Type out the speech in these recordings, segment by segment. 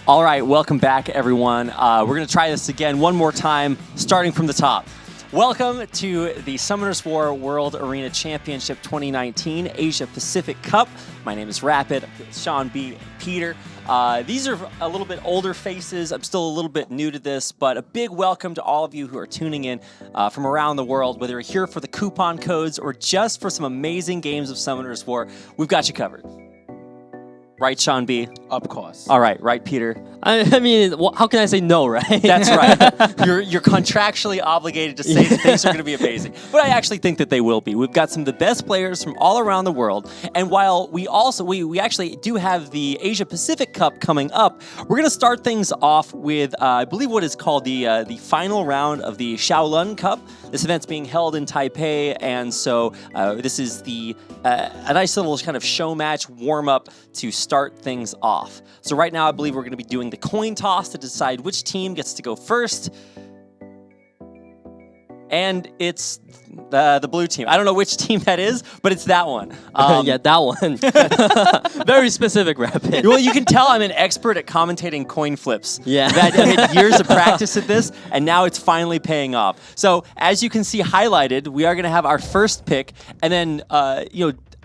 All right, welcome back, everyone. We're going to try this again one more time, starting from the top. Welcome to the Summonerswar World Arena Championship 2019 Asia-Pacific Cup. My name is Rapid. I'm with Sean B. and Peter. These are a little bit older faces. I'm still a little bit new to this, but a big welcome to all of you who are tuning in from around the world, whether you're here for the coupon codes or just for some amazing games of Summoners War. We've got you covered. Right, Sean B? Of course. All right, right, Peter? I mean, how can I say no, right? That's right. You're contractually obligated to say that things are going to be amazing. But I actually think that they will be. We've got some of the best players from all around the world. And while we actually do have the Asia-Pacific Cup coming up, we're going to start things off with, I believe, what is called the final round of the Shaolin Cup. This event's being held in Taipei, and so this is a nice little kind of show match warm-up to start things off. So right now, I believe we're going to be doing the coin toss to decide which team gets to go first. And it's the blue team. I don't know which team that is, but it's that one. Yeah, that one. Very specific, Rapid. Well, you can tell I'm an expert at commentating coin flips. Yeah. I've had years of practice at this, and now it's finally paying off. So as you can see highlighted, we are going to have our first pick, and then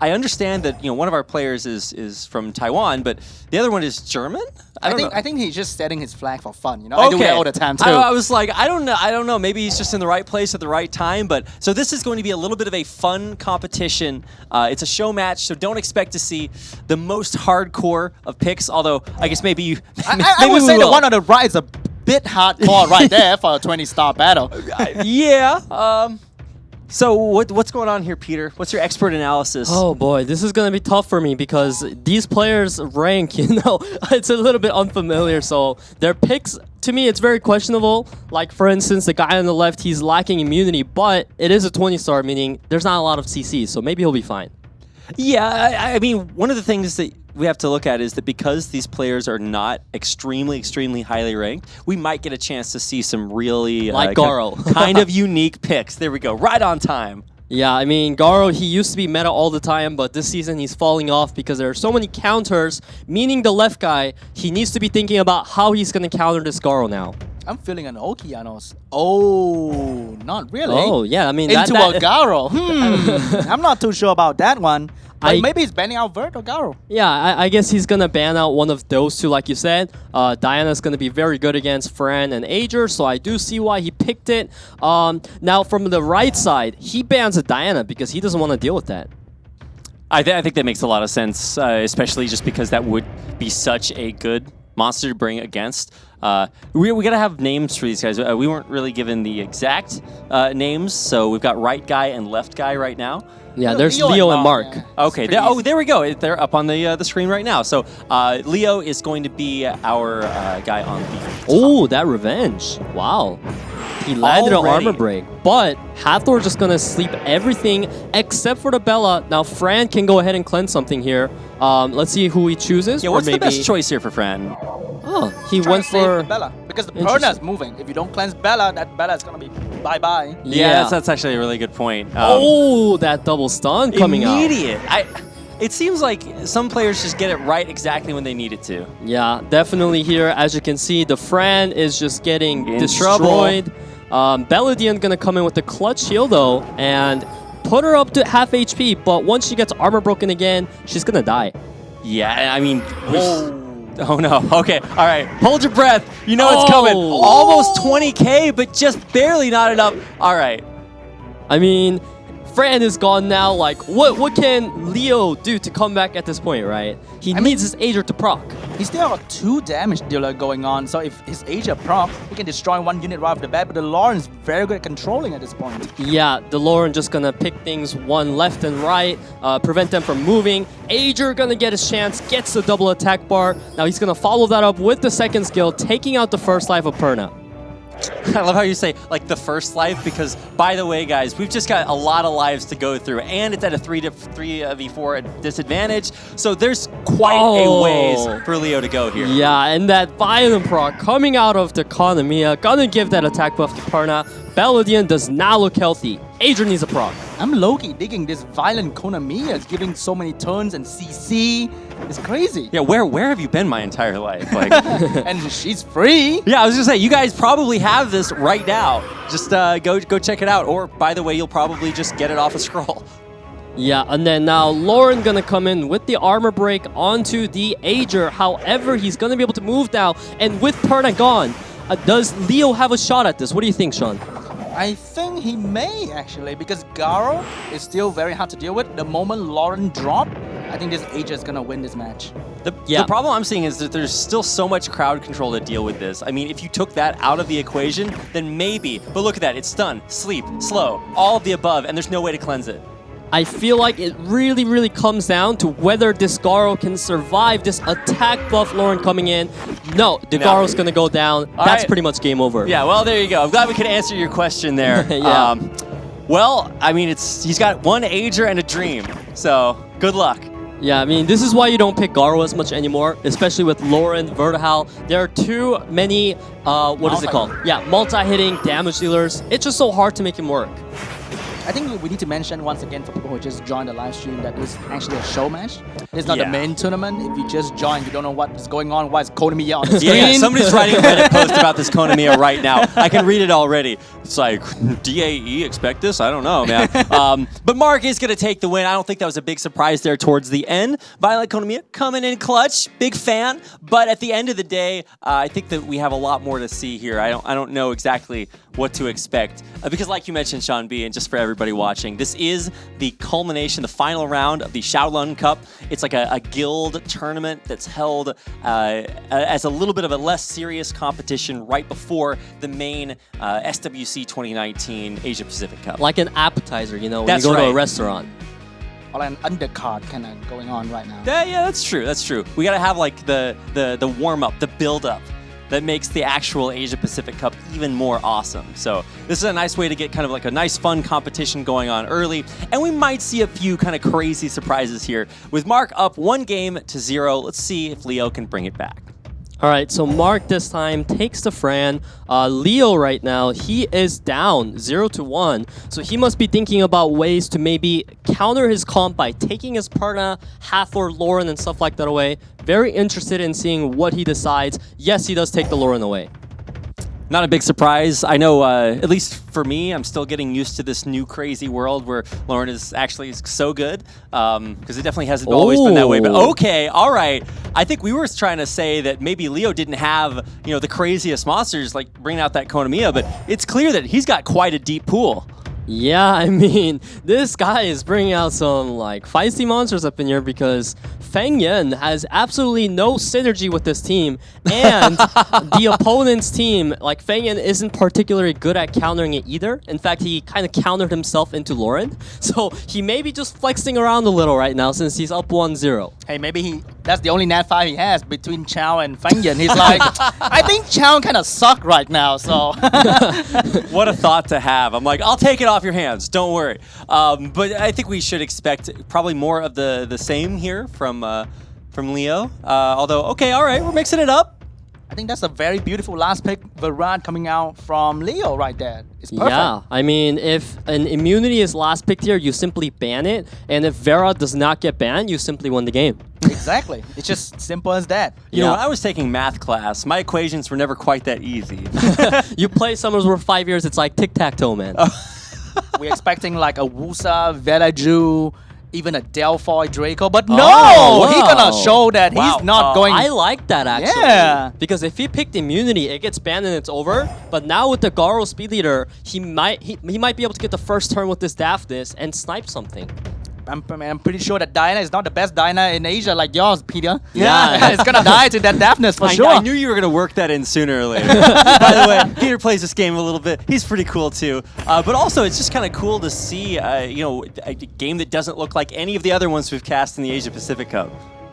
I understand that one of our players is from Taiwan, but the other one is German. I think he's just setting his flag for fun. Okay. I do that all the time too. I was like, I don't know. Maybe he's just in the right place at the right time. But so this is going to be a little bit of a fun competition. It's a show match, so don't expect to see the most hardcore of picks. Although I guess maybe you. I would say the one on the right is a bit hardcore right there for a 20-star battle. Yeah. So what's going on here, Peter? What's your expert analysis? Oh boy, this is gonna be tough for me because these players' rank, it's a little bit unfamiliar. So their picks, to me, it's very questionable. Like for instance, the guy on the left, he's lacking immunity, but it is a 20-star, meaning there's not a lot of CCs, so maybe he'll be fine. Yeah, I mean, one of the things that we have to look at is that because these players are not extremely highly ranked, we might get a chance to see some really like Garo. kind of unique picks. There we go, right on time. Yeah, I mean, Garo, he used to be meta all the time, but this season he's falling off because there are so many counters, meaning the left guy, he needs to be thinking about how he's going to counter this Garo now. I'm feeling an Okeanos. Oh, not really. Oh, yeah, I mean... Into a Garo. I'm not too sure about that one. Maybe he's banning out Vert or Garo. Yeah, I guess he's going to ban out one of those two, like you said. Diana's going to be very good against Fran and Ager, so I do see why he picked it. Now, from the right side, he bans a Diana because he doesn't want to deal with that. I think that makes a lot of sense, especially just because that would be such a good monster to bring against. We got to have names for these guys. We weren't really given the exact names, so we've got right guy and left guy right now. Yeah, there's Leo and Mark. Yeah. Okay, there we go. They're up on the screen right now. So Leo is going to be our guy on the top. Oh, that revenge. Wow. He landed an armor break, but Hathor just going to sleep everything except for the Bella. Now, Fran can go ahead and cleanse something here. Let's see who he chooses. Yeah, what's the best choice here for Fran? Oh, he went for the Bella because the Perna is moving. If you don't cleanse Bella, that Bella is gonna be bye-bye. Yeah, that's actually a really good point. Oh, that double stun coming out. Immediate. It seems like some players just get it right exactly when they need it to. Yeah, definitely here. As you can see, the Fran is just getting destroyed. Belladian gonna come in with the clutch shield though, and put her up to half HP. But once she gets armor broken again, she's gonna die. Yeah, I mean. Oh no, okay, all right, hold your breath, you know it's coming. Almost 20k, but just barely not enough. All right. I mean, Fran is gone now, like, what can Leo do to come back at this point, right? He needs his Ager to proc. He still have a 2 damage dealer going on, so if his Ager proc, he can destroy 1 unit right off the bat, but the Lauren's very good at controlling at this point. Yeah, the Lauren just gonna pick things one left and right, prevent them from moving. Ager gonna get his chance, gets the double attack bar. Now he's gonna follow that up with the second skill, taking out the first life of Perna. I love how you say, like, the first life, because, by the way, guys, we've just got a lot of lives to go through, and it's at a 3v4 disadvantage, so there's quite a ways for Leo to go here. Yeah, and that violent proc coming out of the Konamiya, gonna give that attack buff to Perna. Belladian does not look healthy. Adrian needs a proc. I'm low-key digging this violent Konamiya. It's giving so many turns and CC. It's crazy. Yeah, where have you been my entire life? Like, And she's free. yeah, I was gonna say you guys probably have this right now. Just go check it out. Or by the way, you'll probably just get it off a scroll. Yeah, and then now Lauren gonna come in with the armor break onto the Ager. However, he's gonna be able to move now, and with Perna gone, does Leo have a shot at this? What do you think, Sean? I think he may actually, because Garo is still very hard to deal with. The moment Lauren drop, I think this Ager is gonna win this match. The problem I'm seeing is that there's still so much crowd control to deal with this. I mean, if you took that out of the equation, then maybe. But look at that, it's stun, sleep, slow, all of the above, and there's no way to cleanse it. I feel like it really, really comes down to whether this Garo can survive this attack buff Lauren coming in. No, the Garo's gonna go down. That's right. pretty much game over. Yeah, well, there you go. I'm glad we could answer your question there. Yeah. Well, I mean, he's got one Ager and a dream, so good luck. Yeah, I mean, this is why you don't pick Garo as much anymore, especially with Lauren, Vertihal. There are too many, what is it called? Yeah, multi-hitting damage dealers. It's just so hard to make him work. I think we need to mention once again for people who just joined the live stream that it's actually a show match. It's not the main tournament. If you just join, you don't know what is going on. Why is Konamiya on the screen? Yeah, somebody's writing a Reddit post about this Konamiya right now. I can read it already. It's like, DAE expect this? I don't know, man. But Mark is going to take the win. I don't think that was a big surprise there towards the end. Violet Konamiya coming in clutch. Big fan. But at the end of the day, I think that we have a lot more to see here. I don't know exactly what to expect. Because like you mentioned, Sean B, and just for everybody watching, this is the culmination, the final round of the Shaolin Cup. It's like a guild tournament that's held as a little bit of a less serious competition right before the main SWC2019 Asia-Pacific Cup. Like an appetizer, you know, when That's you go to a right. restaurant. Or an undercard kind of going on right now. Yeah, that's true. That's true. We got to have like the warm-up, the build-up that makes the actual Asia-Pacific Cup even more awesome. So this is a nice way to get kind of like a nice fun competition going on early. And we might see a few kind of crazy surprises here. With Mark up 1-0, let's see if Leo can bring it back. All right, so Mark this time takes the Fran. Leo right now, he is down 0-1. So he must be thinking about ways to maybe counter his comp by taking his Perna, Hathor, Lauren, and stuff like that away. Very interested in seeing what he decides. Yes, he does take the Lauren away. Not a big surprise. I know, at least for me, I'm still getting used to this new crazy world where Lauren is actually so good. Because it definitely hasn't always been that way. But okay, all right. I think we were trying to say that maybe Leo didn't have, the craziest monsters, like bringing out that Konamiya, but it's clear that he's got quite a deep pool. Yeah, I mean, this guy is bringing out some like feisty monsters up in here because Feng Yan has absolutely no synergy with this team, and the opponent's team, like Feng Yan, isn't particularly good at countering it either. In fact, he kind of countered himself into Lauren, so he may be just flexing around a little right now since he's up 1-0. Hey, maybe that's the only Nat 5 he has between Chao and Feng Yan. He's like, I think Chao kind of suck right now, so. What a thought to have. I'm like, I'll take it off your hands, don't worry. But I think we should expect probably more of the same here from Leo. Although, okay, all right, we're mixing it up. I think that's a very beautiful last pick, Varad coming out from Leo right there. It's perfect. Yeah, I mean, if an immunity is last picked here, you simply ban it. And if Vera does not get banned, you simply win the game. Exactly. It's just simple as that. You know, when I was taking math class, my equations were never quite that easy. You play Summers for 5 years, it's like tic-tac-toe, man. We're expecting like a Wusa, Velaju, even a Delphi Draco, but no! wow. He's gonna show that he's not going... I like that, actually. Yeah. Because if he picked immunity, it gets banned and it's over. But now with the Garo Speed Leader, he might be able to get the first turn with this Daphnis and snipe something. I'm pretty sure that Diana is not the best Diana in Asia like yours, Peter. Yeah. It's gonna die to that Daphnis for sure. I knew you were going to work that in sooner or later. By the way, Peter plays this game a little bit. He's pretty cool too. But also, it's just kind of cool to see, a game that doesn't look like any of the other ones we've cast in the Asia-Pacific Cup.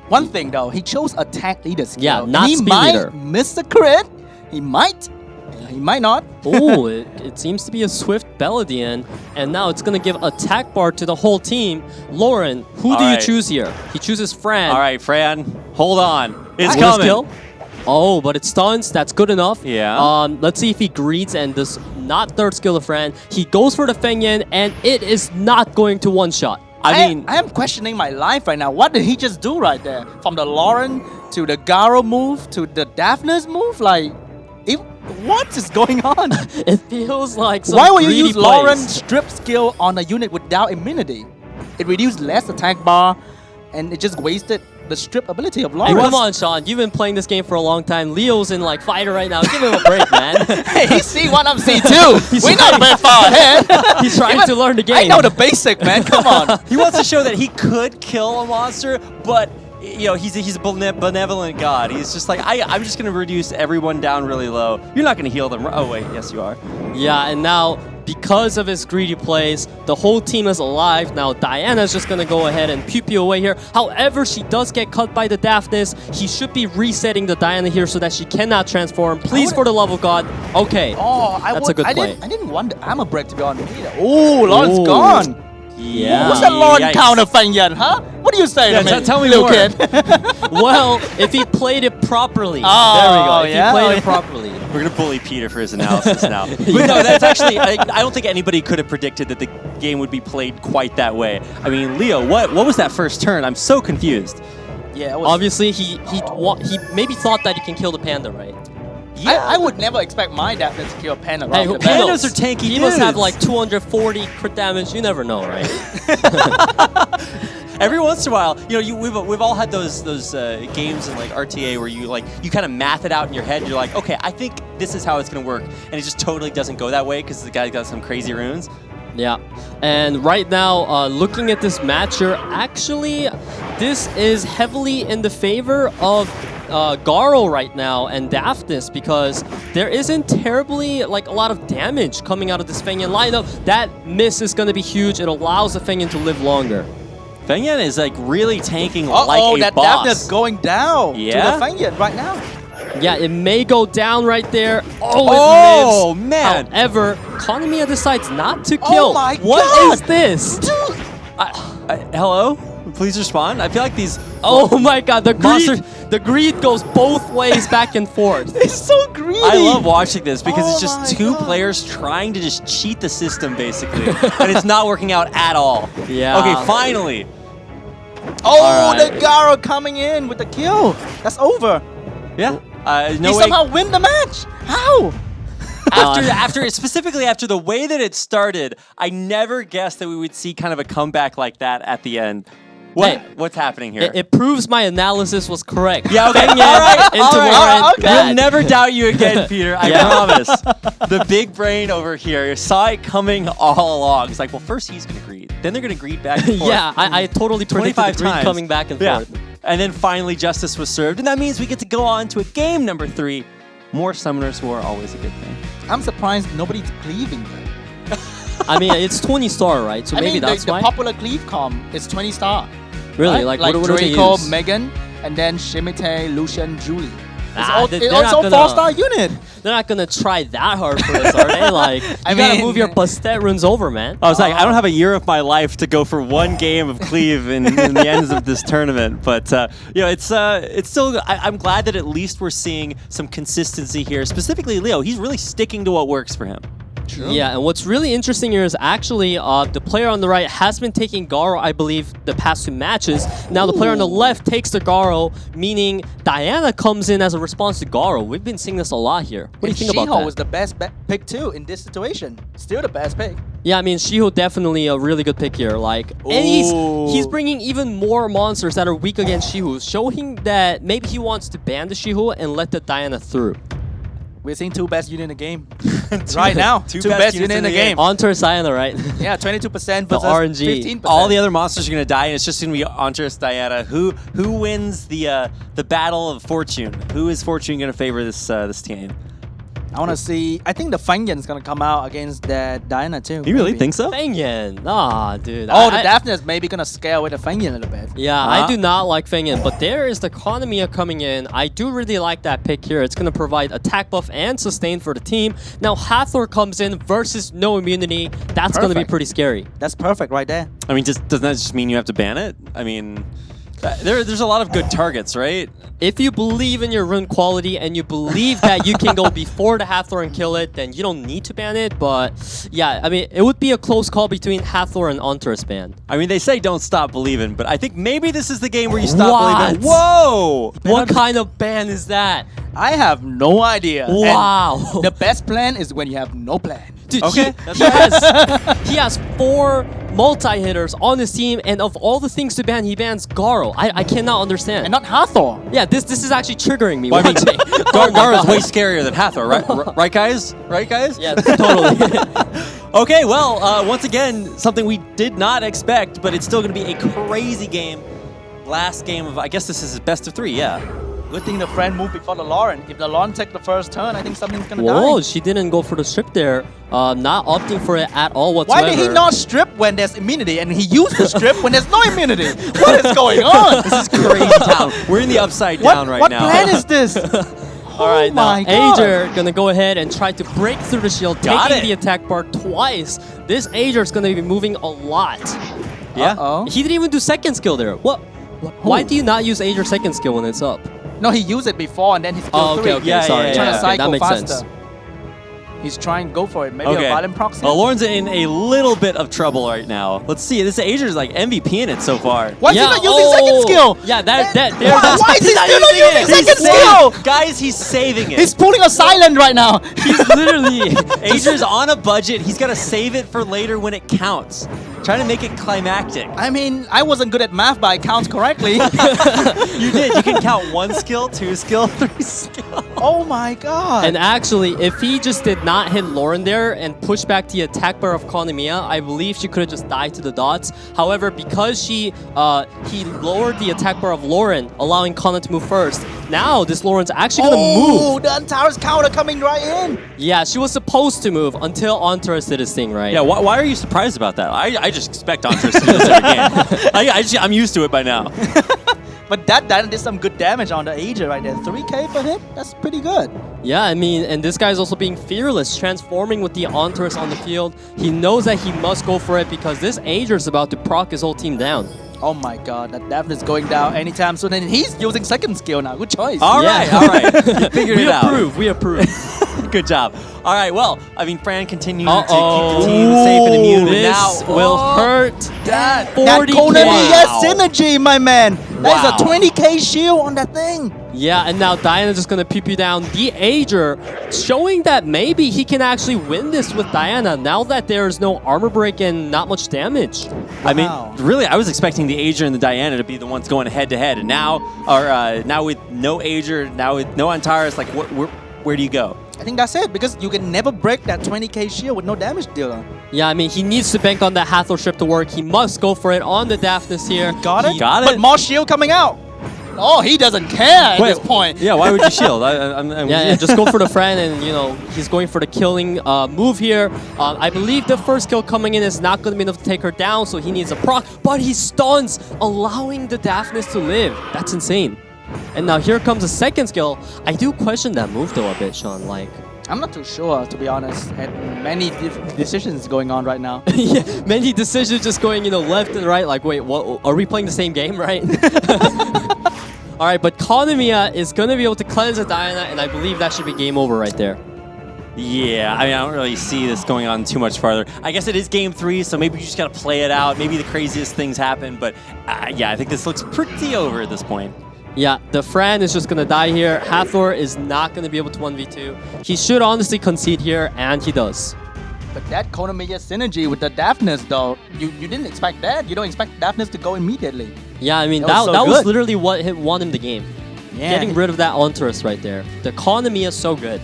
One thing though, he chose attack leader skill. Yeah, not he speed might leader. miss the crit. He might not. Oh, it seems to be a Swift Beladian, and now it's going to give attack bar to the whole team. Lauren, who do you choose here? He chooses Fran. All right, Fran, hold on. It's Bonus coming. kill. Oh, but it stuns. That's good enough. Yeah. Let's see if he greets and does not third skill to Fran. He goes for the Feng Yan, and it is not going to one-shot. I mean, I am questioning my life right now. What did he just do right there? From the Lauren to the Garo move to the Daphne's move? Like, what is going on? It feels like some Why would you greedy use Lauren's plays. strip skill on a unit without immunity? It reduced less attack bar, and it just wasted the strip ability of Hey, Lauren. come on, Sean. You've been playing this game for a long time. Leo's in like fighter right now. Give him a break, man. Hey, he's C1, I'm C2. We're not very far ahead. He's trying to learn the game. I know the basic, man. Come on. he wants to show that he could kill a monster, but he's a benevolent god. He's just like, I'm just gonna reduce everyone down really low. You're not gonna heal them. Oh wait, yes you are. Yeah, and now because of his greedy plays, the whole team is alive. Now Diana's just gonna go ahead and pew away here. However, she does get cut by the Daphnis. He should be resetting the Diana here so that she cannot transform. Please, for the love of God. Okay, that's a good play. I didn't want the armor break to be on either. Oh, Lauren's Ooh. gone. Yeah. What's that Lauren Yikes. counter Feng Yan, huh? What do you say to me? tell me little more. kid? Well, if he played it properly. Oh, there we go. If yeah? he played Oh, it properly. We're gonna bully Peter for his analysis now. But no, that's actually, I don't think anybody could have predicted that the game would be played quite that way. I mean, Leo, what was that first turn? I'm so confused. Yeah, it was, Obviously, he maybe thought that he can kill the panda, right? I would never expect my Daphne to kill Panda. Hey, Right Pandas are tanky He must have dudes. like 240 crit damage. You never know, right? Every once in a while, we've all had those games in like RTA where you kind of math it out in your head. You're like, okay, I think this is how it's gonna work, and it just totally doesn't go that way because the guy got some crazy runes. Yeah, and right now, looking at this match here, actually, this is heavily in the favor of Garo right now and Daphnis because there isn't terribly like a lot of damage coming out of this Feng Yan lineup. That miss is going to be huge. It allows the Feng Yan to live longer. Feng Yan is like really tanking now. like a that boss. Daphne's going down Yeah? to the Feng Yan right now. Yeah, it may go down right there. Oh, It lives. man. However, Konamiya decides not to kill. my What God. is this? Hello? Please respond. I feel like these. Oh my God, the greed, Monster- the greed goes both ways back and forth. It's so greedy. I love watching this because it's Oh just my two God. players trying to just cheat the system, basically, and it's not working out at all. Yeah. Okay, finally. Oh, All right. the Garo coming in with the kill. That's over. Yeah. He No way. somehow win the match. How? Specifically after the way that it started, I never guessed that we would see kind of a comeback like that at the end. What's happening here? It proves my analysis was correct. Yeah, okay. Feng All Yan right, into all right. Lauren, Okay. bad. We'll never doubt you again, Peter. I Yeah. promise. The big brain over here saw it coming all along. It's like, well, first he's going to greed. Then they're going to greed back and forth. Yeah, I totally predicted 25 the greed times. coming back and Yeah. forth. And then finally justice was served. And that means we get to go on to a game number 3. More Summoners who are always a good thing. I'm surprised nobody's cleaving them. I mean, it's 20 star, right? So I maybe mean, that's the why. popular cleave com is 20 star. Really? Right? Like what do they Draco, use? Megan, and then Shimite, Lucian, Julie. It's they're not also gonna- 4-star unit. They're not gonna try that hard for this, are they? Like, you I gotta mean- move your Bastet runes over, man. I was like, I don't have a year of my life to go for one game of Cleave in the ends of this tournament. But, it's still, I'm glad that at least we're seeing some consistency here. Specifically, Leo, he's really sticking to what works for him. Yeah, and what's really interesting here is actually the player on the right has been taking Garo, I believe, the past 2 matches. Now the player on the left takes the Garo, meaning Diana comes in as a response to Garo. We've been seeing this a lot here. What do you think about Shiho that? was the best pick too in this situation. Still the best pick. Yeah, I mean, Shiho definitely a really good pick here. Like, and he's bringing even more monsters that are weak against Shiho, showing that maybe he wants to ban the Shiho and let the Diana through. We're seeing 2 best unit in the game right now. Two 2 best best units unit in the game. On to Diana, right? Yeah, 22% The versus RNG. 15%. All the other monsters are going to die, and it's just going to be Antris Diana. Who wins the battle of fortune? Who is fortune going to favor this team? I want to see. I think the Feng Yan is gonna come out against that Diana too. You really maybe. think so? Feng Yan. Nah, dude. Oh, the I- Daphne is maybe gonna scale with the Feng Yan a little bit. Yeah, Huh? I do not like Feng Yan, but there is the Konamiya coming in. I do really like that pick here. It's going to provide attack buff and sustain for the team. Now, Hathor comes in versus no immunity. That's going to be Perfect. pretty scary. That's perfect right there. I mean, doesn't that just mean you have to ban it? I mean, There's a lot of good targets, right? If you believe in your rune quality and you believe that you can go before the Hathor and kill it, then you don't need to ban it. But yeah, I mean, it would be a close call between Hathor and Huntress ban. I mean, they say don't stop believing, but I think maybe this is the game where you stop believing. What? Whoa! What kind of ban is that? I have no idea. Wow. And the best plan is when you have no plan. Dude, Okay, he has 4 multi-hitters on his team, and of all the things to ban, he bans Garo. I cannot understand. And not Hathor. Yeah, this is actually triggering me. Well, I mean, watching. Gar is way scarier than Hathor, right? Right, guys? Right, guys? Yeah, totally. Okay, well, once again, something we did not expect, but it's still going to be a crazy game. Last game of, I guess this is best of 3, yeah. Good thing the friend moved before the Lauren. If the Lauren take the first turn, I think something's gonna Whoa, die. she didn't go for the strip there. Not opting for it at all whatsoever. Why did he not strip when there's immunity and he used the strip when there's no immunity? What is going on? This is crazy town. We're in the upside down right now. What plan is this? All right, now my God. Ager gonna go ahead and try to break through the shield, Got taking it. the attack bar twice. This Ager is gonna be moving a lot. Yeah. Uh-oh. He didn't even do second skill there. What? Why do you not use Ager second skill when it's up? No, he used it before and then he skill Oh, okay, 3. okay, Yeah, sorry. yeah, He's trying to yeah. cycle that makes faster. sense. He's trying to go for it. Maybe Okay. a violent proxy. Well, Lauren's in a little bit of trouble right now. Let's see. This Ager's like MVP in it so far. Why is he not using second skill? Yeah, that Why is he he's not still not using using it. second skill? Guys, he's saving it. He's pulling a silent right now. He's literally Ager's on a budget. He's got to save it for later when it counts. Trying to make it climactic. I mean, I wasn't good at math, but I count correctly. You did. You can count 1 skill, 2 skill, 3 skill. Oh my God. And actually, if he just did not hit Lauren there and push back the attack bar of Konamiya, I believe she could have just died to the dots. However, because he lowered the attack bar of Lauren, allowing Kana to move first, now this Lauren's actually gonna oh, move. the Antares counter coming right in. Yeah, she was supposed to move until Antares did his thing, right? Yeah, why are you surprised about that? I just expect Andres to do this every game. I'm used to it by now. But that did some good damage on the Ager right there. 3k per hit? That's pretty good. Yeah, I mean, and this guy's also being fearless, transforming with the Antares on the field. He knows that he must go for it because this Ager is about to proc his whole team down. Oh my God, that Daphne is going down anytime soon. And he's using second skill now. Good choice. All Yeah. right, all right. You figured We it out. approve, we approve. Good job. All right, well, I mean, Fran continues to keep the team safe and immune. But This now, will hurt. That 40K. Konamiya Wow. synergy, my man. That is a Wow. 20k shield on that thing. Yeah, and now Diana just gonna pew down the Ager, showing that maybe he can actually win this with Diana now that there is no armor break and not much damage. I mean, Wow. really, I was expecting the Ager and the Diana to be the ones going head to head, and now with no Ager, now with no Antares, like, where do you go? I think that's it because you can never break that 20k shield with no damage dealer. Yeah, I mean, he needs to bank on that Hathor strip to work. He must go for it on the Daphnis here. Got it? Got But it. more shield coming out. Oh, he doesn't care at this point. Yeah, why would you shield? Yeah, just go for the friend, and you know he's going for the killing move here. I believe the first kill coming in is not going to be enough to take her down, so he needs a proc. But he stuns, allowing the Daphnis to live. That's insane. And now here comes the second skill. I do question that move though a bit, Sean. Like, I'm not too sure, to be honest. And many decisions going on right now. yeah, many decisions just going left and right. Like, wait, what? Are we playing the same game, right? All right, but Konamiya is going to be able to cleanse a Diana, and I believe that should be game over right there. Yeah, I mean, I don't really see this going on too much farther. I guess it is game 3, so maybe you just got to play it out. Maybe the craziest things happen, but yeah, I think this looks pretty over at this point. Yeah, the Fran is just going to die here. Hathor is not going to be able to 1v2. He should honestly concede here, and he does. But that Konamiya synergy with the Daphnis, though, you didn't expect that. You don't expect Daphnis to go immediately. Yeah, I mean, That was so that was good. literally what won him the game. Yeah. Getting rid of that Antares right there. The economy is so good.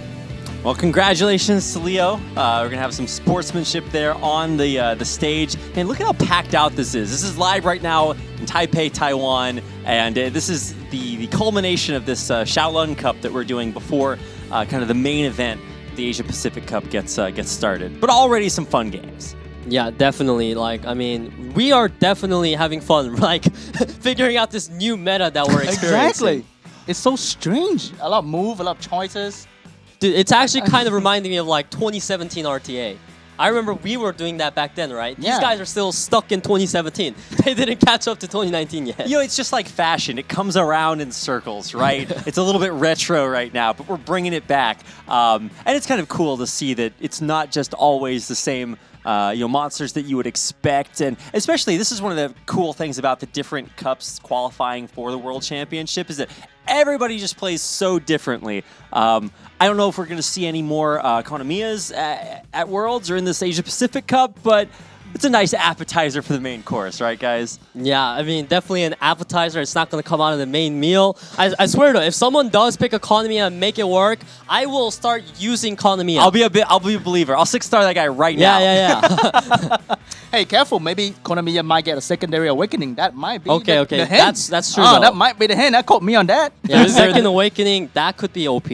Well, congratulations to Leo. We're going to have some sportsmanship there on the stage. And look at how packed out this is. This is live right now in Taipei, Taiwan. And this is the culmination of this Shaolin Cup that we're doing before kind of the main event, the Asia-Pacific Cup, gets started. But already some fun games. Yeah, definitely. Like, I mean, we are definitely having fun, like, figuring out this new meta that we're experiencing. Exactly. It's so strange. A lot of move, a lot of choices. Dude, it's actually kind of reminding me of like 2017 RTA. I remember we were doing that back then, right? These Yeah. guys are still stuck in 2017. They didn't catch up to 2019 yet. You know, it's just like fashion. It comes around in circles, right? It's a little bit retro right now, but we're bringing it back. And it's kind of cool to see that it's not just always the same monsters that you would expect. And especially, this is one of the cool things about the different cups qualifying for the World Championship is that everybody just plays so differently. I don't know if we're going to see any more Konamiyas at Worlds or in this Asia-Pacific Cup, but it's a nice appetizer for the main course, right, guys? Yeah, I mean, definitely an appetizer. It's not going to come out of the main meal. I swear though, if someone does pick a Konamiya and make it work, I will start using Konamiya. I'll be a believer. I'll 6-star that guy right now. Yeah. Hey, careful. Maybe Konamiya might get a secondary awakening. That might be Okay. the hint. That's true. Oh, though. that might be the hint. That caught me on that. Yeah, second awakening, that could be OP.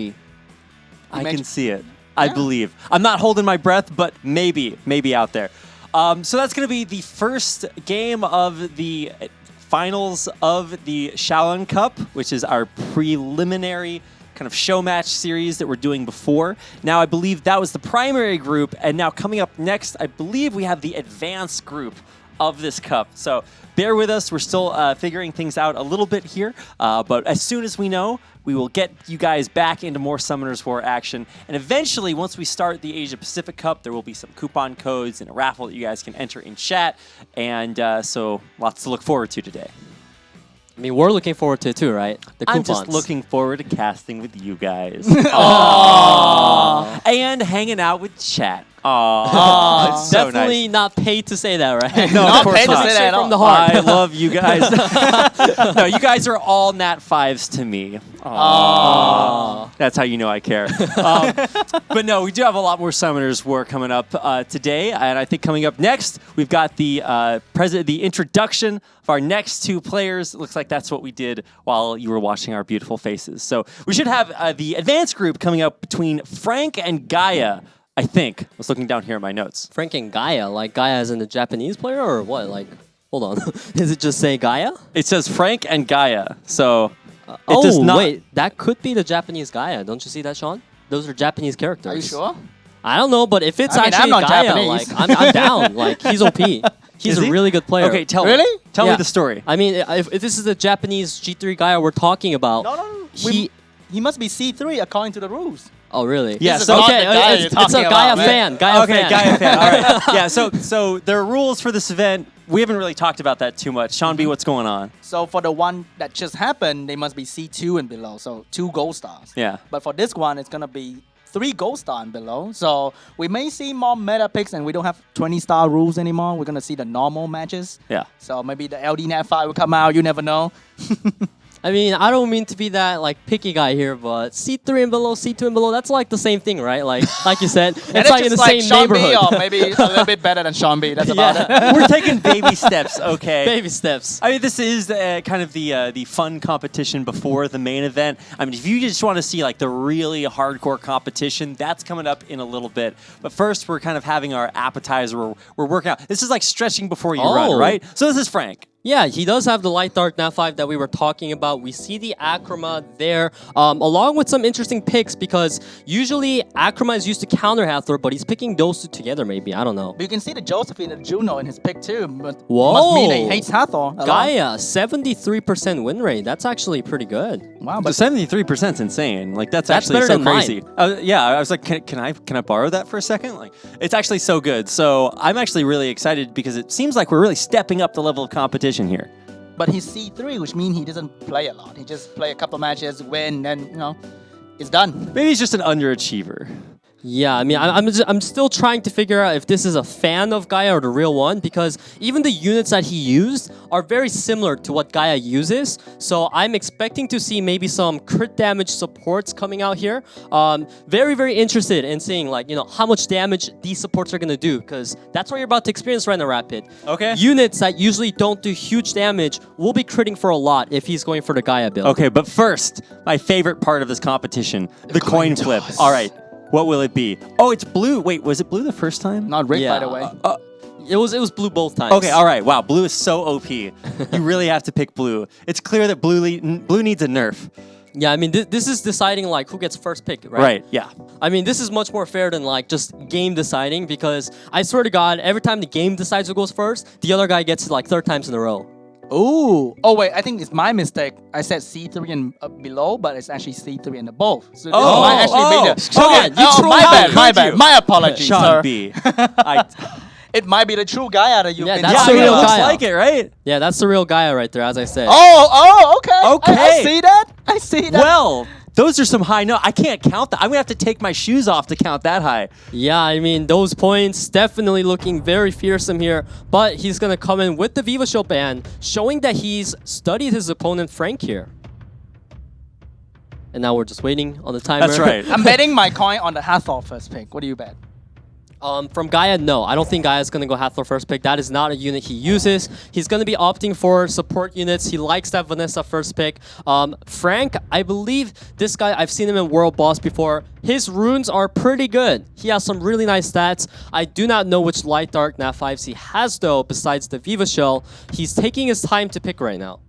I can see it. I believe. I'm not holding my breath, but maybe out there. So that's going to be the first game of the finals of the Shaolin Cup, which is our preliminary kind of show match series that we're doing before. Now, I believe that was the primary group, and now coming up next, I believe we have the advanced group of this cup. So bear with us. We're still figuring things out a little bit here, but as soon as we know, we will get you guys back into more Summoners War action. And eventually, once we start the Asia-Pacific Cup, there will be some coupon codes and a raffle that you guys can enter in chat. And so lots to look forward to today. I mean, we're looking forward to it too, right? The I'm coupons. just looking forward to casting with you guys. Aww. And hanging out with chat. Aww. It's so Definitely nice. not paid to say that, right? No, Not of course paid to not. say that at From all. the heart. I love you guys. No, you guys are all Nat 5s to me. Aww. That's how you know I care. But no, we do have a lot more Summoners War coming up today. And I think coming up next, we've got the introduction of our next two players. It looks like that's what we did while you were watching our beautiful faces. So we should have the advanced group coming up between Frank and Gaia, I think. I was looking down here in my notes. Frank and Gaia, like Gaia as in the Japanese player or what? Like, hold on. Does it just say Gaia? It says Frank and Gaia. So it does not. Wait, that could be the Japanese Gaia. Don't you see that, Sean? Those are Japanese characters. Are you sure? I don't know, but if it's I mean, actually I'm not Gaia, Japanese. like I'm down. Like he's OP. He's Is a he? really good player. Okay, tell me. Really? Tell me Yeah. the story. I mean, if this is the Japanese G3 Gaia we're talking about, No. he must be C3 according to the rules. Oh, really? Yeah, This is so- not okay, the guy it's you're a talking Gaia about, man. fan. Gaia Okay, fan. Gaia fan. All right. Yeah, so there are rules for this event. We haven't really talked about that too much. Sean B, what's going on? So for the one that just happened, they must be C2 and below. So 2 gold stars. Yeah. But for this one, it's going to be 3 gold star and below. So we may see more meta picks and we don't have 20-star rules anymore. We're going to see the normal matches. Yeah. So maybe the LD Nat 5 will come out. You never know. I mean, I don't mean to be that like picky guy here, but C3 and below, C2 and below, that's like the same thing, right? Like you said, And it's like in the just same Sean B neighborhood. or maybe a little bit better than Sean B. That's about it. We're taking baby steps, okay? Baby steps. I mean, this is kind of the fun competition before the main event. I mean, if you just want to see like the really hardcore competition, that's coming up in a little bit. But first, we're kind of having our appetizer. We're working out. This is like stretching before you run, right? So this is Frank. Yeah, he does have the light dark Nat 5 that we were talking about. We see the Akrama there, along with some interesting picks because usually Akrama is used to counter Hathor, but he's picking those two together maybe. I don't know. But you can see the Josephine and Juno in his pick too. But Whoa. must mean he hates Hathor a lot. Gaia, 73% win rate. That's actually pretty good. Wow, The but 73% is insane. Like that's actually better so than crazy. mine. Yeah, I was like, can I borrow that for a second? Like, it's actually so good. So I'm actually really excited because it seems like we're really stepping up the level of competition here. But he's C3, which means he doesn't play a lot. He just play a couple matches, win, and it's done. Maybe he's just an underachiever. Yeah, I mean, I'm still trying to figure out if this is a fan of Gaia or the real one because even the units that he used are very similar to what Gaia uses. So I'm expecting to see maybe some crit damage supports coming out here. Very, very interested in seeing like, how much damage these supports are going to do because that's what you're about to experience right in the Rapid. Okay. Units that usually don't do huge damage will be critting for a lot if he's going for the Gaia build. Okay, but first, my favorite part of this competition, the coin flip. toss. All right, what will it be? Oh, it's blue. Wait, was it blue the first time? Not rigged, Yeah, by the way. It was blue both times. Okay, all right. Wow, blue is so OP. You really have to pick blue. It's clear that blue needs a nerf. Yeah, I mean, this is deciding like who gets first pick, right? Right, yeah. I mean, this is much more fair than like just game deciding because I swear to God, every time the game decides who goes first, the other guy gets it like 3 times in a row. Ooh. Oh, wait, I think it's my mistake. I said C3 and below, but it's actually C3 and above. So this might actually be the... Sean, you oh, troll my how bad, could my you? bad. My apologies, Sean sir. B. It might be the true Gaia that you've Yeah, been that's talking the real about. Gaia. Looks like it, right? Yeah, that's the real guy right there, as I said. Oh, okay. Okay. I see that. I see that. Well, those are some high notes. I can't count that. I'm going to have to take my shoes off to count that high. Yeah, I mean, those points definitely looking very fearsome here. But he's going to come in with the Viva Shield ban, showing that he's studied his opponent Frank here. And now we're just waiting on the timer. That's right. I'm betting my coin on the Hathor first pick. What do you bet? From Gaia, no. I don't think Gaia's going to go Hathor first pick. That is not a unit he uses. He's going to be opting for support units. He likes that Vanessa first pick. Frank, I believe this guy, I've seen him in World Boss before. His runes are pretty good. He has some really nice stats. I do not know which Light Dark Nat 5s he has, though, besides the Viva Shell. He's taking his time to pick right now.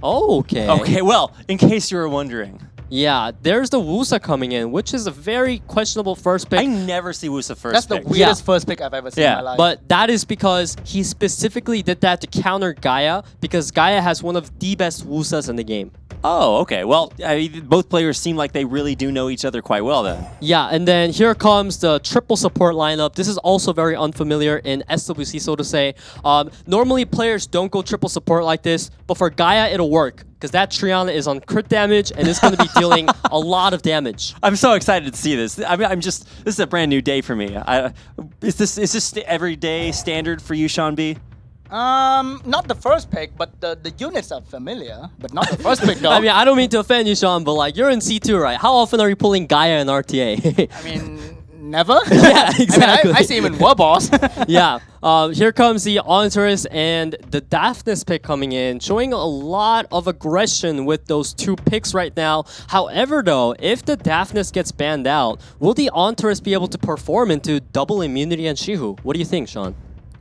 Oh, okay. Okay, well, in case you were wondering. Yeah, there's the Wusa coming in, which is a very questionable first pick. I never see Wusa first That's the pick. weirdest first pick I've ever seen in my life. But that is because he specifically did that to counter Gaia, because Gaia has one of the best Wusas in the game. Oh, okay. Well, both players seem like they really do know each other quite well then. Yeah, and then here comes the triple support lineup. This is also very unfamiliar in SWC, so to say. Normally, players don't go triple support like this, but for Gaia, it'll work. Because that Triana is on crit damage and it's going to be dealing a lot of damage. I'm so excited to see this. I mean, this is a brand new day for me. Is this everyday standard for you, Sean B? Not the first pick, but the units are familiar, but not the first pick though. I mean, I don't mean to offend you, Sean, but like, you're in C2, right? How often are you pulling Gaia in RTA? I mean, never. Yeah, exactly. I see him in World Boss. Yeah. Here comes the Entourist and the Daphnis pick coming in, showing a lot of aggression with those 2 picks right now. However, though, if the Daphnis gets banned out, will the Entourist be able to perform into double immunity and Shihu? What do you think, Sean?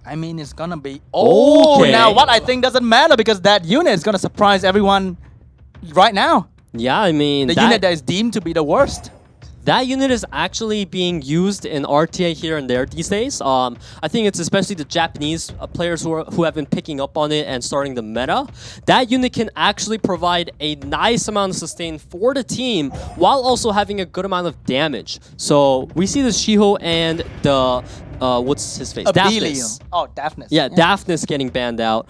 I mean, it's gonna be... Oh, Okay. now what I think doesn't matter because that unit is gonna surprise everyone right now. Yeah, I mean, The unit that is deemed to be the worst. that unit is actually being used in RTA here and there these days. I think it's especially the Japanese players who have been picking up on it and starting the meta. That unit can actually provide a nice amount of sustain for the team while also having a good amount of damage. So we see the Shiho and the what's his face? Daphnis. Oh, Daphnis. Yeah, Daphnis getting banned out.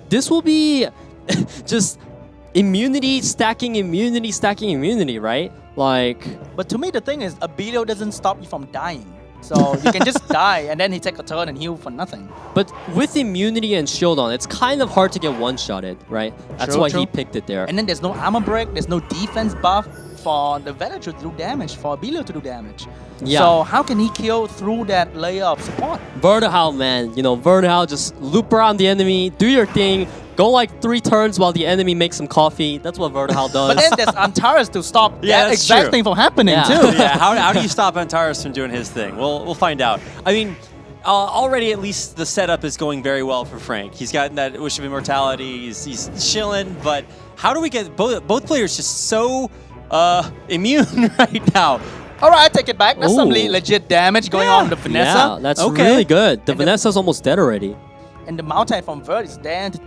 This will be just immunity, stacking immunity, right? Like... But to me, the thing is, Abilio doesn't stop you from dying. So you can just die and then he take a turn and heal for nothing. But with immunity and shield on, it's kind of hard to get one-shotted, right? That's True, why true. he picked it there. And then there's no armor break, there's no defense buff for the Villager to do damage, for Abilio to do damage. Yeah. So how can he kill through that layer of support? Vertihal, man. You know, Vertihal, just loop around the enemy, do your thing, go like 3 turns while the enemy makes some coffee. That's what Vertihal does. But then there's Antares to stop Yeah, that that's exact true. thing from happening Yeah. too. Yeah, how do you stop Antares from doing his thing? We'll find out. I mean, already at least the setup is going very well for Frank. He's gotten that Wish of Immortality. He's chilling. But how do we get both players just so immune right now? All right, I take it back. That's some Ooh. legit damage going on with the Vanessa. Yeah, that's Okay. really good. The And the- Vanessa's almost dead already. And the multi from Vert is there to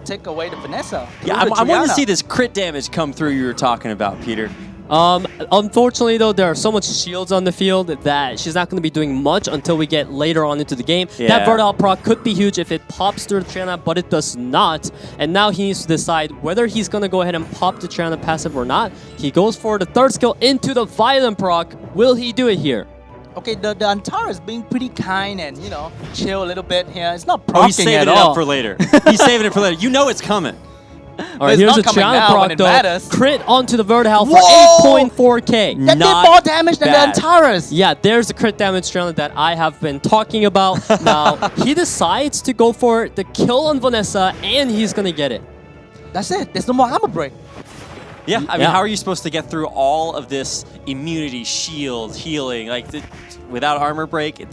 take away the Vanessa. Yeah, I want to see this crit damage come through you were talking about, Peter. Unfortunately, though, there are so much shields on the field that she's not going to be doing much until we get later on into the game. Yeah. That Vertihal proc could be huge if it pops through the Triana, but it does not. And now he needs to decide whether he's going to go ahead and pop the Triana passive or not. He goes for the 3rd skill into the Violent proc. Will he do it here? Okay, the Antara is being pretty kind and, you know, chill a little bit here. It's not Oh, he's proccing saving at it all. up for later. He's saving it for later. You know it's coming. All right, it's here's not a coming Triana now when proc, it though. matters. Crit onto the Vertihal for Whoa! 8.4k. That did Not more damage than bad. the Antares. Yeah, there's the crit damage Triana that I have been talking about. Now, he decides to go for the kill on Vanessa, and he's going to get it. That's it. There's no more armor break. Yeah, I mean, Yeah. how are you supposed to get through all of this immunity, shield, healing? Like, without armor break,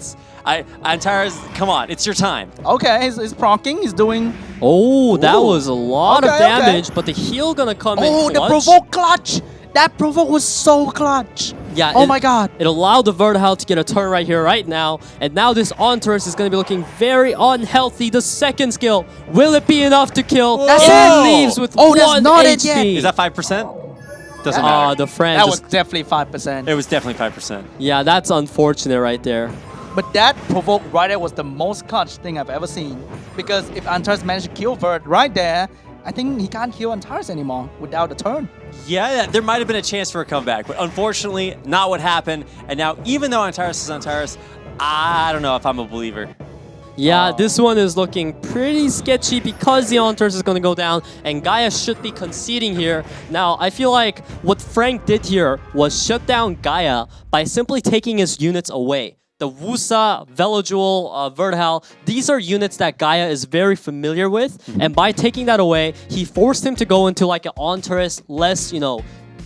Antares, come on, it's your time. Okay, he's proccing. He's doing. Oh, that Ooh. was a lot of Okay, okay. damage, but the heal gonna come in Oh, the clutch. provoke clutch. That provoke was so clutch. Yeah. Oh my God. It allowed the Vertihal to get a turn right here, right now. And now this Entourage is going to be looking very unhealthy. The second skill, will it be enough to kill? That's it it. leaves with Oh, that's 1 not HP. it yet. Is that 5%? Doesn't matter. The friend. That was definitely 5%. It was definitely 5%. Yeah, that's unfortunate right there. But that provoke right there was the most clutch thing I've ever seen. Because if Antares managed to kill Vert right there, I think he can't heal Antares anymore without a turn. Yeah, there might have been a chance for a comeback, but unfortunately, not what happened. And now, even though Antares is Antares, I don't know if I'm a believer. Yeah, this one is looking pretty sketchy because the Entourage is going to go down and Gaia should be conceding here. Now, I feel like what Frank did here was shut down Gaia by simply taking his units away. The Wusa, Velodual, Vertihal, these are units that Gaia is very familiar with. And by taking that away, he forced him to go into like an Entourage, less,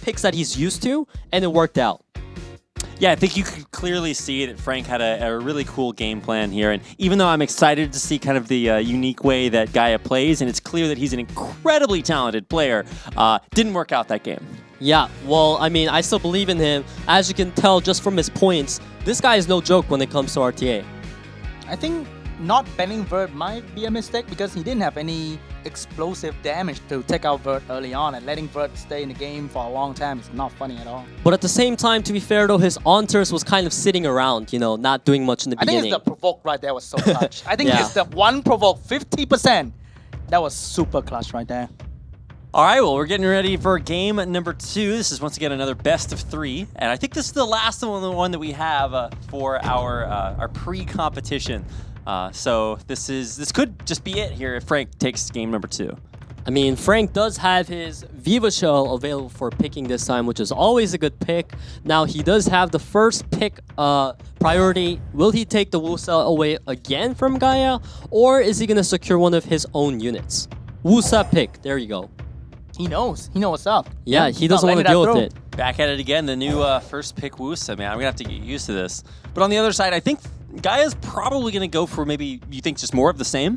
picks that he's used to, and it worked out. Yeah, I think you could clearly see that Frank had a really cool game plan here. And even though I'm excited to see kind of the unique way that Gaia plays, and it's clear that he's an incredibly talented player, didn't work out that game. Yeah, well, I mean, I still believe in him. As you can tell just from his points, this guy is no joke when it comes to RTA. I think not banning Vert might be a mistake because he didn't have any explosive damage to take out Vert early on, and letting Vert stay in the game for a long time is not funny at all. But at the same time, to be fair though, his Entourage was kind of sitting around, not doing much in the I think beginning. it's the provoke right there was so clutch. I think Yeah. it's the one provoke, 50%. That was super clutch right there. All right, well, we're getting ready for game number 2. This is once again another best of 3, and I think this is the last one that we have for our pre-competition. So this could just be it here if Frank takes game number 2. I mean, Frank does have his Viva Shell available for picking this time, which is always a good pick. Now, he does have the first pick priority. Will he take the Wusa away again from Gaia, or is he going to secure one of his own units? Wusa pick, there you go. He knows. He knows what's up. Yeah, he doesn't want to deal with it. Back at it again, the new first pick Wusa, man. I'm going to have to get used to this. But on the other side, I think Gaia's probably going to go for maybe, you think, just more of the same?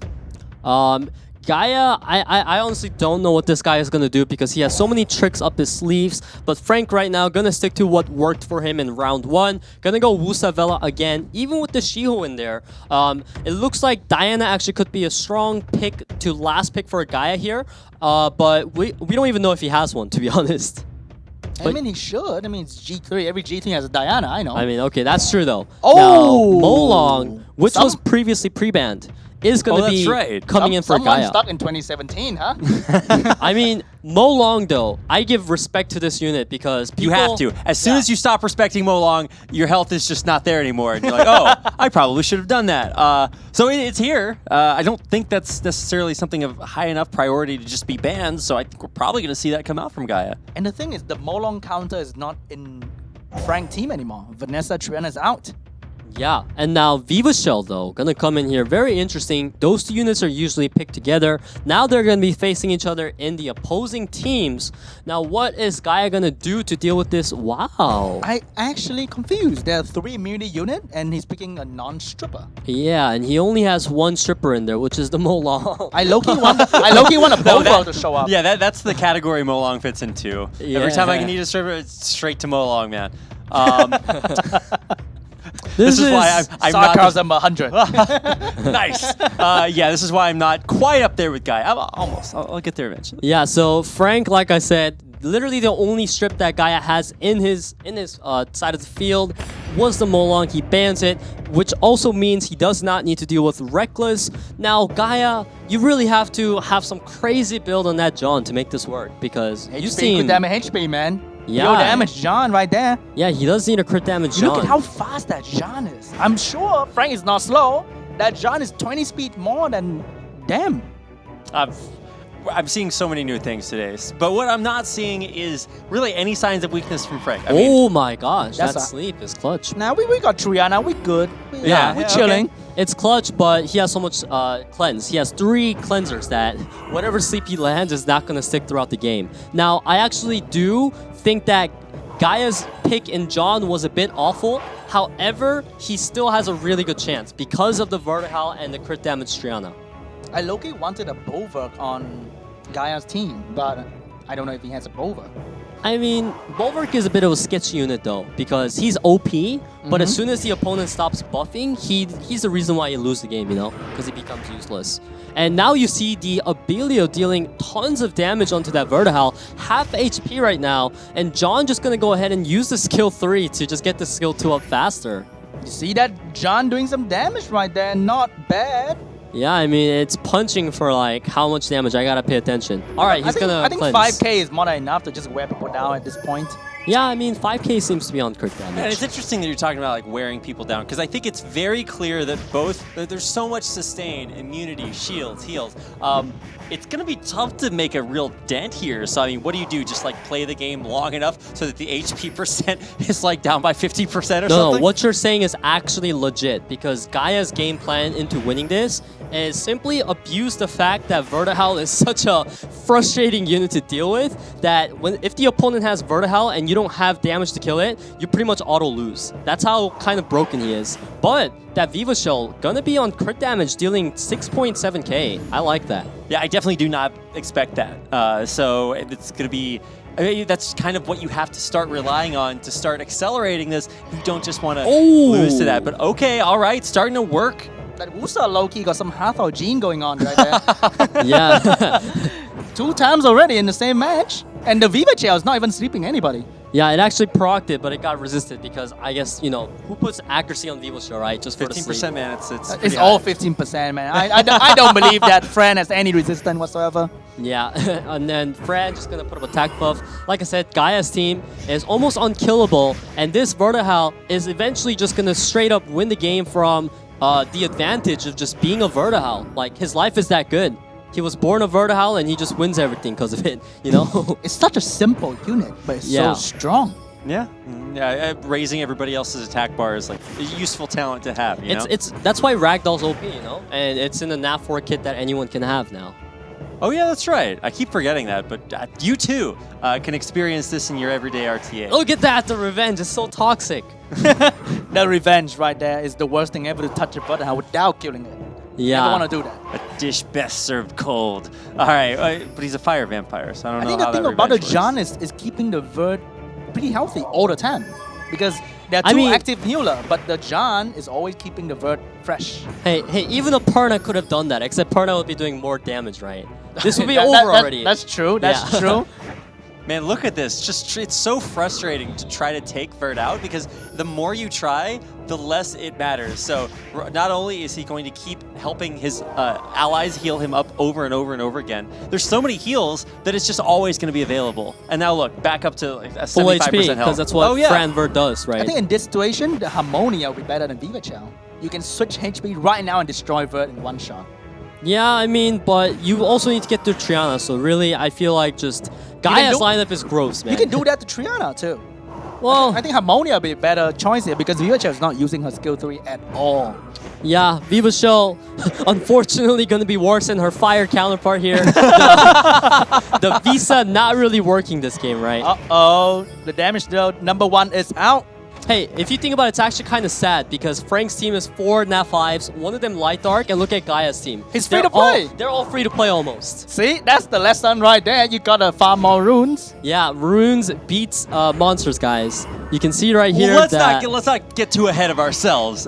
Gaia, I honestly don't know what this guy is going to do because he has so many tricks up his sleeves. But Frank right now going to stick to what worked for him in round 1. Going to go Wusa Vela again, even with the Shiho in there. It looks like Diana actually could be a strong pick to last pick for Gaia here. But we don't even know if he has one, to be honest. I mean, he should. I mean, it's G3. Every G3 has a Diana, I know. I mean, okay, that's true though. Oh! Now, Molong, which was previously pre-banned, is going to be coming in for someone Gaia. stuck in 2017, huh? I mean, Molong though, I give respect to this unit because people... You have to. As soon as you stop respecting Molong, your health is just not there anymore. And you're like, oh, I probably should have done that. So it's here. I don't think that's necessarily something of high enough priority to just be banned. So I think we're probably going to see that come out from Gaia. And the thing is, the Molong counter is not in Frank's team anymore. Vanessa Triana is out. Yeah, and now Viva Shell though, gonna come in here. Very interesting. Those two units are usually picked together. Now they're gonna be facing each other in the opposing teams. Now what is Gaia gonna do to deal with this? Wow. I actually confused. There are 3 immunity unit, and he's picking a non-stripper. Yeah, and he only has 1 stripper in there, which is the Molong. I low-key want a Bobo to show up. Yeah, that's the category Molong fits into. Yeah. Every time I need a stripper, it's straight to Molong, man. This is why I'm not... Sarcasm 100. Nice. Yeah, this is why I'm not quite up there with Gaia. Almost. I'll get there eventually. Yeah, so Frank, like I said, literally the only strip that Gaia has in his side of the field was the Molong. He bans it, which also means he does not need to deal with Reckless. Now, Gaia, you really have to have some crazy build on that John to make this work because you've seen... Good damage HP, man. Yeah. Yo damage John right there. Yeah, he does need a crit damage John. Look at how fast that John is. I'm sure Frank is not slow. That John is 20 speed more than... Damn. I'm seeing so many new things today. But what I'm not seeing is really any signs of weakness from Frank. I mean, my gosh, that sleep is clutch. Now we got Triana. We good. Yeah, we're chilling. Okay. It's clutch, but he has so much cleanse. He has 3 cleansers that whatever sleep he lands is not going to stick throughout the game. Now, I actually do think that Gaia's pick in John was a bit awful. However, he still has a really good chance because of the Vertical and the crit damage Triana. I low-key wanted a Bulwark on Gaia's team, but I don't know if he has a Bulwark. I mean, Bulwark is a bit of a sketchy unit though, because he's OP, but as soon as the opponent stops buffing, he's the reason why you lose the game, you know? Because he becomes useless. And now you see the Abilio dealing tons of damage onto that Vertical, half HP right now, and John just gonna go ahead and use the skill 3 to just get the skill 2 up faster. You see that John doing some damage right there, not bad. Yeah, I mean, it's punching for like how much damage. I gotta pay attention. All right, he's gonna I think cleanse. 5k is more than enough to just wear people down at this point. Yeah, I mean, 5k seems to be on crit damage. And it's interesting that you're talking about like wearing people down because I think it's very clear that there's so much sustain, immunity, shields, heals. It's gonna be tough to make a real dent here. So I mean, what do you do? Just like play the game long enough so that the HP percent is like down by 50% or something? No, what you're saying is actually legit because Gaia's game plan into winning this is simply abuse the fact that Vertical is such a frustrating unit to deal with that if the opponent has Vertical and you don't have damage to kill it, you pretty much auto lose. That's how kind of broken he is. But that Viva Shell gonna be on crit damage dealing 6.7k. I like that. Yeah, I definitely do not expect that. So it's gonna be. I mean, that's kind of what you have to start relying on to start accelerating this. You don't just want to lose to that. But okay, all right, starting to work. That Wusa low-key got some Hathor gene going on right there. Yeah. 2 times already in the same match. And the Viva Chair is not even sleeping anybody. Yeah, it actually procced it, but it got resisted because I guess, you know, who puts accuracy on Viva Shell, right? Just for 15%, man. It's all 15%, man. I don't believe that Fran has any resistance whatsoever. Yeah, and then Fran just gonna put up attack buff. Like I said, Gaia's team is almost unkillable, and this Vertical is eventually just gonna straight up win the game from the advantage of just being a Vertical. Like, his life is that good. He was born a Vertical and he just wins everything because of it, you know? It's such a simple unit, but it's so strong. Yeah, raising everybody else's attack bar is like a useful talent to have. You know? That's why Ragdoll's OP, you know, and it's in the NAV4 kit that anyone can have now. Oh yeah, that's right. I keep forgetting that, but you too can experience this in your everyday RTA. Look at that, the revenge is so toxic. The revenge right there is the worst thing ever to touch a Vertical without killing it. Yeah, I don't want to do that. A dish best served cold. All right, but he's a fire vampire, so I don't know how that I think the thing about the revenge John works. is keeping the Vert pretty healthy all the time. Because there are 2 active healer, but the John is always keeping the Vert fresh. Hey, even a Perna could have done that, except Perna would be doing more damage, right? This would be over already. That's true, that's true. Man, look at this. It's so frustrating to try to take Vert out because the more you try, the less it matters. So not only is he going to keep helping his allies heal him up over and over and over again, there's so many heals that it's just always going to be available. And now look, back up to like a 75% full HP, health. because that's what Fran Vert does, right? I think in this situation, the Harmonia will be better than Viva Chow. You can switch HP right now and destroy Vert in one shot. Yeah, I mean, but you also need to get to Triana, so really, I feel like just Gaia's lineup is gross, man. You can do that to Triana too. Well, I think Harmonia will be a better choice here because Viva Chow is not using her skill 3 at all. Yeah, Viva Shell, unfortunately, going to be worse than her fire counterpart here. The Visa not really working this game, right? Uh-oh, the damage deal #1 is out. Hey, if you think about it, it's actually kind of sad because Frank's team is 4 NAV5s, one of them Light Dark, and look at Gaia's team. He's free to play. They're all free to play almost. See, that's the lesson right there. You gotta farm more runes. Yeah, runes beats monsters, guys. You can see right here let's not get too ahead of ourselves,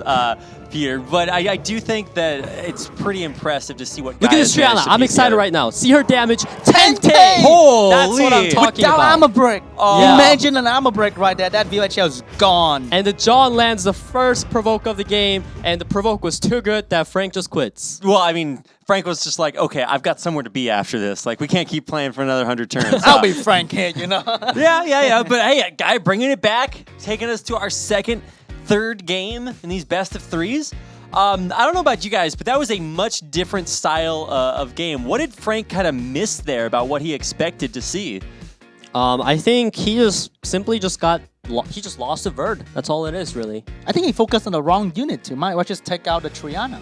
Peter. But I do think that it's pretty impressive to see what. Look at this Triana. I'm excited right now. See her damage, 10k. Holy! That's what I'm talking Without about. armor break. Yeah. Imagine an armor break right there. That VHL is gone. And the John lands the first provoke of the game, and the provoke was too good that Frank just quits. Well, I mean, Frank was just like, okay, I've got somewhere to be after this. Like, we can't keep playing for another 100 turns. I'll be Frank here, you know. Yeah. But hey, a guy bringing it back, taking us to our third game in these best of 3s. I don't know about you guys, but that was a much different style of game. What did Frank kind of miss there about what he expected to see? I think he just simply got he just lost to Verd. That's all it is, really. I think he focused on the wrong unit too. Might well just take out the Triana.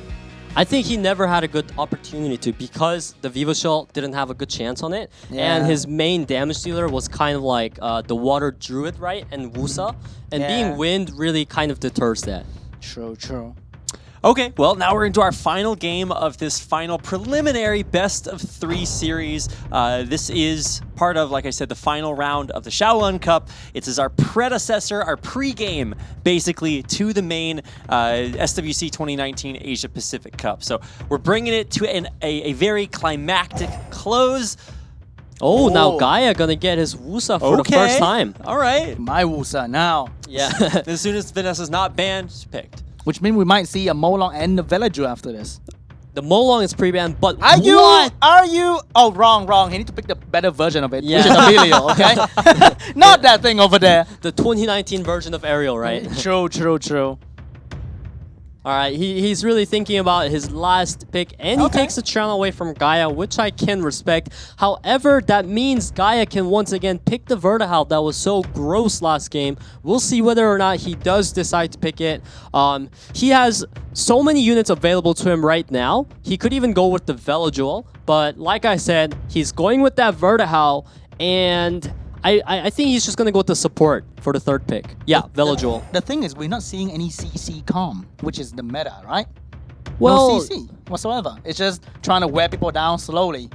I think he never had a good opportunity to because the Vivo Shell didn't have a good chance on it. Yeah. And his main damage dealer was kind of like the Water Druid, right? And Wusa. And being Wind really kind of deters that. True. Okay, well, now we're into our final game of this final preliminary best of 3 series. This is part of, like I said, the final round of the Shaolin Cup. It is our predecessor, our pre-game, basically, to the main SWC2019 Asia-Pacific Cup. So we're bringing it to a very climactic close. Oh, now Gaia gonna get his Wusa for the first time. All right. My Wusa now. Yeah. As soon as Vanessa's not banned, she's picked. Which means we might see a Molong and the Villager after this. The Molong is pre-banned, but Are you? what? Oh, wrong. He need to pick the better version of it, Yeah. which is Amelia, okay? Not that thing over there. The 2019 version of Ariel, right? True. All right, he's really thinking about his last pick, and he takes the channel away from Gaia, which I can respect. However, that means Gaia can once again pick the Vertihal that was so gross last game. We'll see whether or not he does decide to pick it. He has so many units available to him right now. He could even go with the Velodual, but like I said, he's going with that Vertihal, and I think he's just going to go with the support for the third pick. Yeah, Velodual. The thing is, we're not seeing any CC com, which is the meta, right? Well, no CC whatsoever. It's just trying to wear people down slowly.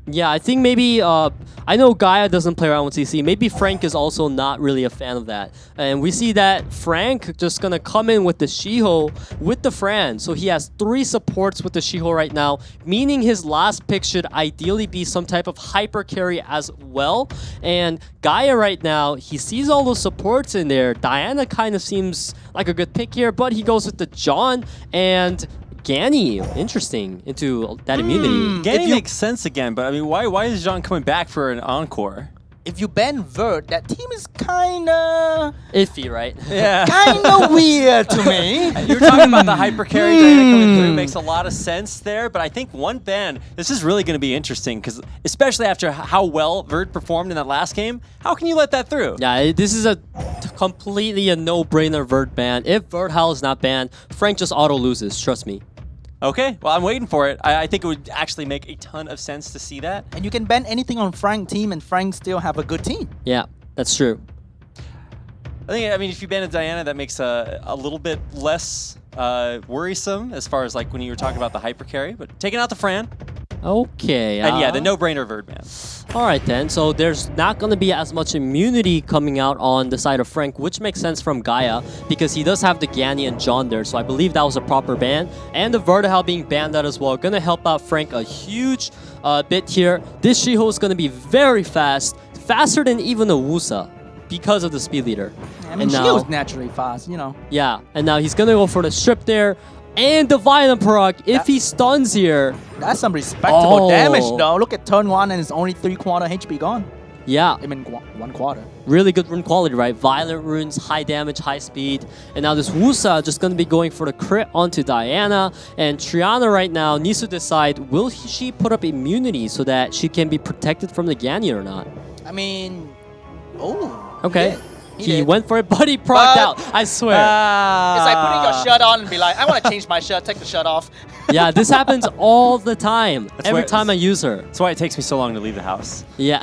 yeah, I think maybe, I know Gaia doesn't play around with CC. Maybe Frank is also not really a fan of that. And we see that Frank just gonna come in with the Shiho with the Fran. So he has 3 supports with the Shiho right now, meaning his last pick should ideally be some type of hyper carry as well. And Gaia right now, he sees all those supports in there. Diana kind of seems like a good pick here, but he goes with the John and Ganny, interesting, into that immunity. Ganny makes sense again, but I mean, why is Jean coming back for an encore? If you ban Vert, that team is kinda Iffy, right? Yeah. kinda weird to me. You were talking about the hyper carry Diana coming through, makes a lot of sense there, but I think one ban, this is really going to be interesting, because especially after how well Vert performed in that last game, how can you let that through? Yeah, this is completely a no-brainer Vert ban. If Vertihal is not banned, Frank just auto-loses, trust me. Okay, well, I'm waiting for it. I think it would actually make a ton of sense to see that. And you can ban anything on Frank's team, and Frank still have a good team. Yeah, that's true. I mean, if you ban a Diana, that makes a little bit less worrisome as far as like when you were talking about the hyper carry, but taking out the Fran. Okay. And yeah, the no-brainer Vert ban. All right then, so there's not going to be as much immunity coming out on the side of Frank, which makes sense from Gaia, because he does have the Ganny and John there, so I believe that was a proper ban. And the Vertihal being banned out as well, going to help out Frank a huge bit here. This Shiho is going to be very fast, faster than even a Wusa, because of the speed leader. I mean, she was naturally fast, you know. Yeah, and now he's going to go for the strip there. And the Violent Proc, if he stuns here. That's some respectable damage, though. Look at turn 1 and it's only 3/4 HP gone. Yeah. I mean, 1/4. Really good rune quality, right? Violent runes, high damage, high speed. And now this Wusa just going to be going for the crit onto Diana. And Triana right now needs to decide, will she put up immunity so that she can be protected from the Ganny or not? I mean, Okay. He did. went for it, but he procced out. I swear. It's like putting your shirt on and be like, I want to change my shirt, take the shirt off. Yeah, this happens all the time. Every why- time I use her. That's why it takes me so long to leave the house. Yeah,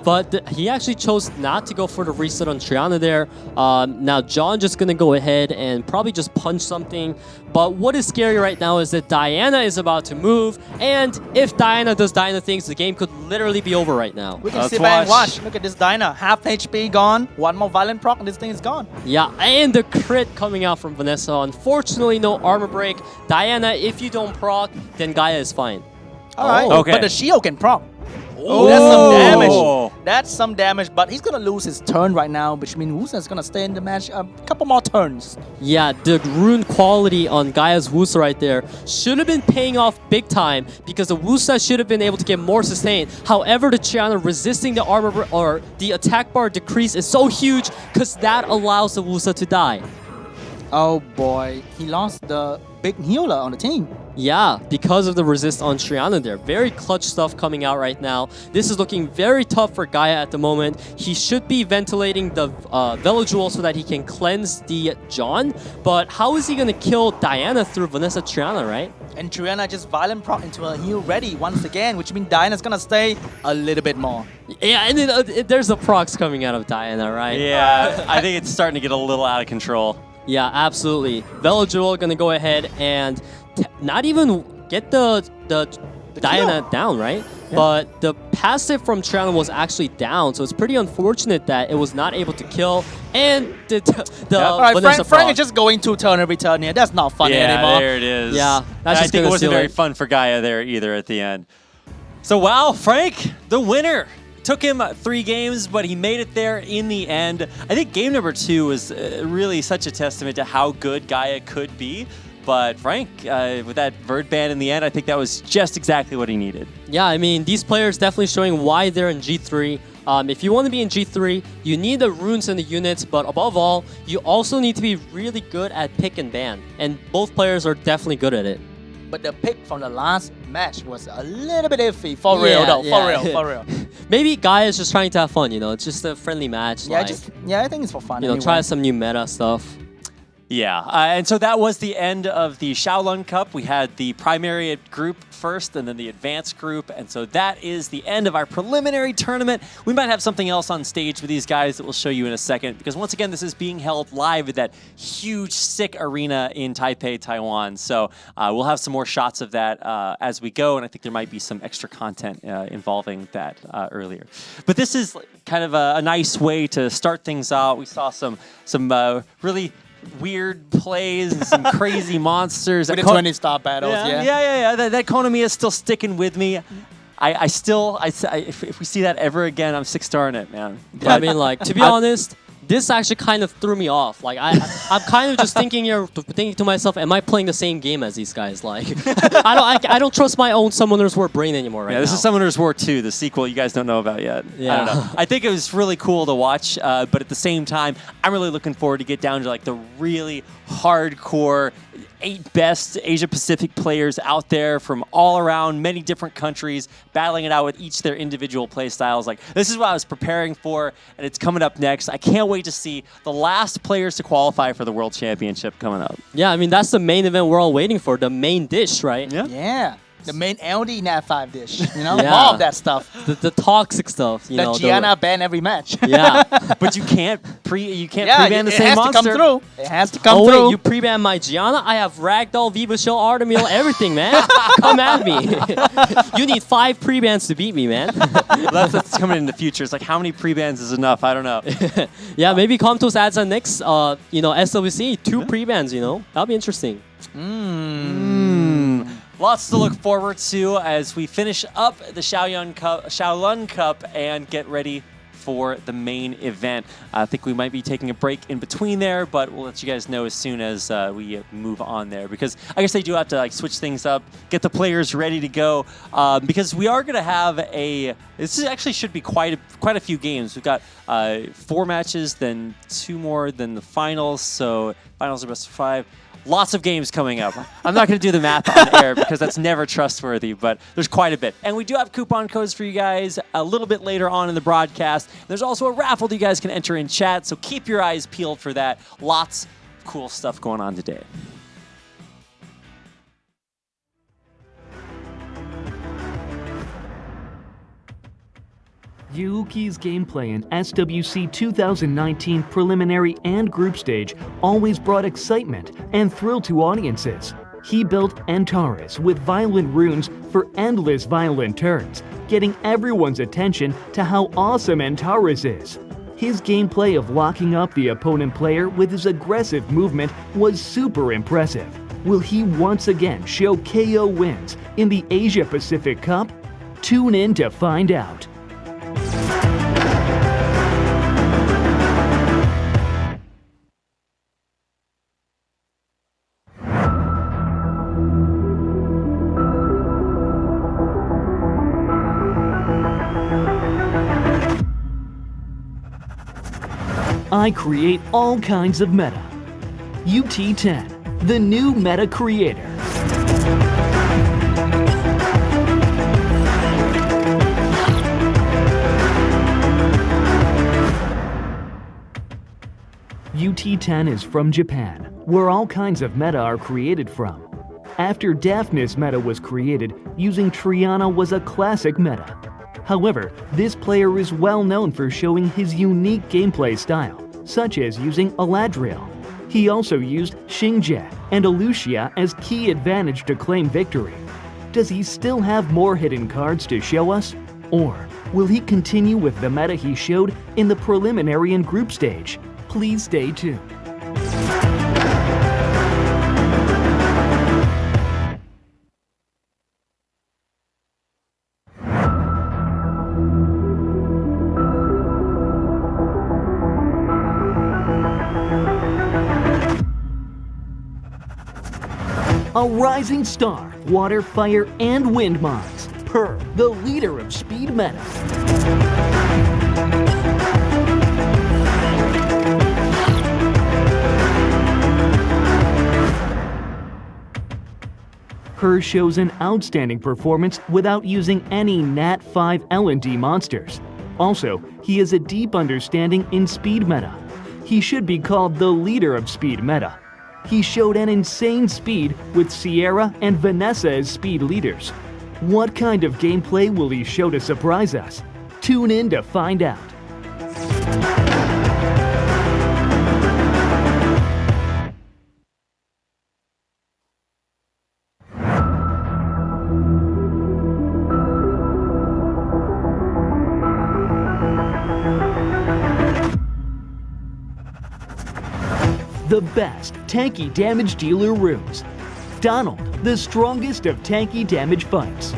but he actually chose not to go for the reset on Triana there. Now John just gonna go ahead and probably just punch something. But what is scary right now is that Diana is about to move, and if Diana does Diana things, the game could literally be over right now. We can Let's sit back and watch. watch. Look at this Dyna. Half HP gone. One more violent proc and this thing is gone. Yeah, and the crit coming out from Vanessa. Unfortunately, no armor break. Diana, if you don't proc, then Gaia is fine. All right. Okay. But the shield can proc. Oh. That's some damage. That's some damage, but he's going to lose his turn right now, which means Wusa's going to stay in the match a couple more turns. Yeah, the rune quality on Gaia's Wusa right there should have been paying off big time because the Wusa should have been able to get more sustain. However, the Triana resisting the armor or the attack bar decrease is so huge because that allows the Wusa to die. Oh boy, he lost the big healer on the team. Yeah, because of the resist on Triana there. Very clutch stuff coming out right now. This is looking very tough for Gaia at the moment. He should be ventilating the Velojewel so that he can cleanse the John. But how is he going to kill Diana through Vanessa Triana, right? And Triana just violent proc into a heal ready once again, which means Diana's gonna stay a little bit more. Yeah, and then, there's the procs coming out of Diana, right? Yeah, I think it's starting to get a little out of control. Yeah, absolutely. Velojewel going to go ahead and not even get the Diana down, right? Yeah. But the passive from Triana was actually down, so it's pretty unfortunate that it was not able to kill. And All right, Frank is just going to turn every turn here. That's not funny anymore. Yeah, there it is. Yeah, that's I just think it wasn't very it. fun for Gaia there either at the end. So wow, Frank, the winner. Took him 3 games, but he made it there in the end. I think game number 2 was really such a testament to how good Gaia could be. But Frank, with that Verd ban in the end, I think that was just exactly what he needed. Yeah, I mean, these players definitely showing why they're in G3. If you want to be in G3, you need the runes and the units, but above all, you also need to be really good at pick and ban. And both players are definitely good at it. But the pick from the last match was a little bit iffy. For real, though. For real. Maybe Guy is just trying to have fun, you know? It's just a friendly match. Yeah, I think it's for fun. You know, anyway. try some new meta stuff. Yeah, and so that was the end of the Shaolin Cup. We had the primary group first and then the advanced group. And so that is the end of our preliminary tournament. We might have something else on stage with these guys that we'll show you in a second, because once again, this is being held live at that huge, sick arena in Taipei, Taiwan. So we'll have some more shots of that as we go. And I think there might be some extra content involving that earlier. But this is kind of a nice way to start things out. We saw some really weird plays and some crazy monsters. With the 20-star battles, yeah. That Konami is still sticking with me. If we see that ever again, I'm 6-starring it, man. But, I mean, like, to be honest, this actually kind of threw me off. Like, I'm kind of just thinking to myself, am I playing the same game as these guys? Like, I don't trust my own Summoner's War brain anymore right now. Yeah, this is Summoner's War 2, the sequel you guys don't know about yet. Yeah. I don't know. I think it was really cool to watch, but at the same time, I'm really looking forward to get down to like the really hardcore 8 best Asia-Pacific players out there from all around many different countries, battling it out with each their individual play styles. Like, this is what I was preparing for, and it's coming up next. I can't wait to see the last players to qualify for the World Championship coming up. Yeah, I mean, that's the main event we're all waiting for, the main dish, right? Yeah. The main LD Nat 5 dish, you know, Yeah. all of that stuff. The toxic stuff, you know. Gianna ban every match. Yeah. But you can't pre-ban the same monster. It has to come through. It has to come Oh through. wait, you pre-ban my Gianna? I have Ragdoll, Viva Shell, Artemil, everything, man. Come at me. You need 5 pre-bans to beat me, man. That's coming in the future. It's like, how many pre-bans is enough? I don't know. Yeah, maybe Comtos adds a next, SWC, 2 pre-bans, you know? That'll be interesting. Lots to look forward to as we finish up the Shaolin Cup and get ready for the main event. I think we might be taking a break in between there, but we'll let you guys know as soon as we move on there, because I guess they do have to like switch things up, get the players ready to go, because we are going to have this actually should be quite a few games. We've got 4 matches, then 2 more, then the finals. So finals are best of 5. Lots of games coming up. I'm not going to do the math on air because that's never trustworthy, but there's quite a bit. And we do have coupon codes for you guys a little bit later on in the broadcast. There's also a raffle that you guys can enter in chat, so keep your eyes peeled for that. Lots of cool stuff going on today. Yuuki's gameplay in SWC 2019 preliminary and group stage always brought excitement and thrill to audiences. He built Antares with violent runes for endless violent turns, getting everyone's attention to how awesome Antares is. His gameplay of locking up the opponent player with his aggressive movement was super impressive. Will he once again show KO wins in the Asia-Pacific Cup? Tune in to find out. I create all kinds of meta. UT10, the new meta creator. UT10 is from Japan, where all kinds of meta are created from. After Daphnis meta was created, using Triana was a classic meta. However, this player is well known for showing his unique gameplay style, such as using Aladriel. He also used Xingjie and Alucia as key advantage to claim victory. Does he still have more hidden cards to show us? Or will he continue with the meta he showed in the preliminary and group stage? Please stay tuned. A rising star, water, fire, and wind mons. Per, the leader of speed meta. Her shows an outstanding performance without using any Nat 5 L&D monsters. Also, he has a deep understanding in speed meta. He should be called the leader of speed meta. He showed an insane speed with Sierra and Vanessa as speed leaders. What kind of gameplay will he show to surprise us? Tune in to find out. The best tanky damage dealer runes. Donald, the strongest of tanky damage fights.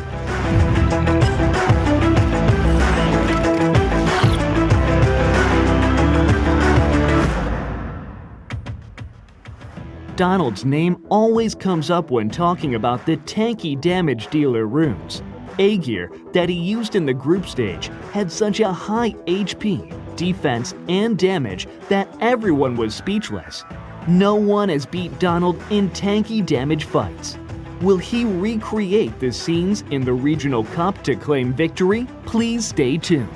Donald's name always comes up when talking about the tanky damage dealer runes. A-Gear that he used in the group stage had such a high HP, defense, and damage that everyone was speechless. No one has beat Donald in tanky damage fights. Will he recreate the scenes in the regional cup to claim victory? Please stay tuned.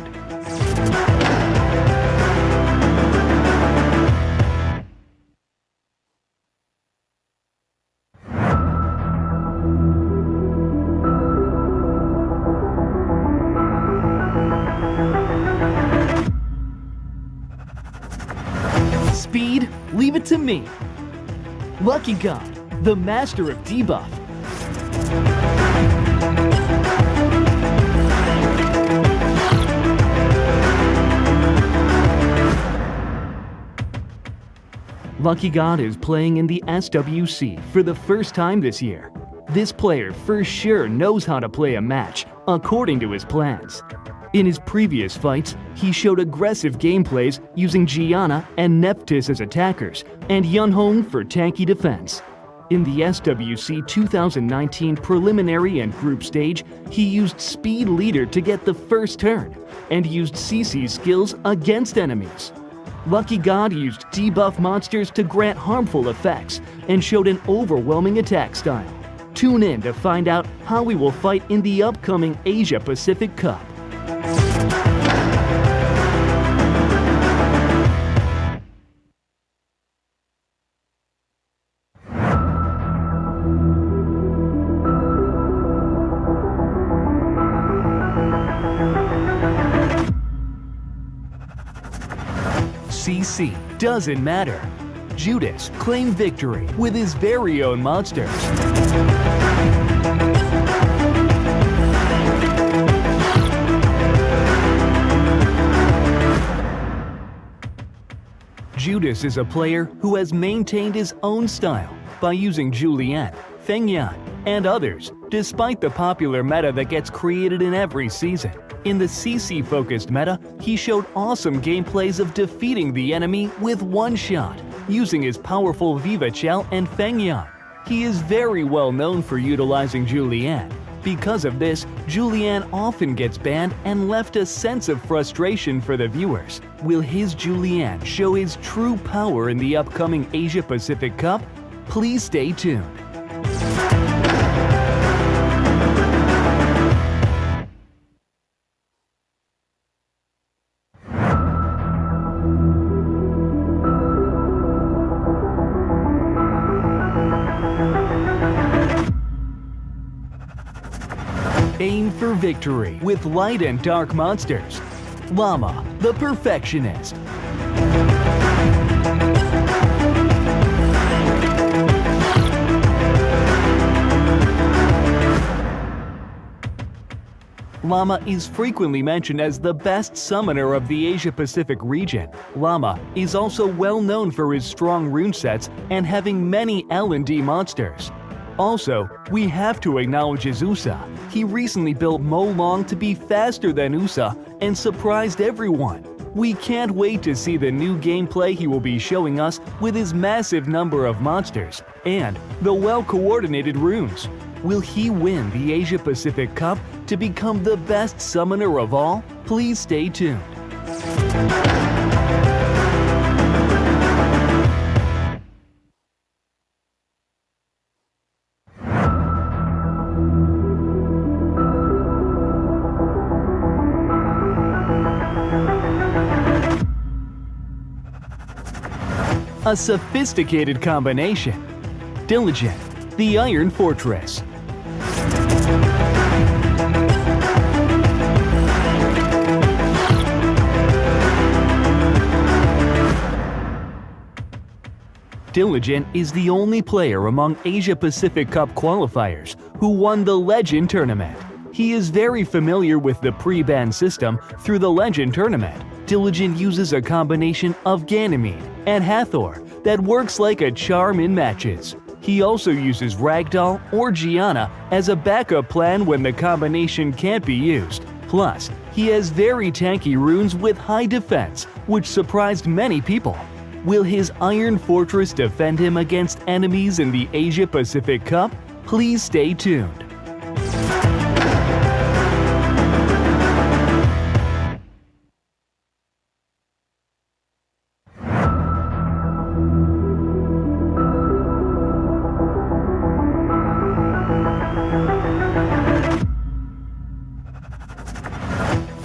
Speed, leave it to me. Lucky God, the master of debuff. Lucky God is playing in the SWC for the first time this year. This player for sure knows how to play a match according to his plans. In his previous fights, he showed aggressive gameplays using Gianna and Nephthys as attackers and Yunhong for tanky defense. In the SWC 2019 preliminary and group stage, he used Speed Leader to get the first turn and used CC's skills against enemies. Lucky God used debuff monsters to grant harmful effects and showed an overwhelming attack style. Tune in to find out how he will fight in the upcoming Asia-Pacific Cup. CC doesn't matter. Judas claimed victory with his very own monsters. Judas is a player who has maintained his own style by using Julian, Fengyan, and others, despite the popular meta that gets created in every season. In the CC-focused meta, he showed awesome gameplays of defeating the enemy with one shot, using his powerful Viva Chell and Fengyan. He is very well known for utilizing Julian, Because of this, Julian often gets banned and left a sense of frustration for the viewers. Will his Julian show his true power in the upcoming Asia-Pacific Cup? Please stay tuned. Aim for victory with light and dark monsters. Llama, the perfectionist. Llama is frequently mentioned as the best summoner of the Asia-Pacific region. Llama is also well known for his strong rune sets and having many L&D monsters. Also, we have to acknowledge his Usa. He recently built Mo Long to be faster than Usa and surprised everyone. We can't wait to see the new gameplay he will be showing us with his massive number of monsters and the well-coordinated runes. Will he win the Asia-Pacific Cup to become the best summoner of all? Please stay tuned. A sophisticated combination. Diligent, the Iron Fortress. Diligent is the only player among Asia-Pacific Cup qualifiers who won the Legend Tournament. He is very familiar with the pre-ban system through the Legend Tournament. Diligent uses a combination of Ganymede and Hathor that works like a charm in matches. He also uses Ragdoll or Gianna as a backup plan when the combination can't be used. Plus, he has very tanky runes with high defense, which surprised many people. Will his Iron Fortress defend him against enemies in the Asia-Pacific Cup? Please stay tuned.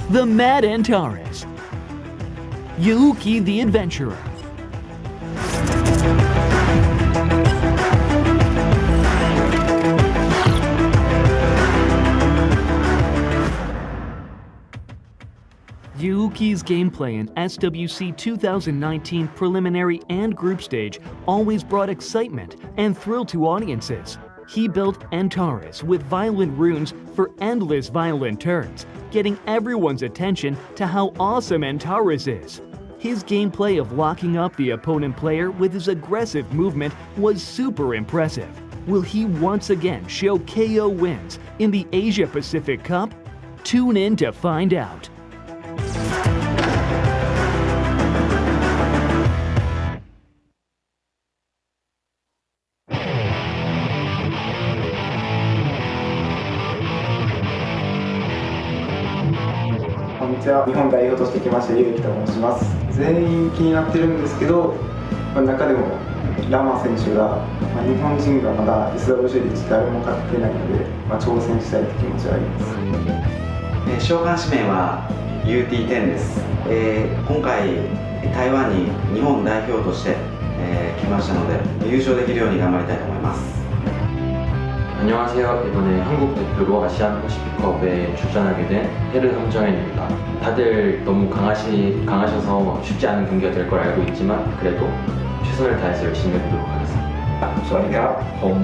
The Mad Antares. Yuuki the Adventurer. Yuuki's gameplay in SWC 2019 preliminary and group stage always brought excitement and thrill to audiences. He built Antares with violent runes for endless violent turns, getting everyone's attention to how awesome Antares is. His gameplay of locking up the opponent player with his aggressive movement was super impressive. Will he once again show KO wins in the Asia-Pacific Cup? Tune in to find out.こんにちは。日本代表として来ましたゆうきと申します。全員気になってるんですけど、中でもラマ選手が、日本人がまだ SWC で誰も勝ってないので、挑戦したいという気持ちはあります。召喚指名は UT10 です。今回台湾に日本代表として、来ましたので優勝できるように頑張りたいと思います。 안녕하세요. 이번에 한국 대표로 아시아패시픽컵에 출전하게 된 헤르 황정현입니다. 다들 너무 강하셔서 쉽지 않은 경기가 될 걸 알고 있지만 그래도 최선을 다해서 열심히 해보도록 하겠습니다. สวัสดีครับผม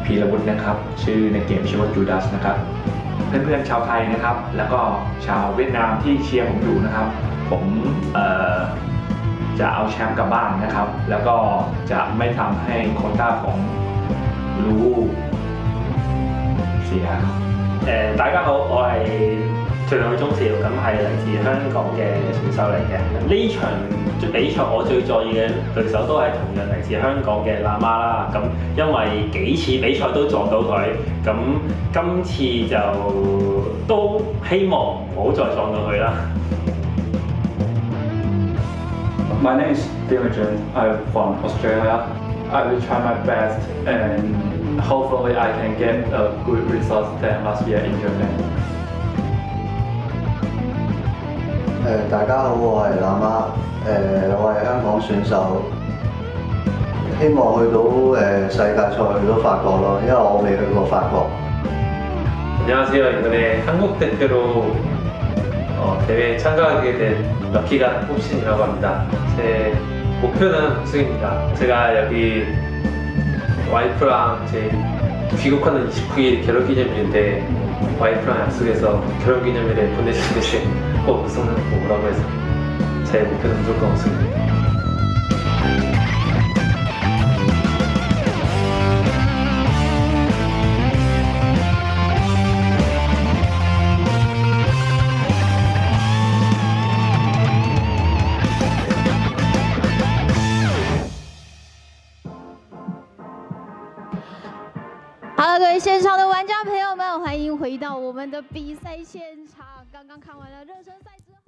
พีรวุฒินะครับชื่อในเกมชื่อว่าจูดัสนะครับเพื่อนๆชาวไทยนะครับแล้วก็ชาวเวียดนามที่เชียร์ผมอยู่นะครับผมจะเอาแชมป์กลับบ้านนะครับแล้วก็จะไม่ทำให้โควต้าของรู้เสีย大家好，我係最兩個鐘4咁係嚟自香港嘅選手嚟嘅。呢場比賽我最在意嘅對手都係同樣嚟自香港嘅喇嘛啦。咁因為幾次比賽都撞到佢，咁今次就都希望唔好再撞到佢啦。My name is Dimitri. I'm from Australia. I will try my best and hopefully I can get a good result than last year in Japan. 大家好，我係喇嘛，我係香港選手，希望去到世界賽去到法國咯，因為我未去過法國。 안녕하세요. 이번에 한국 대표로 대회에 참가하게 된 럭키가 뽑신이라고 합니다. 제 목표는 우승입니다. 제가 여기 와이프랑 제 귀국하는 29일 결혼기념일인데 와이프랑 약속해서 결혼기념일에 보내주는 데 꼭 우승을 꼭 오라고 해서 제 목표는 무조건 우승입니다. Hello， 各位现场的玩家朋友们，欢迎回到我们的比赛现场。刚刚看完了热身赛之后。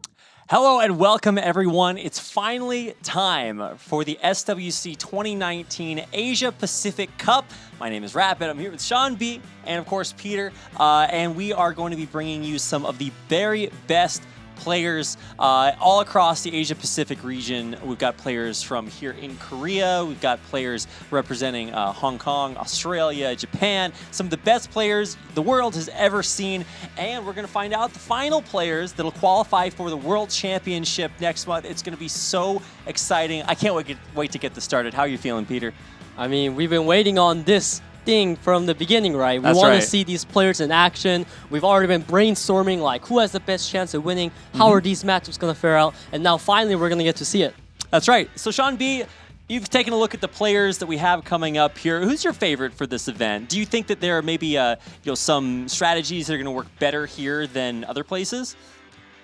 Hello and welcome everyone. It's finally time for the SWC2019 Asia-Pacific Cup. My name is Rapid. I'm here with Sean B and of course Peter. And we are going to be bringing you some of the very best players all across the Asia-Pacific region. We've got players from here in Korea. We've got players representing Hong Kong, Australia, Japan. Some of the best players the world has ever seen. And we're going to find out the final players that'll qualify for the World Championship next month. It's going to be so exciting. I can't wait to get this started. How are you feeling, Peter? I mean, we've been waiting on this thing from the beginning, right? We That's want right. to see these players in action. We've already been brainstorming like who has the best chance of winning, how are these matchups going to fare out, and now finally we're going to get to see it. That's right. So Sean B, you've taken a look at the players that we have coming up here. Who's your favorite for this event? Do you think that there are maybe some strategies that are going to work better here than other places?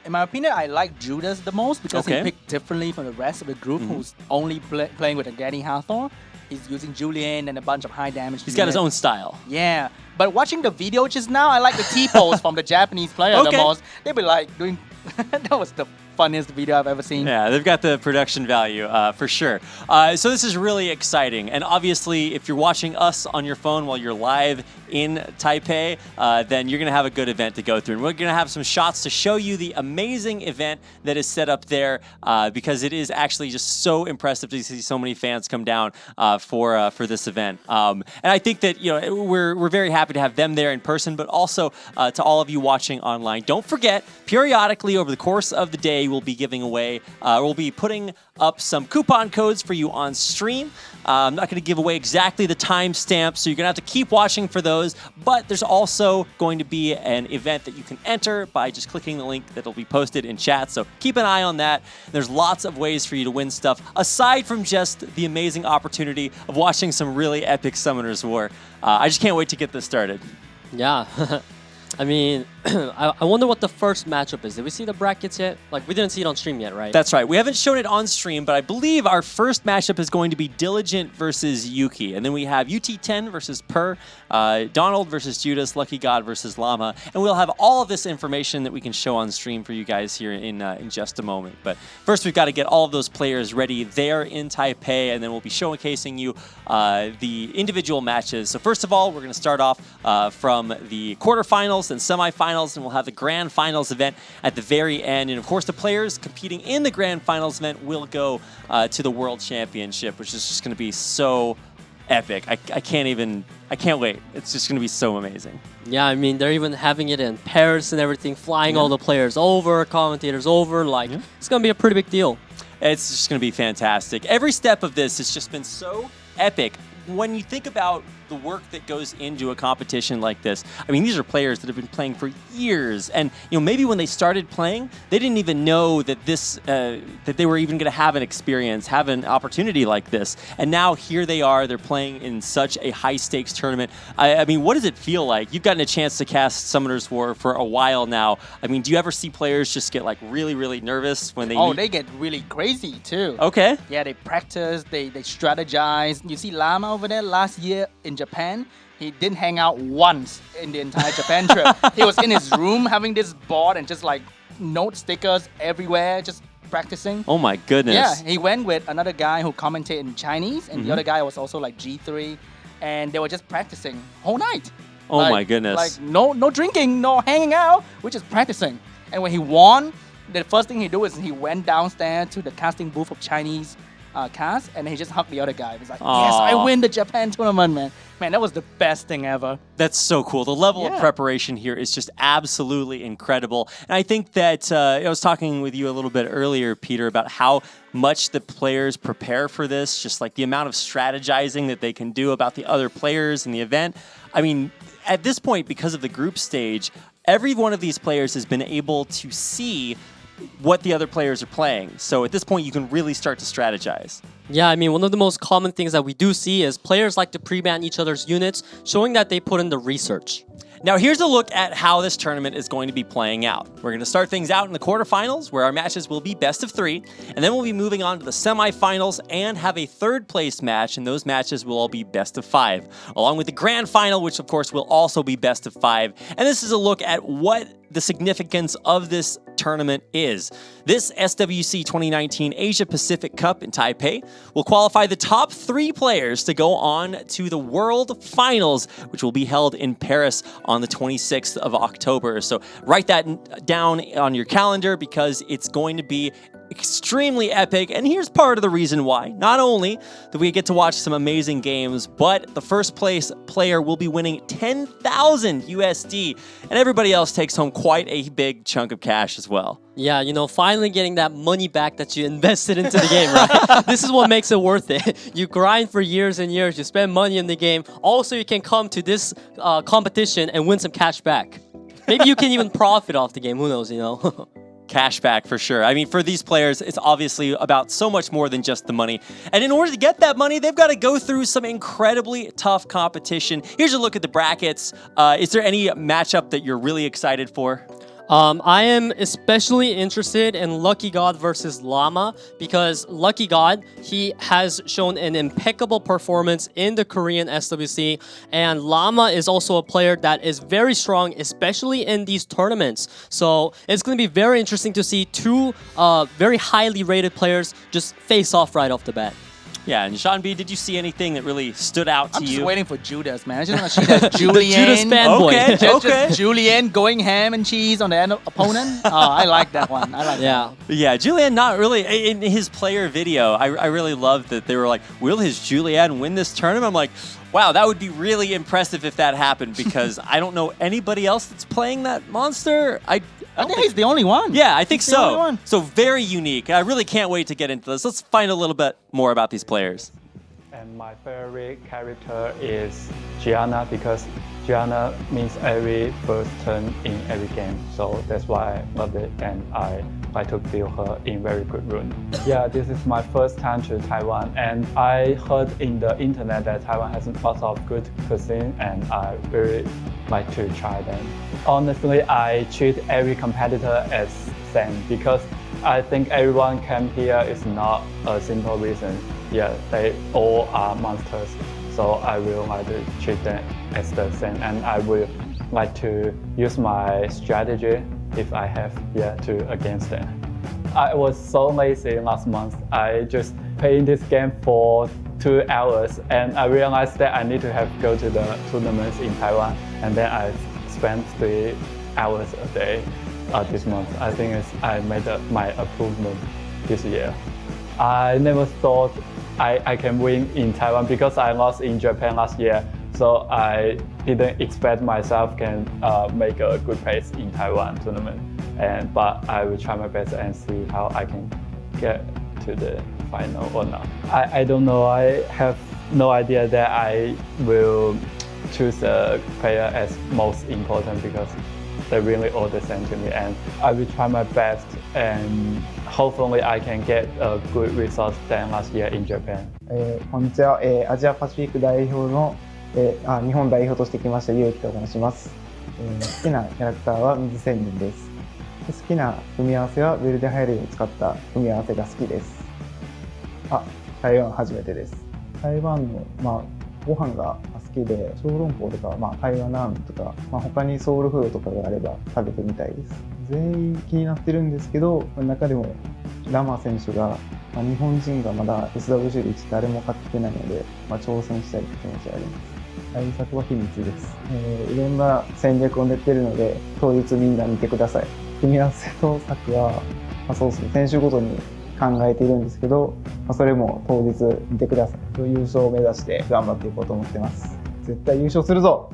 In my opinion, I like Judas the most because he picked differently from the rest of the group who's only playing with a Getty Hathor. He's using Julian and a bunch of high damage. He's got his own style. Yeah. But watching the video just now, I like the T-pose from the Japanese player the most. They be like doing... that was the funniest video I've ever seen. Yeah, they've got the production value for sure. So this is really exciting. And obviously, if you're watching us on your phone while you're live in Taipei, then you're going to have a good event to go through. And we're going to have some shots to show you the amazing event that is set up there because it is actually just so impressive to see so many fans come down for this event. And I think that we're very happy to have them there in person, but also to all of you watching online. Don't forget, periodically over the course of the day, we'll be giving away, we'll be putting up some coupon codes for you on stream. I'm not going to give away exactly the timestamp, so you're going to have to keep watching for those. But there's also going to be an event that you can enter by just clicking the link that'll be posted in chat. So keep an eye on that. There's lots of ways for you to win stuff, aside from just the amazing opportunity of watching some really epic Summoners War. I just can't wait to get this started. Yeah. I mean, I wonder what the first matchup is. Did we see the brackets yet? Like, we didn't see it on stream yet, right? That's right. We haven't shown it on stream, but I believe our first matchup is going to be Diligent versus Yuki. And then we have UT10 versus Per, Donald versus Judas, Lucky God versus Llama. And we'll have all of this information that we can show on stream for you guys here in just a moment. But first, we've got to get all of those players ready there in Taipei, and then we'll be showcasing you the individual matches. So first of all, we're going to start off from the quarterfinals and semifinals, and we'll have the grand finals event at the very end. And of course, the players competing in the grand finals event will go to the World Championship, which is just going to be so epic. I can't wait. It's just going to be so amazing. Yeah, I mean, they're even having it in Paris and everything, flying all the players over, commentators over. Like, it's going to be a pretty big deal. It's just going to be fantastic. Every step of this has just been so epic. When you think about the work that goes into a competition like this. I mean, these are players that have been playing for years, and maybe when they started playing, they didn't even know that that they were even going to have an experience, have an opportunity like this. And now here they are. They're playing in such a high-stakes tournament. I mean, what does it feel like? You've gotten a chance to cast Summoner's War for a while now. I mean, do you ever see players just get like really, really nervous when they? Oh, they get really crazy too. Okay. Yeah, they practice, they strategize. You see Llama over there last year in Japan. He didn't hang out once in the entire Japan trip. He was in his room having this board and just like note stickers everywhere, just practicing. Oh my goodness. Yeah, he went with another guy who commented in Chinese, and the other guy was also like G3, and they were just practicing whole night. Oh my goodness. Like no drinking, no hanging out, we're just practicing. And when he won, the first thing he did is he went downstairs to the casting booth of Chinese cast, and he just hugged the other guy. He was like, yes, I win the Japan tournament, man. Man, that was the best thing ever. That's so cool. The level of preparation here is just absolutely incredible. And I think that I was talking with you a little bit earlier, Peter, about how much the players prepare for this, just like the amount of strategizing that they can do about the other players in the event. I mean, at this point, because of the group stage, every one of these players has been able to see what the other players are playing. So at this point, you can really start to strategize. Yeah, I mean, one of the most common things that we do see is players like to pre-ban each other's units, showing that they put in the research. Now here's a look at how this tournament is going to be playing out. We're going to start things out in the quarterfinals, where our matches will be best of 3, and then we'll be moving on to the semifinals and have a third place match, and those matches will all be best of 5, along with the grand final, which of course will also be best of 5. And this is a look at what the significance of this tournament is. This SWC2019 Asia-Pacific Cup in Taipei will qualify the top 3 players to go on to the World Finals, which will be held in Paris on the 26th of October. So write that down on your calendar, because it's going to be extremely epic, and here's part of the reason why. Not only do we get to watch some amazing games, but the first place player will be winning 10,000 USD, and everybody else takes home quite a big chunk of cash as well. Yeah, finally getting that money back that you invested into the game, right? This is what makes it worth it. You grind for years and years, you spend money in the game. Also, you can come to this competition and win some cash back. Maybe you can even profit off the game, who knows, Cash back for sure. I mean, for these players, it's obviously about so much more than just the money. And in order to get that money, they've got to go through some incredibly tough competition. Here's a look at the brackets. Is there any matchup that you're really excited for? I am especially interested in Lucky God versus Llama, because Lucky God, he has shown an impeccable performance in the Korean SWC, and Llama is also a player that is very strong, especially in these tournaments. So it's going to be very interesting to see 2 very highly rated players just face off right off the bat. Yeah, and Sean B, did you see anything that really stood out to you? I'm just waiting for Judas, man. I just want to see that Julian. Judas fanboy. Just Julian going ham and cheese on the opponent. Oh, I like that one. I like that. Yeah, Julian, not really. In his player video, I really loved that they were like, will his Julian win this tournament? I'm like, wow, that would be really impressive if that happened, because I don't know anybody else that's playing that monster. I think he's the only one. Yeah, I think so. So very unique. I really can't wait to get into this. Let's find a little bit more about these players. And my favorite character is Gianna, because Gianna means every first turn in every game. So that's why I love it, and I like to build her in very good rune. Yeah, this is my first time to Taiwan, and I heard in the internet that Taiwan has lots of good cuisine, and I really like to try them. Honestly, I treat every competitor as same, because I think everyone came here is not a simple reason. Yeah, they all are monsters. So I will like to treat them as the same, and I will like to use my strategy if I have to against them. I was so lazy last month. I just played this game for 2 hours, and I realized that I need to go to the tournaments in Taiwan, and then I spent 3 hours a day this month. I think I made my improvement this year. I never thought I can win in Taiwan, because I lost in Japan last year. So I didn't expect myself can make a good place in Taiwan tournament. But I will try my best and see how I can get to the final or not. I don't know. I have no idea that I will choose a player as most important because they really all the same to me, and I will try my best and hopefully I can get a good result than last year in Japan. こんにちは、アジアパシフィック代表の、日本代表として来ましたゆうきと申します。好きなキャラクターは水仙人です。好きな組み合わせはウェルデハイルを使った組み合わせが好きです。台湾初めてです。台湾の、ご飯が好きで、小籠包とか、台湾ラーメンとか、他にソウルフードとかがあれば食べてみたいです。全員気になってるんですけど、中でもラマ選手が、日本人がまだ SWC で1誰も勝ってないので、挑戦したい気持ちがあります。対策は秘密です。いろんな戦略を練っているので、当日みんな見てください。組み合わせと策は、そうですね、選手ごとに考えているんですけど、それも当日見てください。優勝を目指して頑張っていこうと思ってます。絶対優勝するぞ。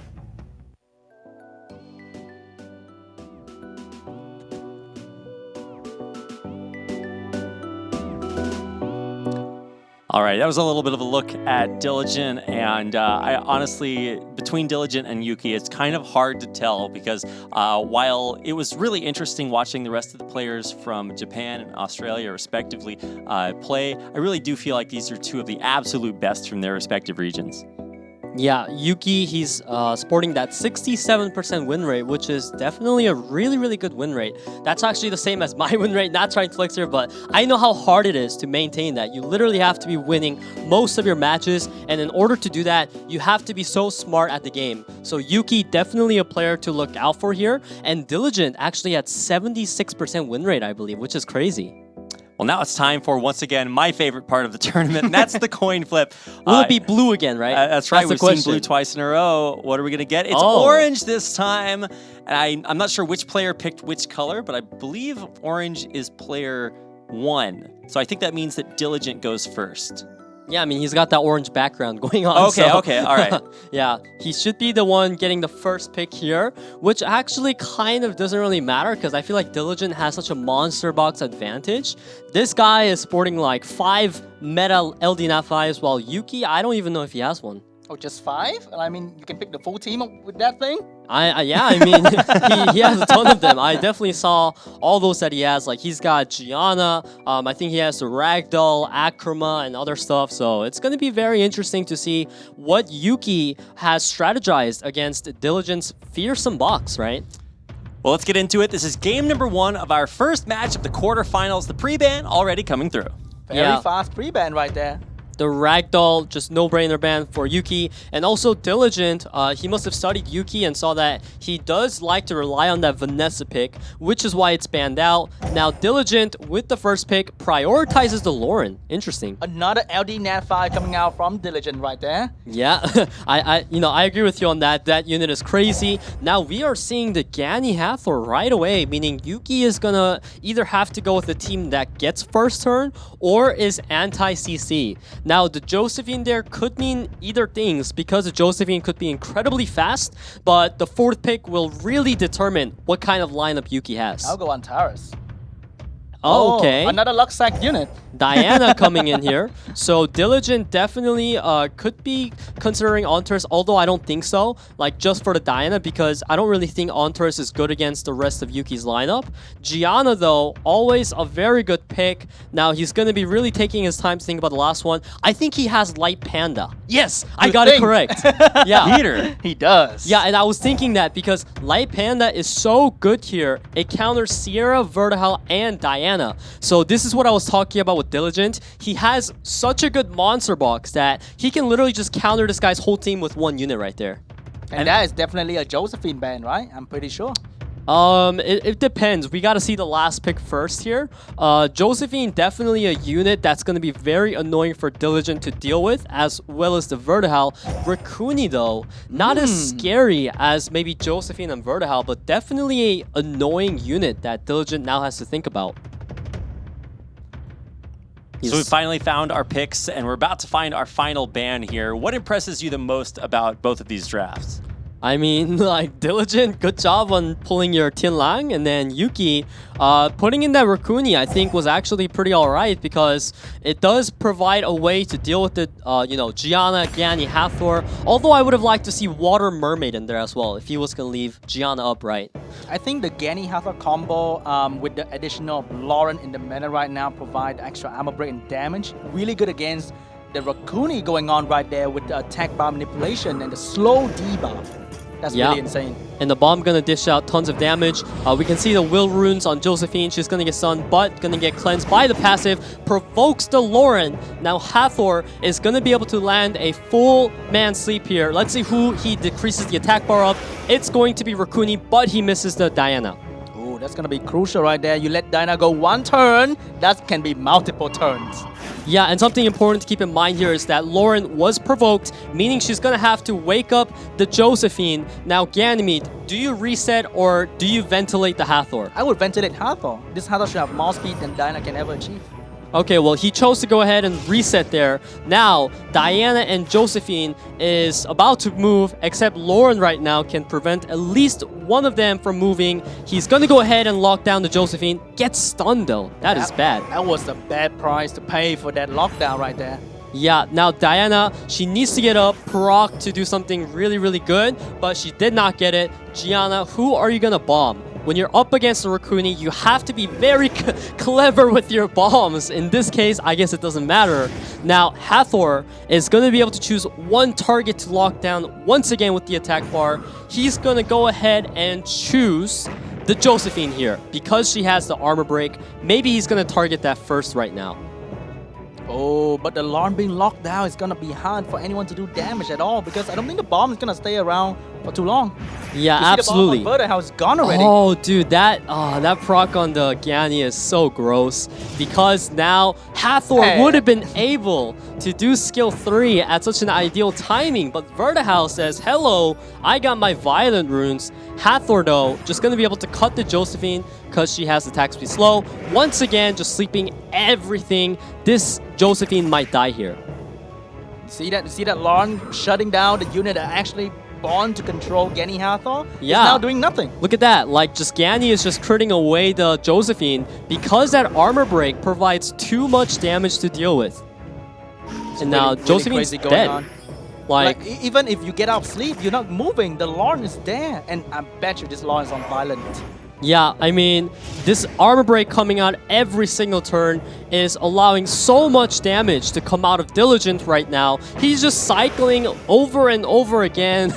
All right, that was a little bit of a look at Diligent, and I honestly, between Diligent and Yuki, it's kind of hard to tell because while it was really interesting watching the rest of the players from Japan and Australia respectively play, I really do feel like these are two of the absolute best from their respective regions. Yeah, Yuki, he's sporting that 67% win rate, which is definitely a really, really good win rate. That's actually the same as my win rate, not trying to flex here, but I know how hard it is to maintain that. You literally have to be winning most of your matches, and in order to do that, you have to be so smart at the game. So Yuki, definitely a player to look out for here, and Diligent actually had 76% win rate, I believe, which is crazy. Well, now it's time for, once again, my favorite part of the tournament, and that's the coin flip. Will it be blue again, right? That's right. We've seen blue twice in a row. What are we going to get? It's orange this time. And I'm not sure which player picked which color, but I believe orange is player 1. So I think that means that Diligent goes first. Yeah, I mean, he's got that orange background going on. Okay, all right. Yeah, he should be the one getting the first pick here, which actually kind of doesn't really matter because I feel like Diligent has such a monster box advantage. This guy is sporting like 5 meta LD Nat 5s, while Yuki, I don't even know if he has one. Oh, just 5? I mean, you can pick the full team with that thing? Yeah, I mean, he has a ton of them. I definitely saw all those that he has. Like, he's got Gianna, I think he has the Ragdoll, Akrama, and other stuff. So it's going to be very interesting to see what Yuki has strategized against Diligent's fearsome box, right? Well, let's get into it. This is game number 1 of our first match of the quarterfinals. The pre-ban already coming through. Very fast pre-ban right there. The Ragdoll, just no-brainer ban for Yuki. And also Diligent, he must have studied Yuki and saw that he does like to rely on that Vanessa pick, which is why it's banned out. Now Diligent, with the first pick, prioritizes the Lauren. Interesting. Another LD Nat 5 coming out from Diligent right there. Yeah, I agree with you on that. That unit is crazy. Now we are seeing the Gani Hathor right away, meaning Yuki is gonna either have to go with a team that gets first turn or is anti-CC. Now, the Josephine there could mean either things because the Josephine could be incredibly fast, but the 4th pick will really determine what kind of lineup Yuki has. I'll go on Taurus. Oh, okay. Another Luxac unit. Diana coming in here. So Diligent definitely could be considering Ontaris, although I don't think so. Like, just for the Diana, because I don't really think Ontaris is good against the rest of Yuki's lineup. Gianna, though, always a very good pick. Now, he's going to be really taking his time to think about the last one. I think he has Light Panda. Yes, I got it correct. Yeah. Peter. He does. Yeah, and I was thinking that because Light Panda is so good here. It counters Sierra, Vertihal, and Diana. So this is what I was talking about with Diligent. He has such a good monster box that he can literally just counter this guy's whole team with 1 unit right there. And that is definitely a Josephine ban, right? I'm pretty sure. It depends. We got to see the last pick first here. Josephine, definitely a unit that's going to be very annoying for Diligent to deal with, as well as the Vertihal. Raccoony, though, not as scary as maybe Josephine and Vertihal, but definitely a annoying unit that Diligent now has to think about. So we finally found our picks, and we're about to find our final ban here. What impresses you the most about both of these drafts? I mean, like, Diligent, good job on pulling your Tianlang, and then Yuki, putting in that Rakuni, I think, was actually pretty alright because it does provide a way to deal with the, Gianna, Gani, Hathor. Although I would have liked to see Water Mermaid in there as well if he was going to leave Gianna upright. I think the Gani Hathor combo with the additional Lauren in the meta right now provide extra armor break and damage. Really good against the Rakuni going on right there with the attack bar manipulation and the slow debuff. That's really insane. And the bomb gonna dish out tons of damage. We can see the will runes on Josephine. She's gonna get stunned, but gonna get cleansed by the passive. Provokes the Lauren. Now Hathor is gonna be able to land a full man sleep here. Let's see who he decreases the attack bar of. It's going to be Rakuni, but he misses the Diana. Oh, that's gonna be crucial right there. You let Diana go one turn, that can be multiple turns. Yeah, and something important to keep in mind here is that Lauren was provoked, meaning she's gonna have to wake up the Josephine. Now, Ganymede, do you reset or do you ventilate the Hathor? I would ventilate Hathor. This Hathor should have more speed than Diana can ever achieve. Okay, well, he chose to go ahead and reset there. Now, Diana and Josephine is about to move, except Lauren right now can prevent at least one of them from moving. He's going to go ahead and lock down the Josephine. Gets stunned, though. That is bad. That was a bad price to pay for that lockdown right there. Yeah, now Diana, she needs to get up, proc to do something really, really good, but she did not get it. Gianna, who are you going to bomb? When you're up against the Rakuni, you have to be very clever with your bombs. In this case, I guess it doesn't matter. Now, Hathor is going to be able to choose one target to lock down once again with the attack bar. He's going to go ahead and choose the Josephine here. Because she has the armor break, maybe he's going to target that first right now. Oh, but the Lauren being locked down is going to be hard for anyone to do damage at all because I don't think the bomb is going to stay around for too long. Yeah, absolutely. The bomb on it's gone already. Oh, dude, that proc on the Gani is so gross because now Hathor would have been able to do skill 3 at such an ideal timing, but Vertihau says, hello, I got my violent runes. Hathor, though, just going to be able to cut the Josephine because she has attack speed slow. Once again, just sleeping everything. This Josephine might die here. See that Lauren shutting down the unit that actually born to control Gani Hathor? Yeah. Is now doing nothing. Look at that. Like, just Gani is just critting away the Josephine because that armor break provides too much damage to deal with. And now Josephine's dead. Like, even if you get out of sleep, you're not moving. The Lauren is there. And I bet you this Lauren is on violent. Yeah, I mean, this armor break coming out every single turn is allowing so much damage to come out of Diligent right now. He's just cycling over and over again,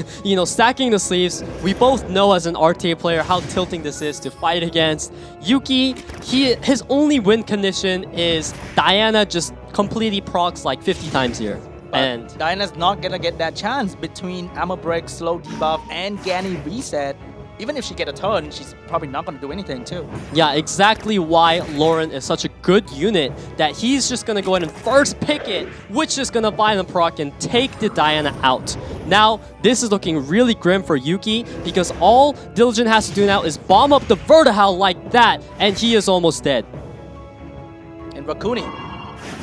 stacking the sleeves. We both know as an RTA player how tilting this is to fight against. Yuki, his only win condition is Diana just completely procs like 50 times here. And Diana's not gonna get that chance between armor break, slow debuff, and Gani reset. Even if she get a turn, she's probably not going to do anything too. Yeah, exactly why Lauren is such a good unit that he's just going to go ahead and first pick it, which is going to violent proc and take the Diana out. Now, this is looking really grim for Yuki because all Diligent has to do now is bomb up the Vertihau like that, and he is almost dead. And Rakuni,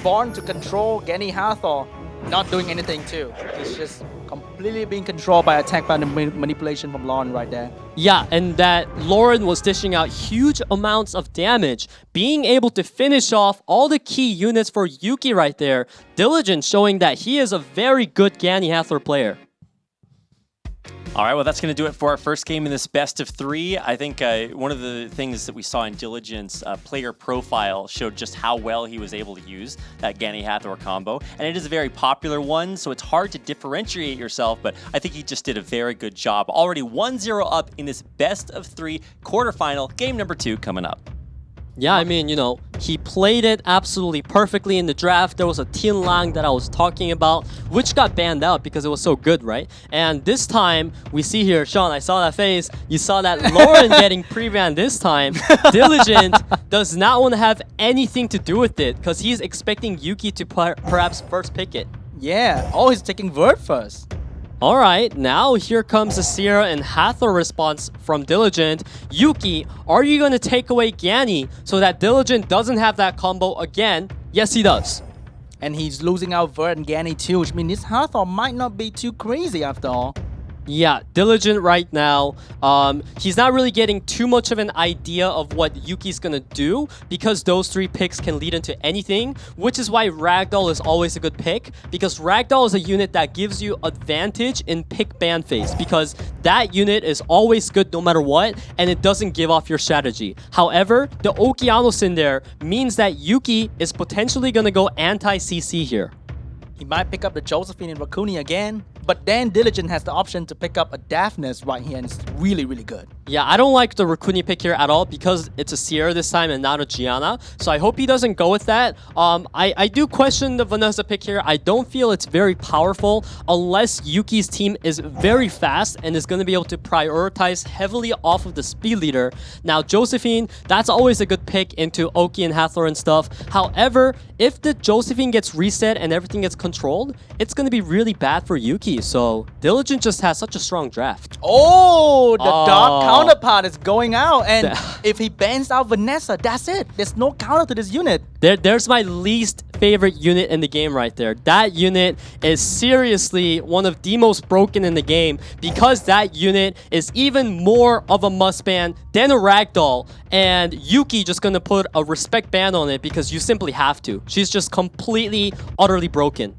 born to control Gani Hathor, not doing anything too. He's just completely being controlled by attack by the manipulation from Lauren right there. Yeah, and that Lauren was dishing out huge amounts of damage, being able to finish off all the key units for Yuki right there. Diligent showing that he is a very good Gani Hathor player. All right, well, that's going to do it for our first game in this best of 3. I think one of the things that we saw in Diligent's player profile showed just how well he was able to use that Gani Hathor combo. And it is a very popular one, so it's hard to differentiate yourself, but I think he just did a very good job. Already 1-0 up in this best of 3 quarterfinal. Game number 2 coming up. Yeah, I mean, he played it absolutely perfectly in the draft. There was a Tianlang that I was talking about, which got banned out because it was so good, right? And this time, we see here, Sean, I saw that face. You saw that Lauren getting pre-banned this time. Diligent does not want to have anything to do with it because he's expecting Yuki to perhaps first pick it. Yeah, he's taking Vert first. All right, now here comes the Sierra and Hathor response from Diligent. Yuki, are you going to take away Gani so that Diligent doesn't have that combo again? Yes, he does. And he's losing out Vert and Gani too, which means this Hathor might not be too crazy after all. Yeah, Diligent right now, he's not really getting too much of an idea of what Yuki's gonna do because those 3 picks can lead into anything, which is why Ragdoll is always a good pick because Ragdoll is a unit that gives you advantage in pick ban phase because that unit is always good no matter what and it doesn't give off your strategy. However, the Okeanos in there means that Yuki is potentially gonna go anti-CC here. He might pick up the Josephine and Rakuni again, but then Diligent has the option to pick up a Daphnis right here, and it's really, really good. Yeah, I don't like the Rakuni pick here at all because it's a Sierra this time and not a Gianna. So I hope he doesn't go with that. I do question the Vanessa pick here. I don't feel it's very powerful unless Yuki's team is very fast and is going to be able to prioritize heavily off of the speed leader. Now, Josephine, that's always a good pick into Oki and Hathor and stuff. However, if the Josephine gets reset and everything gets controlled, it's going to be really bad for Yuki. So Diligent just has such a strong draft. Oh, the dark counterpart is going out. And if he bans out Vanessa, that's it. There's no counter to this unit. There's my least favorite unit in the game right there. That unit is seriously one of the most broken in the game because that unit is even more of a must ban than a Ragdoll. And Yuki just gonna put a respect ban on it because you simply have to. She's just completely, utterly broken.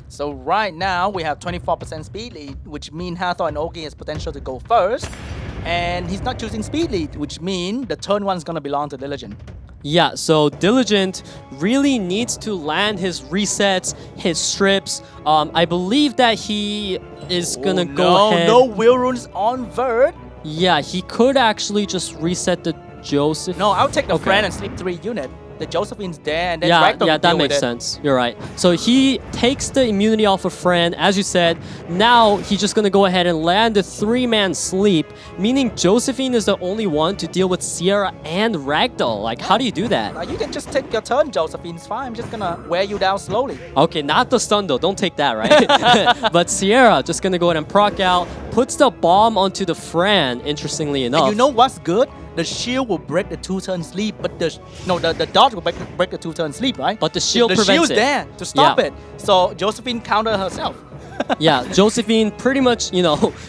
So right now, we have 24% speed lead, which means Hathor and Oki has potential to go first. And he's not choosing speed lead, which means the turn 1 is going to belong to Diligent. Yeah, so Diligent really needs to land his resets, his strips. I believe that he is going to go ahead. No wheel runes on Verd. Yeah, he could actually just reset the Joseph. No, I'll take the friend and sleep 3 unit. The Josephine's there, and then Ragdoll yeah, that makes sense. You're right. So he takes the immunity off of Fran, as you said. Now he's just gonna go ahead and land the 3-man sleep, meaning Josephine is the only one to deal with Sierra and Ragdoll. Like, how do you do that? You can just take your turn, Josephine's fine. I'm just gonna wear you down slowly. Okay, not the stun though. Don't take that, right? But Sierra just gonna go ahead and proc out, puts the bomb onto the Fran. Interestingly enough, and you know what's good? The shield will break the 2-turn sleep, but the dodge will break the 2-turn sleep, right? But the shield prevents shield's it. there to stop it. So Josephine countered herself. Yeah, Josephine pretty much,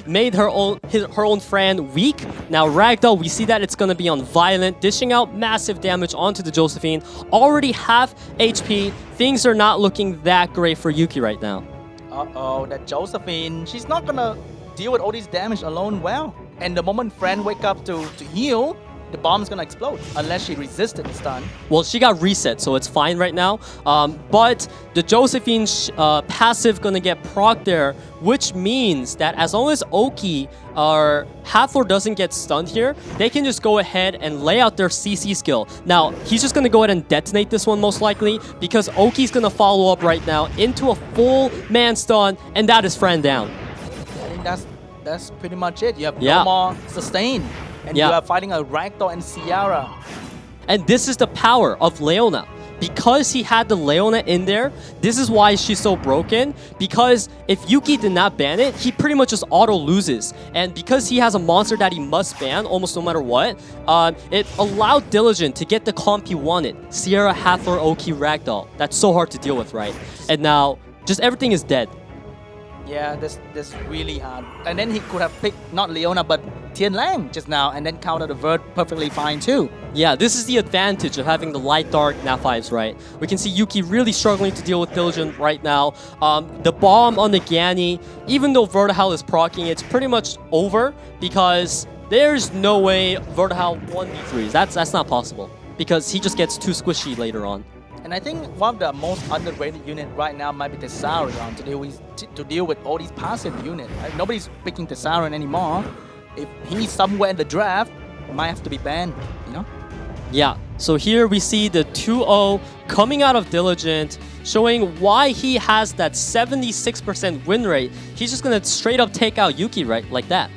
made her own Fran weak. Now Ragdoll, we see that it's gonna be on Violent, dishing out massive damage onto the Josephine. Already half HP. Things are not looking that great for Yuki right now. Uh-oh, that Josephine, she's not gonna deal with all this damage alone well. And the moment Fran wake up to heal, the bomb's gonna explode unless she resisted the stun. Well, she got reset, so it's fine right now. But the Josephine passive gonna get proc there, which means that as long as Oki or Hathor doesn't get stunned here, they can just go ahead and lay out their CC skill. Now, he's just gonna go ahead and detonate this one most likely because Oki's gonna follow up right now into a full man stun, and that is Fran down. I think that's pretty much it. You have no more sustain. And you are fighting a Ragdoll and Sierra. And this is the power of Leona. Because he had the Leona in there, this is why she's so broken. Because if Yuki did not ban it, he pretty much just auto loses. And because he has a monster that he must ban almost no matter what, it allowed Diligent to get the comp he wanted. Sierra, Hathor, Oki, Ragdoll. That's so hard to deal with, right? And now, just everything is dead. Yeah, this really hard. And then he could have picked not Leona but Tian Lang just now and then counter the Verd perfectly fine too. Yeah, this is the advantage of having the light dark Nat 5s, right? We can see Yuki really struggling to deal with Diligent right now. The bomb on the Gani, even though Vertihal is proccing, it's pretty much over because there's no way Vertihal 1v3s. That's not possible because he just gets too squishy later on. And I think one of the most underrated unit right now might be Tessarion to deal with all these passive units. Right? Nobody's picking Tessarion anymore. If he's somewhere in the draft, it might have to be banned, Yeah, so here we see the 2-0 coming out of Diligent, showing why he has that 76% win rate. He's just gonna straight up take out Yuki, right? Like that.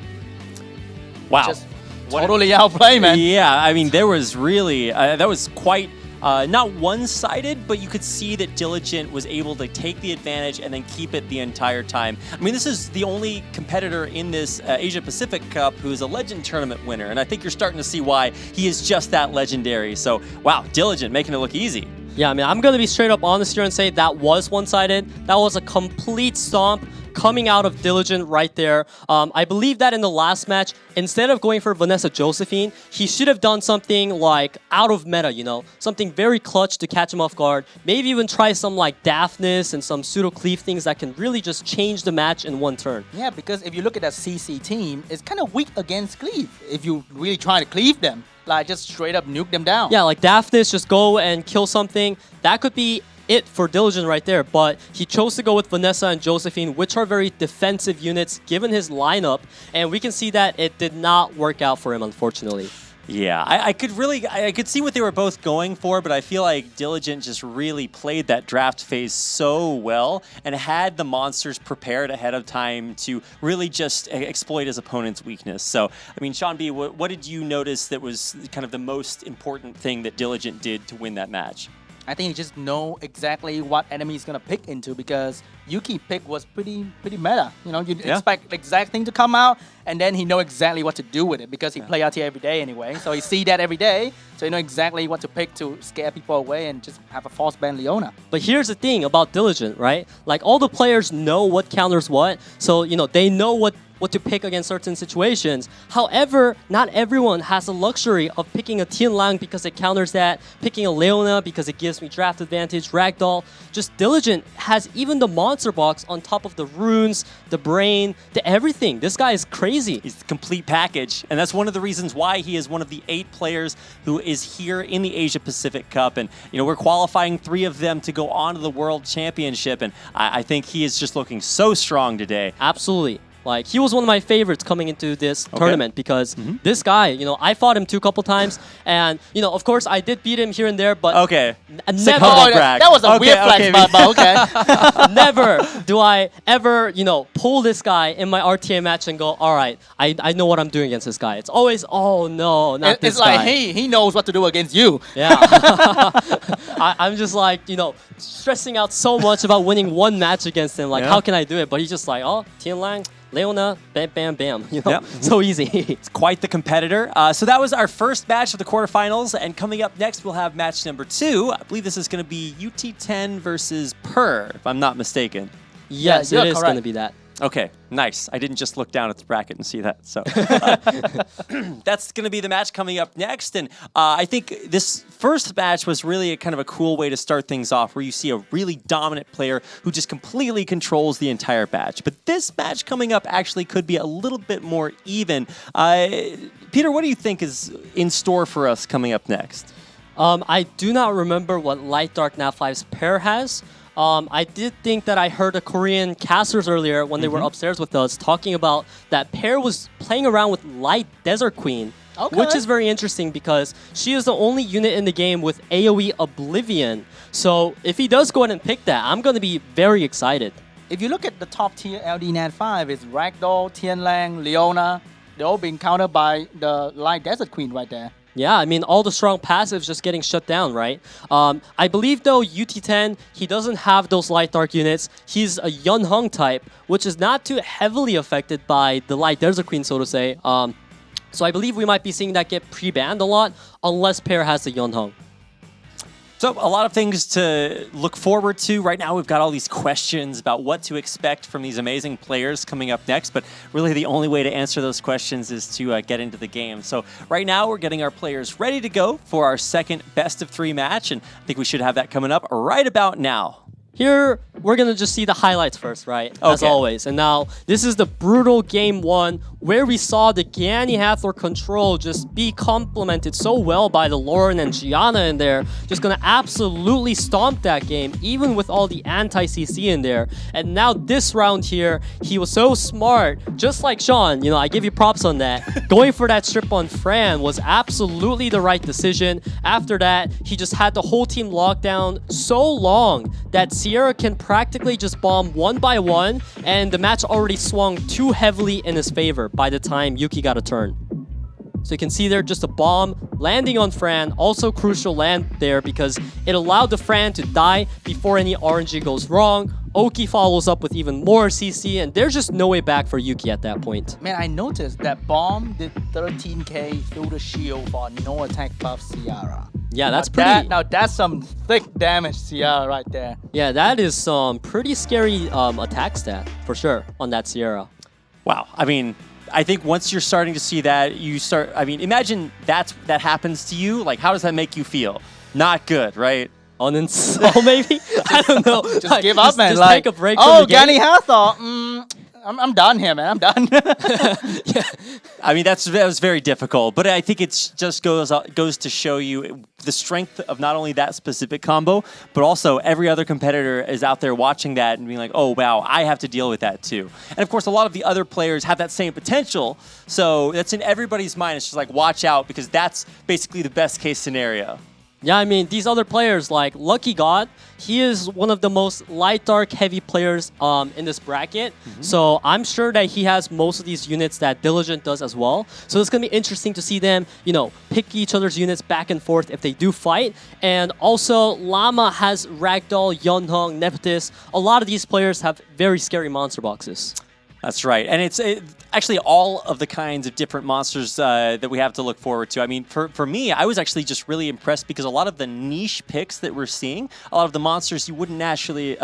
Wow. Just totally outplay, man. Yeah, I mean, there was really, that was quite... not one-sided, but you could see that Diligent was able to take the advantage and then keep it the entire time. I mean, this is the only competitor in this Asia-Pacific Cup who is a Legend Tournament winner, and I think you're starting to see why he is just that legendary. So, wow, Diligent making it look easy. Yeah, I mean, I'm going to be straight up honest here and say that was one-sided. That was a complete stomp coming out of Diligent right there. I believe that in the last match, instead of going for Vanessa Josephine, he should have done something like out of meta, you know, something very clutch to catch him off guard. Maybe even try some like Daphnis and some pseudo cleave things that can really just change the match in one turn. Yeah, because if you look at that CC team, it's kind of weak against cleave. If you really try to cleave them, like just straight up nuke them down. Yeah, like Daphnis, just go and kill something. That could be it for Diligent right there, but he chose to go with Vanessa and Josephine, which are very defensive units given his lineup, and we can see that it did not work out for him, unfortunately. Yeah, I could see what they were both going for, but I feel like Diligent just really played that draft phase so well and had the monsters prepared ahead of time to really just exploit his opponent's weakness. So, I mean, Sean B, what did you notice that was kind of the most important thing that Diligent did to win that match? I think he just know exactly what enemy he's gonna pick into, because Yuki pick was pretty meta. You know, you'd expect the exact thing to come out, and then he know exactly what to do with it because he play RTA every day anyway. So he see that every day, so he know exactly what to pick to scare people away and just have a false ban Leona. But here's the thing about Diligent, right? Like all the players know what counters what, so you know they know what to pick against certain situations. However, not everyone has the luxury of picking a Tian Lang because it counters that, picking a Leona because it gives me draft advantage, Ragdoll. Just Diligent has even the monster box on top of the runes, the brain, the everything. This guy is crazy. He's the complete package, and that's one of the reasons why he is one of the 8 players who is here in the Asia-Pacific Cup. And, you know, we're qualifying 3 of them to go on to the World Championship, and I think he is just looking so strong today. Absolutely. Like, he was one of my favorites coming into this tournament because this guy, you know, I fought him 2 couple times, and, you know, of course, I did beat him here and there, but never. That was a weird flex, but okay. Never do I ever, you know, pull this guy in my RTA match and go, all right, I know what I'm doing against this guy. It's always, oh no, not this guy. It's like he knows what to do against you. Yeah. I'm just like, you know, stressing out so much about winning one match against him. Like, how can I do it? But he's just like, oh, Tian Lang, Leona, bam, bam, bam. You know, so easy. It's quite the competitor. So that was our first match of the quarterfinals, and coming up next, we'll have match number 2. I believe this is going to be UT10 versus Per, if I'm not mistaken. Yes, it is going to be that. Okay, nice. I didn't just look down at the bracket and see that. So that's going to be the match coming up next. And I think this first match was really kind of a cool way to start things off, where you see a really dominant player who just completely controls the entire match. But this match coming up actually could be a little bit more even. Peter, what do you think is in store for us coming up next? I do not remember what Light Dark Nat5's pair has. I did think that I heard the Korean casters earlier when they were upstairs with us talking about that pair was playing around with Light Desert Queen, which is very interesting because she is the only unit in the game with AoE Oblivion. So if he does go ahead and pick that, I'm going to be very excited. If you look at the top tier LD Nat5, it's Ragdoll, Tian Lang, Leona. They're all being countered by the Light Desert Queen right there. Yeah, I mean, all the strong passives just getting shut down, right? I believe, though, UT10, he doesn't have those Light Dark units. He's a Yun Hung type, which is not too heavily affected by the Light Desert Queen, so to say. So I believe we might be seeing that get pre-banned a lot, unless pair has the Yun Hung. So a lot of things to look forward to. Right now, we've got all these questions about what to expect from these amazing players coming up next, but really the only way to answer those questions is to get into the game. So right now, we're getting our players ready to go for our second best-of-3 match, and I think we should have that coming up right about now. Here, we're going to just see the highlights first, right? As always. And now, this is the brutal game 1 where we saw the Gani Hathor control just be complemented so well by the Lauren and Gianna in there. Just going to absolutely stomp that game, even with all the anti-CC in there. And now this round here, he was so smart. Just like Sean, you know, I give you props on that. Going for that strip on Fran was absolutely the right decision. After that, he just had the whole team locked down so long that Sierra can practically just bomb 1 by 1, and the match already swung too heavily in his favor by the time Yuki got a turn. So you can see there just a bomb landing on Fran, also crucial land there because it allowed the Fran to die before any RNG goes wrong. Oki follows up with even more CC, and there's just no way back for Yuki at that point. Man, I noticed that bomb did 13k through the shield for no attack buff Sierra. Yeah, that's pretty. Now that's some thick damage, Sierra, right there. Yeah, that is some pretty scary attack stat for sure on that Sierra. Wow. I mean, I think once you're starting to see that, imagine that happens to you. Like, how does that make you feel? Not good, right? Uninstall maybe? I don't know. Just give up, man. Just like, take a break oh, from the game. Gani Hathor. I'm done here, man. I'm done. Yeah. I mean, that was very difficult, but I think it just goes to show you the strength of not only that specific combo, but also every other competitor is out there watching that and being like, oh, wow, I have to deal with that too. And of course, a lot of the other players have that same potential, so that's in everybody's mind. It's just like, watch out, because that's basically the best case scenario. Yeah, I mean, these other players, like Lucky God, he is one of the most light, dark, heavy players in this bracket. So I'm sure that he has most of these units that Diligent does as well. So it's going to be interesting to see them, pick each other's units back and forth if they do fight. And also, Llama has Ragdoll, Yeonhong, Nepotus. A lot of these players have very scary monster boxes. That's right. And it's actually all of the kinds of different monsters that we have to look forward to. I mean, for me, I was actually just really impressed because a lot of the niche picks that we're seeing, a lot of the monsters you wouldn't naturally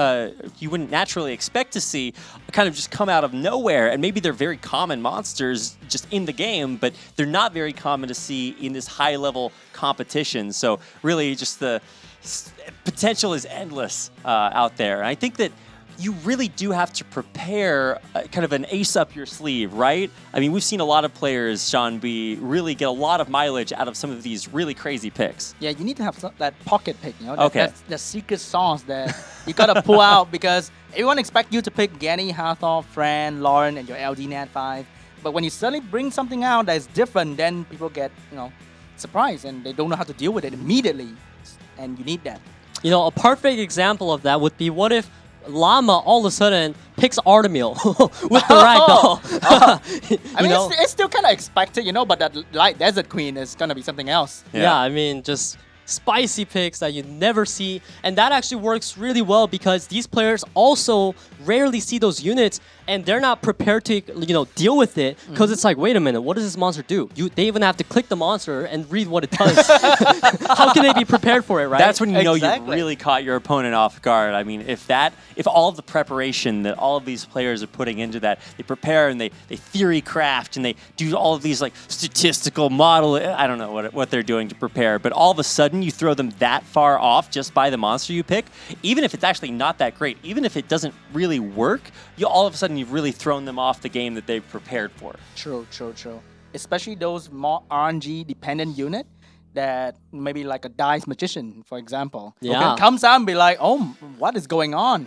expect to see kind of just come out of nowhere. And maybe they're very common monsters just in the game, but they're not very common to see in this high-level competition. So really just the potential is endless out there. And I think that you really do have to prepare kind of an ace up your sleeve, right? I mean, we've seen a lot of players, Sean B, really get a lot of mileage out of some of these really crazy picks. Yeah, you need to have that pocket pick, Okay. The secret sauce that you got to pull out, because everyone expects you to pick Gani, Hathor, Fran, Lauren, and your LD Nat 5. But when you suddenly bring something out that's different, then people get, surprised, and they don't know how to deal with it immediately. And you need that. A perfect example of that would be, what if Llama all of a sudden picks Artemil with the ragdoll? I mean, it's still kind of expected, but that Light Desert Queen is going to be something else. Yeah, I mean, just spicy picks that you never see. And that actually works really well because these players also rarely see those units and they're not prepared to, deal with it, because it's like, wait a minute, what does this monster do? They even have to click the monster and read what it does. How can they be prepared for it, right? That's when you know you really caught your opponent off guard. I mean, if all of the preparation that all of these players are putting into that, they prepare and they theory craft and they do all of these like statistical model, I don't know what they're doing to prepare, but all of a sudden you throw them that far off just by the monster you pick, even if it's actually not that great, even if it doesn't really work, all of a sudden you've really thrown them off the game that they've prepared for. True. Especially those more RNG dependent unit that maybe like a Dice Magician, for example. Yeah. Comes out and be like, oh, what is going on,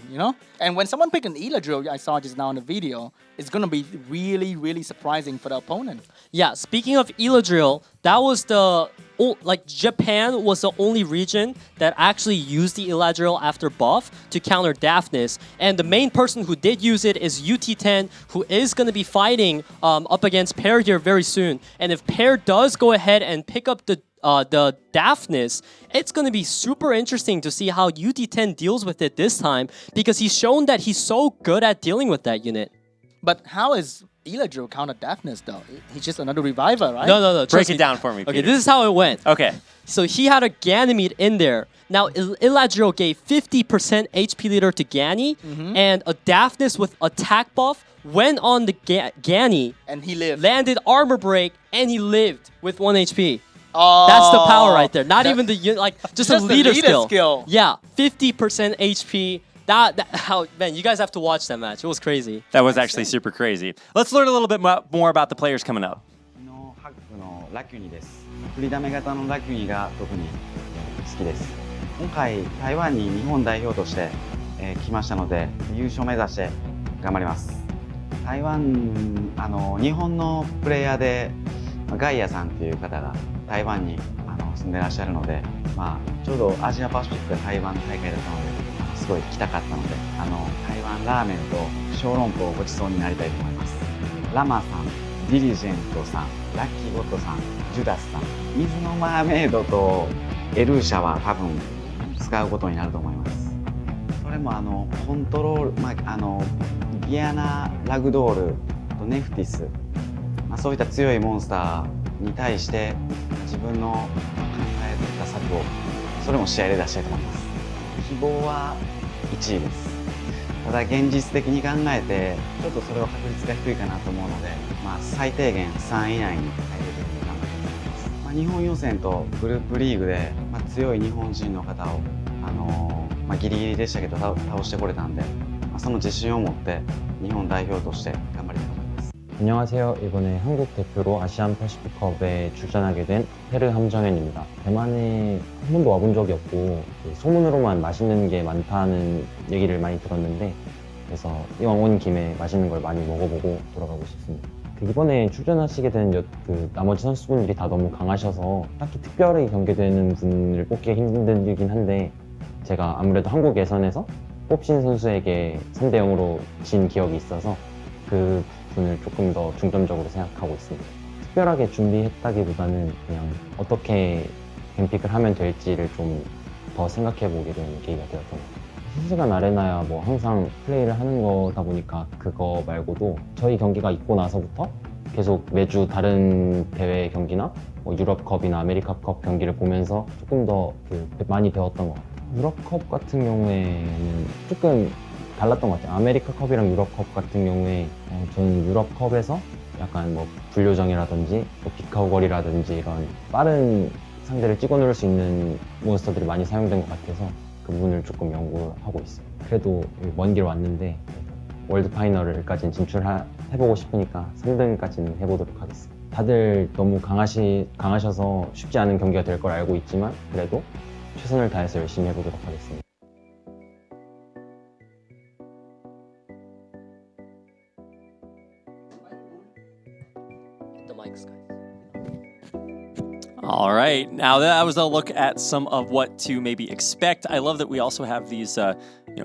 And when someone pick an Eladriel, I saw just now in the video, it's going to be really, really surprising for the opponent. Yeah, speaking of Eladriel, that was Japan was the only region that actually used the Eladriel after buff to counter Daphnis. And the main person who did use it is UT10, who is going to be fighting up against Pear here very soon. And if Pear does go ahead and pick up the Daphnis, it's going to be super interesting to see how UT10 deals with it this time, because he's shown that he's so good at dealing with that unit. But how is Eladriel counter Daphnis though? He's just another reviver, right? No. Break it down for me, Okay, Peter. this is how it went. Okay. So he had a Ganymede in there. Now, Eladriel gave 50% HP leader to Gani, and a Daphnis with attack buff went on the Gani. And he lived. Landed armor break, and he lived with 1 HP. Oh, that's the power right there. Not even just a leader skill. Yeah, 50% HP. Man, you guys have to watch that match. It was crazy. That was actually super crazy. Let's learn a little bit more about the players coming up. ハックのラキュニです。振りだめ型のラキュニが特に好きです。今回台湾に日本代表として来ましたので、優勝目指して頑張ります。台湾日本のプレイヤーでガイアさんっていう方が台湾に住んでらっしゃるので、ちょうどアジアパシフィックが台湾大会だったのですごい来たかったので、台湾ラーメンと小籠包をごちそうになりたいと思います。ラマさん、ディリジェントさん、ラッキーゴッドさん、ジュダスさん、水のマーメイドとエルーシャは多分使うことになると思います。それもコントロール、ギアナ・ラグドールとネフティス、そういった強いモンスターに対して自分の考えた策録をそれも試合で出したいと思います。希望は1位です。ただ現実的に考えてちょっとそれは確率が低いかなと思うので、最低限3位以内に入れるように頑張りたいと思います。日本予選とグループリーグで、強い日本人の方を、ギリギリでしたけど倒してこれたんで、その自信を持って日本代表として頑張りたいと思います。안녕하세요. 이번에 한국 대표로 아시안 패시픽컵에 출전하게 된 헤르 함정현입니다. 대만에 한 번도 와본 적이 없고 소문으로만 맛있는 게 많다는 얘기를 많이 들었는데, 그래서 이왕 온 김에 맛있는 걸 많이 먹어보고 돌아가고 싶습니다. 이번에 출전하시게 된 나머지 선수분들이 다 너무 강하셔서 딱히 특별하게 경계되는 분을 뽑기가 힘들긴 한데, 제가 아무래도 한국 예선에서 뽑힌 선수에게 3대 0으로 진 기억이 있어서 그 분을 조금 더 중점적으로 생각하고 있습니다. 특별하게 준비했다기보다는 그냥 어떻게 뱀픽을 하면 될지를 좀 더 생각해보게 된 계기가 되었던 것 같아요. 실시간 아레나야 뭐 항상 플레이를 하는 거다 보니까 그거 말고도 저희 경기가 있고 나서부터 계속 매주 다른 대회 경기나 뭐 유럽컵이나 아메리카컵 경기를 보면서 조금 더 많이 배웠던 것 같아요. 유럽컵 같은 경우에는 조금 달랐던 것 같아요. 아메리카컵이랑 유럽컵 같은 경우에 저는 유럽컵에서 약간 뭐 불요정이라든지 뭐 빅카우걸이라든지 이런 빠른 상대를 찍어 누를 수 있는 몬스터들이 많이 사용된 것 같아서 그 부분을 조금 연구하고 있어요. 그래도 먼 길 왔는데 월드 파이널까지는 진출해보고 싶으니까 3등까지는 해보도록 하겠습니다. 다들 너무 강하셔서 쉽지 않은 경기가 될 걸 알고 있지만 그래도 최선을 다해서 열심히 해보도록 하겠습니다. All right, now that was a look at some of what to maybe expect. I love that we also have these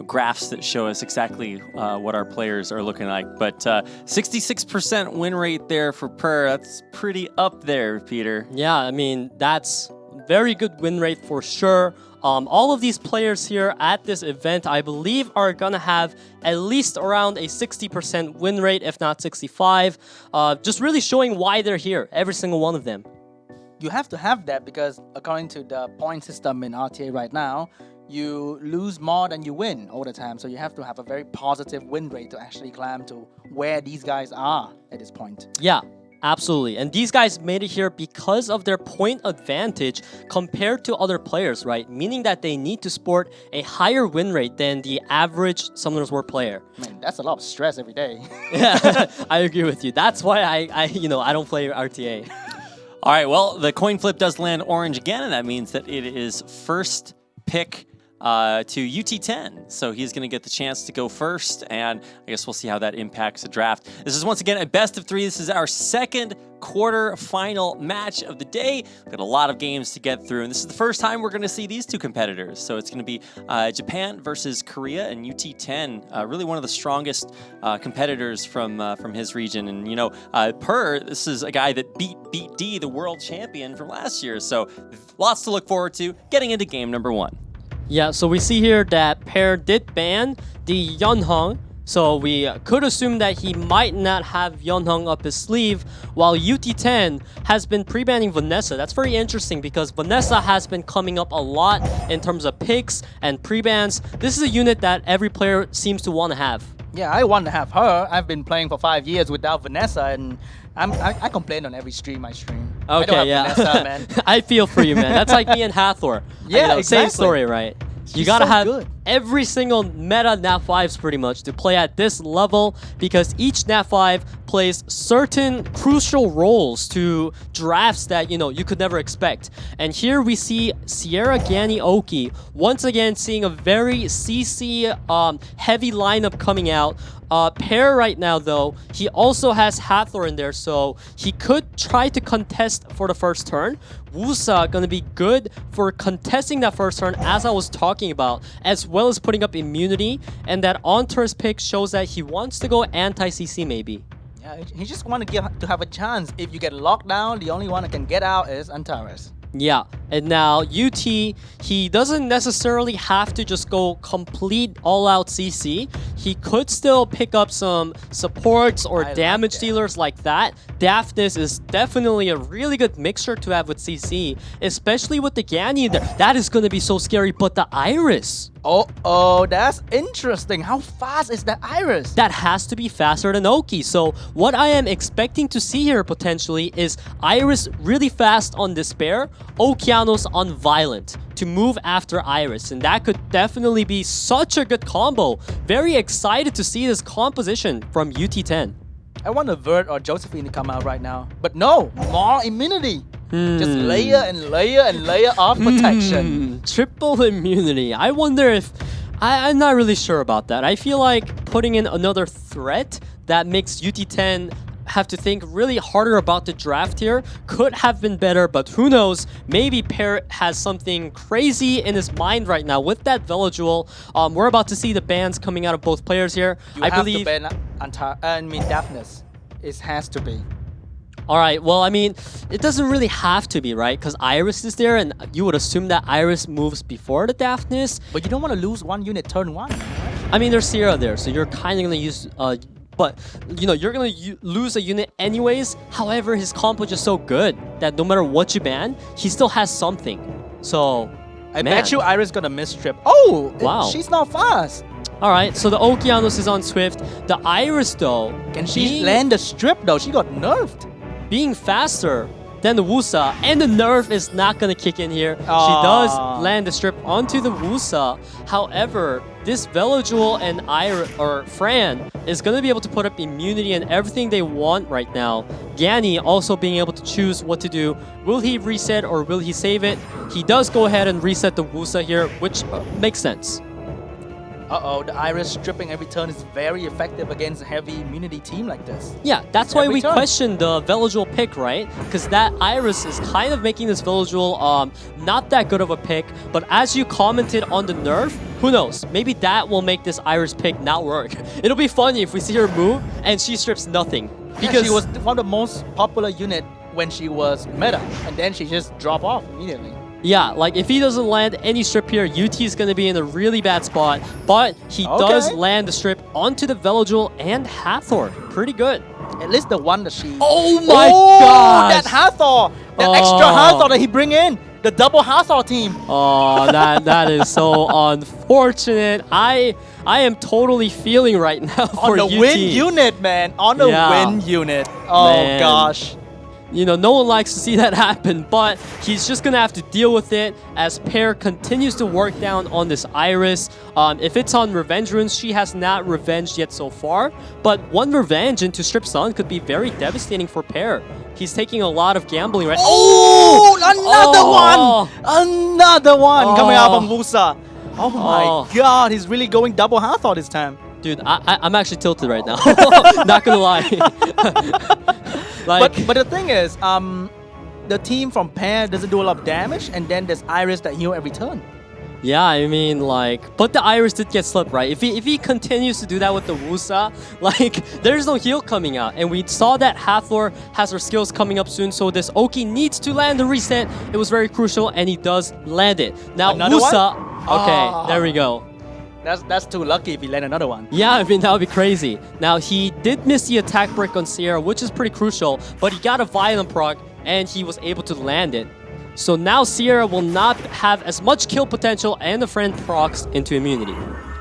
graphs that show us exactly what our players are looking like. But 66% win rate there for Per. That's pretty up there, Peter. Yeah, I mean, that's very good win rate for sure. All of these players here at this event, I believe, are gonna have at least around a 60% win rate, if not 65. Just really showing why they're here, every single one of them. You have to have that because according to the point system in RTA right now, you lose more than you win all the time. So you have to have a very positive win rate to actually climb to where these guys are at this point. Yeah, absolutely. And these guys made it here because of their point advantage compared to other players, right? Meaning that they need to sport a higher win rate than the average Summoners War player. Man, that's a lot of stress every day. Yeah, I agree with you. That's why I don't play RTA. All right, well, the coin flip does land orange again, and that means that it is first pick to UT10. So he's going to get the chance to go first, and I guess we'll see how that impacts the draft. This is once again a best of 3. This is our second quarter-final match of the day. We've got a lot of games to get through, and this is the first time we're going to see these two competitors. So it's going to be Japan versus Korea, and UT10, really one of the strongest competitors from his region. And Per, this is a guy that beat D, the world champion from last year. So lots to look forward to getting into game number 1. Yeah, so we see here that Per did ban the Yeonhung. So we could assume that he might not have Yeonhung up his sleeve, while UT10 has been pre-banning Vanessa. That's very interesting because Vanessa has been coming up a lot in terms of picks and pre-bans. This is a unit that every player seems to want to have. Yeah, I want to have her. I've been playing for 5 years without Vanessa, and I complain on every stream I stream. Okay, I don't have yeah. Vanessa, man. I feel for you, man. That's like me and Hathor. Yeah, Same story, right? You She's gotta so have good. every single meta Nat 5s pretty much to play at this level because each Nat 5 plays certain crucial roles to drafts that you could never expect. And here we see Sierra Gani Oki once again seeing a very CC heavy lineup coming out. Per right now though, he also has Hathor in there, so he could try to contest for the first turn. Wusa gonna be good for contesting that first turn, as I was talking about, as well as putting up immunity, and that on-turn pick shows that he wants to go anti-CC maybe. Yeah, he just want to have a chance. If you get locked down, the only one that can get out is Antares. Yeah, and now UT, he doesn't necessarily have to just go complete all-out CC. He could still pick up some supports or damage dealers like that. Daphnis is definitely a really good mixture to have with CC, especially with the Ganny in there. That is going to be so scary, but the Iris. Oh, that's interesting. How fast is that Iris? That has to be faster than Oki. So what I am expecting to see here potentially is Iris really fast on Despair, Okeanos on Violent to move after Iris. And that could definitely be such a good combo. Very excited to see this composition from UT10. I want a Vert or Josephine to come out right now. But no, more immunity. Just layer and layer and layer of protection. Triple immunity. I wonder if... I'm not really sure about that. I feel like putting in another threat that makes UT10 have to think really harder about the draft here could have been better, but who knows? Maybe Parrot has something crazy in his mind right now with that Velojewel. We're about to see the bans coming out of both players here. I believe to ban Daphnis. It has to be. All right, well, I mean, it doesn't really have to be, right? Because Iris is there, and you would assume that Iris moves before the Daphnis. But you don't want to lose one unit turn one, right? I mean, there's Sierra there, so you're kind of going to use... but, you know, you're going to lose a unit anyways. However, his combo is just so good that no matter what you ban, he still has something. So, I bet you Iris going to miss trip. Oh, wow. She's not fast. All right, so the Okeanos is on Swift. The Iris, though... Can she land the strip, though? She got nerfed. Being faster than the Wusa, and the nerf is not going to kick in here. She does land the strip onto the Wusa. However, this Velojewel and Fran is going to be able to put up immunity and everything they want right now. Ganny also being able to choose what to do. Will he reset or will he save it? He does go ahead and reset the Wusa here, which makes sense. The Iris stripping every turn is very effective against a heavy immunity team like this. Yeah, that's why we question the Velojewel pick, right? Because that Iris is kind of making this Velojewel not that good of a pick. But as you commented on the nerf, who knows? Maybe that will make this Iris pick not work. It'll be funny if we see her move and she strips nothing. Because she was one of the most popular unit when she was meta. And then she just dropped off immediately. Yeah, like if he doesn't land any strip here, UT is going to be in a really bad spot. But he does land the strip onto the Velojewel and Hathor. Pretty good. At least the one that she... Oh my god! That Hathor! That extra Hathor that he bring in! The double Hathor team! Oh, that is so unfortunate. I am totally feeling right now for On the UT. win unit, man. On the win unit. Oh, man. Gosh. You know, no one likes to see that happen, but he's just going to have to deal with it as Pear continues to work down on this Iris. If it's on Revenge Runes, she has not revenged yet so far, but one revenge into Strip Sun could be very devastating for Pear. He's taking a lot of gambling right now. Oh, another one coming out from Wusa. Oh my god, he's really going double Hathor this time. Dude, I'm actually tilted right now. Not gonna lie. But the thing is, the team from Pear doesn't do a lot of damage, and then there's Iris that heal every turn. Yeah, I mean, like, but the Iris did get slipped, right? If he continues to do that with the Wusa, like, there's no heal coming out. And we saw that Hathor has her skills coming up soon, so this Oki needs to land the reset. It was very crucial, and he does land it. Now, another Wusa, okay, there we go. That's too lucky if he land another one. Yeah, I mean, that would be crazy. Now, he did miss the attack break on Sierra, which is pretty crucial, but he got a Violent proc, and he was able to land it. So now Sierra will not have as much kill potential, and the friend procs into immunity.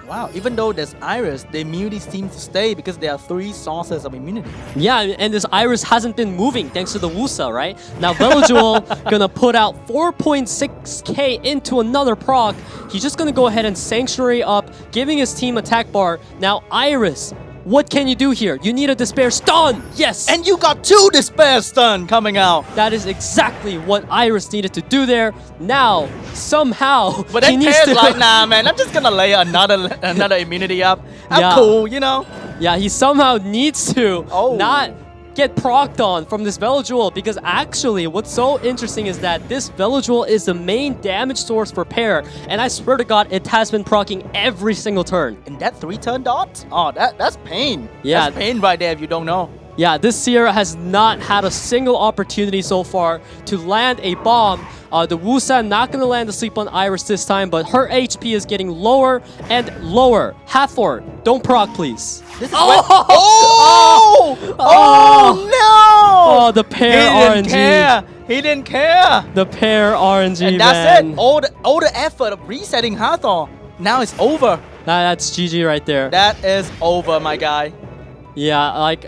Wow, even though there's Iris, the immunity seems to stay because there are 3 sources of immunity. Yeah, and this Iris hasn't been moving thanks to the Wusa, right? Now Velojewel gonna put out 4.6k into another proc. He's just gonna go ahead and Sanctuary up, giving his team attack bar. Now Iris, what can you do here? You need a Despair Stun! Yes! And you got 2 Despair Stun coming out! That is exactly what Iris needed to do there. Now, somehow, but he needs to... like, nah, man, I'm just gonna lay another immunity up. I'm cool, you know? Yeah, he somehow needs to not get procced on from this Velojewel, because actually what's so interesting is that this Velojewel is the main damage source for Pear, and I swear to god it has been proccing every single turn. And that 3-turn dot? Oh, that's pain. Yeah. That's pain right there if you don't know. Yeah, this Sierra has not had a single opportunity so far to land a bomb. The Wusa not going to land the sleep on Iris this time, but her HP is getting lower and lower. Hathor, don't proc, please. This is no! pair RNG. He didn't care. The pair RNG, And that's man. it. All the effort of resetting Hathor. Now it's over. That's GG right there. That is over, my guy. Yeah, like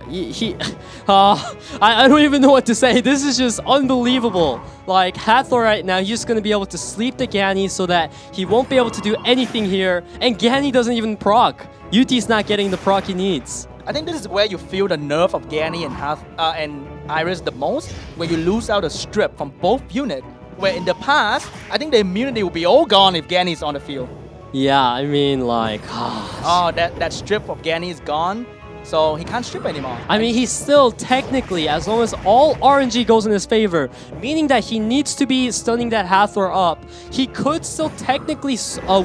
I don't even know what to say. This is just unbelievable. Like Hathor right now, he's just gonna be able to sleep the Gani so that he won't be able to do anything here. And Gani doesn't even proc. UT's not getting the proc he needs. I think this is where you feel the nerve of Gani and Iris the most, where you lose out a strip from both units. Where in the past, I think the immunity will be all gone if Gani is on the field. Yeah, I mean like that strip of Gani is gone. So he can't strip anymore. I mean, he's still technically, as long as all RNG goes in his favor, meaning that he needs to be stunning that Hathor up, he could still technically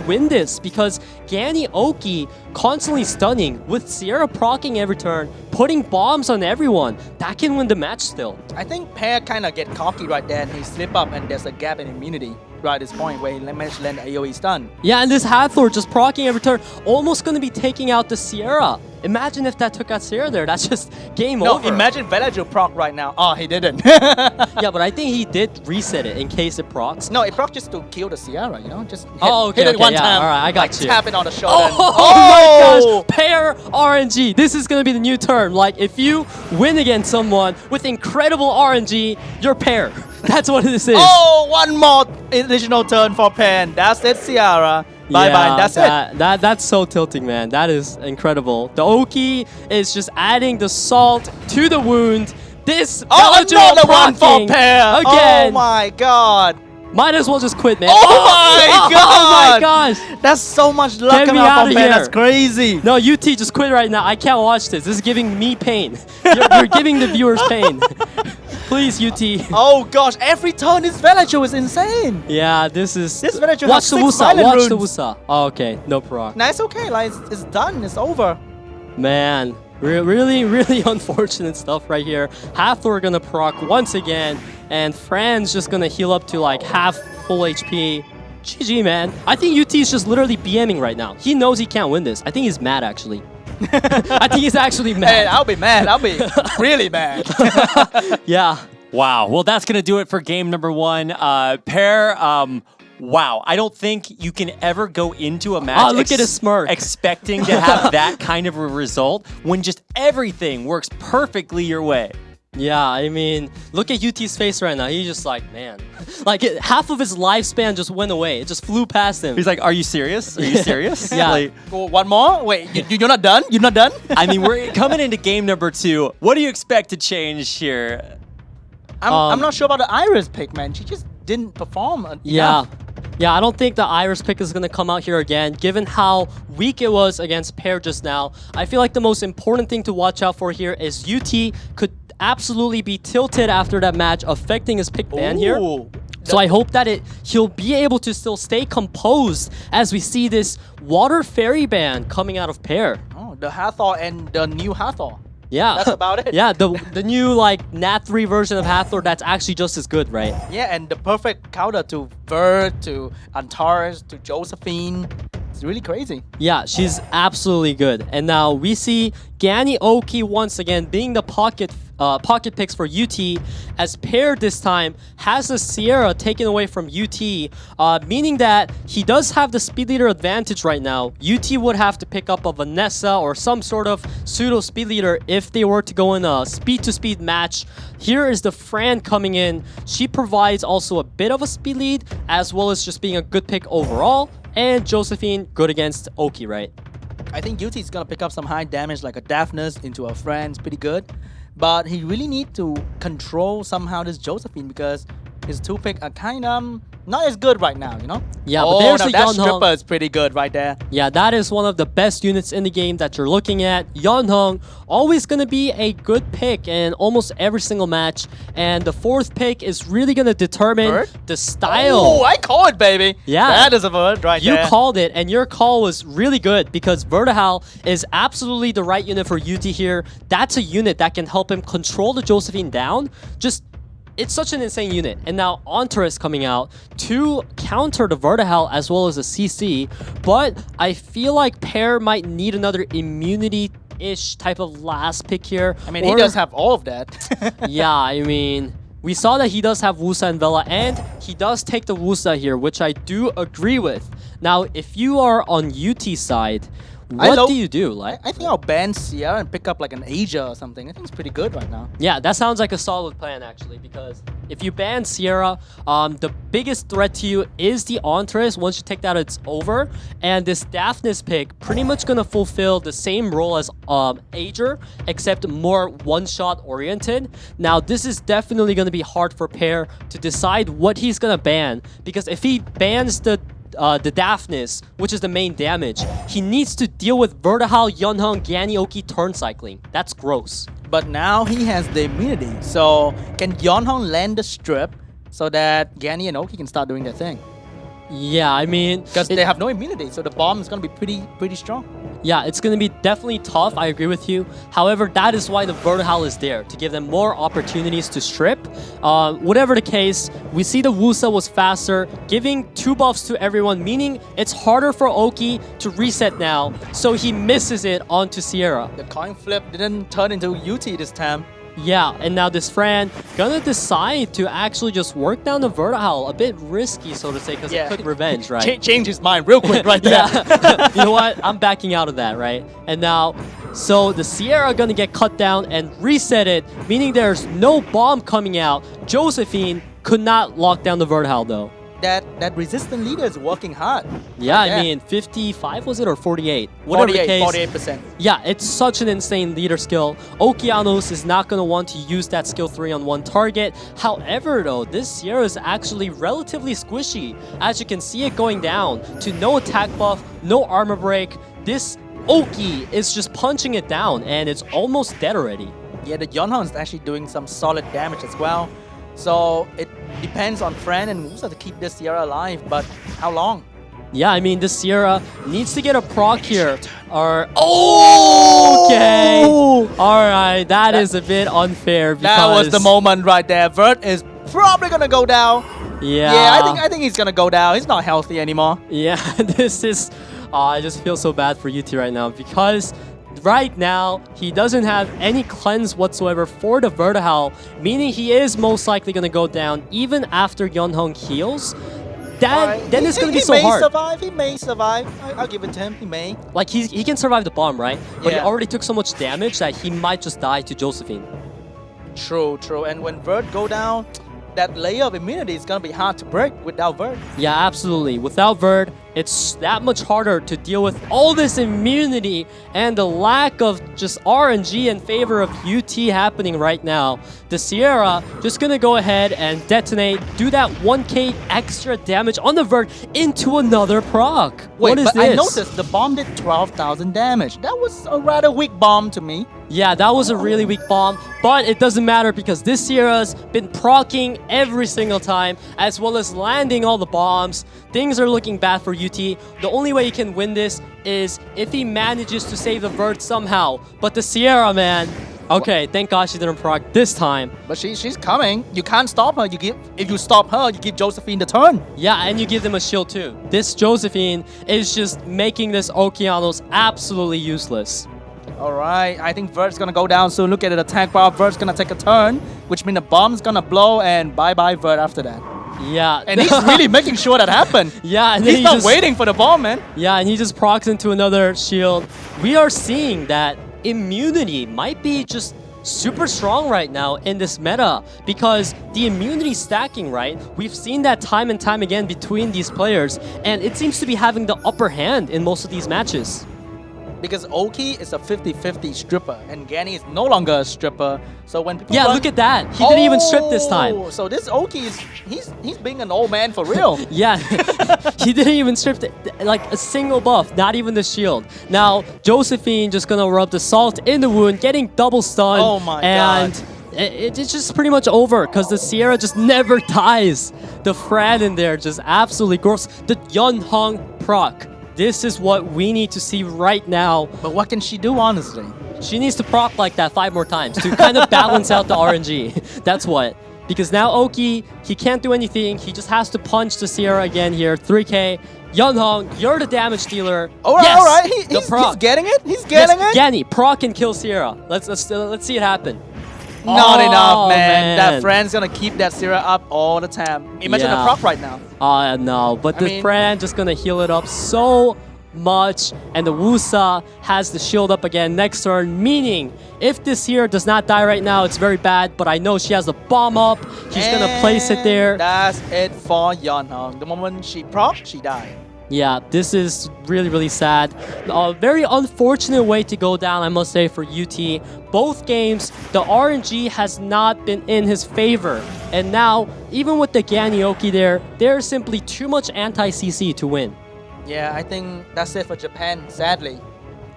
win this because Gani Oki constantly stunning with Sierra proccing every turn, putting bombs on everyone. That can win the match still. I think Pear kind of get cocky right there and he slip up and there's a gap in immunity right at this point where he managed to land the AoE stun. Yeah, and this Hathor just proccing every turn, almost going to be taking out the Sierra. Imagine if that took out Sierra there. That's just game over. No, imagine Velager proc right now. Oh, he didn't. Yeah, but I think he did reset it in case it procs. No, it proc just to kill the Sierra, you know? Just hit it one yeah, time. All right, I got you. Tap it on the shoulder. Oh my gosh, pair RNG. This is going to be the new term. Like, if you win against someone with incredible RNG, you're pair. That's what this is. Oh, one more additional turn for Pan. That's it, Sierra. Bye-bye, that's it. That's so tilting, man. That is incredible. The Oki is just adding the salt to the wound. This another one for Pair. Again. Oh my god. Might as well just quit, man. Oh my god. Oh my gosh. That's so much luck Get me coming out out from of Pair. here. That's crazy. No, UT, just quit right now. I can't watch this. This is giving me pain. You're giving the viewers pain. Please, UT. Oh gosh, every turn this Velager is insane. Yeah, this is... This Velager watch has the 6 Wusa. silent Watch runes. the Wusa. Oh, okay. No proc. Nah, it's okay. Like, it's done. It's over. Man, really, really unfortunate stuff right here. Hathor gonna proc once again, and Fran's just gonna heal up to like half full HP. GG, man. I think UT is just literally BMing right now. He knows he can't win this. I think he's mad, actually. I think he's actually mad. Hey, I'll be mad. I'll be really mad. Yeah. Wow. Well, that's going to do it for game number 1. Pair, wow. I don't think you can ever go into a match look at his smirk. expecting to have that kind of a result when just everything works perfectly your way. Yeah, I mean, look at UT's face right now. He's just like, man. Like, half of his lifespan just went away. It just flew past him. He's like, are you serious? Are you serious? Yeah. Like, Oh, one more? Wait, you're not done? You're not done? I mean, we're coming into game number 2. What do you expect to change here? I'm not sure about the Iris pick, man. She just didn't perform enough. Yeah, I don't think the Iris pick is going to come out here again. Given how weak it was against Pair just now, I feel like the most important thing to watch out for here is UT could absolutely be tilted after that match, affecting his pick ban here. So I hope that he'll be able to still stay composed as we see this Water Fairy ban coming out of Pair. Oh, the Hathor and the new Hathor. Yeah. That's about it. Yeah, the new like Nat 3 version of Hathor that's actually just as good, right? Yeah, and the perfect counter to Vert, to Antares, to Josephine. It's really crazy. Yeah, she's absolutely good. And now we see Gani Oki once again being the pocket picks for UT, as Pair this time has the Sierra taken away from UT, meaning that he does have the speed leader advantage right now. UT would have to pick up a Vanessa or some sort of pseudo speed leader if they were to go in a speed-to-speed match. Here is the Fran coming in. She provides also a bit of a speed lead, as well as just being a good pick overall. And Josephine, good against Oki, right? I think UT is going to pick up some high damage like a Daphnis into a Fran. It's pretty good. But he really needs to control somehow this Josephine because his 2 pick are kind of not as good right now, you know? Yeah, but there's the that Yeonhong. stripper is pretty good right there. Yeah, that is one of the best units in the game that you're looking at. Yeonhong, always going to be a good pick in almost every single match. And the 4th pick is really going to determine the style. Oh, I call it, baby. Yeah. That is a word right You there. called it, and your call was really good because Vertihal is absolutely the right unit for UT here. That's a unit that can help him control the Josephine down. It's such an insane unit. And now Antar is coming out to counter the Vertihal as well as the CC. But I feel like Pair might need another immunity ish type of last pick here. I mean, he does have all of that. Yeah, I mean, we saw that he does have Wusa and Vela, and he does take the Wusa here, which I do agree with. Now, if you are on UT side, what do you do? Like, I think I'll ban Sierra and pick up like an Asia or something. I think it's pretty good right now. yeah, that sounds like a solid plan actually, because if you ban Sierra, the biggest threat to you is the Entrance. Once you take that, it's over. And this Daphnis pick pretty much gonna fulfill the same role as Ager, except more one-shot oriented. Now, this is definitely gonna be hard for Pear to decide what he's gonna ban, because if he bans the Daphnis, which is the main damage, he needs to deal with Vertihal, Yeonhung, Ganyoki turn cycling. That's gross. But now he has the immunity. So can Yeonhung land the strip so that Ganny and Oki can start doing their thing? Yeah, I mean, because they have no immunity, so the bomb is going to be pretty strong. Yeah, it's going to be definitely tough. I agree with you. However, that is why the Vertihal is there, to give them more opportunities to strip. Whatever the case, we see the Wusa was faster, giving 2 buffs to everyone, meaning it's harder for Oki to reset now, so he misses it onto Sierra. The coin flip didn't turn into UT this time. Yeah, and now this Fran gonna decide to actually just work down the Vertihal. A bit risky, so to say, because it could revenge, right? Change his mind real quick right there. Yeah. You know what? I'm backing out of that, right? And now, so the Sierra gonna get cut down and reset it, meaning there's no bomb coming out. Josephine could not lock down the Vertihal, though. That resistant leader is working hard. Yeah, I mean, 55 was it, or 48? Whatever the case. 48%. Yeah, it's such an insane leader skill. Okeanos is not going to want to use that skill 3 on one target. However, though, this Sierra is actually relatively squishy. As you can see it going down to no attack buff, no armor break. This Oki is just punching it down, and it's almost dead already. Yeah, the Yeonhung is actually doing some solid damage as well. So it depends on Fran and Wusa to keep this Sierra alive, but how long? Yeah, I mean, this Sierra needs to get a proc here. Or okay, all right, that is a bit unfair. Because that was the moment right there. Vert is probably gonna go down. Yeah, I think he's gonna go down. He's not healthy anymore. Yeah, this is. I just feel so bad for UT right now, because right now, he doesn't have any cleanse whatsoever for the Vertihal, meaning he is most likely going to go down even after Yeonhung heals. Then it's going to be so hard. He may survive. I'll give it to him. He may. Like, he can survive the bomb, right? But he Yeah. already took so much damage that he might just die to Josephine. True. And when Vert go down, that layer of immunity is going to be hard to break without Vert. Yeah, absolutely. Without Vert, it's that much harder to deal with all this immunity and the lack of just RNG in favor of UT happening right now. The Sierra just gonna go ahead and detonate, do that 1k extra damage on the Vert into another proc. Wait, What is but this? I noticed the bomb did 12,000 damage. That was a rather weak bomb to me. Yeah, that was a really weak bomb, but it doesn't matter because this Sierra's been proccing every single time, as well as landing all the bombs. Things are looking bad for UT. The only way he can win this is if he manages to save the Vert somehow. But the Sierra, man, okay, thank God she didn't proc this time. But she's coming. You can't stop her. If you stop her, you give Josephine the turn. Yeah, and you give them a shield too. This Josephine is just making this Okeanos absolutely useless. All right, I think Vert's gonna go down soon. Look at it, attack bar. Vert's gonna take a turn, which means the bomb's gonna blow, and bye-bye Vert after that. Yeah. And he's really making sure that happened. Yeah, and he's then not just waiting for the bomb, man. Yeah, and he just procs into another shield. We are seeing that immunity might be just super strong right now in this meta, because the immunity stacking, right? We've seen that time and time again between these players, and it seems to be having the upper hand in most of these matches. Because Oki is a 50-50 stripper, and Ganny is no longer a stripper. So when people look at that. He didn't even strip this time. So this Oki is he's being an old man for real. Yeah, he didn't even strip like a single buff, not even the shield. Now Josephine just gonna rub the salt in the wound, getting double stunned. Oh my and God. It's just pretty much over because the Sierra just never dies. The Fran in there just absolutely gross. The Yeonhung proc. This is what we need to see right now. But what can she do, honestly? She needs to proc like that 5 more times to kind of balance out the RNG. That's what. Because now Oki, he can't do anything. He just has to punch the Sierra again here. 3k. Yeonhong, you're the damage dealer. All right, yes, all right. the proc. He's getting it. He's getting it. Ganny, proc and kill Sierra. Let's see it happen. Not enough, man. man. That Fran's gonna keep that Sierra up all the time. Imagine the proc right now. No, but the Fran just gonna heal it up so much, and the Wusa has the shield up again next turn, meaning if this here does not die right now, it's very bad, but I know she has the bomb up. She's gonna place it there. That's it for Yeonhong. The moment she proc, she died. Yeah, this is really, really sad. A very unfortunate way to go down, I must say, for UT. Both games, the RNG has not been in his favor. And now, even with the Ganyoki there, there's simply too much anti-CC to win. Yeah, I think that's it for Japan, sadly.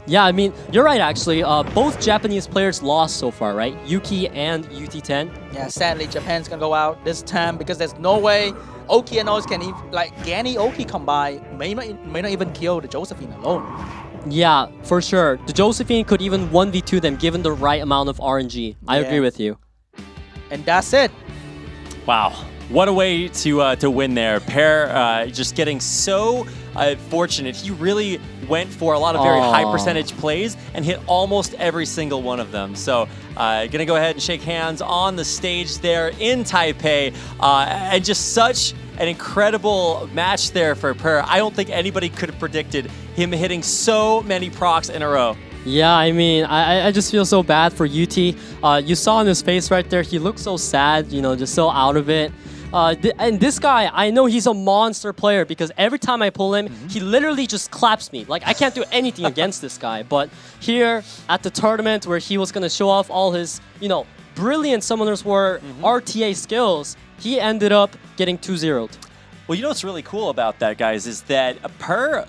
Yeah, I mean, you're right, actually. Both Japanese players lost so far, right? Yuki and UT10. Yeah, sadly, Japan's gonna go out this time because there's no way Oki and Oz can even, like, Ganny Oki combined may not even kill the Josephine alone. Yeah, for sure. The Josephine could even 1v2 them given the right amount of RNG. I agree with you. And that's it. Wow. What a way to win there. Pear just getting so fortunate. He really went for a lot of very high percentage plays and hit almost every single one of them. So gonna go ahead and shake hands on the stage there in Taipei. And just such an incredible match there for Pear. I don't think anybody could have predicted him hitting so many procs in a row. Yeah, I mean, I just feel so bad for UT. You saw on his face right there, he looked so sad, you know, just so out of it. And this guy, I know he's a monster player because every time I pull him, he literally just claps me. Like, I can't do anything against this guy. But here at the tournament where he was going to show off all his, you know, brilliant Summoners War RTA skills, he ended up getting 2-0'd. Well, you know what's really cool about that, guys, is that Pear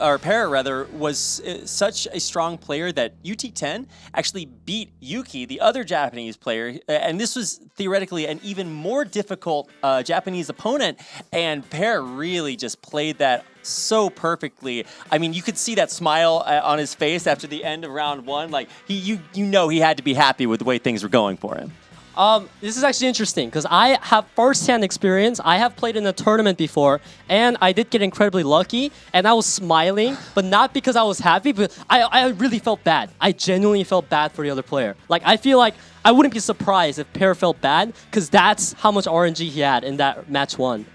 was such a strong player that UT10 actually beat Yuki, the other Japanese player, and this was theoretically an even more difficult Japanese opponent, and Pear really just played that so perfectly. I mean, you could see that smile on his face after the end of round one. Like, you know he had to be happy with the way things were going for him. This is actually interesting because I have first-hand experience. I have played in a tournament before, and I did get incredibly lucky, and I was smiling, but not because I was happy, but I really felt bad. I genuinely felt bad for the other player. Like, I feel like I wouldn't be surprised if Pear felt bad because that's how much RNG he had in that match one.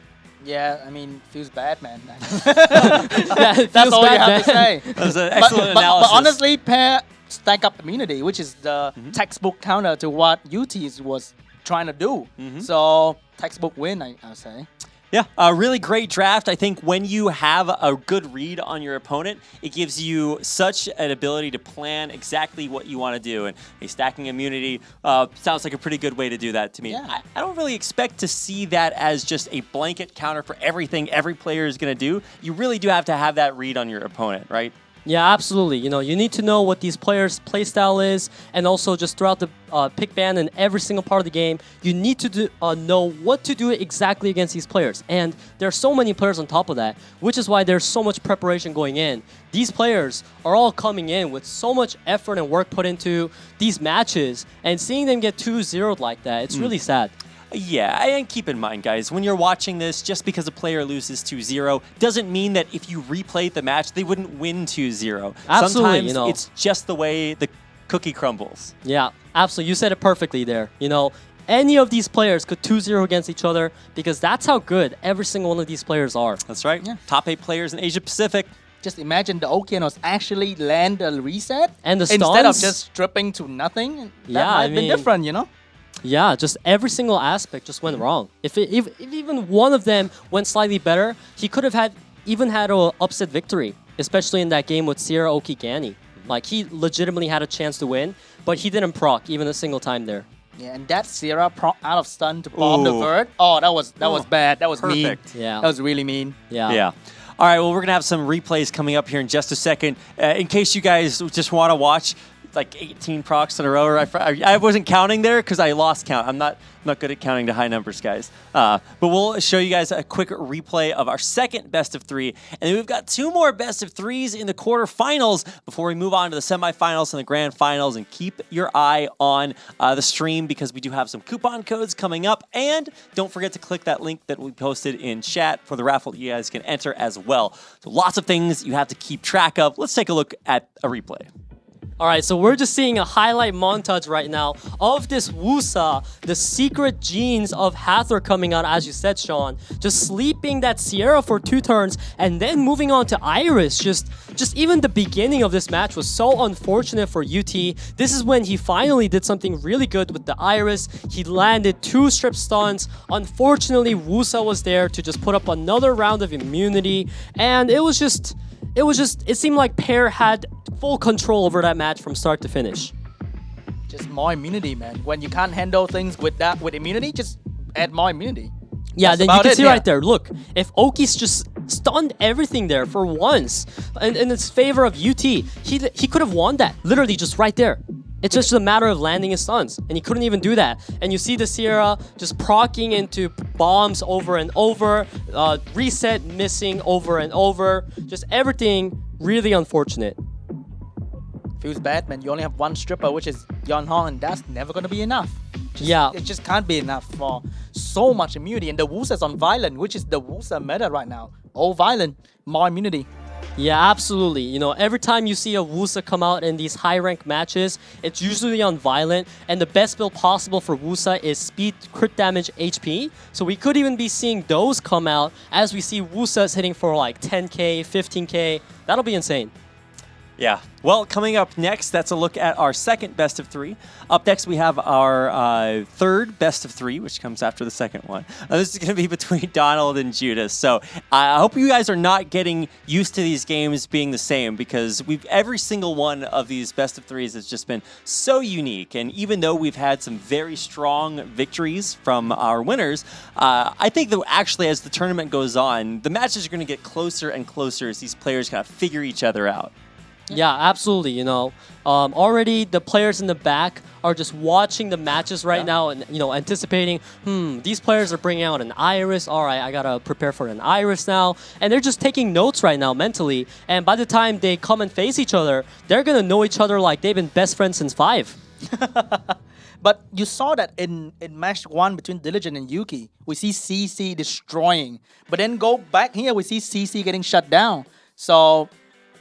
Yeah, I mean, feels bad, man. Yeah, that's all you have to say. That was an excellent analysis. But honestly, Pear stack up immunity, which is the textbook counter to what UT was trying to do. So, textbook win, I'll say. Yeah, a really great draft. I think when you have a good read on your opponent, it gives you such an ability to plan exactly what you want to do. And stacking immunity sounds like a pretty good way to do that to me. Yeah. I don't really expect to see that as just a blanket counter for everything every player is going to do. You really do have to have that read on your opponent, right? Yeah, absolutely. You know, you need to know what these players' playstyle is, and also just throughout the pick ban and every single part of the game, you need to know what to do exactly against these players. And there are so many players on top of that, which is why there's so much preparation going in. These players are all coming in with so much effort and work put into these matches, and seeing them get 2-0'd like that, it's really sad. Yeah, and keep in mind, guys, when you're watching this, just because a player loses 2-0 doesn't mean that if you replay the match, they wouldn't win 2-0. Absolutely, Sometimes you know, it's just the way the cookie crumbles. Yeah, absolutely. You said it perfectly there. You know, any of these players could 2-0 against each other because that's how good every single one of these players are. That's right. Yeah. Top 8 players in Asia-Pacific. Just imagine the Okeanos actually land the reset and the stuns instead of just stripping to nothing. That might have been different, you know? Yeah, just every single aspect just went wrong. If even one of them went slightly better, he could have even had an upset victory, especially in that game with Sierra Oki Ganny. Like, he legitimately had a chance to win, but he didn't proc even a single time there. Yeah, and that Sierra proc out of stun to bomb the vert. Oh, that was bad. That was perfect. mean. Yeah, that was really mean. Yeah. All right, well, we're going to have some replays coming up here in just a second. In case you guys just want to watch, like 18 procs in a row. Or I wasn't counting there because I lost count. I'm not good at counting to high numbers, guys. But we'll show you guys a quick replay of our second best of three. And then we've got two more best of threes in the quarterfinals before we move on to the semifinals and the grand finals. And keep your eye on the stream because we do have some coupon codes coming up. And don't forget to click that link that we posted in chat for the raffle that you guys can enter as well. So lots of things you have to keep track of. Let's take a look at a replay. All right, so we're just seeing a highlight montage right now of this Wusa, the secret genes of Hathor coming out, as you said, Sean. Just sleeping that Sierra for 2 turns and then moving on to Iris. Just even the beginning of this match was so unfortunate for UT. This is when he finally did something really good with the Iris. He landed 2 strip stuns. Unfortunately, Wusa was there to just put up another round of immunity. And it seemed like Pear had full control over that match from start to finish. Just more immunity, man. When you can't handle things with immunity, just add more immunity. Yeah, That's then you can see yeah. right there. Look, if Oki's just stunned everything there for once in its favor of UT, he could have won that. Literally just right there. It's just a matter of landing his stuns, and he couldn't even do that. And you see the Sierra just proccing into bombs over and over, reset missing over and over. Just everything really unfortunate. Feels bad, man. You only have one stripper, which is Yeonhong, and that's never going to be enough. It just can't be enough for so much immunity. And the Wusa's on Violent, which is the Wusa meta right now. All Violent, more immunity. Yeah, absolutely. You know, every time you see a Wusa come out in these high-ranked matches, it's usually on Violent, and the best build possible for Wusa is speed, crit damage, HP. So we could even be seeing those come out as we see Wusa's hitting for like 10k, 15k. That'll be insane. Yeah. Well, coming up next, that's a look at our second best of three. Up next, we have our third best of three, which comes after the second one. This is going to be between Donald and Judas. So I hope you guys are not getting used to these games being the same because every single one of these best of threes has just been so unique. And even though we've had some very strong victories from our winners, I think that actually as the tournament goes on, the matches are going to get closer and closer as these players kind of figure each other out. Yeah, absolutely. You know, already the players in the back are just watching the matches right now and, you know, anticipating, these players are bringing out an Iris. All right, I got to prepare for an Iris now. And they're just taking notes right now mentally. And by the time they come and face each other, they're going to know each other like they've been best friends since 5. But you saw that in match 1 between Diligent and Yuki. We see CC destroying. But then go back here, we see CC getting shut down. So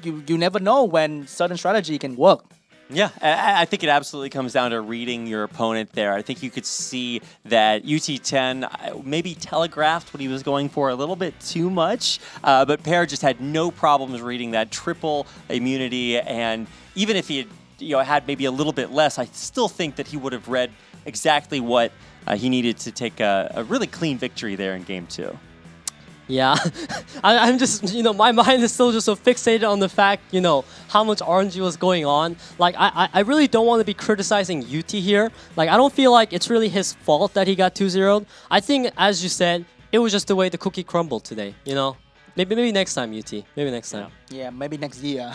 you never know when certain strategy can work. Yeah, I think it absolutely comes down to reading your opponent there. I think you could see that UT10 maybe telegraphed what he was going for a little bit too much, but Pear just had no problems reading that triple immunity, and even if he had, had maybe a little bit less, I still think that he would have read exactly what he needed to take a really clean victory there in Game 2. Yeah, I'm just, my mind is still just so fixated on the fact, how much RNG was going on. Like, I really don't want to be criticizing UT here. Like, I don't feel like it's really his fault that he got 2-0'd. I think, as you said, it was just the way the cookie crumbled today, Maybe next time, UT. Maybe next time. Yeah, maybe next year.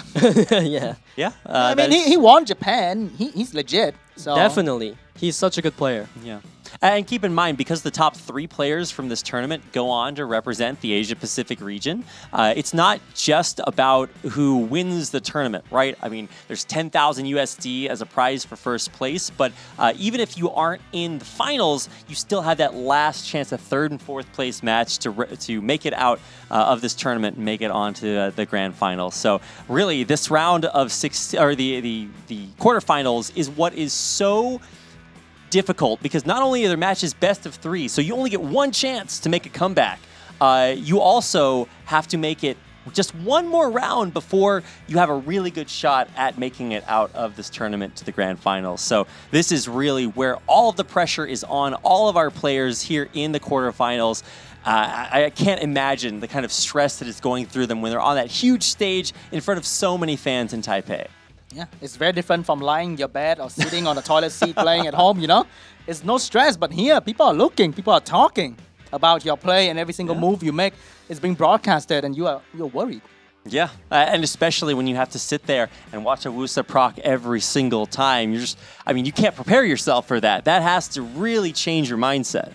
Yeah. Yeah. I mean, he won Japan. He's legit. So. Definitely. He's such a good player. Yeah. And keep in mind, because the top 3 players from this tournament go on to represent the Asia-Pacific region, it's not just about who wins the tournament, right? I mean, there's 10,000 USD as a prize for first place, but even if you aren't in the finals, you still have that last chance, a 3rd and 4th place match to make it out of this tournament and make it onto the grand finals. So really, this round of the quarterfinals is what is so difficult because not only are their matches best of 3, so you only get one chance to make a comeback. You also have to make it just one more round before you have a really good shot at making it out of this tournament to the grand finals. So this is really where all of the pressure is on all of our players here in the quarterfinals. I can't imagine the kind of stress that is going through them when they're on that huge stage in front of so many fans in Taipei. Yeah, it's very different from lying in your bed or sitting on a toilet seat playing at home, It's no stress, but here, people are looking, people are talking about your play and every single move you make is being broadcasted and you're worried. Yeah, and especially when you have to sit there and watch a Wusa proc every single time. You can't prepare yourself for that. That has to really change your mindset.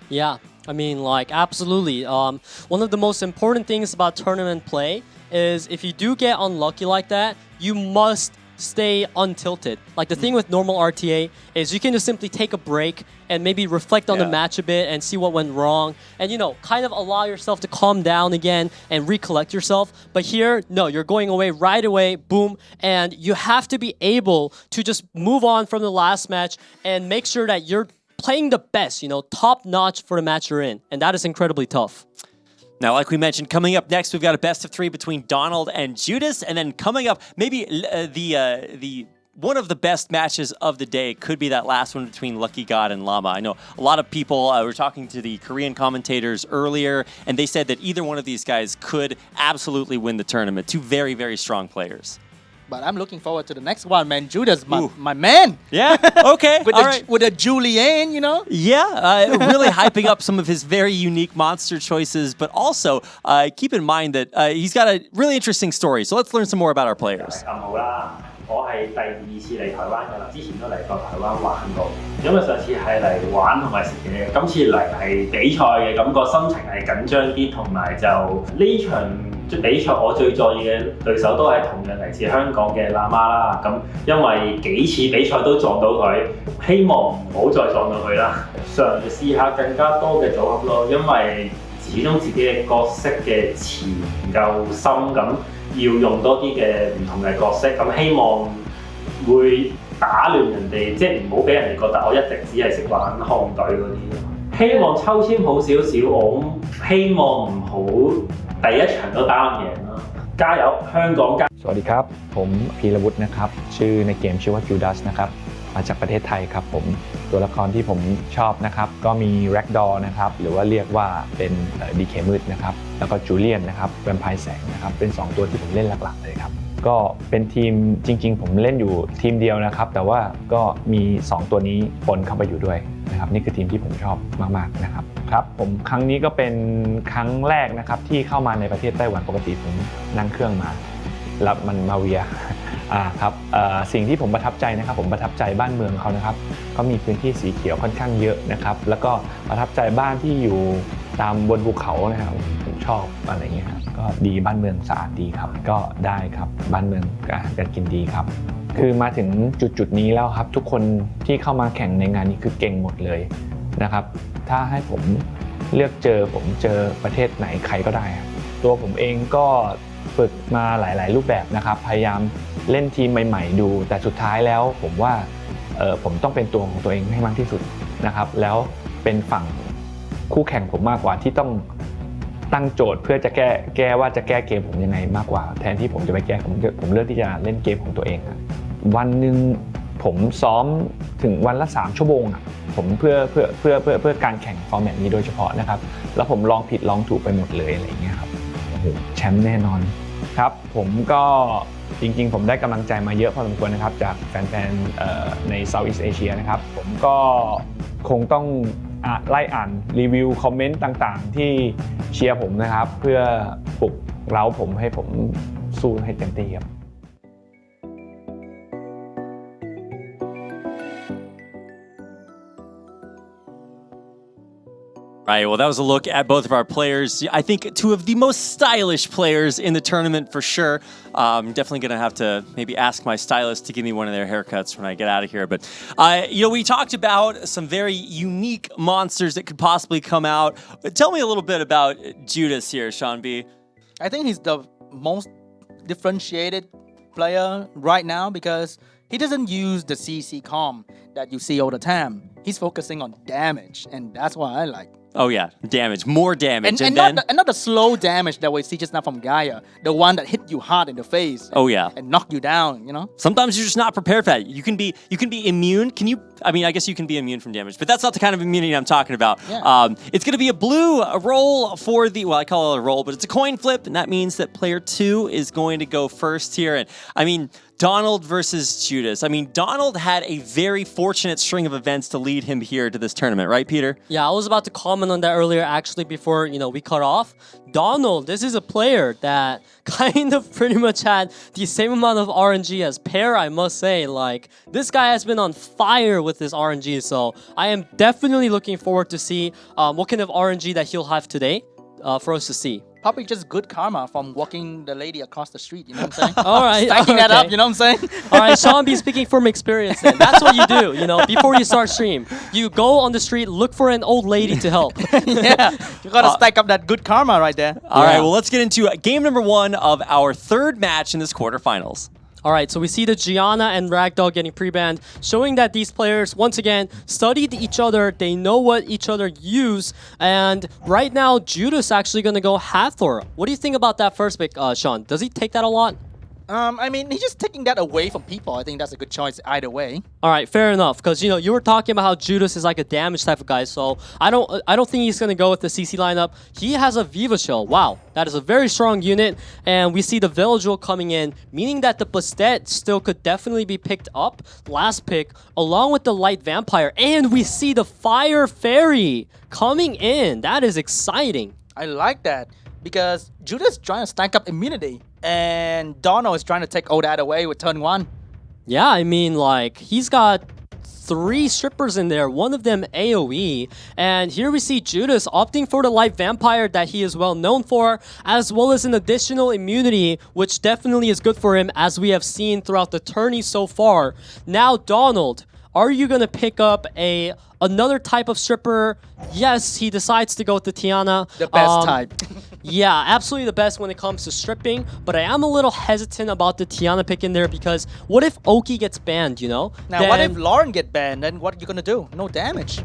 Yeah, I mean, like, absolutely. One of the most important things about tournament play is if you do get unlucky like that, you must stay untilted. Like, the thing with normal RTA is you can just simply take a break and maybe reflect on the match a bit and see what went wrong and, kind of allow yourself to calm down again and recollect yourself. But here, no, you're going away right away, boom, and you have to be able to just move on from the last match and make sure that you're playing the best, top notch for the match you're in. And that is incredibly tough. Now, like we mentioned, coming up next, we've got a best of 3 between Donald and Judas. And then coming up, maybe the one of the best matches of the day could be that last one between Lucky God and Llama. I know a lot of people were talking to the Korean commentators earlier, and they said that either one of these guys could absolutely win the tournament. Two very, very strong players. But I'm looking forward to the next one, man. Judas, my man. Yeah, okay. With a Julian, Yeah, really hyping up some of his very unique monster choices, but also keep in mind that he's got a really interesting story. So let's learn some more about our players. 我係第2次嚟台灣㗎啦，之前都嚟過台灣玩過。因為上次係嚟玩同埋食嘢，今次嚟係比賽嘅，咁個心情係緊張啲，同埋就呢場比賽我最在意嘅對手都係同樣嚟自香港嘅喇嘛啦。咁因為幾次比賽都撞到佢，希望唔好再撞到佢啦。嘗試下更加多嘅組合咯，因為始終自己嘅角色嘅詞唔夠深咁。要用多啲嘅唔同嘅角色，咁希望會打亂人哋，即係唔好俾人哋覺得我一直只係識玩抗隊嗰啲。希望抽籤好少少，我希望唔好第一場都打唔贏啦。加油，香港加！ สวัสดีครับผมพีรวุฒินะครับชื่อในเกมชื่อว่า Judas นะครับมาจากประเทศไทยครับผมตัวละครที่ผมชอบนะครับก็มี Ragdoll นะครับหรือว่าเรียกว่าเป็นDK มืดนะครับแล้วก็จูเลียนนะครับแวมไพร์แสงนะครับเป็น2ตัวที่ผมเล่นหลักๆเลยครับก็เป็นทีมจริงๆผมเล่นอยู่ทีมเดียวนะครับแต่ว่าก็มี2ตัวนี้ปนเข้าไปอยู่ด้วยนะครับนี่คือทีมที่ผมชอบมากๆนะครับครับผมครั้งนี้ก็เป็นครั้งแรกนะครับที่เข้ามาในประเทศไต้หวันปกติผมนั่งเครื่องมาแล้วมันมาเวียครับสิ่งที่ผมประทับใจนะครับผมประทับใจบ้านเมืองเขานะครับเขามีพื้นที่สีเขียวค่อนข้างเยอะนะครับแล้วก็ประทับใจบ้านที่อยู่ตามบนภูเขานะครับผมชอบอะไรอย่างเงี้ยครับก็ดีบ้านเมืองสะอาดดีครับก็ได้ครับบ้านเมืองอาหารการกินดีครับคือมาถึงจุดนี้แล้วครับทุกคนที่เข้ามาแข่งในงานนี้คือเก่งหมดเลยนะครับถ้าให้ผมเลือกผมเจอประเทศไหนใครก็ได้ครับตัวผมเองก็ฝึกมาหลายๆรูปแบบนะครับพยายามเล่นทีมใหม่ๆดูแต่สุดท้ายแล้วผมว่าผมต้องเป็นตัวของตัวเองให้มากที่สุดนะครับแล้วเป็นฝั่งคู่แข่งผมมากกว่าที่ต้องตั้งโจทย์เพื่อจะแก้ว่าจะแก้เกมผมยังไงมากกว่าแทนที่ผมจะไปแก้ผมเลือกที่จะเล่นเกมของตัวเองวันหนึ่งผมซ้อมถึงวันละ3ชั่วโมงผมเพื่อการแข่งฟอร์แมตนี้โดยเฉพาะนะครับแล้วผมลองผิดลองถูกไปหมดเลยอะไรอย่างเงี้ยครับแชมป์แน่นอนครับผมก็จริงๆผมได้กำลังใจมาเยอะพอสมควรนะครับจากแฟนๆใน Southeast Asia นะครับผมก็คงต้องไล่อ่านรีวิวคอมเมนต์ต่างๆที่เชียร์ผมนะครับเพื่อปลุกเร้าผมให้ผมสู้ให้เต็มที่ครับ Right, well, that was a look at both of our players. I think two of the most stylish players in the tournament for sure. I'm definitely going to have to maybe ask my stylist to give me one of their haircuts when I get out of here. But, we talked about some very unique monsters that could possibly come out. Tell me a little bit about Judas here, Sean B. I think he's the most differentiated player right now because he doesn't use the CC comp that you see all the time. He's focusing on damage, and that's what I like. Oh yeah, damage, more damage, and not the slow damage that we see just now from Gaia, the one that hit you hard in the face. Oh yeah, and knock you down. Sometimes you're just not prepared for that. You can be immune. I guess you can be immune from damage, but that's not the kind of immunity I'm talking about. Yeah. It's going to be a blue roll for I call it a roll, but it's a coin flip, and that means that player 2 is going to go first here. And Donald versus Judas. I mean, Donald had a very fortunate string of events to lead him here to this tournament, right, Peter? Yeah, I was about to comment on that earlier, actually, before we cut off. Donald, this is a player that kind of pretty much had the same amount of RNG as Pear, I must say. Like, this guy has been on fire with this RNG, so I am definitely looking forward to see what kind of RNG that he'll have today for us to see. Probably just good karma from walking the lady across the street, you know what I'm saying? All right. Stacking that up, you know what I'm saying? All right, Sean B speaking from experience then. That's what you do, before you start stream. You go on the street, look for an old lady to help. Yeah, you gotta stack up that good karma right there. All right, well, let's get into game number 1 of our third match in this quarterfinals. All right, so we see the Gianna and Ragdoll getting pre-banned, showing that these players, once again, studied each other. They know what each other use. And right now, Judas actually going to go Hathor. What do you think about that first pick, Sean? Does he take that a lot? I mean, he's just taking that away from people. I think that's a good choice either way. All right, fair enough. Because you were talking about how Judas is like a damage type of guy, so I don't think he's gonna go with the CC lineup. He has a Viva Shell. Wow, that is a very strong unit, and we see the Veladril coming in, meaning that the Bastet still could definitely be picked up. Last pick, along with the Light Vampire, and we see the Fire Fairy coming in. That is exciting. I like that because Judas is trying to stack up immunity. And Donald is trying to take all that away with turn 1. Yeah, I mean, like, he's got 3 strippers in there, one of them AoE. And here we see Judas opting for the Light Vampire that he is well known for, as well as an additional immunity, which definitely is good for him, as we have seen throughout the tourney so far. Now, Donald, are you going to pick up another type of stripper? Yes, he decides to go with the Tiana. The best type. Yeah, absolutely the best when it comes to stripping, but I am a little hesitant about the Tiana pick in there because what if Oki gets banned, Now, then, what if Lauren get banned? Then what are you going to do? No damage.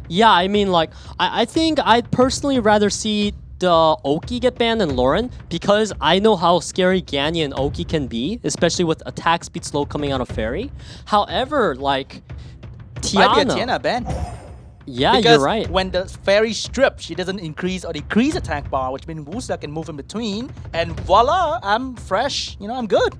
Yeah, I mean, like, I think I'd personally rather see the Oki get banned than Lauren because I know how scary Ganny and Oki can be, especially with attack speed slow coming out of Fairy. However, like, Tiana... Might be a Tiana ban. Yeah, because you're right. When the Fairy strips, she doesn't increase or decrease attack bar, which means Wusa can move in between. And voila, I'm fresh. I'm good.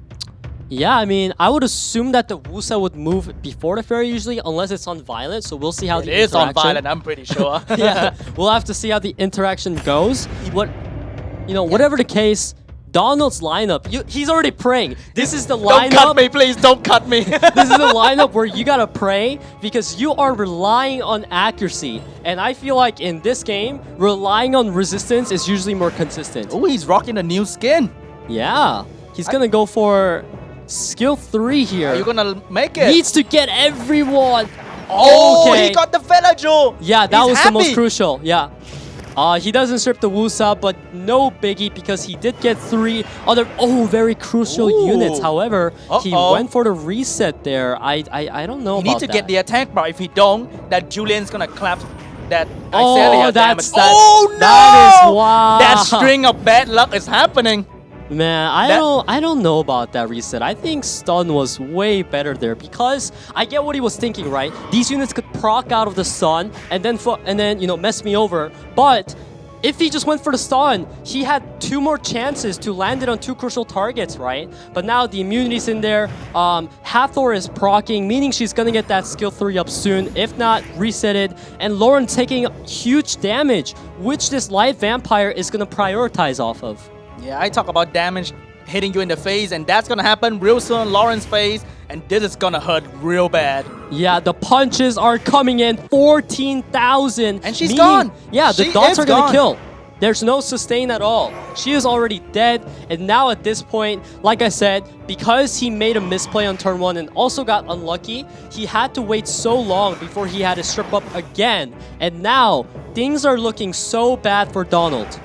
Yeah, I mean, I would assume that the Wusa would move before the Fairy usually, unless it's on Violent. So we'll see how the interaction... It is on Violent, I'm pretty sure. Yeah, we'll have to see how the interaction goes. Whatever the case, Donald's lineup, he's already praying. This is the lineup. Don't cut me, please. Don't cut me. This is the lineup where you gotta pray because you are relying on accuracy. And I feel like in this game, relying on resistance is usually more consistent. Oh, he's rocking a new skin. Yeah, he's gonna go for skill 3 here. Are you gonna make it? Needs to get everyone. Oh, okay. He got the Veladril. Yeah, that He's was happy. the most crucial. Yeah. He doesn't strip the Wusa, but no biggie because he did get 3 other very crucial units. However, he went for the reset there. I don't know about that. He needs to get the attack bar. If he don't, that Julian's gonna clap that Icelia damage. No! That is wow. That string of bad luck is happening. Man, I don't know about that reset. I think stun was way better there because I get what he was thinking, right? These units could proc out of the stun and then mess me over. But if he just went for the stun, he had 2 more chances to land it on 2 crucial targets, right? But now the immunity's in there. Hathor is proccing, meaning she's gonna get that skill 3 up soon. If not, reset it. And Lauren taking huge damage, which this Light Vampire is gonna prioritize off of. Yeah, I talk about damage hitting you in the face, and that's gonna happen real soon. Lauren's face, and this is gonna hurt real bad. Yeah, the punches are coming in, 14,000. And she's gone. Yeah, the dots are gonna kill. There's no sustain at all. She is already dead. And now at this point, like I said, because he made a misplay on turn 1 and also got unlucky, he had to wait so long before he had to strip up again. And now, things are looking so bad for Donald.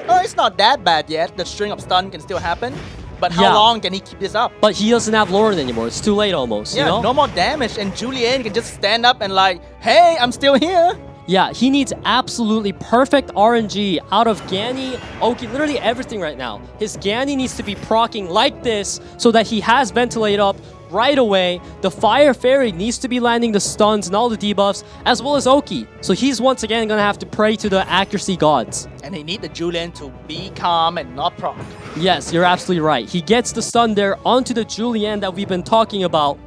Oh, it's not that bad yet. The string of stun can still happen. But how long can he keep this up? But he doesn't have Lauren anymore. It's too late almost, yeah, you know? No more damage. And Julian can just stand up and like, hey, I'm still here. Yeah, he needs absolutely perfect RNG out of Ganny, Oki, literally everything right now. His Ganny needs to be proccing like this so that he has Ventilate up, right away. The Fire Fairy needs to be landing the stuns and all the debuffs, as well as Oki. So he's once again gonna have to pray to the accuracy gods. And they need the Julian to be calm and not proc. Yes, you're absolutely right. He gets the stun there onto the Julian that we've been talking about.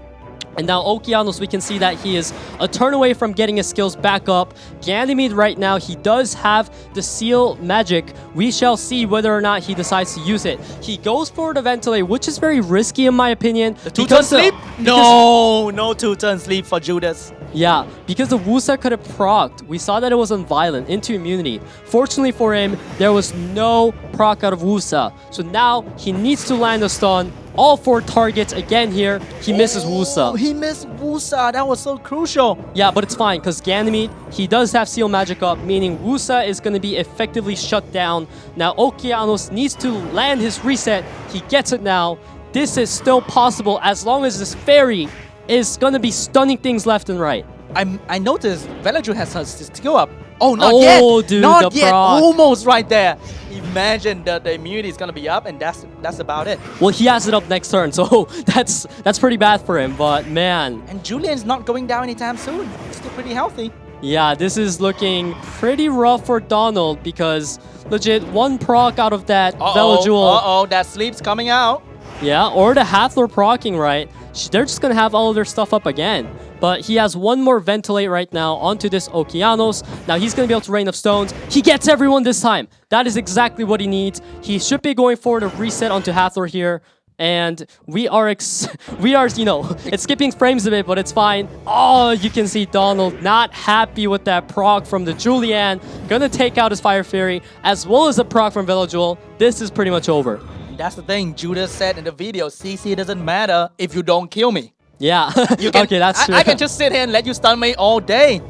And now Okeanos, we can see that he is a turn away from getting his skills back up. Ganymede right now, he does have the seal magic. We shall see whether or not he decides to use it. He goes for the ventilate, which is very risky in my opinion. The two-turn sleep? No two-turn sleep for Judas. Yeah, because the Wusa could have procced. We saw that it was unviolent into immunity. Fortunately for him, there was no proc out of Wusa. So now he needs to land a stun. All 4 targets again here. He misses Wusa. He missed Wusa. That was so crucial. Yeah, but it's fine because Ganymede, he does have seal magic up, meaning Wusa is going to be effectively shut down. Now Okeanos needs to land his reset. He gets it now. This is still possible as long as this fairy is going to be stunning things left and right. I noticed Velaju has her skill up. Oh, not yet. Dude, not the yet. proc. Almost right there. Imagine the immunity is gonna be up, and that's about it. Well, he has it up next turn, so that's pretty bad for him. But man, and Julian's not going down anytime soon. He's still pretty healthy. Yeah, this is looking pretty rough for Donald because legit 1 proc out of that Velajewel. That sleep's coming out. Yeah, or the Hathor procking, right? They're just gonna have all of their stuff up again. But he has 1 more ventilate right now onto this Okeanos. Now he's gonna be able to rain of stones. He gets everyone this time. That is exactly what he needs. He should be going for the reset onto Hathor here. And we are, you know, it's skipping frames a bit, but it's fine. Oh, you can see Donald not happy with that proc from the Julian. Gonna take out his Fire Fairy, as well as a proc from Velajewel. This is pretty much over. That's the thing Judas said in the video. CC doesn't matter if you don't kill me. Yeah, okay, that's true. I can just sit here and let you stun me all day.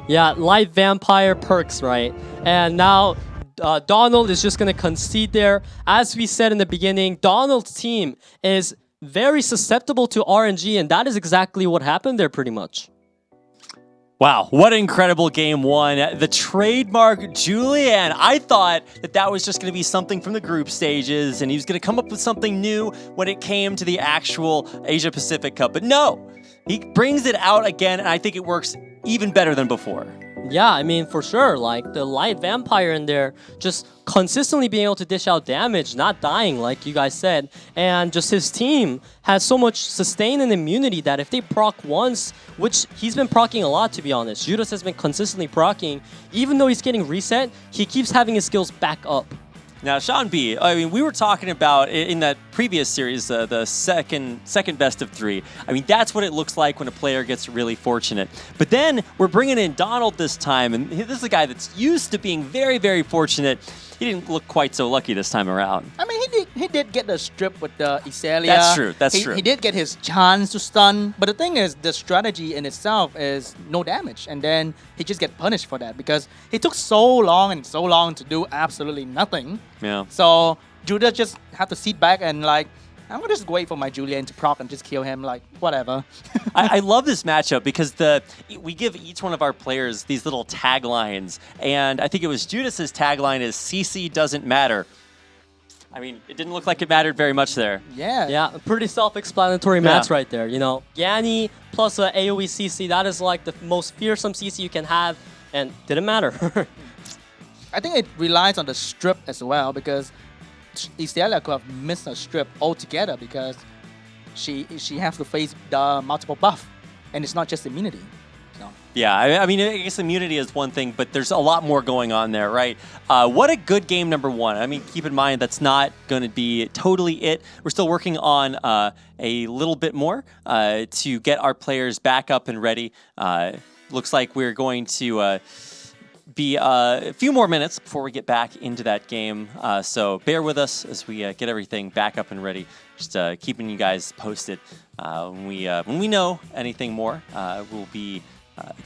Yeah, light vampire perks, right? And now Donald is just going to concede there. As we said in the beginning, Donald's team is very susceptible to RNG, and that is exactly what happened there pretty much. Wow, what an incredible game 1. The trademark Julian. I thought that was just going to be something from the group stages and he was going to come up with something new when it came to the actual Asia-Pacific Cup. But no, he brings it out again and I think it works even better than before. Yeah, I mean, for sure. Like, the light vampire in there, just consistently being able to dish out damage, not dying, like you guys said. And just his team has so much sustain and immunity that if they proc once, which he's been procking a lot, to be honest. Judas has been consistently procking. Even though he's getting reset, he keeps having his skills back up. Now, Sean B, I mean, we were talking about in that previous series, the second best of 3. I mean, that's what it looks like when a player gets really fortunate. But then we're bringing in Donald this time, and this is a guy that's used to being very, very fortunate. He didn't look quite so lucky this time around. I mean, he did get the strip with the Iselia. That's true. That's true. He did get his chance to stun, but the thing is, the strategy in itself is no damage, and then he just get punished for that because he took so long to do absolutely nothing. Yeah. So Judas just have to sit back and like, I'm gonna just wait for my Julian to proc and just kill him, like, whatever. I love this matchup because we give each one of our players these little taglines, and I think it was Judas's tagline is CC doesn't matter. I mean, it didn't look like it mattered very much there. Yeah. Yeah, a pretty self-explanatory match right there, you know. Yanni plus a AoE CC, that is like the most fearsome CC you can have, and didn't matter. I think it relies on the strip as well because Iselia could have missed a strip altogether because she has to face the multiple buff, and it's not just immunity. So. Yeah, I mean, I guess immunity is one thing, but there's a lot more going on there, right? What a good game number 1. I mean, keep in mind that's not going to be totally it. We're still working on a little bit more to get our players back up and ready. Looks like we're going to be a few more minutes before we get back into that game. So bear with us as we get everything back up and ready. Just keeping you guys posted. When we know anything more, we'll be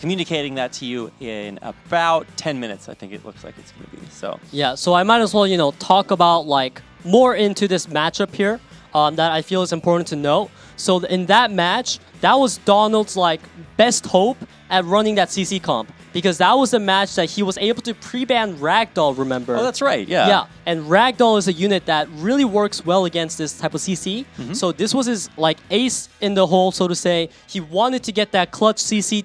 communicating that to you in about 10 minutes. I think it looks like it's going to be. So yeah, so I might as well, you know, talk about like more into this matchup here that I feel is important to note. So in that match, that was Donald's like best hope at running that CC comp because that was the match that he was able to pre-ban Ragdoll, remember? Oh, that's right, yeah. Yeah, and Ragdoll is a unit that really works well against this type of CC. So this was his like ace in the hole, so to say. He wanted to get that clutch CC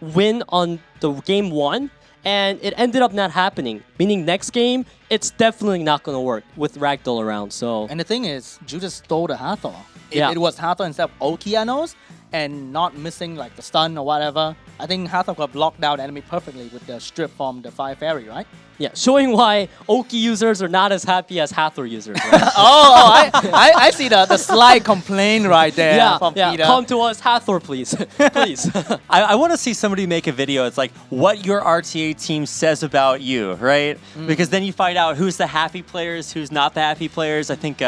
win on the game 1. And it ended up not happening. Meaning next game, it's definitely not going to work with Ragdoll around. So And the thing is, Judas stole the Hathor. Yeah. It was Hathor instead of Okeanos and not missing like the stun or whatever. I think Hathor got blocked down the enemy perfectly with the strip from the Fire Fairy, right? yeah, showing why Oki users are not as happy as Hathor users. Right? I see the slight complaint right there from Peter. Come to us, Hathor, please. Please. I want to see somebody make a video. It's like what your RTA team says about you, right? Because then you find out who's the happy players, who's not the happy players. I think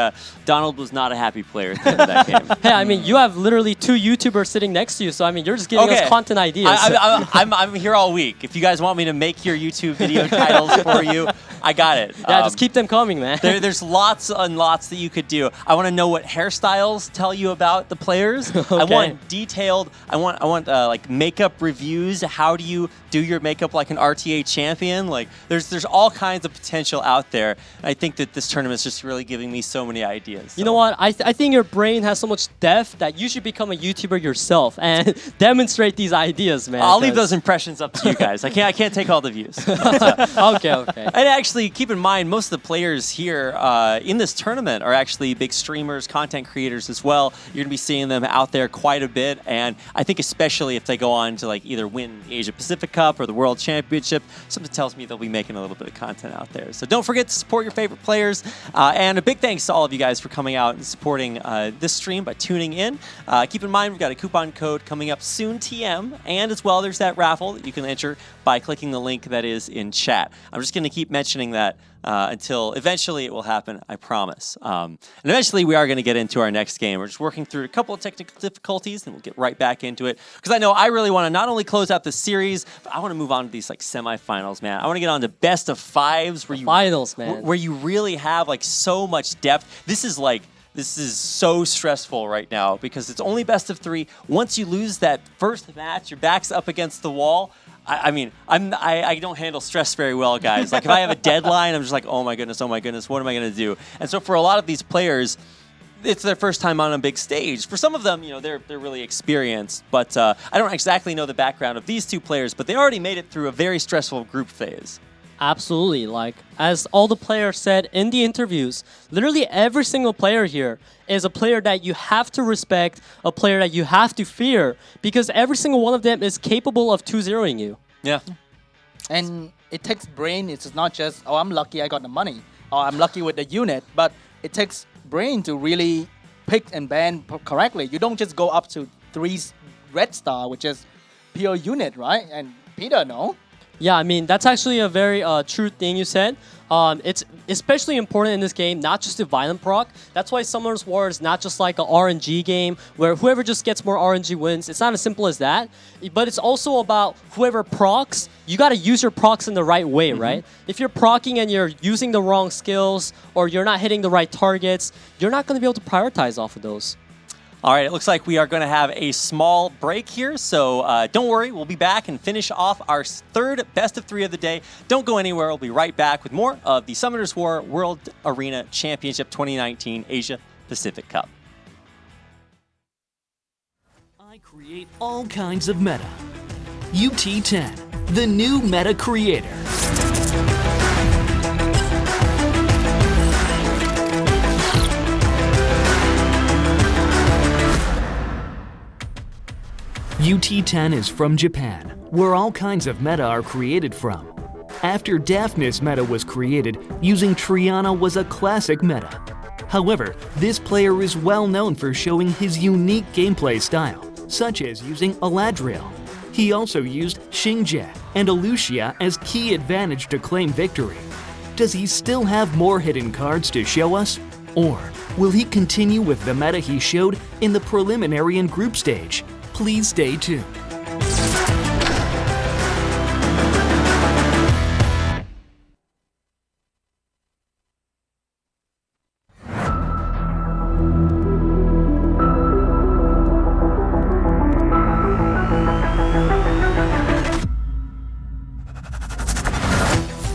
Donald was not a happy player at the end of that game. Hey, I mean, you have literally 2 YouTubers sitting next to you, so I mean, you're just giving us content ideas. I'm here all week. If you guys want me to make your YouTube video titles for you, I got it. Yeah, just keep them coming, man. There's lots and lots that you could do. I want to know what hairstyles tell you about the players. I want detailed. I want like makeup reviews. How do you do your makeup like an RTA champion? Like there's all kinds of potential out there. I think that this tournament's just really giving me so many ideas. You know what? I think your brain has so much depth that you should become a YouTuber yourself and demonstrate these ideas, man. I'll leave those impressions up to you guys. I can't take all the views. But, Okay. And actually, keep in mind, most of the players here in this tournament are actually big streamers, content creators as well. You're going to be seeing them out there quite a bit. And I think especially if they go on to like either win the Asia-Pacific Cup or the World Championship, something tells me they'll be making a little bit of content out there. So don't forget to support your favorite players. And a big thanks to all of you guys for coming out and supporting this stream by tuning in. Keep in mind, we've got a coupon code coming up soon, TM. And as well, there's that raffle that you can enter by clicking the link that is in chat. I'm just going to keep mentioning that until eventually it will happen, I promise. And eventually we are going to get into our next game. We're just working through a couple of technical difficulties and we'll get right back into it. Because I know I really want to not only close out the series, but I want to move on to these like semifinals, man. I want to get on to best of 5s where you really have like so much depth. This is so stressful right now because it's only best of 3. Once you lose that first match, your back's up against the wall. I mean, I don't handle stress very well, guys. Like if I have a deadline, I'm just like, oh my goodness, what am I going to do? And so for a lot of these players, it's their first time on a big stage. For some of them, you know, they're really experienced, but I don't exactly know the background of these 2 players, but they already made it through a very stressful group phase. Absolutely. Like, as all the players said in the interviews, literally every single player here is a player that you have to respect, a player that you have to fear, because every single one of them is capable of 2-0ing you. Yeah. And it takes brain. It's not just, oh, I'm lucky I got the money, or I'm lucky with the unit, but it takes brain to really pick and ban correctly. You don't just go up to 3 red star, which is pure unit, right? And Peter, no? Yeah, I mean, that's actually a very true thing you said. It's especially important in this game, not just the violent proc. That's why Summoner's War is not just like an RNG game where whoever just gets more RNG wins. It's not as simple as that. But it's also about whoever procs, you got to use your procs in the right way, right? If you're procking and you're using the wrong skills or you're not hitting the right targets, you're not going to be able to prioritize off of those. All right, it looks like we are going to have a small break here, so don't worry. We'll be back and finish off our 3rd best of 3 of the day. Don't go anywhere. We'll be right back with more of the Summoner's War World Arena Championship 2019 Asia-Pacific Cup. I create all kinds of meta. UT10, the new meta creator. UT10 is from Japan, where all kinds of meta are created from. After Daphnis meta was created, using Triana was a classic meta. However, this player is well known for showing his unique gameplay style, such as using Aladriel. He also used Xingjie and Alucia as key advantage to claim victory. Does he still have more hidden cards to show us? Or will he continue with the meta he showed in the preliminary and group stage? Please stay tuned.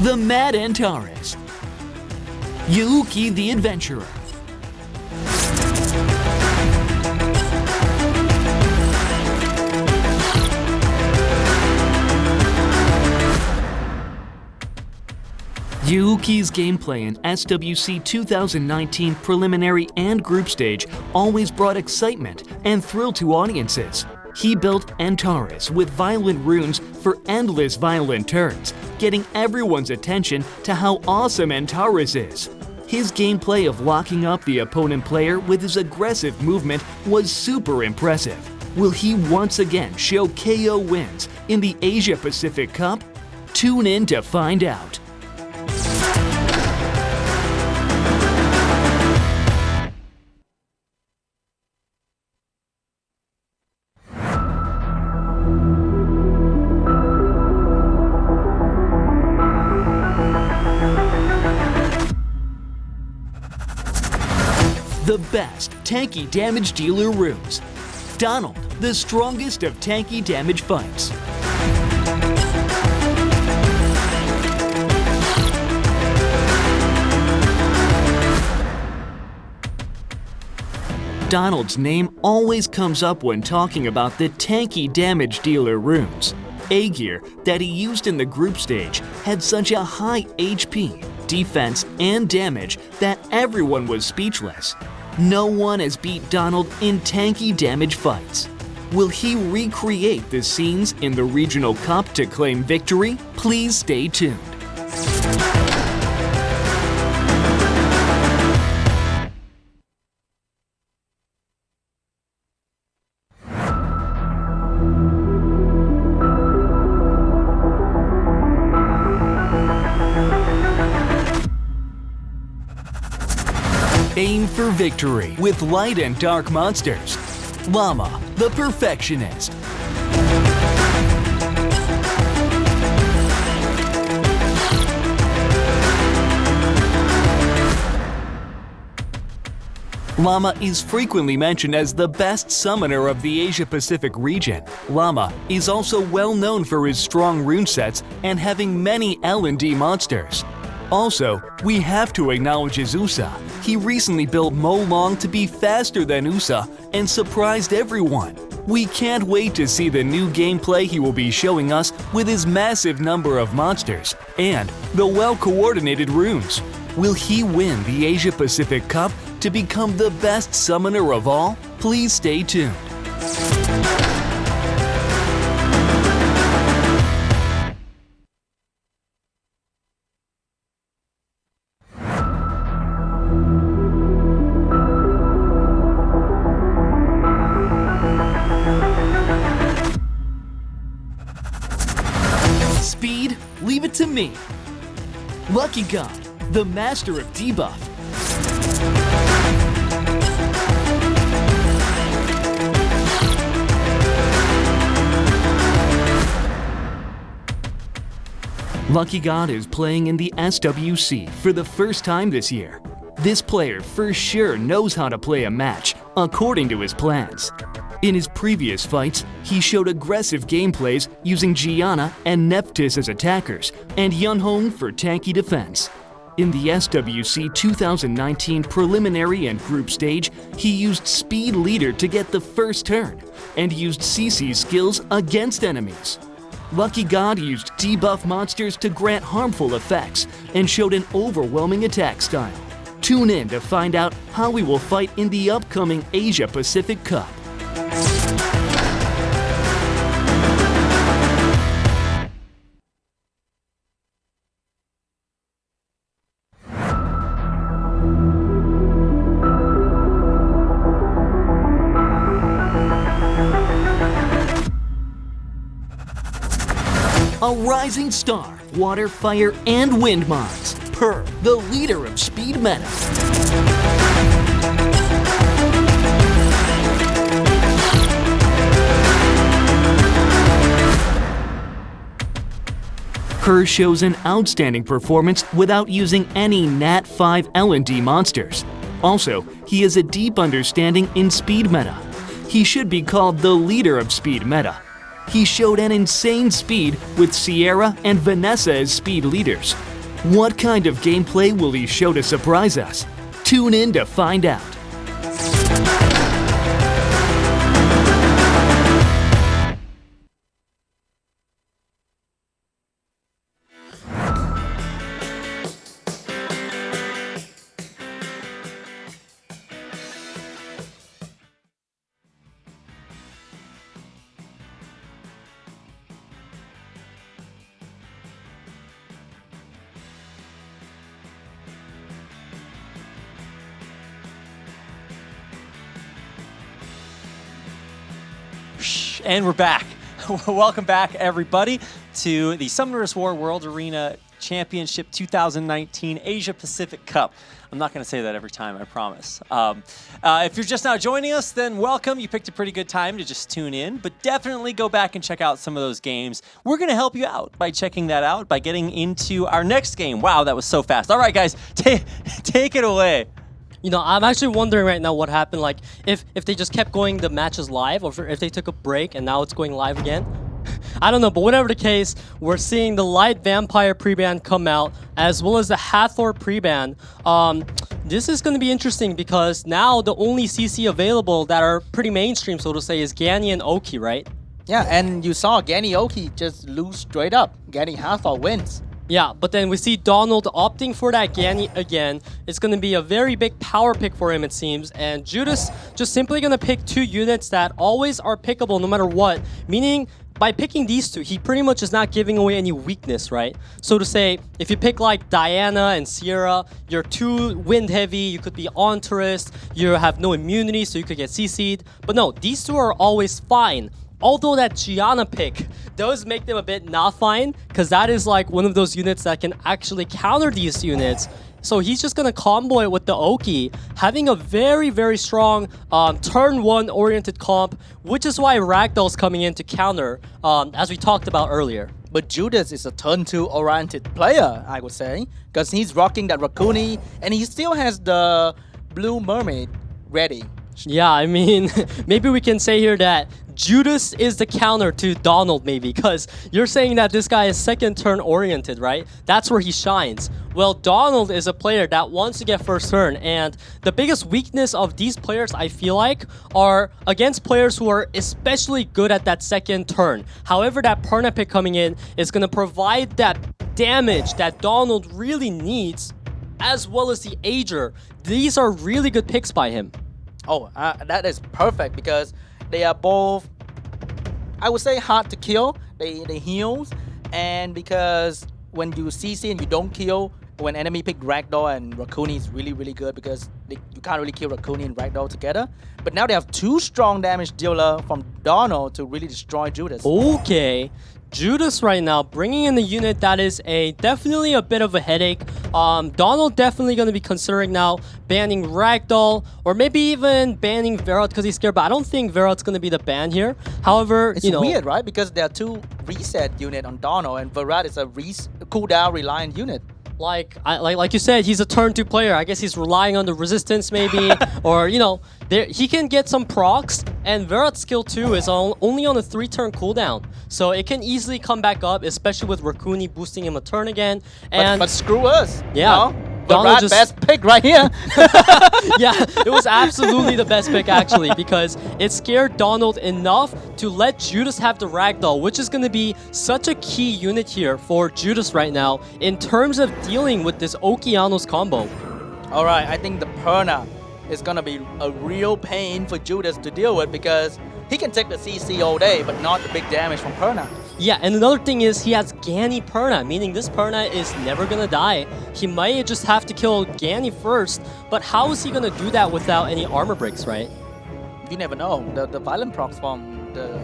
the Mad Antares, Yuki the Adventurer, Yuki's gameplay in SWC 2019 preliminary and group stage always brought excitement and thrill to audiences. He built Antares with violent runes for endless violent turns, getting everyone's attention to how awesome Antares is. His gameplay of locking up the opponent player with his aggressive movement was super impressive. Will he once again show KO wins in the Asia-Pacific Cup? Tune in to find out. The best tanky damage dealer runes. Donald, the strongest of tanky damage fights. Donald's name always comes up when talking about the tanky damage dealer runes. A-Gear that he used in the group stage had such a high HP, defense, and damage that everyone was speechless. No one has beat Donald in tanky damage fights. Will he recreate the scenes in the Regional Cup to claim victory? Please stay tuned. Aim for victory with light and dark monsters. Llama, the Perfectionist. Llama is frequently mentioned as the best summoner of the Asia-Pacific region. Llama is also well known for his strong rune sets and having many L&D monsters. Also, we have to acknowledge his Usa. He recently built Mo Long to be faster than Usa and surprised everyone. We can't wait to see the new gameplay he will be showing us with his massive number of monsters and the well-coordinated runes. Will he win the Asia-Pacific Cup to become the best summoner of all? Please stay tuned. Speed, leave it to me. Lucky God, the master of debuff. Lucky God is playing in the SWC for the first time this year. This player for sure knows how to play a match according to his plans. In his previous fights, he showed aggressive gameplays using Gianna and Nephthys as attackers and Yunhong for tanky defense. In the SWC 2019 preliminary and group stage, he used Speed Leader to get the first turn and used CC's skills against enemies. Lucky God used debuff monsters to grant harmful effects and showed an overwhelming attack style. Tune in to find out how he will fight in the upcoming Asia-Pacific Cup. A rising star, water, fire, and wind mods. Per, the leader of speed meta. Per shows an outstanding performance without using any Nat 5 L&D monsters. Also, he has a deep understanding in speed meta. He should be called the leader of speed meta. He showed an insane speed with Sierra and Vanessa as speed leaders. What kind of gameplay will he show to surprise us? Tune in to find out. And we're back. Welcome back, everybody, to the Summoner's War World Arena Championship 2019 Asia-Pacific Cup. I'm not going to say that every time, I promise. If you're just now joining us, then welcome. You picked a pretty good time to just tune in, but definitely go back and check out some of those games. We're going to help you out by checking that out, by getting into our next game. Wow, that was so fast. All right, guys, take it away. You know, I'm actually wondering right now what happened, like, if they just kept going the matches live, or if they took a break and now it's going live again. I don't know, but whatever the case, we're seeing the Light Vampire pre-ban come out, as well as the Hathor pre-ban. This is going to be interesting because now the only CC available that are pretty mainstream, so to say, is Gany and Oki, right? Yeah, and you saw Gany Oki just lose straight up. Gany Hathor wins. Yeah, but then we see Donald opting for that Gany again. It's going to be a very big power pick for him, it seems. And Judas just simply going to pick two units that always are pickable no matter what. Meaning, by picking these two, he pretty much is not giving away any weakness, right? So to say, if you pick like Diana and Sierra, you're too wind heavy, you could be on tourist, you have no immunity, so you could get CC'd. But no, these two are always fine. Although that Gianna pick does make them a bit not fine, because that is like one of those units that can actually counter these units. So he's just going to combo it with the Oki, having a very, very strong turn 1 oriented comp, which is why Ragdoll's coming in to counter, as we talked about earlier. But Judas is a turn 2 oriented player, I would say, because he's rocking that Rakuni, and he still has the Blue Mermaid ready. Yeah, I mean, maybe we can say here that Judas is the counter to Donald, maybe, because you're saying that this guy is second turn oriented, right? That's where he shines. Well, Donald is a player that wants to get first turn, and the biggest weakness of these players, I feel like, are against players who are especially good at that second turn. However, that Perna pick coming in is going to provide that damage that Donald really needs, as well as the Ager. These are really good picks by him. Oh, that is perfect because they are both, I would say, hard to kill. They heals, and because when you CC and you don't kill, when enemy pick Ragdoll and Rakuni is really, really good because you can't really kill Rakuni and Ragdoll together. But now they have two strong damage dealer from Donald to really destroy Judas. Okay. Judas right now bringing in the unit that is definitely a bit of a headache. Donald definitely going to be considering now banning Ragdoll or maybe even banning Verot because he's scared, but I don't think Verot's going to be the ban here. However, it's weird, right? Because there are two reset unit on Donald and Verot is a cooldown reliant unit. Like you said, he's a turn 2 player. I guess he's relying on the resistance maybe, or he can get some procs. And Verot's skill 2 is only on a 3-turn cooldown, so it can easily come back up, especially with Rakuni boosting him a turn again. And but screw us, yeah. Verot best pick right here. Yeah, it was absolutely the best pick actually because it scared Donald enough to let Judas have the Ragdoll, which is going to be such a key unit here for Judas right now in terms of dealing with this Okeanos combo. All right, I think the Perna is going to be a real pain for Judas to deal with because he can take the CC all day, but not the big damage from Perna. Yeah, and another thing is he has Gany Perna, meaning this Perna is never gonna die. He might just have to kill Gany first, but how is he gonna do that without any armor breaks, right? You never know. The violent procs from the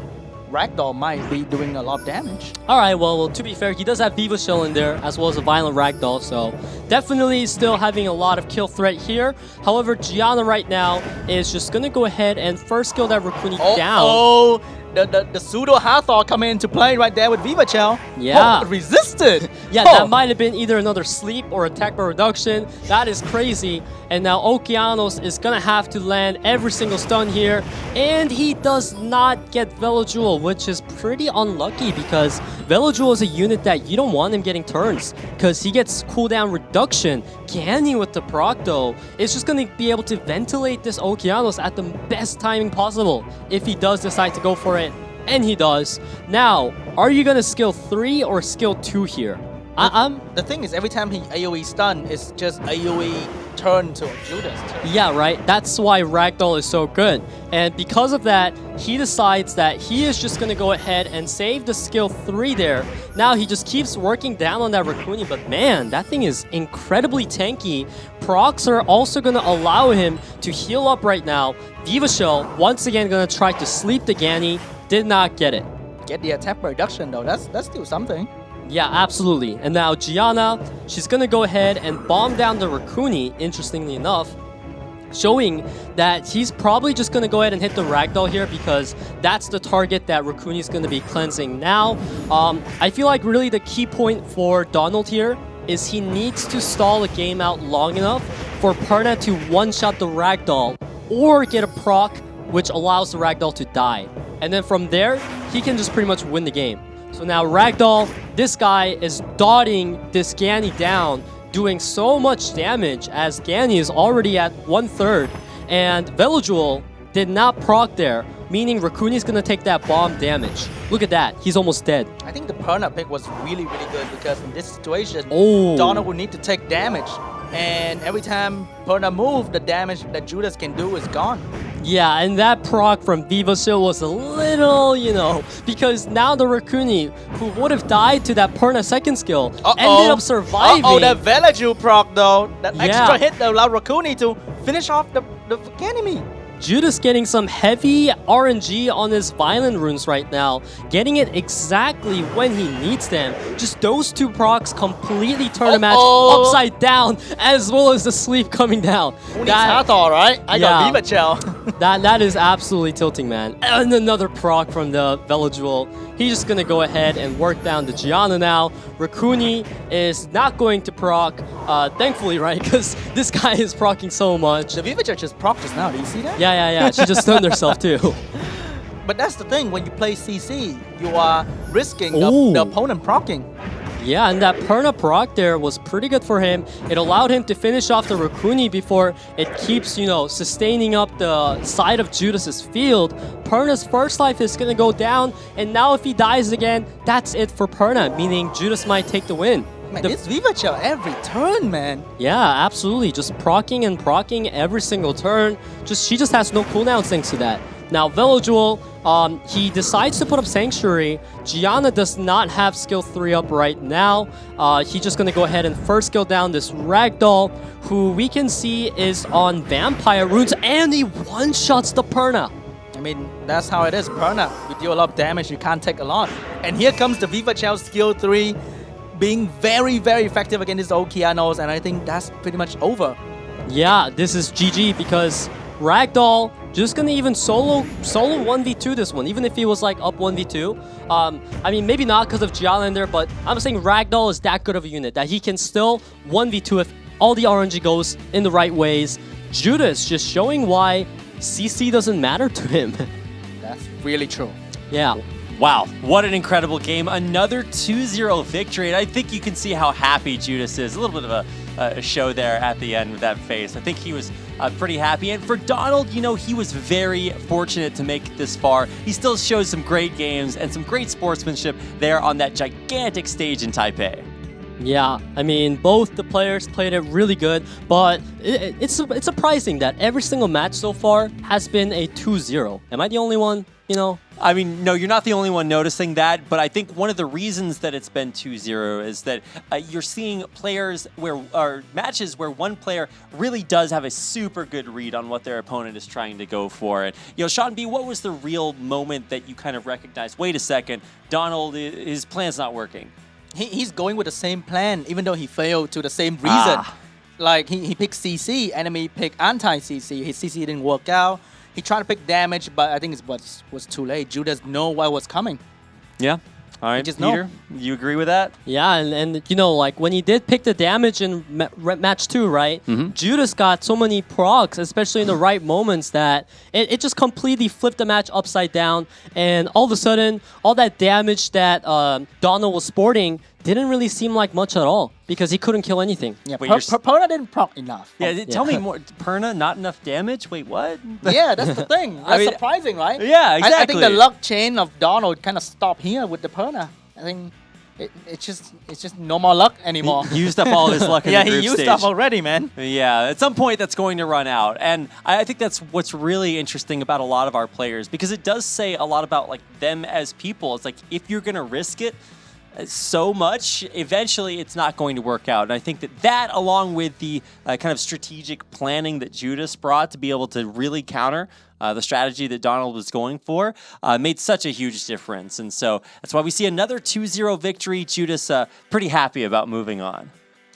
Ragdoll might be doing a lot of damage. Alright, well, to be fair, he does have Viva Shell in there, as well as a Violent Ragdoll, so definitely still having a lot of kill threat here. However, Gianna right now is just gonna go ahead and first kill that Rakuni down. Oh, the pseudo Hathor come into play right there with Vivachel. Yeah. Oh, resisted. Yeah, Oh. that might have been either another sleep or attack by reduction. That is crazy. And now Okeanos is gonna have to land every single stun here. And he does not get Velojewel, which is pretty unlucky because Velojewel is a unit that you don't want him getting turns because he gets cooldown reduction. Gani with the proc though is just gonna be able to ventilate this Okeanos at the best timing possible if he does decide to go for it. And he does. Now, are you gonna skill 3 or skill 2 here? The thing is, every time he AoE stun, it's just AoE turn to Judas. Yeah, right. That's why Ragdoll is so good. And because of that, he decides that he is just going to go ahead and save the skill 3 there. Now he just keeps working down on that Rakuni, but man, that thing is incredibly tanky. Procs are also going to allow him to heal up right now. Vivachel, once again, going to try to sleep the Gani. Did not get it. Get the attack reduction though. That's still something. Yeah, absolutely. And now Gianna, she's going to go ahead and bomb down the Rakuni, interestingly enough, showing that he's probably just going to go ahead and hit the Ragdoll here because that's the target that Rakuni is going to be cleansing now. I feel like really the key point for Donald here is he needs to stall the game out long enough for Perna to one-shot the Ragdoll or get a proc which allows the Ragdoll to die. And then from there, he can just pretty much win the game. So now Ragdoll, this guy is dotting this Gani down, doing so much damage as Gani is already at 1/3. And Velojewel did not proc there, meaning Rakuni is going to take that bomb damage. Look at that, he's almost dead. I think the Perna pick was really good because in this situation, Oh. Donald will need to take damage. And every time Perna move, the damage that Judas can do is gone. Yeah, and that proc from Vivachel was a little, because now the Rakuni, who would have died to that Perna second skill, ended up surviving. Oh, that Velaju proc though. That Yeah. extra hit that allowed Rakuni to finish off the enemy. Judas getting some heavy RNG on his violent runes right now, getting it exactly when he needs them. Just those two procs completely turn the match upside down, as well as the sleep coming down. Who needs Hathor, right? I got Vivachel. That is absolutely tilting, man. And another proc from the Velojewel. He's just gonna go ahead and work down the Gianna now. Rakuni is not going to proc, thankfully, right? Because this guy is procking so much. The Vivachel just proc just now. Do you see that? Yeah. She just stunned herself too. But that's the thing. When you play CC, you are risking the opponent procking. Yeah, and that Perna proc there was pretty good for him. It allowed him to finish off the Rakuni before it keeps, sustaining up the side of Judas's field. Perna's first life is going to go down, and now if he dies again, that's it for Perna, meaning Judas might take the win. Man, it's Vivachel every turn, man. Yeah, absolutely. Just procking and procking every single turn. She just has no cooldowns thanks to that. Now, Velojewel, he decides to put up Sanctuary. Gianna does not have skill 3 up right now. He's just going to go ahead and first skill down this Ragdoll, who we can see is on Vampire runes, and he one-shots the Perna. I mean, that's how it is. Perna, you deal a lot of damage, you can't take a lot. And here comes the Vivachel skill 3, being very effective against the Okeanos, and I think that's pretty much over. Yeah, this is GG because Ragdoll just gonna even solo 1v2 this one, even if he was like up 1v2. I mean, maybe not because of Gianna in there, but I'm saying Ragdoll is that good of a unit that he can still 1v2 if all the RNG goes in the right ways. Judas just showing why CC doesn't matter to him. That's really true. Yeah. Wow, what an incredible game. Another 2-0 victory. And I think you can see how happy Judas is. A little bit of a show there at the end with that face. I think he was pretty happy. And for Donald, he was very fortunate to make it this far. He still shows some great games and some great sportsmanship there on that gigantic stage in Taipei. Yeah, I mean, both the players played it really good, but it's surprising that every single match so far has been a 2-0. Am I the only one, I mean, no, you're not the only one noticing that, but I think one of the reasons that it's been 2-0 is that you're seeing matches where one player really does have a super good read on what their opponent is trying to go for. And, Sean B, what was the real moment that you kind of recognized, wait a second, Donald, his plan's not working? He's going with the same plan, even though he failed to the same reason. like he picked CC, enemy picked anti-CC. His CC didn't work out. He tried to pick damage, but I think it was too late. Judas know what was coming. Yeah. All right, just Peter, you agree with that? Yeah, and you know, like when he did pick the damage in match 2, right? Judas got so many procs, especially in the right moments, that it just completely flipped the match upside down. And all of a sudden, all that damage that Donald was sporting didn't really seem like much at all because he couldn't kill anything. Yeah, Perna didn't proc enough. Yeah, tell me more. Perna, not enough damage? Wait, what? Yeah, that's the thing. That's surprising, right? Yeah, exactly. I think the luck chain of Donald kind of stopped here with the Perna. I think it's just no more luck anymore. He used up all of his luck in the group he used stage. up already, man. Yeah, at some point that's going to run out. And I think that's what's really interesting about a lot of our players, because it does say a lot about like them as people. It's like if you're going to risk it so much, eventually it's not going to work out. And I think that along with the kind of strategic planning that Judas brought to be able to really counter the strategy that Donald was going for, made such a huge difference. And so that's why we see another 2-0 victory. Judas pretty happy about moving on.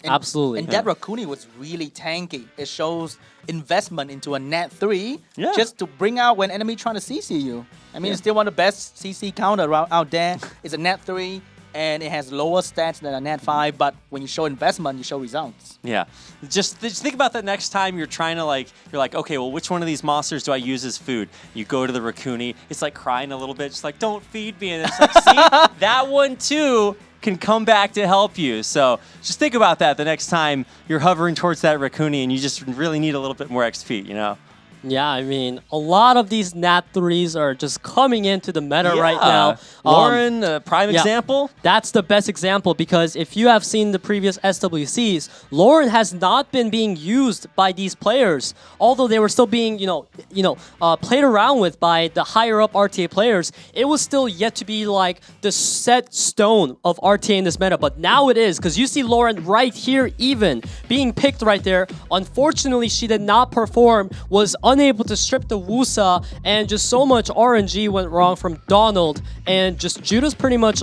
Absolutely. And that Rakuni was really tanky. It shows investment into a net 3 just to bring out when enemy trying to CC you. I mean, it's still one of the best CC counter out there. It's a net 3. And it has lower stats than a net 5, but when you show investment, you show results. Yeah, just think about that next time you're trying to you're like, okay, well, which one of these monsters do I use as food? You go to the Rakuni, it's like crying a little bit, just like, don't feed me. And it's like, see, that one too can come back to help you. So just think about that the next time you're hovering towards that Rakuni and you just really need a little bit more XP, you know? Yeah, I mean, a lot of these Nat 3s are just coming into the meta right now. Lauren, prime example? That's the best example, because if you have seen the previous SWCs, Lauren has not been being used by these players, although they were still being, played around with by the higher up RTA players. It was still yet to be like the set stone of RTA in this meta, but now it is, because you see Lauren right here even being picked right there. Unfortunately, she did not perform, was unable to strip the Wusa, and just so much RNG went wrong from Donald, and just Judas pretty much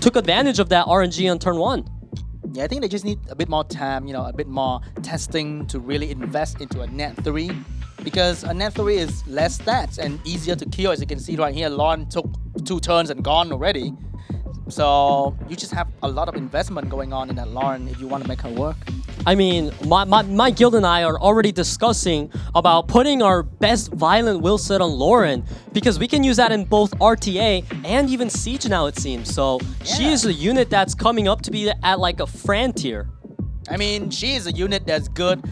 took advantage of that RNG on turn 1. Yeah, I think they just need a bit more time, a bit more testing to really invest into a net 3, because a net 3 is less stats and easier to kill. As you can see right here, Lauren took 2 turns and gone already. So you just have a lot of investment going on in that Lauren if you want to make her work. I mean, my guild and I are already discussing about putting our best violent will set on Lauren, because we can use that in both RTA and even Siege now, it seems. So she is a unit that's coming up to be at like a Fran tier. I mean, she is a unit that's good.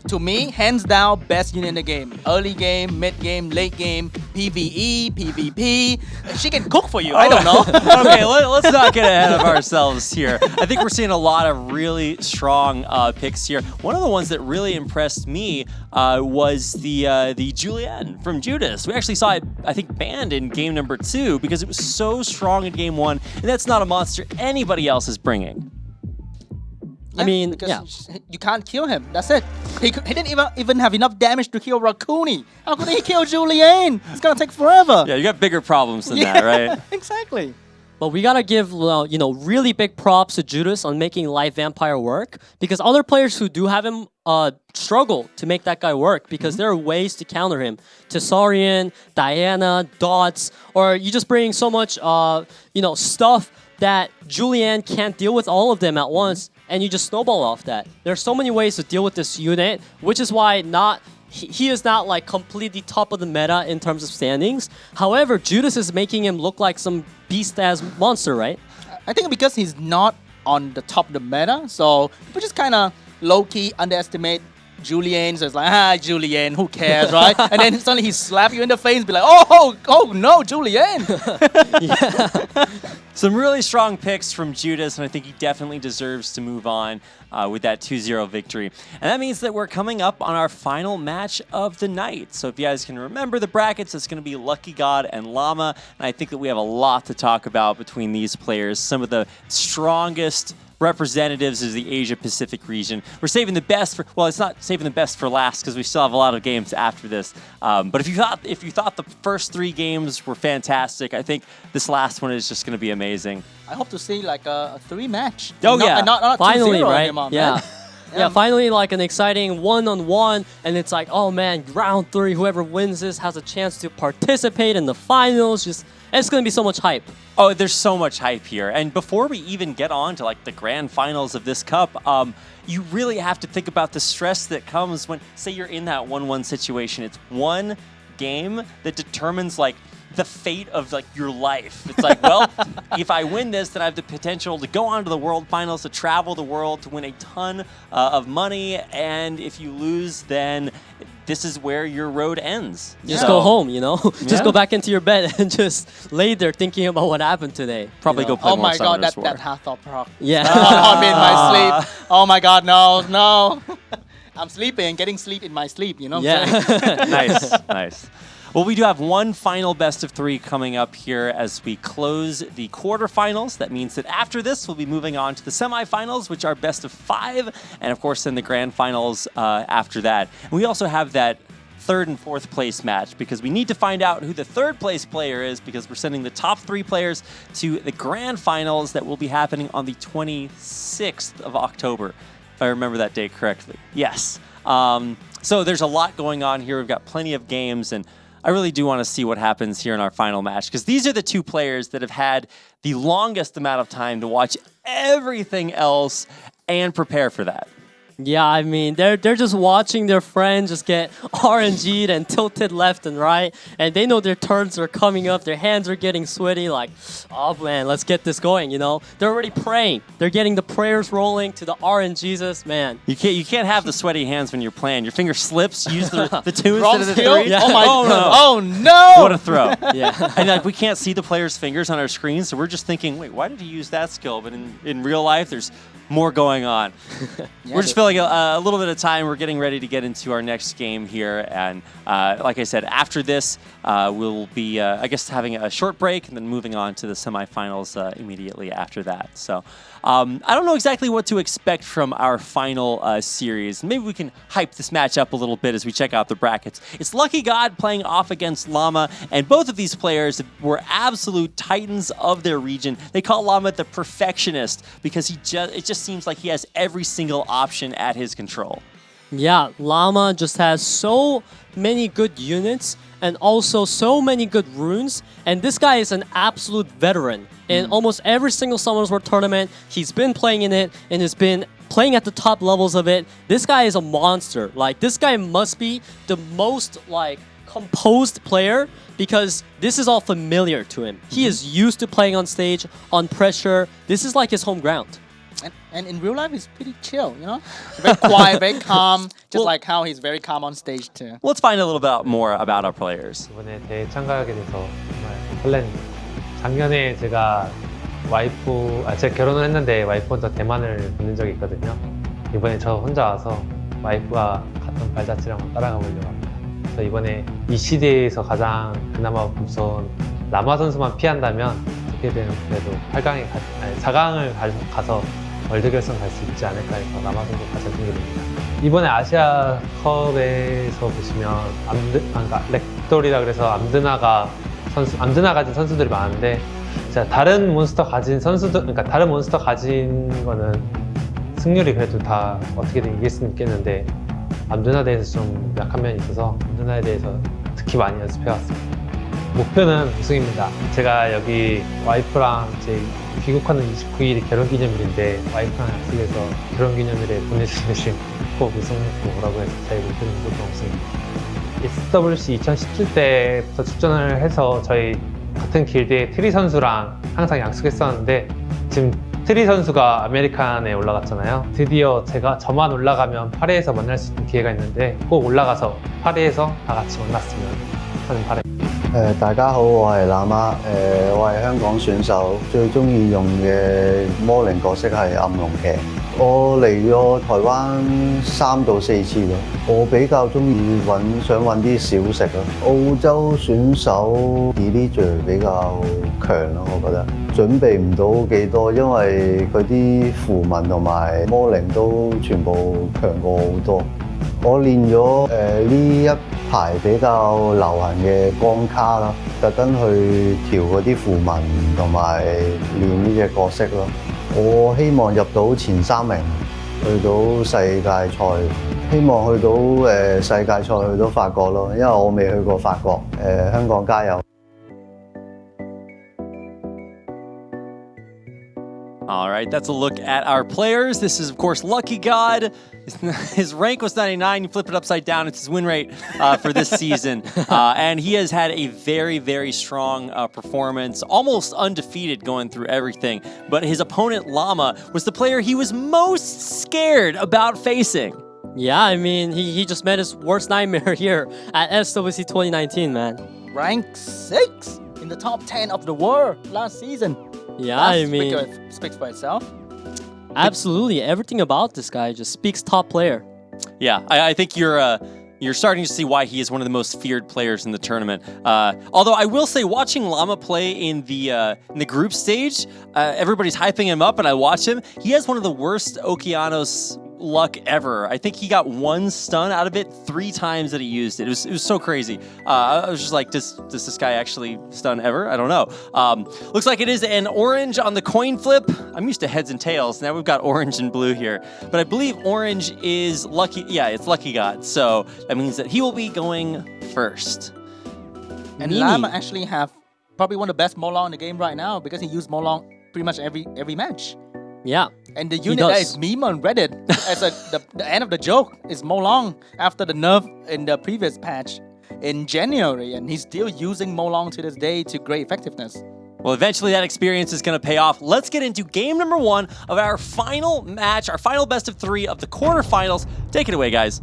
To me, hands down, best unit in the game. Early game, mid game, late game, PvE, PvP. She can cook for you. I don't know. Okay, let's not get ahead of ourselves here. I think we're seeing a lot of really strong picks here. One of the ones that really impressed me was the Julianne from Judas. We actually saw it, I think, banned in game number 2 because it was so strong in game 1, and that's not a monster anybody else is bringing. I mean, you can't kill him. That's it. He didn't even have enough damage to kill Rakuni. How could he kill Julianne? It's gonna take forever. Yeah, you got bigger problems than that, right? Exactly. But we gotta give really big props to Judas on making Light Vampire work, because other players who do have him struggle to make that guy work, because there are ways to counter him. Tesarian, Diana, Dots, or you just bring so much stuff that Julianne can't deal with all of them at once, and you just snowball off that. There are so many ways to deal with this unit, which is why he is not like completely top of the meta in terms of standings. However, Judas is making him look like some beast-ass monster, right? I think because he's not on the top of the meta, so people just kind of low-key underestimate Julianne. So it's like, Julianne, who cares, right? And then suddenly he slap you in the face and be like, oh no, Julianne. Some really strong picks from Judas, and I think he definitely deserves to move on with that 2-0 victory. And that means that we're coming up on our final match of the night. So if you guys can remember the brackets, it's going to be Lucky God and Llama. And I think that we have a lot to talk about between these players. Some of the strongest representatives of the Asia-Pacific region. We're saving the best for, well, it's not saving the best for last because we still have a lot of games after this. But if you thought the first 3 games were fantastic, I think this last one is just going to be amazing. I hope to see like a 3 match. Oh, not finally, 2-0 right? anymore, Yeah. man. Yeah, finally like an exciting one-on-one, and it's like, oh man, round 3, whoever wins this has a chance to participate in the finals. It's gonna be so much hype. Oh, there's so much hype here. And before we even get on to like the grand finals of this cup, you really have to think about the stress that comes when, say, you're in that 1-1 situation. It's one game that determines like the fate of like your life. It's like, well, if I win this, then I have the potential to go on to the world finals, to travel the world, to win a ton of money. And if you lose, then this is where your road ends. Just go home, you know? Just go back into your bed and just lay there thinking about what happened today. Probably go play more my God, Summoners War. that half thought proc. Yeah. I'm in my sleep. Oh my God, no. I'm sleeping, getting sleep in my sleep, you know what I'm saying? Nice. Well, we do have one final best of 3 coming up here as we close the quarterfinals. That means that after this, we'll be moving on to the semifinals, which are best of 5, and of course, then the grand finals after that. And we also have that 3rd and 4th place match because we need to find out who the 3rd place player is because we're sending the top 3 players to the grand finals that will be happening on the 26th of October, if I remember that date correctly. Yes. So there's a lot going on here. We've got plenty of games, and I really do want to see what happens here in our final match because these are the 2 players that have had the longest amount of time to watch everything else and prepare for that. Yeah, I mean, they're just watching their friends just get RNG'd and tilted left and right, and they know their turns are coming up, their hands are getting sweaty, like, oh man, let's get this going, you know? They're already praying. They're getting the prayers rolling to the RNGesus, man. You can't have the sweaty hands when you're playing. Your finger slips, use the 2 Wrong instead of the skill? 3. Yeah. Oh no! What a throw. Yeah. And like we can't see the player's fingers on our screen, so we're just thinking, wait, why did he use that skill? But in real life, there's more going on. We're just feeling a little bit of time. We're getting ready to get into our next game here. And like I said, after this, we'll be, I guess, having a short break and then moving on to the semifinals immediately after that. So I don't know exactly what to expect from our final series. Maybe we can hype this match up a little bit as we check out the brackets. It's Lucky God playing off against Llama, and both of these players were absolute titans of their region. They call Llama the perfectionist because it just seems like he has every single option at his control. Yeah, Llama just has so many good units and also so many good runes. And this guy is an absolute veteran. In almost every single Summoners War tournament, he's been playing in it and has been playing at the top levels of it. This guy is a monster. Like, this guy must be the most, like, composed player because this is all familiar to him. He is used to playing on stage, on pressure. This is like his home ground. And in real life, he's pretty chill, you know? Very quiet, very calm, just like how he's very calm on stage too. Let's find a little bit more about our players. 이번에 대회 참가하게 돼서 정말 설렙니다. 작년에 제가 제가 결혼을 했는데 와이프 혼자 대만을 보낸 적이 있거든요. 이번에 저 혼자 와서 와이프가 갔던 발자취를 한번 따라가 보려고 합니다. 그래서 이번에 이 시대에서 가장 그나마 무서운 라마 선수만 피한다면 어떻게든 그래도 4강을 가서 월드 결승 갈 수 있지 않을까 해서 라마 선수가 잘 생각됩니다. 이번에 아시아컵에서 보시면 그러니까 렉돌이라 그래서 암드나 가진 선수들이 많은데 진짜 다른 몬스터 가진 거는 승률이 그래도 다 어떻게든 이길 수는 있겠는데 암드나에 대해서 좀 약한 면이 있어서 암드나에 대해서 특히 많이 연습해왔습니다. 목표는 우승입니다. 제가 여기 와이프랑 제 귀국하는 29일이 결혼기념일인데 와이프랑 약속해서 결혼기념일에 보내주신 대신 꼭 우승으로 오라고 해서 제 목표는 무조건 우승입니다. SWC 2017 때부터 출전을 해서 저희 같은 길드의 트리 선수랑 항상 약속했었는데 지금 트리 선수가 아메리칸에 올라갔잖아요. 드디어 저만 올라가면 파리에서 만날 수 있는 기회가 있는데 꼭 올라가서 파리에서 다 같이 만났으면 하는 바람입니다. 大家好，我係喇嘛，我係香港選手，最中意用嘅魔靈角色係暗龍騎。我嚟咗台灣3到4次咯，我比較中意想揾啲小食咯。澳洲選手 Elijah 比較強咯，我覺得準備唔到幾多，因為佢啲符文同埋魔靈都全部強過好多。我練咗呢一排比較流行嘅光卡啦，特登去調嗰啲符文同埋練呢隻角色咯。我希望入到前3名。去到世界賽，希望去到世界賽去到法國咯，因為我未去過法國。香港加油！ All right, that's a look at our players. This is, of course, Lucky God. His rank was 99. You flip it upside down. It's his win rate for this season. And he has had a very, very strong performance, almost undefeated going through everything. But his opponent, Llama, was the player he was most scared about facing. Yeah, I mean, he just met his worst nightmare here at SWC 2019, man. Rank 6 in the top 10 of the world last season. Yeah, I mean, speaks for itself. Absolutely, everything about this guy just speaks top player. Yeah, I think you're starting to see why he is one of the most feared players in the tournament. Although I will say, watching Llama play in the group stage, everybody's hyping him up, and I watch him. He has one of the worst Okeanos luck ever. I think he got one stun out of it 3 times that he used it. It was so crazy. I was just like, does this guy actually stun ever? I don't know. Looks like it is an orange on the coin flip. I'm used to heads and tails. Now we've got orange and blue here. But I believe orange is Lucky. Yeah, it's Lucky God. So that means that he will be going first. And Llama actually have probably one of the best Molong in the game right now because he used Molong pretty much every match. Yeah. And the unit that is meme on Reddit as the end of the joke is Molong after the nerf in the previous patch in January. And he's still using Molong to this day to great effectiveness. Well, eventually that experience is going to pay off. Let's get into game number 1 of our final match, our final best of 3 of the quarterfinals. Take it away, guys.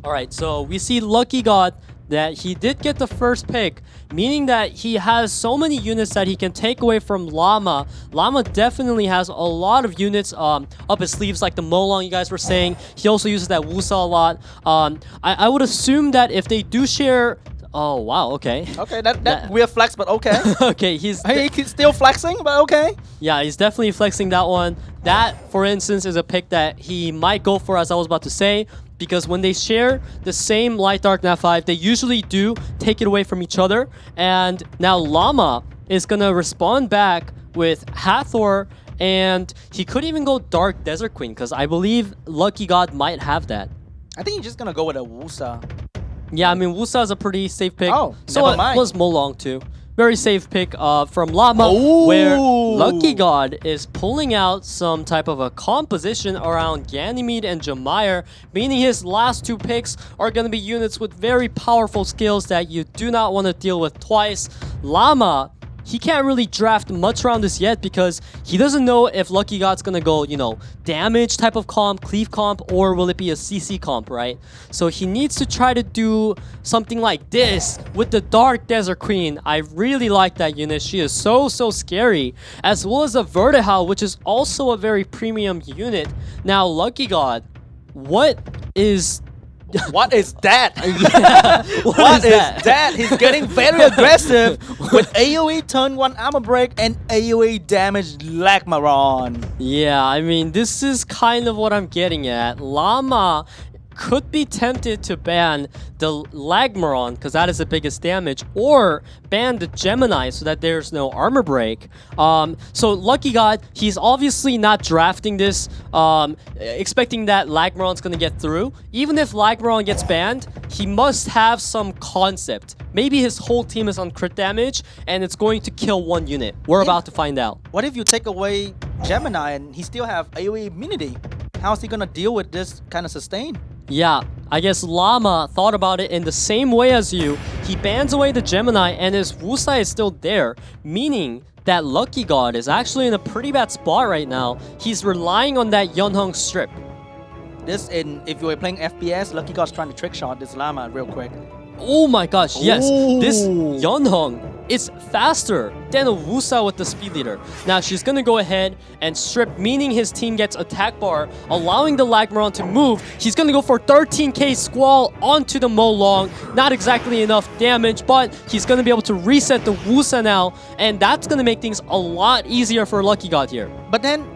All right, so we see Lucky God that he did get the first pick, meaning that he has so many units that he can take away from Llama. Llama definitely has a lot of units up his sleeves, like the Molong you guys were saying. He also uses that Wusa a lot. I would assume that if they do share... Oh, wow, okay. Okay, that weird flex, but okay. Okay, he's still flexing, but okay. Yeah, he's definitely flexing that one. That, for instance, is a pick that he might go for, as I was about to say, because when they share the same Light Dark Nat 5, they usually do take it away from each other. And now Llama is going to respond back with Hathor, and he could even go Dark Desert Queen, because I believe Lucky God might have that. I think he's just going to go with a Wusa. Yeah, I mean, Wusa is a pretty safe pick. Oh, so never mind. was Molong too. Very safe pick from Llama, where Lucky God is pulling out some type of a composition around Ganymede and Jamaire, meaning his last 2 picks are going to be units with very powerful skills that you do not want to deal with twice. Llama, he can't really draft much around this yet because he doesn't know if Lucky God's gonna go, you know, damage type of comp, cleave comp, or will it be a CC comp, right? So he needs to try to do something like this with the Dark Desert Queen. I really like that unit. She is so scary. As well as the Vertihau, which is also a very premium unit. Now, Lucky God, what is that? What is that? He's getting very aggressive with AoE turn 1 armor break and AoE damage Lagmaron. Yeah, I mean, this is kind of what I'm getting at. Llama could be tempted to ban the Lagmaron because that is the biggest damage, or ban the Gemini so that there's no armor break. So Lucky God, he's obviously not drafting this expecting that Lagmaron's gonna get through. Even if Lagmaron gets banned, he must have some concept. Maybe his whole team is on crit damage and it's going to kill 1 unit. We're about to find out. What if you take away Gemini and he still have AoE immunity? How's he gonna deal with this kind of sustain? Yeah, I guess Llama thought about it in the same way as you. He bans away the Gemini and his Wusa is still there, meaning that Lucky God is actually in a pretty bad spot right now. He's relying on that Yeonhong strip. If you were playing FPS, Lucky God's trying to trick shot this Llama real quick. Oh my gosh, yes. This Yeonhong is faster than a Wusa with the speed leader. Now she's gonna go ahead and strip, meaning his team gets attack bar, allowing the Lagmaron to move. He's gonna go for 13k Squall onto the Molong. Not exactly enough damage, but he's gonna be able to reset the Wusa now, and that's gonna make things a lot easier for Lucky God here. But then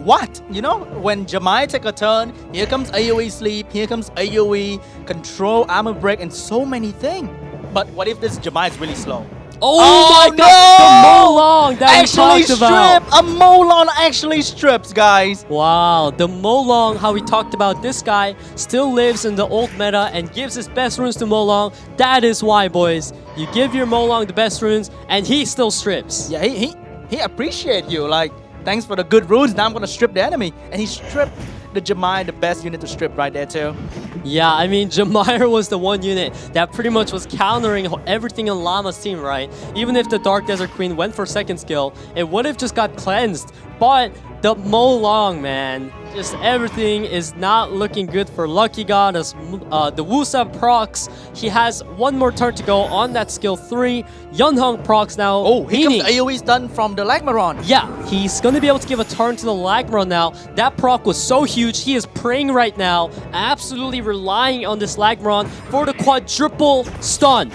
what? You know, when Jamai take a turn, here comes AoE sleep, here comes AoE control, armor break, and so many things. But what if this Jamai is really slow? Oh my no! God! The Molong that Actually we talked about. stripped! A Molong actually strips, guys. Wow, the Molong, how we talked about, this guy still lives in the old meta and gives his best runes to Molong. That is why, boys. You give your Molong the best runes and he still strips. Yeah, he appreciate you. Like, thanks for the good runes. Now I'm gonna strip the enemy. And he stripped the Jamai, the best unit to strip right there too. Yeah, I mean, Jamire was the one unit that pretty much was countering everything on Llama's team, right? Even if the Dark Desert Queen went for second skill, it would have just got cleansed. But the Molong, man, just everything is not looking good for Lucky God as the Wusa procs. He has one more turn to go on that skill 3. Yunhong procs now. Oh, here comes AoE stun from the Lagmaron. Yeah, he's going to be able to give a turn to the Lagmaron now. That proc was so huge. He is praying right now, absolutely relying on this Lagmaron for the quadruple stun.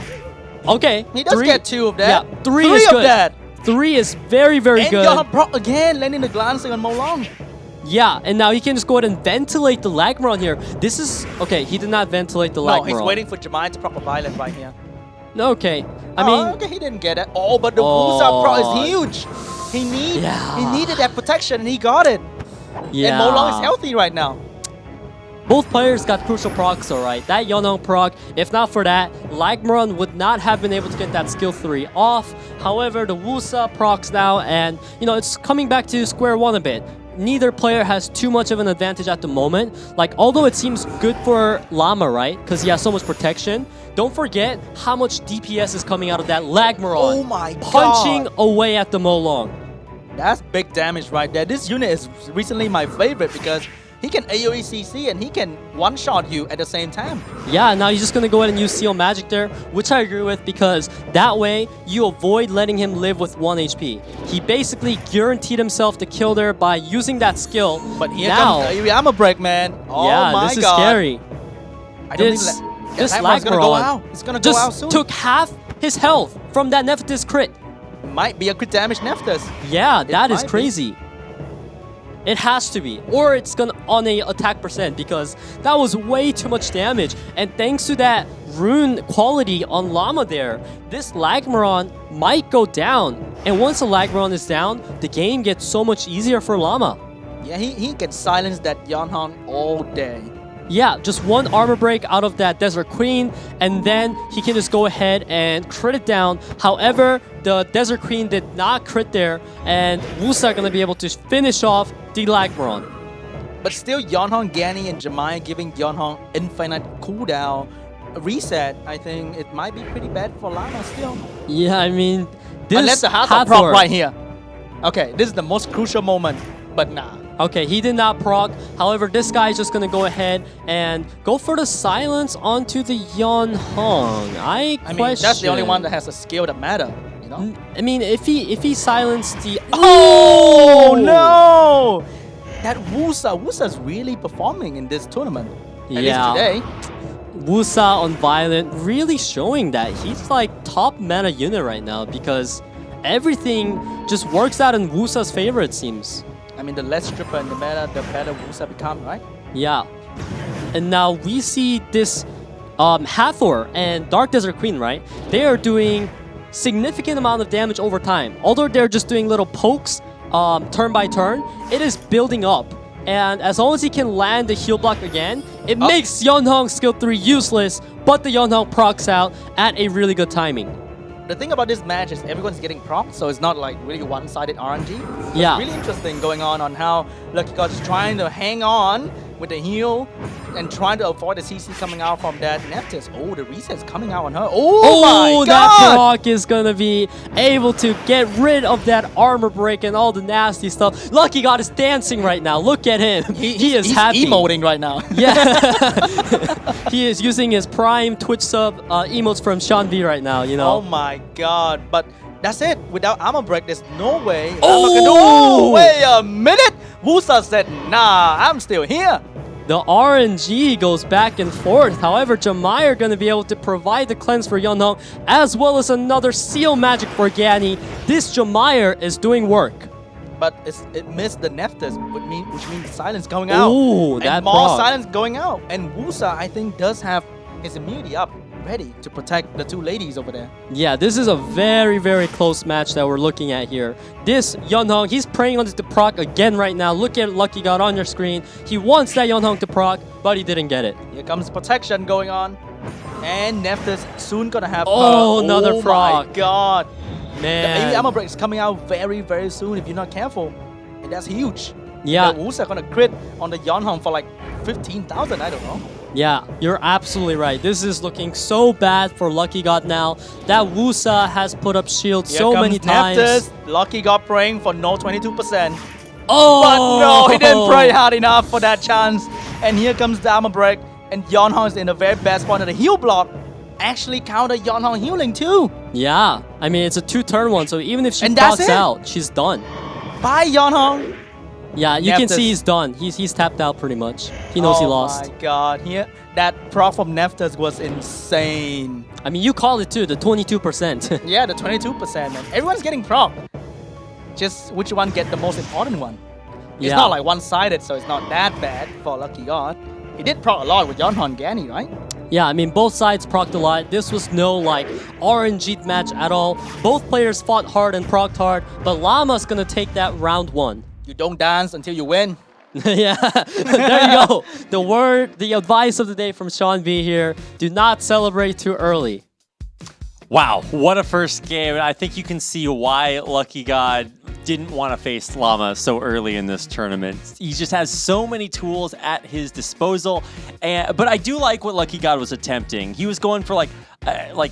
Okay. He does get 2 of that. Yeah, 3 is good. Of that. 3 is very, very and good. And proc again, landing the glancing on Molong. Yeah, and now he can just go ahead and ventilate the Lagmaron here. This is... Okay, he did not ventilate the Lagmaron. No, he's waiting for Jamai to proc a Violet right here. Okay, I mean... Okay, he didn't get it. Oh, but the Wusa proc is huge. He needed that protection and he got it. Yeah. And Molong is healthy right now. Both players got crucial procs, alright. That Yunhong proc, if not for that, Lagmaron would not have been able to get that skill 3 off. However, the Wusa procs now, and you know, it's coming back to square one a bit. Neither player has too much of an advantage at the moment. Like, although it seems good for Llama, right? Because he has so much protection. Don't forget how much DPS is coming out of that Lagmaron. Oh my god. Punching away at the Molong. That's big damage right there. This unit is recently my favorite because he can AoE CC and he can one-shot you at the same time. Yeah, now he's just going to go ahead and use Seal Magic there, which I agree with because that way you avoid letting him live with 1 HP. He basically guaranteed himself the kill there by using that skill. But here comes AoE Armor Break, man. Oh yeah, my this is god. scary. I don't this Lagmaron's gonna go out. It's gonna go out just soon. took half his health from that Nephthys crit. Might be a crit damage Nephthys. Yeah, that is crazy. It has to be, or it's gonna on a attack percent because that was way too much damage. And thanks to that rune quality on Llama there, this Lagmaron might go down. And once the Lagmaron is down, the game gets so much easier for Llama. Yeah, he can silence that Yunhong all day. Yeah, just one armor break out of that Desert Queen, and then he can just go ahead and crit it down. However, the Desert Queen did not crit there, and Wusa are going to be able to finish off the Lagmaron. But still, Yunhong, Gani, and Jamai giving Yunhong infinite cooldown reset. I think it might be pretty bad for Llama still. Yeah, I mean, this unless the Hathor proc right here. Okay, this is the most crucial moment, but nah. Okay, he did not proc. However, this guy is just going to go ahead and go for the silence onto the Yunhong. I mean, that's the only one that has a skill that matter, you know? I mean, if he silenced the... Oh, no! That Wusa's really performing in this tournament. At least today. Wusa on Violent really showing that he's like top meta unit right now because everything just works out in Wusa's favor, it seems. I mean, the less stripper in the meta, the better Wusa become, right? Yeah. And now we see this Hathor and Dark Desert Queen, right? They are doing significant amount of damage over time. Although they're just doing little pokes turn by turn, it is building up. And as long as he can land the heal block again, it makes Yunhong's skill 3 useless, but the Yunhong procs out at a really good timing. The thing about this match is everyone's getting procs, so it's not like really one-sided RNG. So yeah. It's really interesting going on how Lucky God is trying to hang on with the heal and trying to avoid the CC coming out from that Nephthys. Oh, the reset's coming out on her. Oh my god! That proc is gonna be able to get rid of that armor break and all the nasty stuff. Lucky God is dancing right now. Look at him. He is happy. He's emoting right now. Yeah. He is using his prime Twitch sub emotes from Sean V right now, you know. Oh my god. But that's it. Without armor break, there's no way. Oh! Wait a minute. Wusa said, nah, I'm still here. The RNG goes back and forth. However, Jamai are going to be able to provide the cleanse for Yunhong, as well as another seal magic for Gani. This Jamai is doing work. But it missed the Nephthys, which means silence going out. Ooh, and that more proc. silence going out. And Wusa, I think, does have his immunity up ready to protect the two ladies over there. Yeah, this is a very, very close match that we're looking at here. This Yeonhong, he's praying on it to proc again right now. Look at Lucky God on your screen. He wants that Yeonhong to proc, but he didn't get it. Here comes protection going on. And Nephthys soon gonna have another proc. Oh my god. Man. The baby armor break is coming out very, very soon if you're not careful. And that's huge. Yeah. The Wusa gonna crit on the Yeonhong for like 15,000, I don't know. Yeah, you're absolutely right. This is looking so bad for Lucky God now. That Wusa has put up shield so many times. Nephthys. Lucky God praying for no 22%. Oh! But no, he didn't pray hard enough for that chance. And here comes the armor break. And Yeonhong is in a very bad spot. And the heal block actually counter Yeonhong healing too. Yeah, I mean, it's a 2-turn one. So even if she And procs that's it. out, she's done. Bye, Yeonhong. Yeah, you can Nephthys. see he's done. He's tapped out pretty much. He knows he lost. Oh my god, here that proc from Nephthys was insane. I mean, you called it too, the 22%. Yeah, the 22%, man. Everyone's getting proc. Just which one get the most important one? It's Yeah. not like one-sided, so it's not that bad for Lucky God. He did proc a lot with Yeonhong Gani, right? Yeah, I mean, both sides procced a lot. This was no, like, RNG match at all. Both players fought hard and procced hard, but Llama's gonna take that round one. You don't dance until you win. Yeah, there you go. The advice of the day from Sean B here. Do not celebrate too early. Wow, what a first game. I think you can see why Lucky God didn't want to face Llama so early in this tournament. He just has so many tools at his disposal. But I do like what Lucky God was attempting. He was going for like what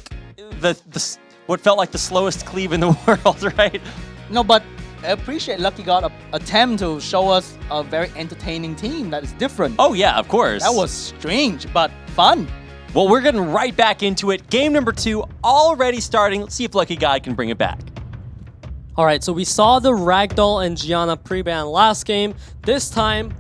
felt like the slowest cleave in the world, right? No, but I appreciate Lucky God attempt to show us a very entertaining team that is different. Oh yeah, of course. That was strange, but fun. Well, we're getting right back into it. Game number 2 already starting. Let's see if Lucky God can bring it back. All right, so we saw the Ragdoll and Gianna pre-ban last game. This time,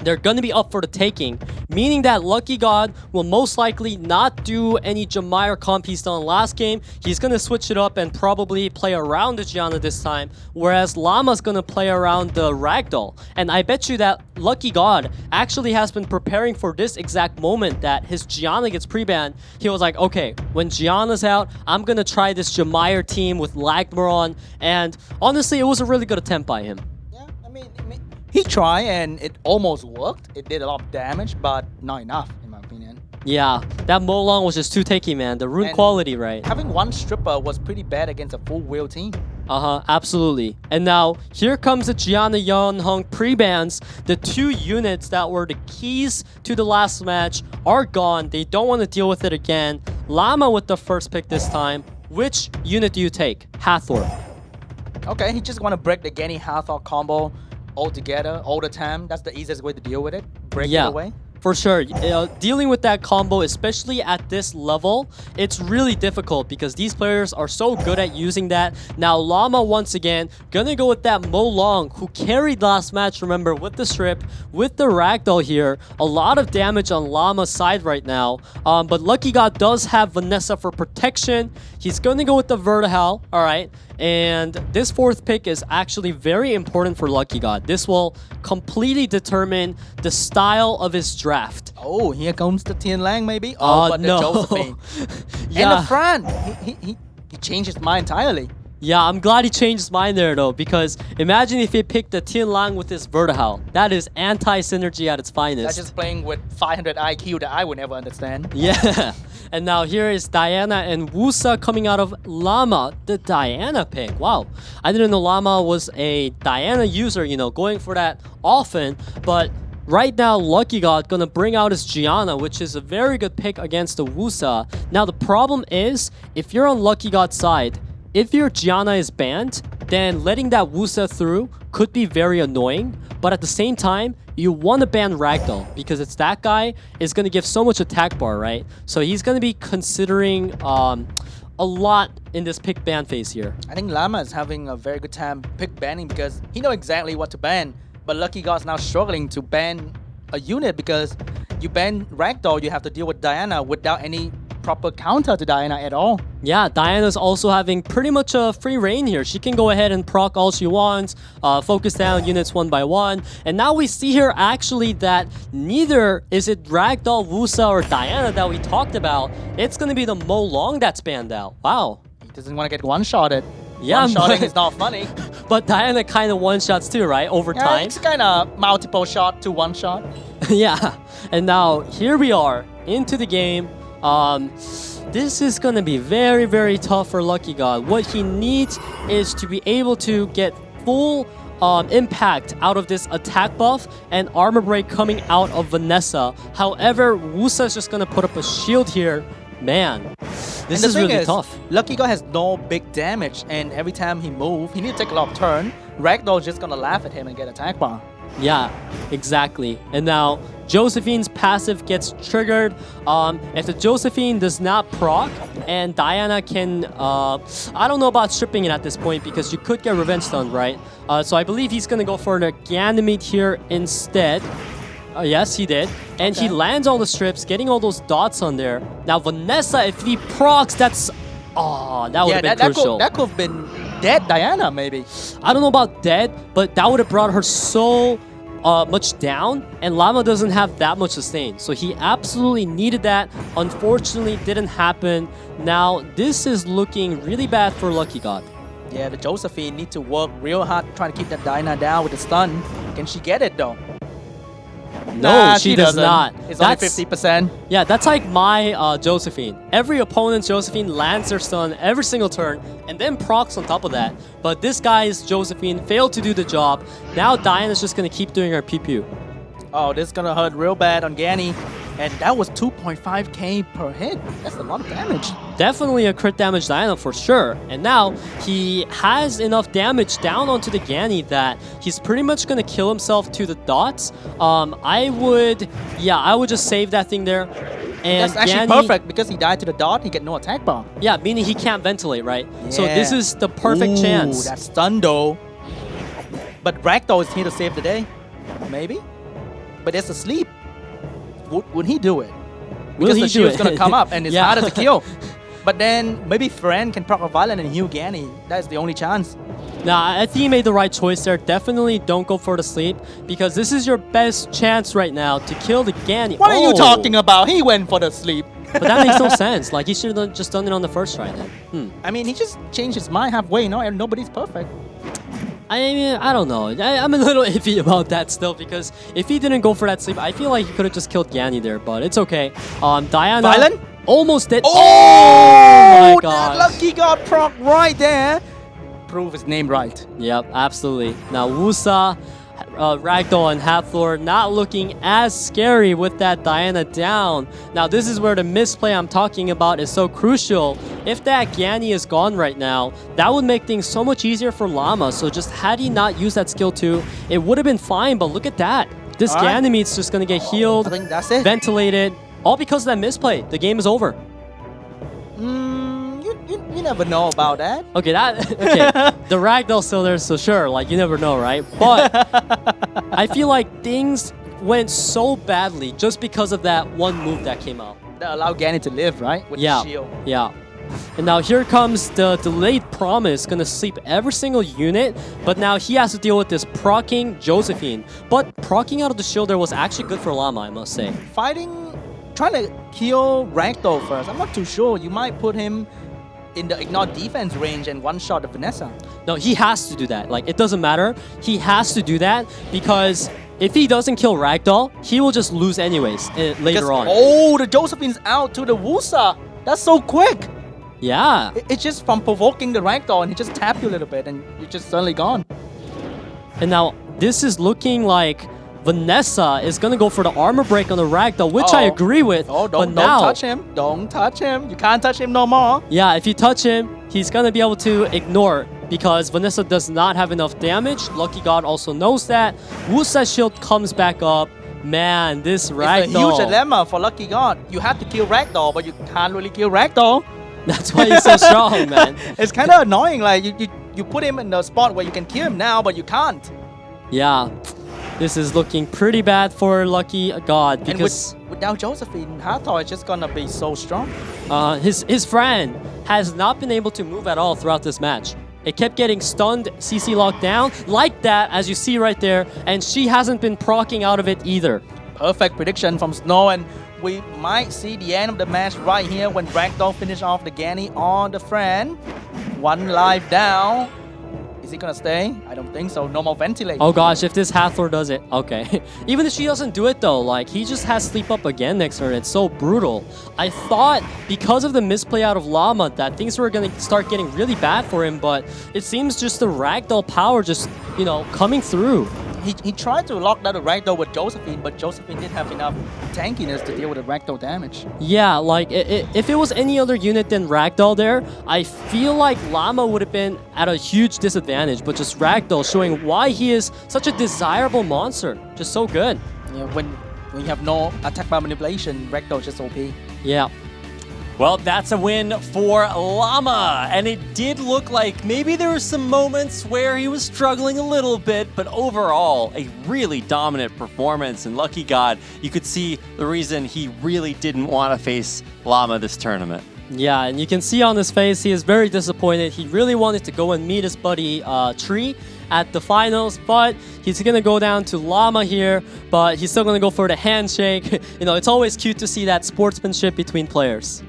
they're going to be up for the taking, meaning that Lucky God will most likely not do any Jamair comp he's done last game. He's going to switch it up and probably play around the Gianna this time, whereas Llama's going to play around the Ragdoll. And I bet you that Lucky God actually has been preparing for this exact moment that his Gianna gets pre-banned. He was like, okay, when Gianna's out, I'm going to try this Jamair team with Lagmaron. And honestly, it was a really good attempt by him. He tried and it almost worked. It did a lot of damage, but not enough, in my opinion. Yeah, that Molong was just too takey, man. The rune And quality, right? Having one stripper was pretty bad against a full wheel team. Absolutely. And now, here comes the Gianna Yeonhong pre-bans. The 2 units that were the keys to the last match are gone. They don't want to deal with it again. Llama with the first pick this time. Which unit do you take? Hathor. Okay, he just want to break the Gany Hathor combo all together, all the time. That's the easiest way to deal with it. Break it away. For sure. Dealing with that combo, especially at this level, it's really difficult because these players are so good at using that. Now, Llama, once again, gonna go with that Molong, who carried last match, remember, with the strip, with the Ragdoll here. A lot of damage on Llama's side right now. But Lucky God does have Vanessa for protection. He's gonna go with the Vertihal, all right? And this 4th pick is actually very important for Lucky God. This will completely determine the style of his draft. Oh, here comes the Tien Lang maybe? Oh, but no. the Josephine. Yeah. And the front. He changed his mind entirely. Yeah, I'm glad he changed his mind there though, because imagine if he picked the Tien Lang with his Vertihal. That is anti-synergy at its finest. That's just playing with 500 IQ that I would never understand. Yeah. And now here is Diana and Wusa coming out of Llama. The Diana pick. Wow. I didn't know Llama was a Diana user, you know, going for that often. But right now, Lucky God gonna bring out his Gianna, which is a very good pick against the Wusa. Now, the problem is, if you're on Lucky God's side, if your Gianna is banned, then letting that Wusa through could be very annoying. But at the same time, you want to ban Ragdoll because it's that guy is going to give so much attack bar, right? So he's going to be considering a lot in this pick ban phase here. I think Llama is having a very good time pick banning because he knows exactly what to ban. But Lucky God's now struggling to ban a unit because you ban Ragdoll, you have to deal with Diana without any proper counter to Diana at all. Yeah, Diana's also having pretty much a free reign here. She can go ahead and proc all she wants, focus down units one by one. And now we see here actually that neither is it Ragdoll, Wusa, or Diana that we talked about. It's going to be the Mo Long that's banned out. Wow. He doesn't want to get one-shotted. Yeah, One-shotting is not funny. But Diana kind of one-shots too, right? Over Yeah, time. it's kind of multiple shot to one shot. Yeah. And now here we are into the game. This is going to be very, very tough for Lucky God. What he needs is to be able to get full impact out of this attack buff and armor break coming out of Vanessa. However, Wusa is just going to put up a shield here. Man, this is really tough. Lucky God has no big damage, and every time he moves, he needs to take a lot of turn. Ragdoll's just going to laugh at him and get attack bar. Yeah, exactly. And now Josephine's passive gets triggered. If the Josephine does not proc and Diana can, I don't know about stripping it at this point because you could get revenge stun, right? So I believe he's going to go for the Ganymede here instead. Yes, he did. And he lands all the strips, getting all those dots on there. Now Vanessa, if he procs, that's... Oh, that would have been crucial. That could have been dead Diana, maybe. I don't know about dead, but that would have brought her so much down, and Llama doesn't have that much sustain. So he absolutely needed that. Unfortunately, didn't happen. Now, this is looking really bad for Lucky God. Yeah, the Josephine need to work real hard trying to keep that Diana down with the stun. Can she get it, though? No, she does not. It's only 50%. Yeah, that's like my Josephine. Every opponent's Josephine lands their stun every single turn and then procs on top of that. But this guy's Josephine failed to do the job. Now Diana's just going to keep doing her pew-pew. Oh, this is going to hurt real bad on Ganny. And that was 2.5k per hit. That's a lot of damage. Definitely a crit damage Diana for sure. And now he has enough damage down onto the Ganny that he's pretty much going to kill himself to the dots. I would just save that thing there. And that's actually Ganny, perfect because he died to the dot, he get no attack bar. Yeah, meaning he can't ventilate, right? Yeah. So this is the perfect chance. That's stun though. But Ragdoll is here to save the day. Maybe. But it's asleep. Would he do it? Because the shield's going to come up and it's harder to kill. But then maybe Friend can proc a violent and heal Ganny. That's the only chance. Nah, I think he made the right choice there. Definitely don't go for the sleep because this is your best chance right now to kill the Ganny. What are you talking about? He went for the sleep. But that makes no sense. Like, he should have just done it on the first try then. I mean, he just changed his mind halfway, no? And nobody's perfect. I mean, I don't know. I'm a little iffy about that still because if he didn't go for that sleep, I feel like he could have just killed Ganny there, but it's okay. Diana Violent? Almost dead. Oh my god. That Lucky God proc right there. Prove his name right. Yep, absolutely. Now Wusa, Ragdoll, and Hathor not looking as scary with that Diana down. Now this is where the misplay I'm talking about is so crucial. If that Ganny is gone right now, that would make things so much easier for Llama. So just had he not used that skill 2, it would have been fine, but look at that. This Ganymede's just going to get healed, I think that's it. ventilated, all because of that misplay. The game is over. You never know about that. Okay, the Ragdoll's still there, so sure, like, you never know, right? But I feel like things went so badly just because of that one move that came out. That allowed Ganny to live, right? With the shield. Yeah. And now here comes the delayed promise, gonna sleep every single unit, but now he has to deal with this proccing Josephine. But proccing out of the shield there was actually good for Llama, I must say. Trying to kill Ragdoll first. I'm not too sure. You might put him in the ignore defense range and one-shot the Vanessa. No, he has to do that. Like, it doesn't matter. He has to do that because if he doesn't kill Ragdoll, he will just lose anyways later on. Oh, the Josephine's out to the Wusa. That's so quick. Yeah. It's just from provoking the Ragdoll and he just tapped you a little bit and you're just suddenly gone. And now this is looking like Vanessa is going to go for the armor break on the Ragdoll, which I agree with. Oh, don't touch him. Don't touch him. You can't touch him no more. Yeah, if you touch him, he's going to be able to ignore because Vanessa does not have enough damage. Lucky God also knows that. Wusa's shield comes back up. Man, this Ragdoll. It's a huge dilemma for Lucky God. You have to kill Ragdoll, but you can't really kill Ragdoll. That's why he's so strong, man. It's kind of annoying. Like, you put him in the spot where you can kill him now, but you can't. Yeah. This is looking pretty bad for Lucky God because... And without Josephine, Hathor is just gonna be so strong. his friend has not been able to move at all throughout this match. It kept getting stunned, CC locked down, like that, as you see right there, and she hasn't been proccing out of it either. Perfect prediction from Snow, and we might see the end of the match right here when Ragdoll finish off the Ganny on the friend. One life down. Is he gonna stay? I don't think so. No more ventilation. Oh gosh, if this Hathor does it, okay. Even if she doesn't do it though, like he just has sleep up again next turn. It's so brutal. I thought because of the misplay out of Llama that things were gonna start getting really bad for him, but it seems just the Ragdoll power just, you know, coming through. He tried to lock down the Ragdoll with Josephine, but Josephine didn't have enough tankiness to deal with the Ragdoll damage. Yeah, like if it was any other unit than Ragdoll there, I feel like Llama would have been at a huge disadvantage, but just Ragdoll showing why he is such a desirable monster. Just so good. Yeah, when you have no attack by manipulation, Ragdoll just OP. Yeah. Well, that's a win for Llama, and it did look like maybe there were some moments where he was struggling a little bit, but overall, a really dominant performance, and lucky God, you could see the reason he really didn't want to face Llama this tournament. Yeah, and you can see on his face, he is very disappointed. He really wanted to go and meet his buddy Tree at the finals, but he's gonna go down to Llama here, but he's still gonna go for the handshake. You know, it's always cute to see that sportsmanship between players.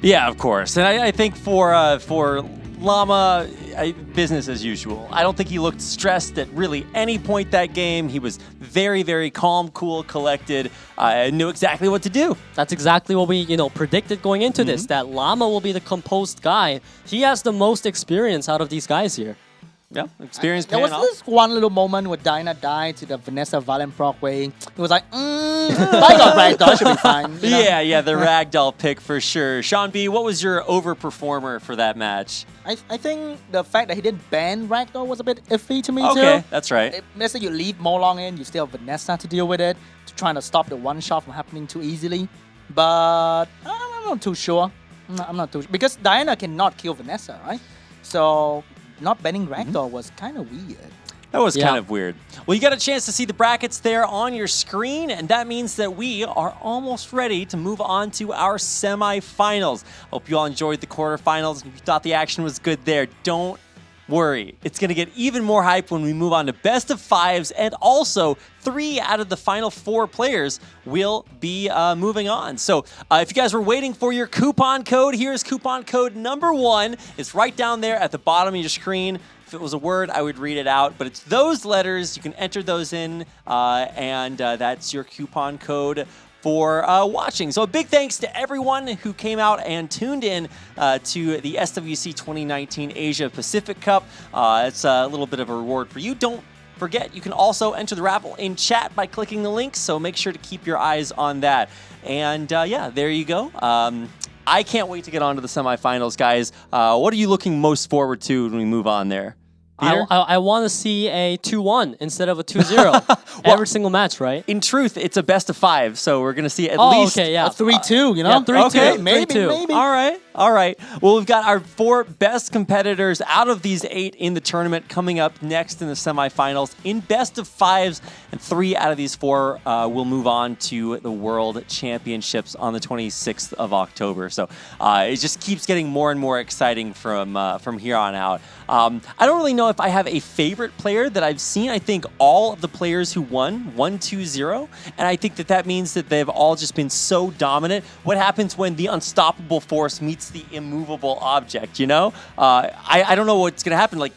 Yeah, of course. And I think for Llama, business as usual. I don't think he looked stressed at really any point that game. He was very, very calm, cool, collected, knew exactly what to do. That's exactly what we, you know, predicted going into this, that Llama will be the composed guy. He has the most experience out of these guys here. Yeah, experience There paying was off. this one little moment where Dinah died to the Vanessa Valen proc way. It was like, I got Ragdoll, should be fine. You know? Yeah, the Ragdoll pick for sure. Sean B, what was your overperformer for that match? I think the fact that he didn't ban Ragdoll was a bit iffy to me too. Okay, that's right. Let's say you leave Molong in, you still have Vanessa to deal with it, to trying to stop the one shot from happening too easily. But I'm not too sure. I'm not too sure. Because Diana cannot kill Vanessa, right? So not banning Ragdoll was kind of weird. That was kind of weird. Well, you got a chance to see the brackets there on your screen, and that means that we are almost ready to move on to our semifinals. Hope you all enjoyed the quarterfinals. If you thought the action was good there, don't worry. It's going to get even more hype when we move on to best of fives, and also 3 out of the final 4 players will be moving on. So if you guys were waiting for your coupon code, here's coupon code number 1. It's right down there at the bottom of your screen. If it was a word, I would read it out, but it's those letters. You can enter those in, and that's your coupon code for watching. So a big thanks to everyone who came out and tuned in to the SWC 2019 Asia-Pacific Cup. It's a little bit of a reward for you. Don't forget, you can also enter the raffle in chat by clicking the link, so make sure to keep your eyes on that. And yeah, there you go. I can't wait to get on to the semifinals, guys. What are you looking most forward to when we move on there? I want to see a 2-1 instead of a 2-0 every single match, right? In truth, it's a best of 5, so we're going to see at least a 3-2, you know? Yeah, 3-2. Okay, maybe. All right. Well, we've got our 4 best competitors out of these 8 in the tournament coming up next in the semifinals in best of 5s, and 3 out of these 4 will move on to the World Championships on the 26th of October. So it just keeps getting more and more exciting from here on out. I don't really know if I have a favorite player that I've seen. I think all of the players who won 1-2-0, and I think that means that they've all just been so dominant. What happens when the unstoppable force meets the immovable object, you know? I don't know what's going to happen. Like,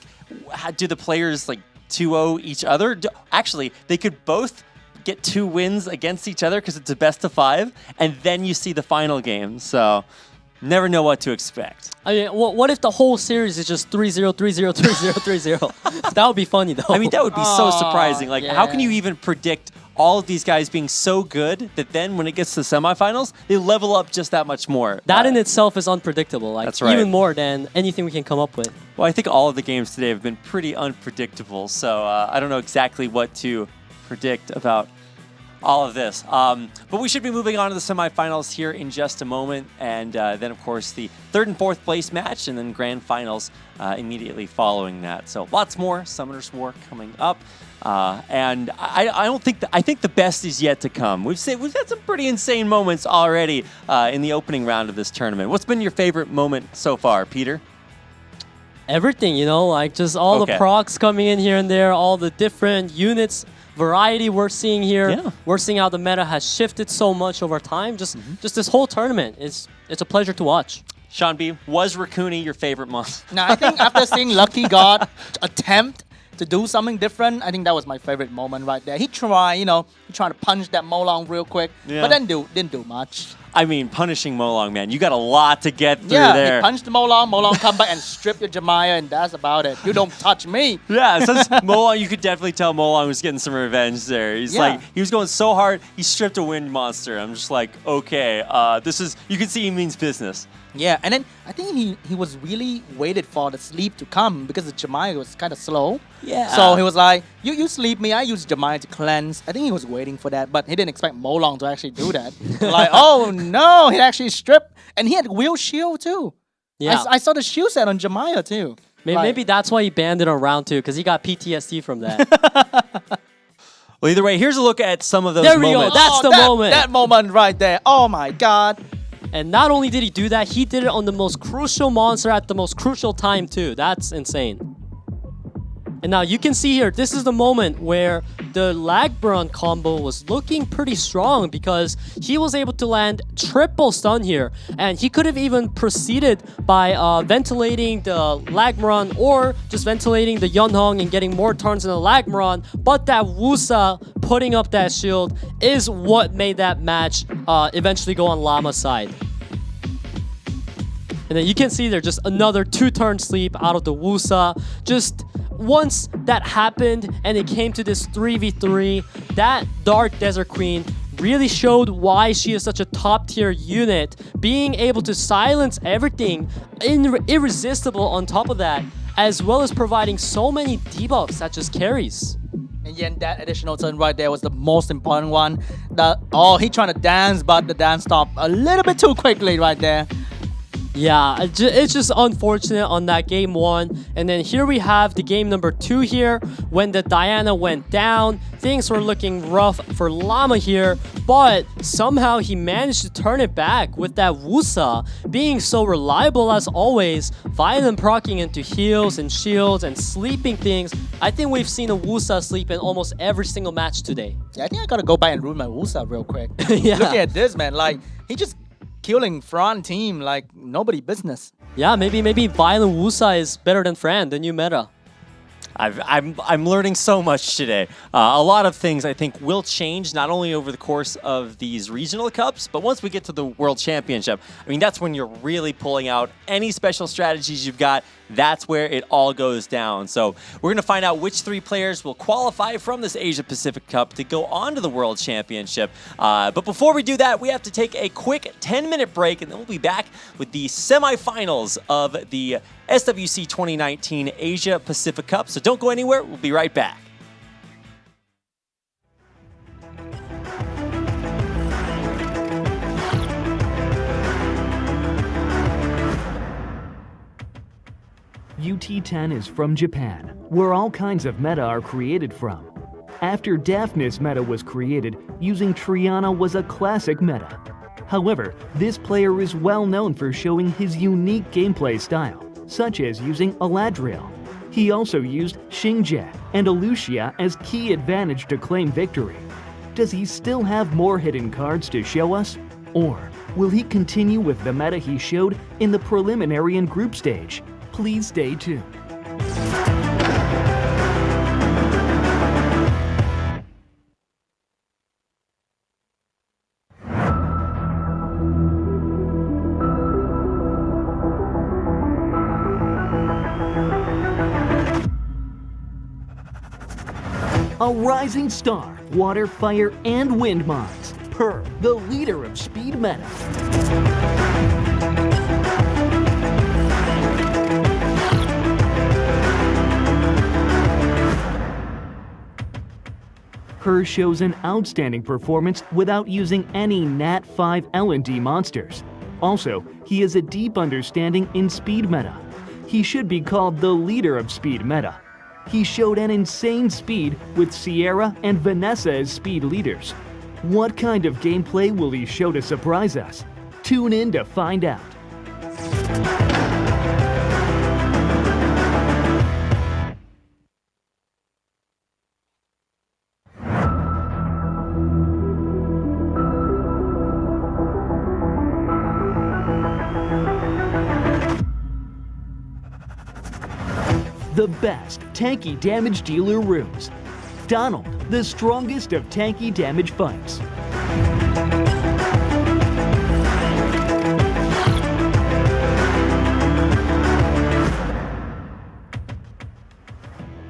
do the players, like, 2-0 each other? Actually, they could both get 2 wins against each other because it's a best of 5, and then you see the final game. So never know what to expect. I mean, what if the whole series is just 3-0, 3-0, 3-0, 3-0? That would be funny, though. I mean, that would be so surprising. Like, how can you even predict all of these guys being so good that then when it gets to the semifinals, they level up just that much more? That in itself is unpredictable. Like, that's right. Even more than anything we can come up with. Well, I think all of the games today have been pretty unpredictable, so I don't know exactly what to predict about all of this. But we should be moving on to the semifinals here in just a moment. And then, of course, the third and fourth place match and then grand finals immediately following that. So lots more Summoners War coming up. And I think the best is yet to come. We've had some pretty insane moments already in the opening round of this tournament. What's been your favorite moment so far, Peter? Everything, like just all the procs coming in here and there, all the different units, variety we're seeing here. Yeah. We're seeing how the meta has shifted so much over time. Just this whole tournament, it's a pleasure to watch. Sean B, was Raccoony your favorite month? Now, I think after seeing Lucky God attempt to do something different, I think that was my favorite moment right there. He tried, he tried to punch that Molong real quick, but then didn't do much. I mean, punishing Molong, man, you got a lot to get through there. He punched the Molong come back and strip your Jemaya, and that's about it. You don't touch me. Yeah, since Molong, you could definitely tell Molong was getting some revenge there. He's like, he was going so hard, he stripped a wind monster. I'm just like, okay, you can see he means business. Yeah, and then I think he was really waited for the sleep to come because the Jemaya was kind of slow. Yeah. So he was like, you sleep me, I use Jemaya to cleanse. I think he was waiting for that, but he didn't expect Molong to actually do that. Like, oh no, he actually stripped. And he had wheel shield too. Yeah. I saw the shield set on Jemaya too. Maybe that's why he banned it on round 2, because he got PTSD from that. Well, either way, here's a look at some of those there moments. we go. That's the moment. That moment right there. Oh my God. And not only did he do that, he did it on the most crucial monster at the most crucial time too. That's insane. And now you can see here, this is the moment where the Lagbron combo was looking pretty strong because he was able to land triple stun here. And he could have even proceeded by ventilating the Lagmaron or just ventilating the Yunhong and getting more turns in the Lagmaron. But that Wusa putting up that shield is what made that match eventually go on Llama's side. And then you can see there just another 2-turn sleep out of the Wusa. Just once that happened and it came to this 3v3, that Dark Desert Queen really showed why she is such a top tier unit, being able to silence everything, irresistible on top of that, as well as providing so many debuffs such as carries. And yeah, that additional turn right there was the most important one. He trying to dance, but the dance stopped a little bit too quickly right there. Yeah, it's just unfortunate on that game 1. And then here we have the game number 2 here. When the Diana went down, things were looking rough for Llama here. But somehow he managed to turn it back with that Wusa being so reliable as always. Violent proccing into heals and shields and sleeping things. I think we've seen a Wusa sleep in almost every single match today. Yeah, I think I gotta go back and ruin my Wusa real quick. Yeah. Look at this, man. Like, he just killing Fran team like nobody business. Yeah, maybe Violent Wusa is better than Fran, the new meta. I'm learning so much today. A lot of things I think will change not only over the course of these regional cups, but once we get to the World Championship. I mean, that's when you're really pulling out any special strategies you've got. That's where it all goes down. So we're going to find out which 3 players will qualify from this Asia-Pacific Cup to go on to the World Championship. But before we do that, we have to take a quick 10-minute break, and then we'll be back with the semifinals of the SWC2019 Asia-Pacific Cup. So don't go anywhere. We'll be right back. UT10 is from Japan, where all kinds of meta are created from. After Daphnis meta was created, using Triana was a classic meta. However, this player is well known for showing his unique gameplay style, such as using Aladriel. He also used Xingjie and Alucia as key advantage to claim victory. Does he still have more hidden cards to show us? Or will he continue with the meta he showed in the preliminary and group stage? Please stay tuned. A rising star, water, fire, and wind mines. Per, the leader of speed meta. Her shows an outstanding performance without using any Nat 5 L&D monsters. Also, he has a deep understanding in speed meta. He should be called the leader of speed meta. He showed an insane speed with Sierra and Vanessa as speed leaders. What kind of gameplay will he show to surprise us? Tune in to find out. The best tanky damage dealer runes. Donald, the strongest of tanky damage fights.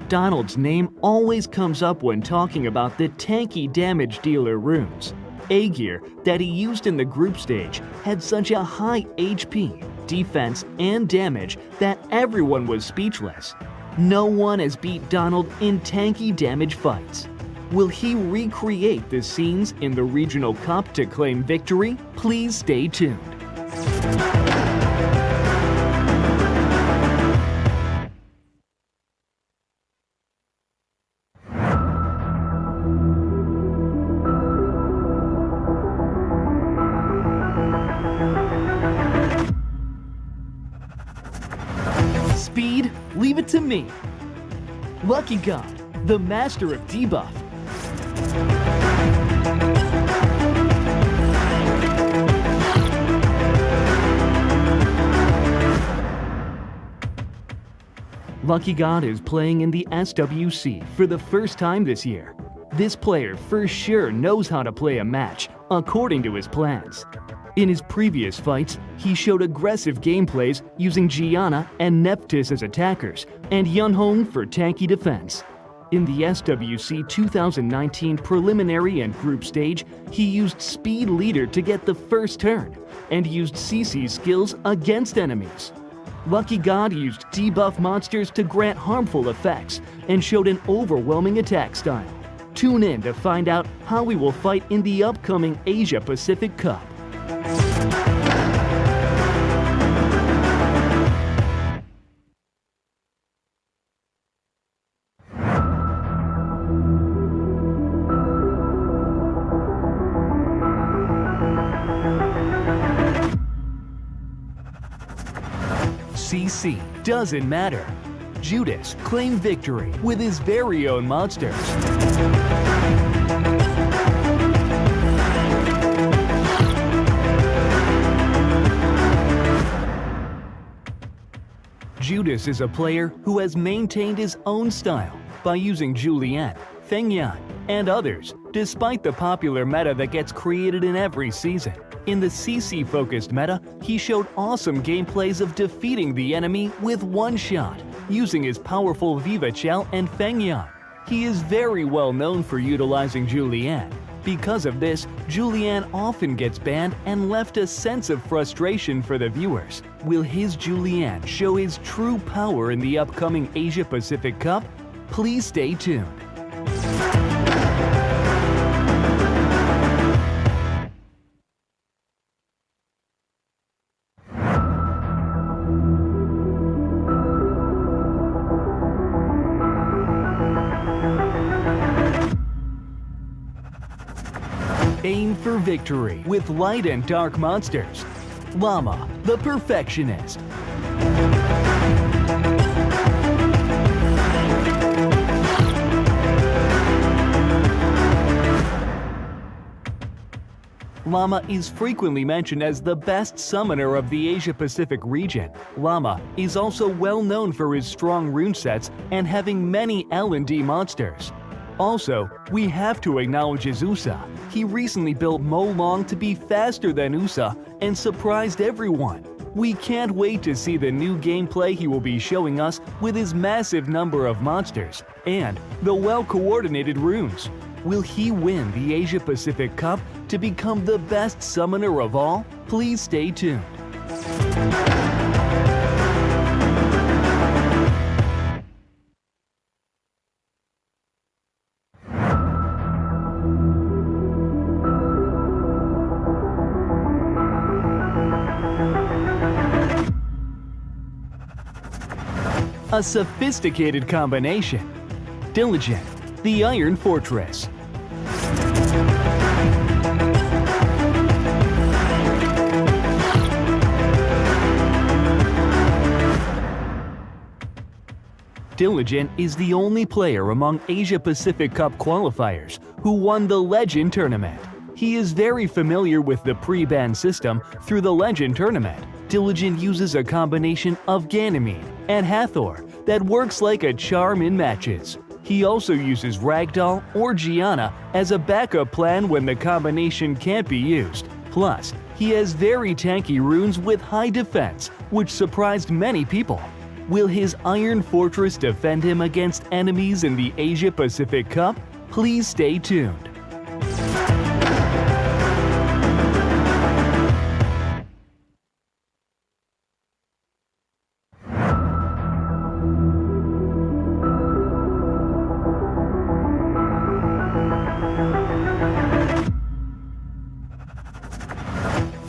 Donald's name always comes up when talking about the tanky damage dealer runes. A-Gear that he used in the group stage had such a high HP, defense, and damage that everyone was speechless. No one has beat Donald in tanky damage fights. Will he recreate the scenes in the Regional Cup to claim victory? Please stay tuned. Speed, leave it to me. Lucky God, the master of debuff. Lucky God is playing in the SWC for the first time this year. This player for sure knows how to play a match according to his plans. In his previous fights, he showed aggressive gameplays using Gianna and Neptus as attackers and Yunhong for tanky defense. In the SWC 2019 preliminary and group stage, he used Speed Leader to get the first turn and used CC's skills against enemies. Lucky God used debuff monsters to grant harmful effects and showed an overwhelming attack style. Tune in to find out how he will fight in the upcoming Asia-Pacific Cup. CC doesn't matter. Judas claimed victory with his very own monsters. Judas is a player who has maintained his own style by using Julianne, Fengyan, and others, despite the popular meta that gets created in every season. In the CC-focused meta, he showed awesome gameplays of defeating the enemy with one shot, using his powerful Viva Chell and Fengyan. He is very well known for utilizing Julianne. Because of this, Julianne often gets banned and left a sense of frustration for the viewers. Will his Julianne show his true power in the upcoming Asia-Pacific Cup? Please stay tuned. Aim for victory with light and dark monsters. Llama, the perfectionist. Llama is frequently mentioned as the best summoner of the Asia-Pacific region. Llama is also well known for his strong rune sets and having many L&D monsters. Also, we have to acknowledge his Usa. He recently built Mo Long to be faster than Usa and surprised everyone. We can't wait to see the new gameplay he will be showing us with his massive number of monsters and the well-coordinated runes. Will he win the Asia-Pacific Cup to become the best summoner of all? Please stay tuned. A sophisticated combination. Diligent, the Iron Fortress. Diligent is the only player among Asia-Pacific Cup qualifiers who won the Legend Tournament. He is very familiar with the pre-ban system through the Legend Tournament. Diligent uses a combination of Ganymede and Hathor that works like a charm in matches. He also uses Ragdoll or Gianna as a backup plan when the combination can't be used. Plus, he has very tanky runes with high defense, which surprised many people. Will his Iron Fortress defend him against enemies in the Asia-Pacific Cup? Please stay tuned.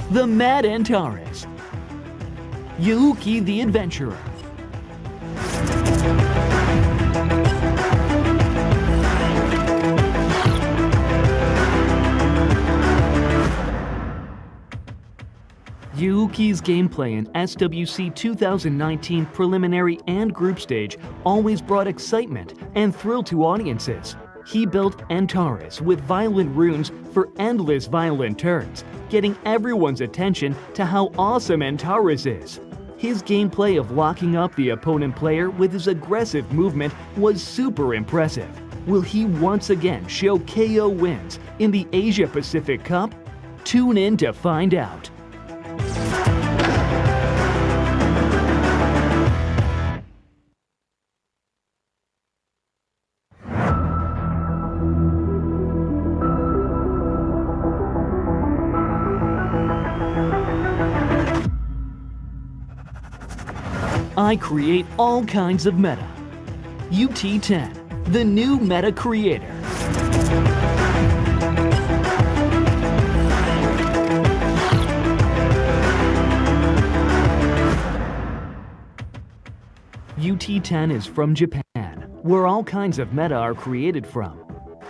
The Mad Antares. Yuuki the Adventurer. Yuuki's gameplay in SWC 2019 preliminary and group stage always brought excitement and thrill to audiences. He built Antares with violent runes for endless violent turns, getting everyone's attention to how awesome Antares is. His gameplay of locking up the opponent player with his aggressive movement was super impressive. Will he once again show KO wins in the Asia-Pacific Cup? Tune in to find out. I create all kinds of meta. UT10, the new meta creator. UT10 is from Japan, where all kinds of meta are created from.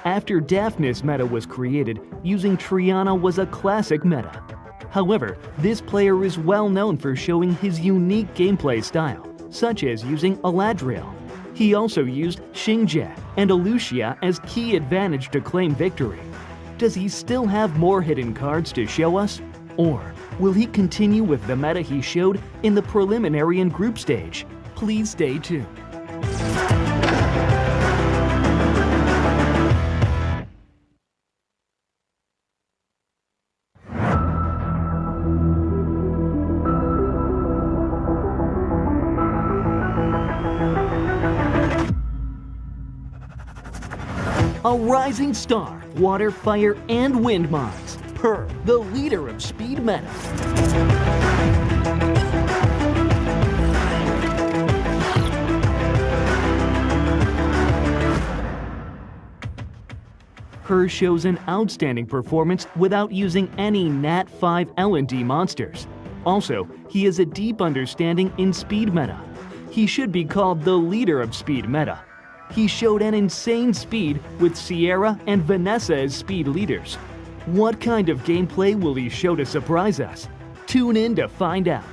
After Daphnis meta was created, using Triana was a classic meta. However, this player is well known for showing his unique gameplay style, such as using Eladriel. He also used Xingjie and Alucia as key advantage to claim victory. Does he still have more hidden cards to show us? Or will he continue with the meta he showed in the preliminary and group stage? Please stay tuned. A rising star, water, fire, and wind mines. Per, the leader of speed meta. Her shows an outstanding performance without using any Nat 5 L&D monsters. Also, he has a deep understanding in speed meta. He should be called the leader of speed meta. He showed an insane speed with Sierra and Vanessa as speed leaders. What kind of gameplay will he show to surprise us? Tune in to find out.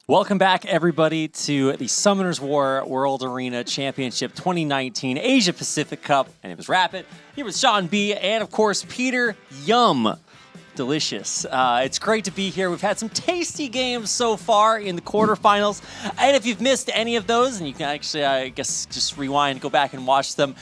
Welcome back, everybody, to the Summoners War World Arena Championship 2019 Asia-Pacific Cup. And it was Rapid, here was Sean B, and of course, Peter Yum. delicious. It's great to be here. We've had some tasty games so far in the quarterfinals. And if you've missed any of those, and you can actually, I guess, just rewind, go back and watch them.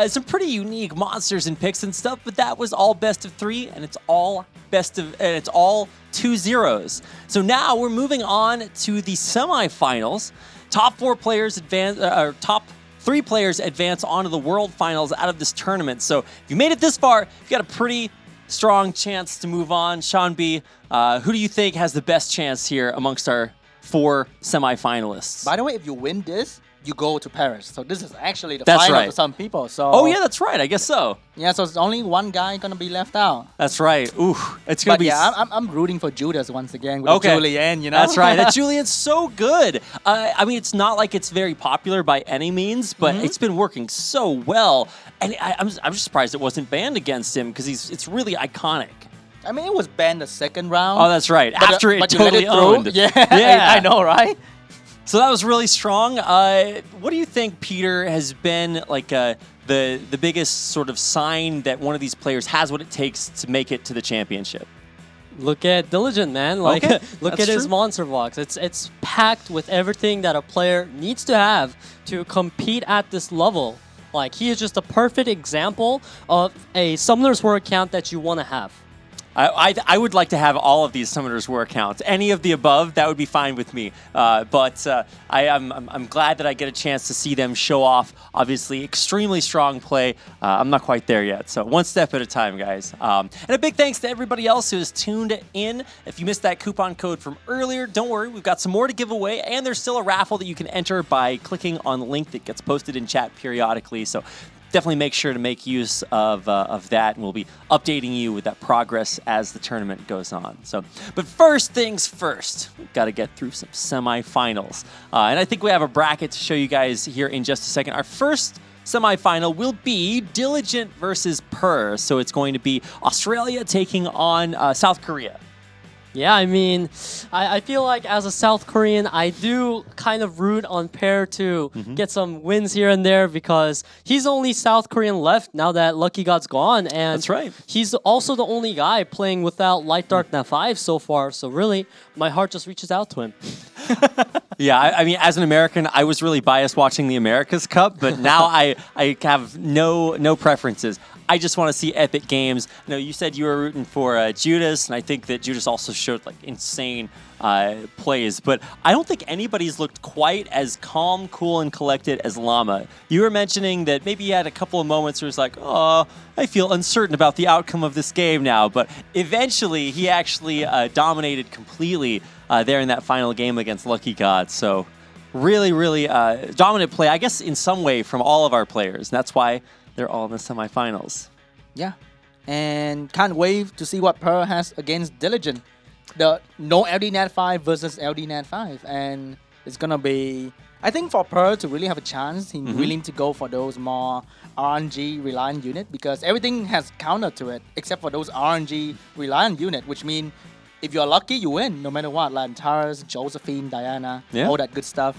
Some pretty unique monsters and picks and stuff, but that was all best of 3, and it's all 2-0s. So now we're moving on to the semifinals. Top 4 players advance, or top 3 players advance onto the World Finals out of this tournament. So if you made it this far, you've got a pretty strong chance to move on. Sean B, who do you think has the best chance here amongst our 4 semifinalists? By the way, if you win this, you go to Paris. So this is actually the That's final right. for some people. So Oh yeah, that's right. I guess so. yeah, so it's only one guy gonna be left out. That's right. Ooh, it's gonna But be. yeah, I'm rooting for Judas once again with Okay. Julian. You know, That's right. That Julian's so good. I mean, it's not like it's very popular by any means, but it's been working so well. And I'm just surprised it wasn't banned against him because it's really iconic. I mean, it was banned the second round. Oh, that's right. But, After it but you let totally it through. owned. Yeah, Yeah. I know, right? So that was really strong. What do you think, Peter, has been like the biggest sort of sign that one of these players has what it takes to make it to the championship? Look at Diligent, man. Like, Okay, look that's at his true. monster box. It's packed with everything that a player needs to have to compete at this level. Like, he is just a perfect example of a Summoner's War account that you want to have. I would like to have all of these Summoners War accounts. Any of the above, that would be fine with me. But I'm glad that I get a chance to see them show off, obviously, extremely strong play. I'm not quite there yet, so one step at a time, guys. And a big thanks to everybody else who has tuned in. If you missed that coupon code from earlier, don't worry, we've got some more to give away, and there's still a raffle that you can enter by clicking on the link that gets posted in chat periodically. So definitely make sure to make use of that, and we'll be updating you with that progress as the tournament goes on. So, but first things first, we've got to get through some semifinals. And I think we have a bracket to show you guys here in just a second. Our first semifinal will be Diligent versus Purr. So it's going to be Australia taking on South Korea. Yeah, I mean, I feel like as a South Korean, I do kind of root on Pair to get some wins here and there because he's the only South Korean left now that Lucky God's gone. And That's right. He's also the only guy playing without Light Dark Nat 5 so far. So really, my heart just reaches out to him. Yeah, I mean, as an American, I was really biased watching the America's Cup, but now I have no preferences. I just want to see epic games. You know, you said you were rooting for Judas, and I think that Judas also showed like insane plays. But I don't think anybody's looked quite as calm, cool, and collected as Llama. You were mentioning that maybe he had a couple of moments where it's like, oh, I feel uncertain about the outcome of this game now. But eventually, he actually dominated completely there in that final game against Lucky God. So really, really dominant play, I guess, in some way from all of our players. And that's why they're all in the semifinals. Yeah, and can't wait to see what Pearl has against Diligent. The no LD Nat 5 versus LD Nat 5, and it's gonna be. I think for Pearl to really have a chance, he's willing to go for those more RNG reliant unit because everything has counter to it except for those RNG reliant unit, which mean if you're lucky, you win no matter what. Lantaras, Josephine, Diana, all that good stuff.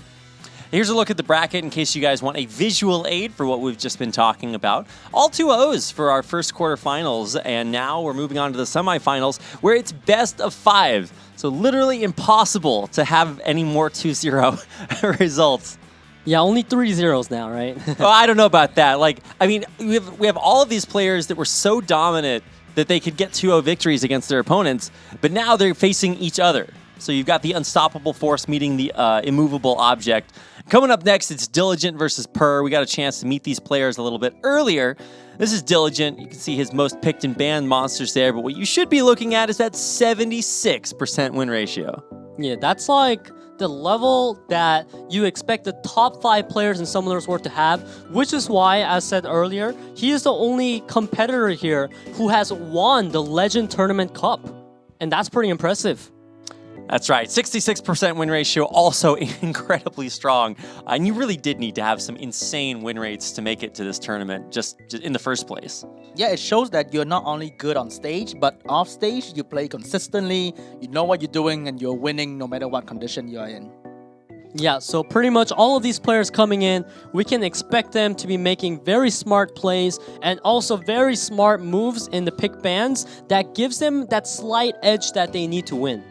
Here's a look at the bracket in case you guys want a visual aid for what we've just been talking about. All 2-0s for our first quarterfinals, and now we're moving on to the semifinals where it's best of 5. So literally impossible to have any more 2-0 results. Yeah, only 3 zeros now, right? Well, I don't know about that. Like, I mean, we have all of these players that were so dominant that they could get 2-0 victories against their opponents, but now they're facing each other. So you've got the unstoppable force meeting the immovable object. Coming up next, it's Diligent versus Purr. We got a chance to meet these players a little bit earlier. This is Diligent. You can see his most picked and banned monsters there, but what you should be looking at is that 76% win ratio. Yeah, that's like the level that you expect the top 5 players in Summoner's War to have, which is why, as said earlier, he is the only competitor here who has won the Legend Tournament Cup. And that's pretty impressive. That's right. 66% win ratio, also incredibly strong. And you really did need to have some insane win rates to make it to this tournament just in the first place. Yeah, it shows that you're not only good on stage, but off stage, you play consistently, you know what you're doing, and you're winning no matter what condition you're in. Yeah, so pretty much all of these players coming in, we can expect them to be making very smart plays and also very smart moves in the pick bands that gives them that slight edge that they need to win.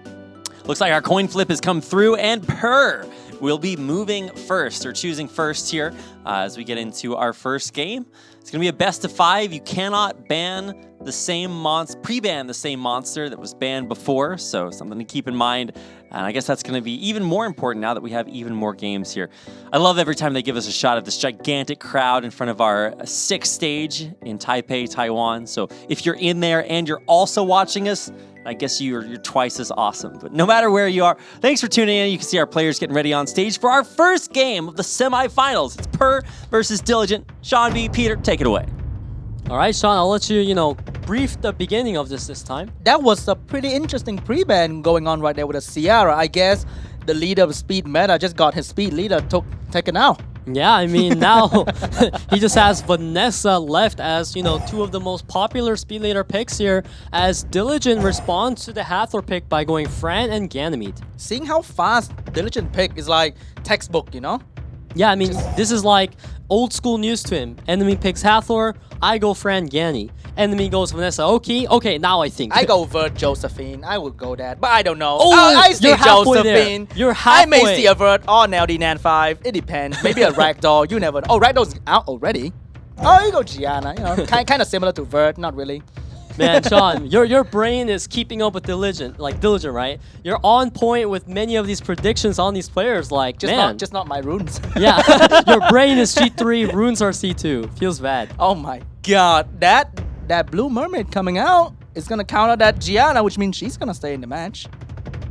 Looks like our coin flip has come through, and Per will be moving first, or choosing first here as we get into our first game. It's going to be a best of 5. You cannot ban the same pre-ban the same monster that was banned before, so something to keep in mind. And I guess that's going to be even more important now that we have even more games here. I love every time they give us a shot of this gigantic crowd in front of our 6th stage in Taipei, Taiwan. So if you're in there and you're also watching us, I guess you're twice as awesome. But no matter where you are, thanks for tuning in. You can see our players getting ready on stage for our first game of the semifinals. It's Per versus Diligent. Sean B, Peter, take it away. All right, Sean, I'll let you, brief the beginning of this time. That was a pretty interesting pre-ban going on right there with the Sierra. I guess the leader of Speed Meta just got his Speed leader taken out. Yeah, I mean, now he just has Vanessa left as, 2 of the most popular speed leader picks here, as Diligent responds to the Hathor pick by going Fran and Ganymede. Seeing how fast Diligent pick is like textbook, Yeah, I mean, this is like old school news to him. Enemy picks Hathor, I go Fran Ganny. Enemy goes Vanessa. Okay, now I think. I go Vert Josephine. I would go that, but I don't know. Oh, I say you're halfway Josephine. There. You're halfway. I may see a Vert or Neldy Nan 5. It depends. Maybe a Ragdoll. You never know. Oh, Ragdoll's out already. Oh, you go Gianna. Kind of similar to Vert. Not really. Man, Sean, your brain is keeping up with Diligent, right? You're on point with many of these predictions on these players, just not my runes. Yeah, your brain is C3, runes are C2. Feels bad. Oh my god, that blue mermaid coming out is gonna counter that Gianna, which means she's gonna stay in the match.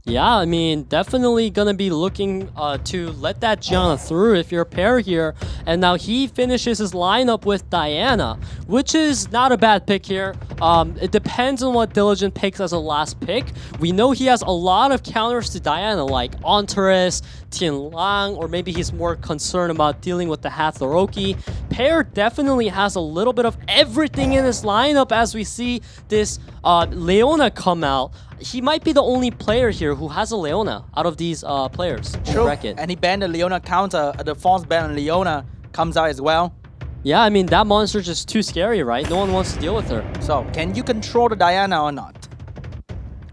Yeah, I mean, definitely gonna be looking to let that Gianna through if you're a pair here. And now he finishes his lineup with Diana, which is not a bad pick here. It depends on what Diligent picks as a last pick. We know he has a lot of counters to Diana, like Antares, Tianlang, or maybe he's more concerned about dealing with the Hathoroki. Pair definitely has a little bit of everything in his lineup as we see this Leona come out. He might be the only player here who has a Leona out of these players. True, and he banned the Leona counter. The false ban on Leona comes out as well. Yeah, I mean, that monster's just too scary, right? No one wants to deal with her. So, can you control the Diana or not?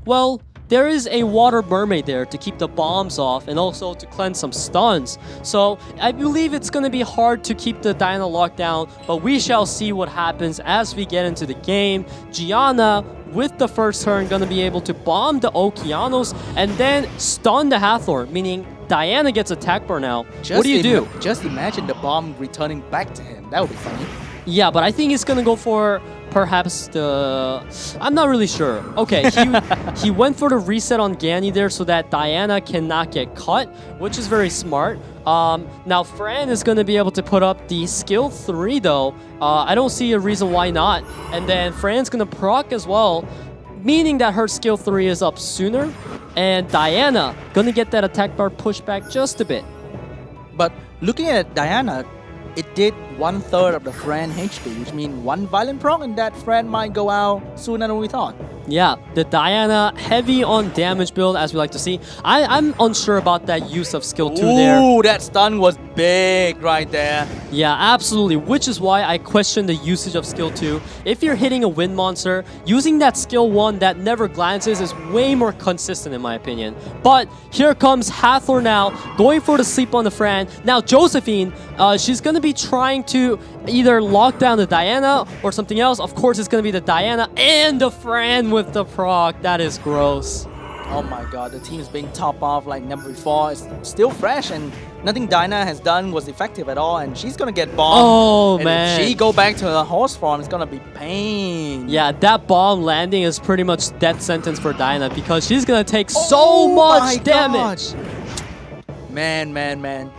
Well, there is a water mermaid there to keep the bombs off and also to cleanse some stuns. So I believe it's going to be hard to keep the Diana locked down, but we shall see what happens as we get into the game. Gianna, with the first turn, going to be able to bomb the Okeanos and then stun the Hathor, meaning Diana gets attack bar now. What do you do? Just imagine the bomb returning back to him. That would be funny. Yeah, but I think he's going to go for perhaps the... I'm not really sure. Okay, he went for the reset on Ganny there so that Diana cannot get cut, which is very smart. Now, Fran is going to be able to put up the skill 3, though. I don't see a reason why not. And then Fran's going to proc as well, meaning that her skill 3 is up sooner. And Diana going to get that attack bar pushed back just a bit. But looking at Diana, it did 1/3 of the Fran HP, which means 1 violent proc, and that Fran might go out sooner than we thought. Yeah, the Diana heavy on damage build, as we like to see. I'm unsure about that use of skill 2 there. Ooh, that stun was big right there. Yeah, absolutely, which is why I question the usage of skill 2. If you're hitting a wind monster, using that skill 1 that never glances is way more consistent in my opinion. But here comes Hathor now, going for the sleep on the Fran. Now Josephine, she's going to be trying to either lock down the Diana or something else. Of course, it's going to be the Diana and the Fran with the proc. That is gross. Oh my god, the team is being topped off like never before. It's still fresh and nothing Diana has done was effective at all, and she's gonna get bombed. Oh and man. If she go back to her horse form, it's gonna be pain. Yeah, that bomb landing is pretty much death sentence for Diana because she's gonna take so much damage. Man.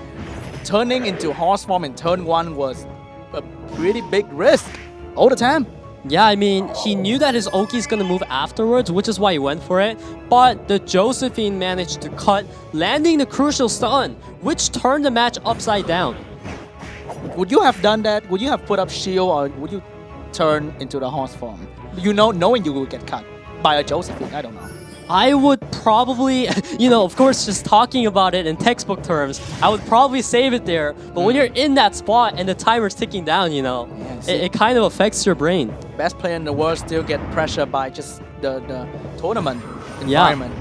Turning into horse form in turn 1 was a pretty big risk all the time. Yeah, I mean, he knew that his Oki's gonna move afterwards, which is why he went for it. But the Josephine managed to cut, landing the crucial stun, which turned the match upside down. Would you have done that? Would you have put up shield, or would you turn into the horse form? Knowing you will get cut by a Josephine, I don't know. I would probably, of course, just talking about it in textbook terms, I would probably save it there. But when you're in that spot and the timer's ticking down, it kind of affects your brain. Best player in the world still get pressure by just the tournament environment.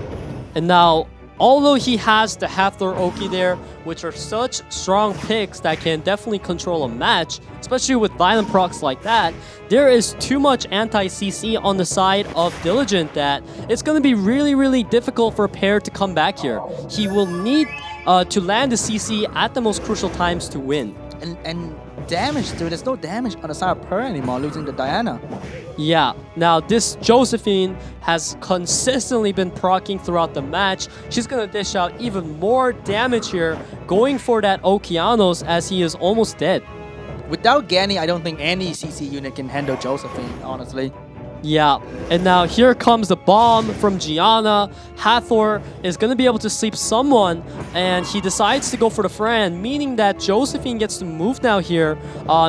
And now, although he has the Hathor Oki there, which are such strong picks that can definitely control a match, especially with violent procs like that, there is too much anti-CC on the side of Diligent that it's going to be really, really difficult for Pear to come back here. He will need to land the CC at the most crucial times to win. And damage, dude, there's no damage on the side of Pear anymore, losing to Diana. Yeah, now this Josephine has consistently been proccing throughout the match. She's going to dish out even more damage here, going for that Okeanos as he is almost dead. Without Ganny, I don't think any CC unit can handle Josephine, honestly. Yeah, and now here comes the bomb from Gianna. Hathor is going to be able to sleep someone, and he decides to go for the Fran, meaning that Josephine gets to move now here.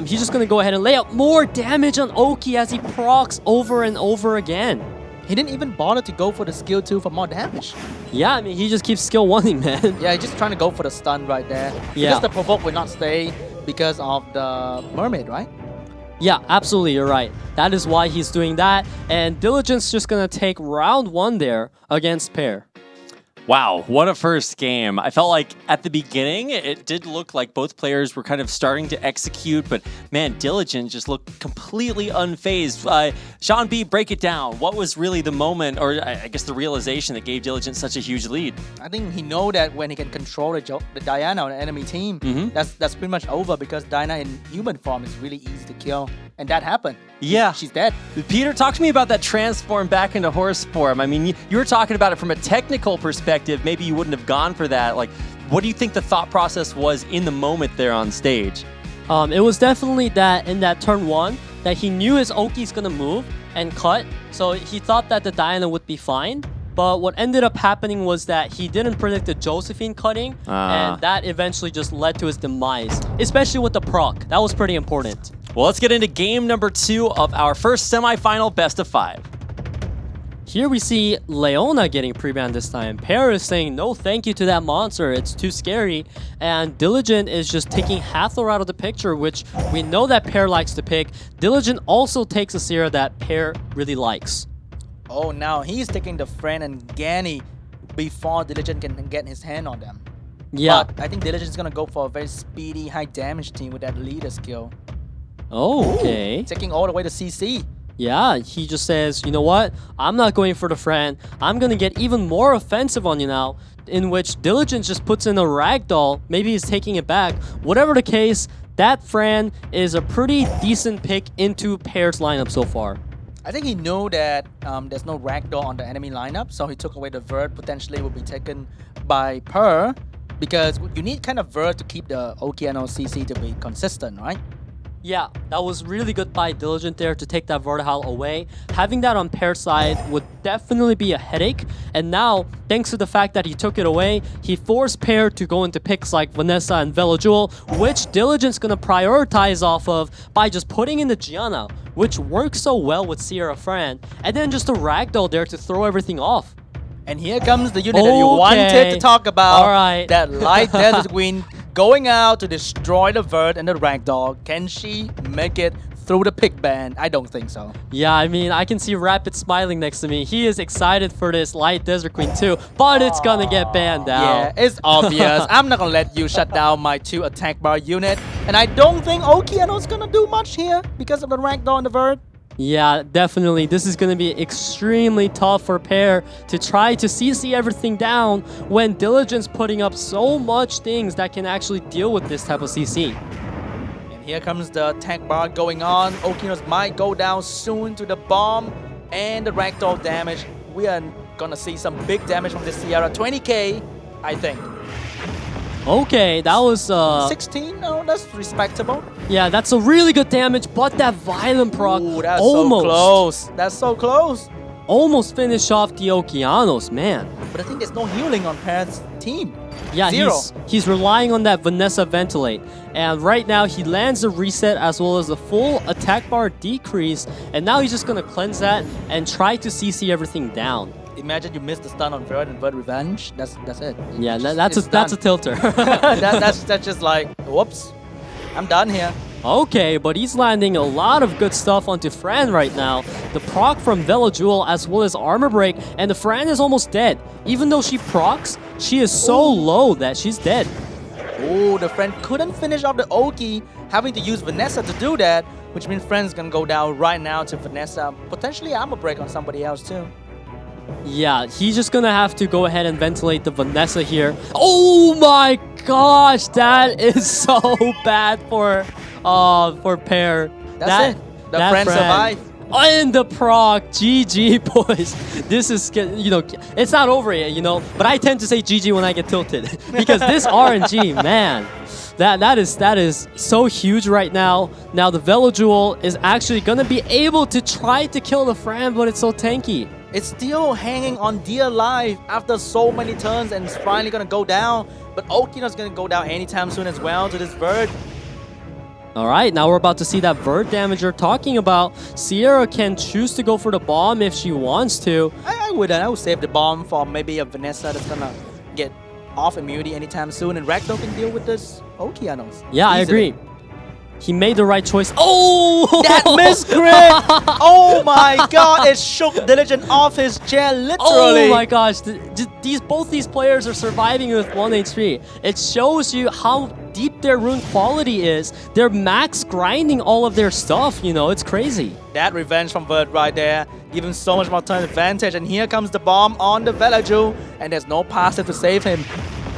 He's just going to go ahead and lay out more damage on Oki as he procs over and over again. He didn't even bother to go for the skill 2 for more damage. Yeah, I mean, he just keeps skill 1-ing, man. Yeah, he's just trying to go for the stun right there. Yeah. Because the provoke will not stay because of the mermaid, right? Yeah, absolutely, you're right. That is why he's doing that. And Diligent's just going to take round 1 there against Pear. Wow, what a first game. I felt like at the beginning, it did look like both players were kind of starting to execute, but man, Diligent just looked completely unfazed. Sean B, break it down. What was really the moment, or I guess the realization that gave Diligent such a huge lead? I think he know that when he can control the Diana on the enemy team, that's pretty much over because Diana in human form is really easy to kill. And that happened. Yeah. She's dead. Peter, talk to me about that transform back into horse form. I mean, you were talking about it from a technical perspective. Maybe you wouldn't have gone for that. Like, what do you think the thought process was in the moment there on stage? It was definitely that in that turn 1 that he knew his Oki's going to move and cut. So he thought that the Diana would be fine. But what ended up happening was that he didn't predict the Josephine cutting. And that eventually just led to his demise, especially with the proc. That was pretty important. Well, let's get into game number 2 of our first semifinal best of 5. Here we see Leona getting pre-banned this time. Pear is saying no thank you to that monster, it's too scary. And Diligent is just taking Hathor out of the picture, which we know that Pear likes to pick. Diligent also takes a Sierra that Pear really likes. Oh, now he's taking the Fran and Ganny before Diligent can get his hand on them. Yeah. But I think Diligent is going to go for a very speedy, high damage team with that leader skill. Oh, okay. Taking all the way to CC. Yeah, he just says, you know what? I'm not going for the Fran. I'm going to get even more offensive on you now, in which Diligent just puts in a ragdoll. Maybe he's taking it back. Whatever the case, that Fran is a pretty decent pick into Pear's lineup so far. I think he knew that there's no ragdoll on the enemy lineup, so he took away the Vert. Potentially will be taken by Per, because you need kind of Vert to keep the Okeano CC to be consistent, right? Yeah, that was really good by Diligent there to take that Vertihal away. Having that on Pear's side would definitely be a headache. And now, thanks to the fact that he took it away, he forced Pear to go into picks like Vanessa and Velojewel, which Diligent's going to prioritize off of by just putting in the Gianna, which works so well with Sierra Fran, and then just a Ragdoll there to throw everything off. And here comes the unit that you wanted to talk about. All right. That Light Desert Queen going out to destroy the Vert and the Ragdoll. Can she make it through the pick ban? I don't think so. Yeah, I mean, I can see Rapid smiling next to me. He is excited for this Light Desert Queen too, but it's gonna get banned out. Yeah, it's obvious. I'm not gonna let you shut down my 2 attack bar unit. And I don't think Okeano's gonna do much here because of the Ragdoll and the Vert. Yeah, definitely. This is going to be extremely tough for Pear to try to CC everything down when Diligent's putting up so much things that can actually deal with this type of CC. And here comes the attack bar going on. Okeanos might go down soon to the bomb and the Ragdoll damage. We are gonna see some big damage from the Sierra. 20k, I think. Okay, that was 16? No, that's respectable. Yeah, that's a really good damage, but that violent proc that's almost so close. That's so close. Almost finished off the Okeanos, man. But I think there's no healing on Pear's team. Yeah, Zero. he's relying on that Vanessa Ventilate. And right now, he lands a reset as well as the full attack bar decrease. And now he's just going to cleanse that and try to CC everything down. Imagine you miss the stun on Vert and Vert revenge. That's it. Yeah, that's a tilter. That's just like, whoops, I'm done here. Okay, but he's landing a lot of good stuff onto Fran right now. The proc from Velo Jewel as well as armor break, and the Fran is almost dead. Even though she procs, she is so low that she's dead. Oh, the friend couldn't finish off the Oki, having to use Vanessa to do that, which means Friend's gonna go down right now to Vanessa. Potentially armor break on somebody else too. Yeah, he's just gonna have to go ahead and ventilate the Vanessa here. Oh my gosh, that is so bad for Pear. That's it. The Friend survived. And the proc, GG boys. This is, it's not over yet, but I tend to say GG when I get tilted because this RNG, man, that is so huge right now. Now the Velo Jewel is actually gonna be able to try to kill the Fran, but it's so tanky. It's still hanging on dear life after so many turns and it's finally gonna go down. But Okina's gonna go down anytime soon as well to this Vert. Alright, now we're about to see that Vert damage you're talking about. Sierra can choose to go for the bomb if she wants to. I would save the bomb for maybe a Vanessa that's gonna get off immunity anytime soon, and Ragdoll can deal with this Okeanos. Yeah, I agree. He made the right choice. Oh! That miscrit! Oh my god, it shook Diligent off his chair, literally. Oh my gosh, both these players are surviving with 1 HP. It shows you how deep their rune quality is. They're max grinding all of their stuff, it's crazy. That revenge from Vert right there, give him so much more turn advantage, and here comes the bomb on the Velaju, and there's no passive to save him.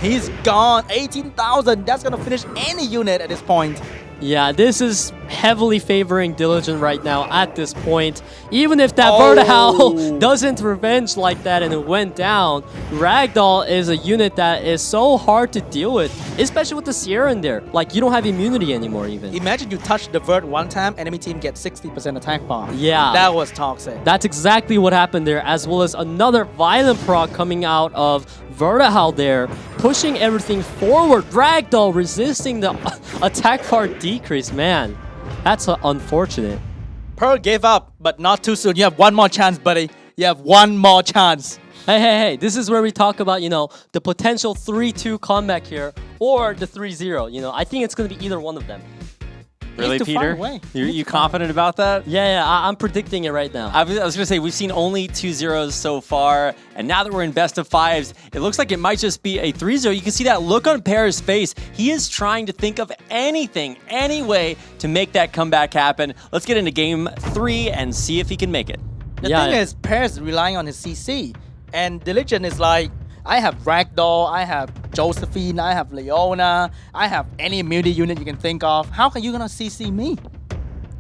He's gone, 18,000, that's gonna finish any unit at this point. Yeah, this is heavily favoring Diligent right now at this point. Even if that Vertihal doesn't revenge like that and it went down, Ragdoll is a unit that is so hard to deal with, especially with the Sierra in there. Like, you don't have immunity anymore even. Imagine you touch the Vert one time, enemy team gets 60% attack bar. Yeah. That was toxic. That's exactly what happened there, as well as another violent proc coming out of Vertihal there, pushing everything forward. Ragdoll resisting the attack bar decrease, man. That's unfortunate. Pearl gave up, but not too soon. You have one more chance, buddy. You have one more chance. Hey, this is where we talk about, the potential 3-2 comeback here, or the 3-0. I think it's going to be either one of them. Really, Peter? You confident about that? Yeah, I'm predicting it right now. I was going to say, we've seen only 2-0s so far, and now that we're in best of 5s, it looks like it might just be a 3-0. You can see that look on Pear's face. He is trying to think of anything, any way to make that comeback happen. Let's get into game 3 and see if he can make it. The thing is, Pear's relying on his CC, and Diligent is like, I have Ragdoll, I have Josephine, I have Leona, I have any immunity unit you can think of. How are you gonna CC me?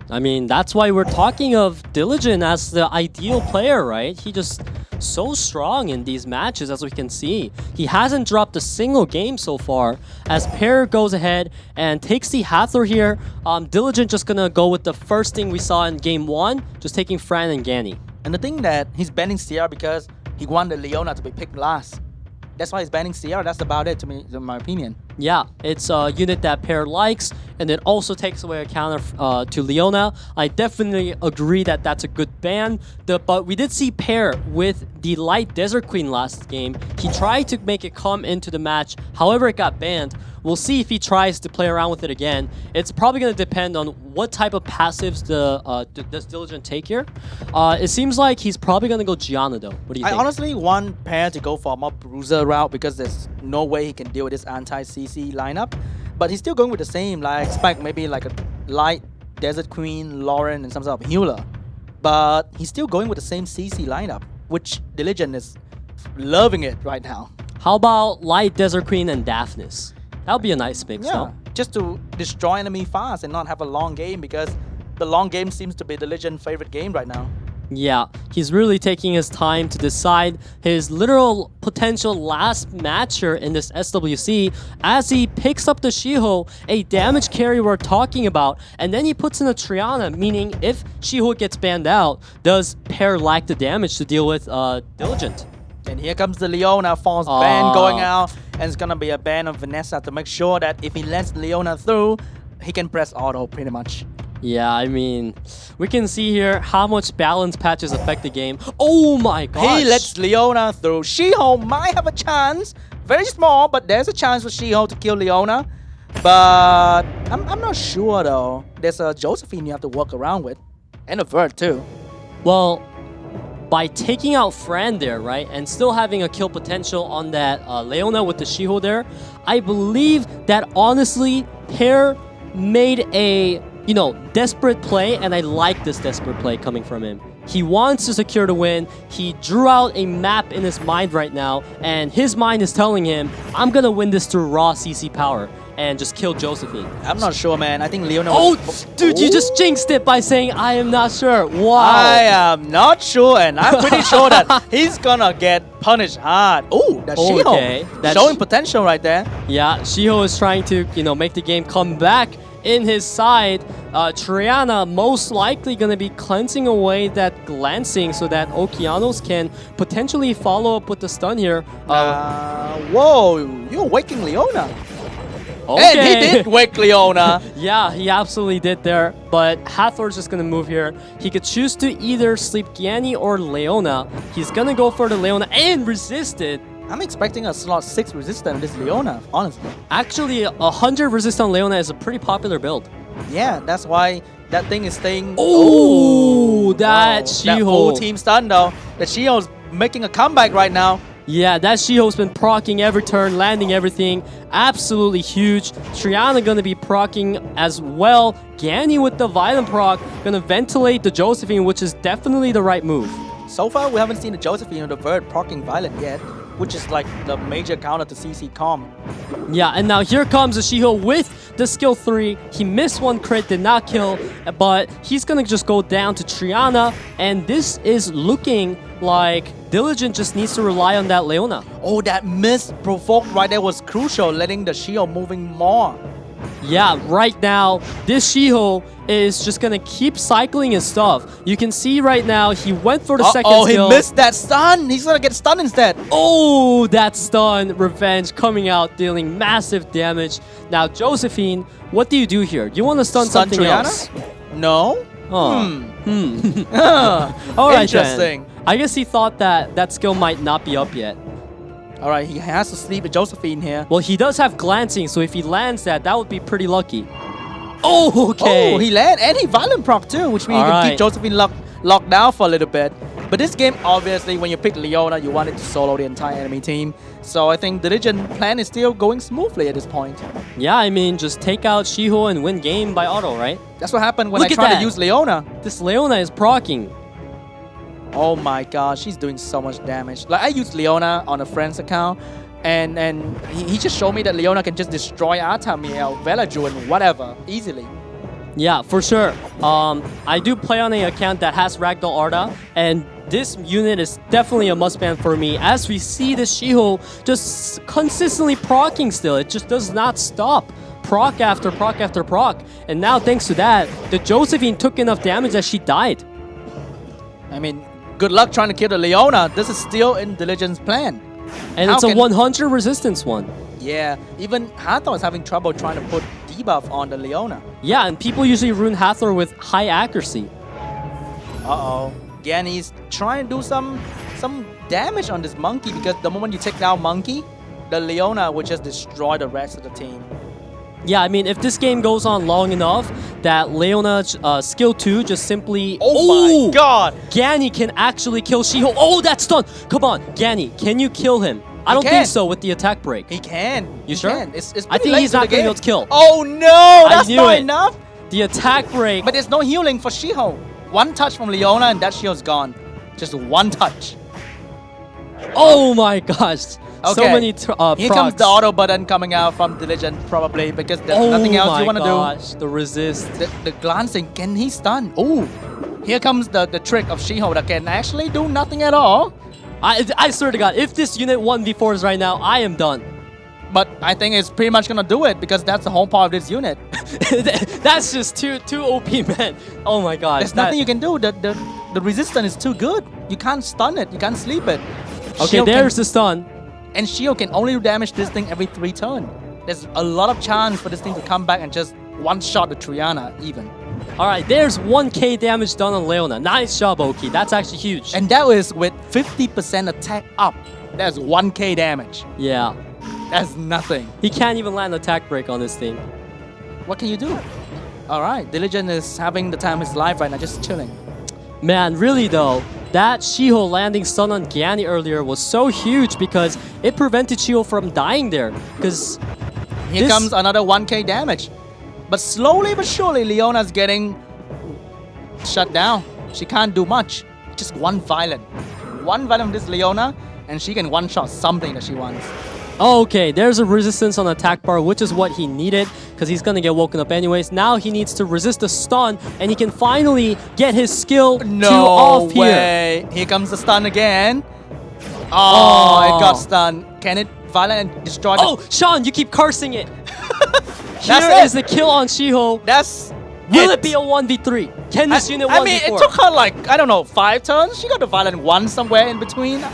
I mean, that's why we're talking of Diligent as the ideal player, right? He just so strong in these matches, as we can see. He hasn't dropped a single game so far. As Pear goes ahead and takes the Hathor here, Diligent just gonna go with the first thing we saw in game 1, just taking Fran and Gani. And the thing that he's banning Sierra because he wanted Leona to be picked last. That's why he's banning Sierra. That's about it, to me, in my opinion. Yeah, it's a unit that Pear likes, and it also takes away a counter to Leona. I definitely agree that that's a good ban. But we did see Pear with the Light Desert Queen last game. He tried to make it come into the match, however it got banned. We'll see if he tries to play around with it again. It's probably going to depend on what type of passives does Diligent take here. It seems like he's probably going to go Gianna though. What do you think? I honestly want Pear to go for a more bruiser route because there's no way he can deal with this anti-CC lineup. But he's still going with the same. Like, I expect maybe like a Light Desert Queen, Lauren, and some sort of healer. But he's still going with the same CC lineup, which Diligent is loving it right now. How about Light Desert Queen and Daphnis? That would be a nice mix, no? Just to destroy enemy fast and not have a long game, because the long game seems to be the Legend's favorite game right now. Yeah, he's really taking his time to decide his literal potential last matcher in this SWC as he picks up the Shiho, a damage carry we're talking about, and then he puts in a Triana, meaning if Shiho gets banned out, does Pear lack the damage to deal with Diligent? And here comes the Leona false ban going out, and it's gonna be a ban of Vanessa to make sure that if he lets Leona through, he can press auto pretty much. Yeah, I mean, we can see here how much balance patches affect the game. Oh my gosh. He lets Leona through. Shiho might have a chance. Very small, but there's a chance for Shiho to kill Leona. But I'm not sure though. There's a Josephine you have to work around with. And a Vert too. Well, by taking out Fran there, right, and still having a kill potential on that Leona with the Shiho there, I believe that honestly, Pear made a, desperate play, and I like this desperate play coming from him. He wants to secure the win. He drew out a map in his mind right now, and his mind is telling him, I'm gonna win this through raw CC power and just kill Josephine. I'm not sure, man. I think Leona dude, you just jinxed it by saying, I am not sure. Wow. I am not sure, and I'm pretty sure that he's gonna get punished hard. Oh, that's Shiho. Okay. That's Showing potential right there. Yeah, Shiho is trying to, make the game come back in his side. Triana most likely going to be cleansing away that glancing so that Okeanos can potentially follow up with the stun here. Whoa, you're waking Leona. Okay. And he did wake Leona. Yeah, he absolutely did there. But Hathor's just going to move here. He could choose to either sleep Gianni or Leona. He's going to go for the Leona and resist it. I'm expecting a slot 6 resistant on this Leona, honestly. Actually, 100 resistant Leona is a pretty popular build. Yeah, that's why that thing is staying. Oh, that Shiho. That full team stun though. The Shiho's making a comeback right now. Yeah, that Shiho's been proccing every turn, landing everything. Absolutely huge. Triana gonna be proccing as well. Gianni with the Violent proc, gonna ventilate the Josephine, which is definitely the right move. So far, we haven't seen the Josephine or the Vert proccing Violent yet, which is like the major counter to CC Com. Yeah, and now here comes the Shiho with the skill 3. He missed one crit, did not kill, but he's gonna just go down to Triana, and this is looking like Diligent just needs to rely on that Leona. Oh, that miss provoked right there was crucial, letting the Shiho moving more. Yeah, right now, this Shiho is just gonna keep cycling his stuff. You can see right now, he went for the second skill. Oh, he missed that stun. He's gonna get stunned instead. Oh, that stun. Revenge coming out, dealing massive damage. Now, Josephine, what do you do here? You want to stun something Triana? else? No. All right, interesting. Then. I guess he thought that that skill might not be up yet. All right, he has to sleep with Josephine here. Well, he does have glancing, so if he lands that, that would be pretty lucky. Oh, okay. Oh, he landed, and he Violent proc too, which means he can keep Josephine locked down for a little bit. But this game, obviously, when you pick Leona, you want it to solo the entire enemy team. So I think the Diligent plan is still going smoothly at this point. Yeah, I mean, just take out Shiho and win game by auto, right? That's what happened when I tried to use Leona. This Leona is proccing. Oh my god, she's doing so much damage. Like, I used Leona on a friend's account, and he just showed me that Leona can just destroy Artamiel, Velaju, and whatever, easily. Yeah, for sure. I do play on an account that has Ragdoll Arda, and this unit is definitely a must-ban for me. As we see the Shiho just consistently proccing still, it just does not stop. Proc after proc after proc. And now, thanks to that, the Josephine took enough damage that she died. I mean, good luck trying to kill the Leona. This is still in Diligent's plan. And it's a 100 resistance one. Yeah, even Hathor is having trouble trying to put debuff on the Leona. Yeah, and people usually rune Hathor with high accuracy. Uh-oh. Gianni's trying to do some damage on this Monkey, because the moment you take down Monkey, the Leona will just destroy the rest of the team. Yeah, I mean, if this game goes on long enough, that Leona skill 2 just simply... Oh my god! Gianni can actually kill Shiho. Oh, that's done! Come on, Gianni, can you kill him? I don't think so with the attack break. He can. You sure? It's I think he's not going to be able to kill. Oh no! That's not enough! The attack break. But there's no healing for Shiho. One touch from Leona and that Shiho's gone. Just one touch. Oh my gosh. Okay. So many Here comes the auto button coming out from Diligent, probably, because there's nothing else you want to do. Oh my gosh, the resist. The glancing, can he stun? Oh, here comes the trick of Shiho that can actually do nothing at all. I swear to God, if this unit 1v4s right now, I am done. But I think it's pretty much gonna do it, because that's the whole part of this unit. That's just too OP, man. Oh my gosh. There's nothing you can do. The resistance is too good. You can't stun it. You can't sleep it. Okay, Shiho there's the stun. And Shiho can only damage this thing every 3 turns. There's a lot of chance for this thing to come back and just one-shot the Triana even. All right, there's 1k damage done on Leona. Nice job, Oki. That's actually huge. And that was with 50% attack up. That's 1k damage. Yeah. That's nothing. He can't even land attack break on this thing. What can you do? All right, Diligent is having the time of his life right now, just chilling. Man, really though, that Shiho landing stun on Gyanni earlier was so huge because it prevented Shiho from dying there. Because here comes another 1k damage. But slowly but surely, Leona's getting shut down. She can't do much. Just one violent. One violent from this Leona, and she can one-shot something that she wants. Okay, there's a resistance on attack bar, which is what he needed because he's going to get woken up anyways. Now he needs to resist the stun, and he can finally get his skill No 2 off way. here. Here comes the stun again. Oh, it got stunned. Can it violent and destroy the... Oh, Sean, you keep cursing it. That's Here it. is the kill on Shiho. That's Will it be a 1v3? Can this unit 1v4? I mean, it took her like, I don't know, 5 turns. She got the violent 1 somewhere in between.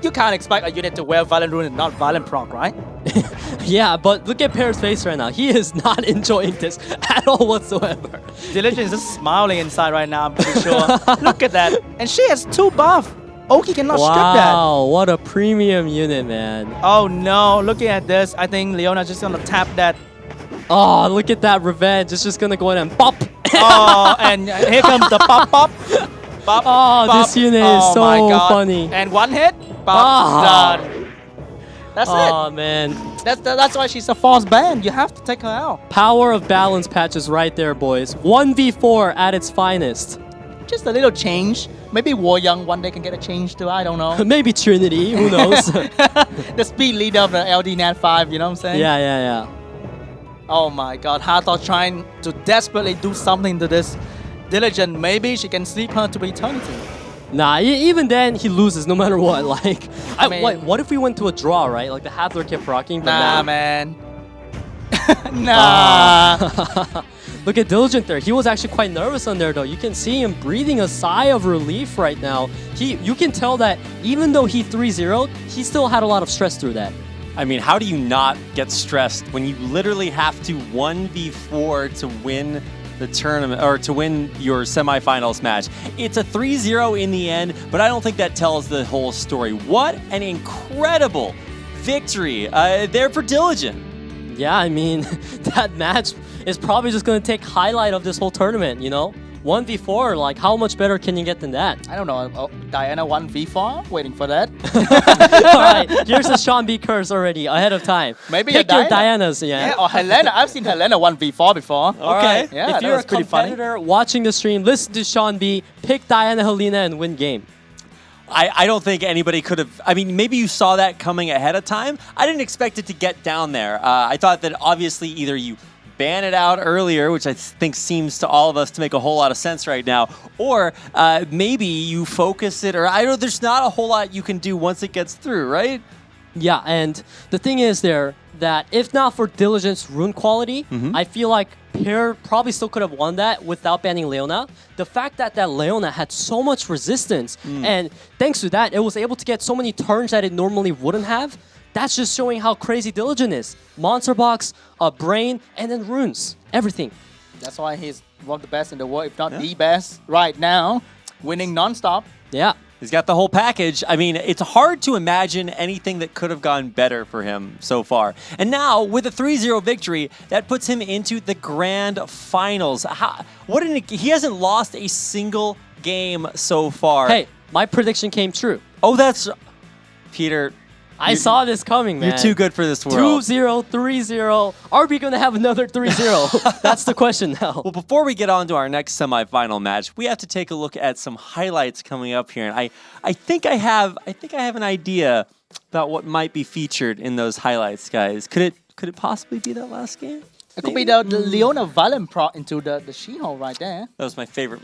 You can't expect a unit to wear violent rune and not violent proc, right? Yeah, but look at Pear's face right now. He is not enjoying this at all whatsoever. Diligent is just smiling inside right now, I'm pretty sure. Look at that. And she has 2 buff. Oki cannot strip that. Wow, what a premium unit, man. Oh no, looking at this, I think Leona's just gonna tap that. Oh, look at that revenge. It's just gonna go in and pop. Oh, and here comes the pop. Pop, Oh, pop. this unit is Oh so my God. funny. And 1 hit, pop, done. That's Oh, it. man. That's why she's a false ban. You have to take her out. Power of balance patches right there, boys. 1v4 at its finest. Just a little change. Maybe War Young one day can get a change too. I don't know. Maybe Trinity, who knows? The speed leader of the LD Nat 5, you know what I'm saying? Yeah. Oh my God, Hathor trying to desperately do something to this Diligent. Maybe she can sleep her to eternity. Nah, even then he loses no matter what. Like, I mean- wait, what if we went to a draw, right? Like the Hathor kept rocking. But Nah, now- man. Nah. Look at Diligent there. He was actually quite nervous on there though. You can see him breathing a sigh of relief right now. You can tell that even though he 3-0'd, he still had a lot of stress through that. I mean, how do you not get stressed when you literally have to 1v4 to win the tournament or to win your semifinals match? It's a 3-0 in the end, but I don't think that tells the whole story. What an incredible victory there for Diligent. Yeah, I mean, that match is probably just going to take highlight of this whole tournament, you know? 1v4, like how much better can you get than that? I don't know. Oh, Diana 1v4? Waiting for that. All right, here's the Sean B curse already ahead of time. Maybe Pick a your Diana. Dianas, yeah. Yeah, or Helena. I've seen Helena 1v4 before. All right. Yeah, if that you're a was pretty funny. competitor watching the stream, listen to Sean B, pick Diana Helena and win game. I don't think anybody could have. I mean, maybe you saw that coming ahead of time. I didn't expect it to get down there. I thought that obviously either you ban it out earlier, which I think seems to all of us to make a whole lot of sense right now, or maybe you focus it, or I don't know, there's not a whole lot you can do once it gets through, right? Yeah, and the thing is there that if not for Diligent's rune quality, I feel like Pear probably still could have won that without banning Leona. The fact that Leona had so much resistance, and thanks to that, it was able to get so many turns that it normally wouldn't have. That's just showing how crazy Diligent is. Monster Box, a brain, and then runes. Everything. That's why he's one of the best in the world, if not the best right now, winning non-stop. Yeah. He's got the whole package. I mean, it's hard to imagine anything that could have gone better for him so far. And now, with a 3-0 victory, that puts him into the grand finals. He hasn't lost a single game so far. Hey, my prediction came true. Oh, that's... Peter... I saw this coming, man. You're too good for this world. 2-0, 3-0. Are we going to have another 3-0? That's the question now. Well, before we get on to our next semifinal match, we have to take a look at some highlights coming up here. And I think I have an idea about what might be featured in those highlights, guys. Could it possibly be that last game? It could be the Leona Valen pro into the She-Hulk right there. That was my favorite.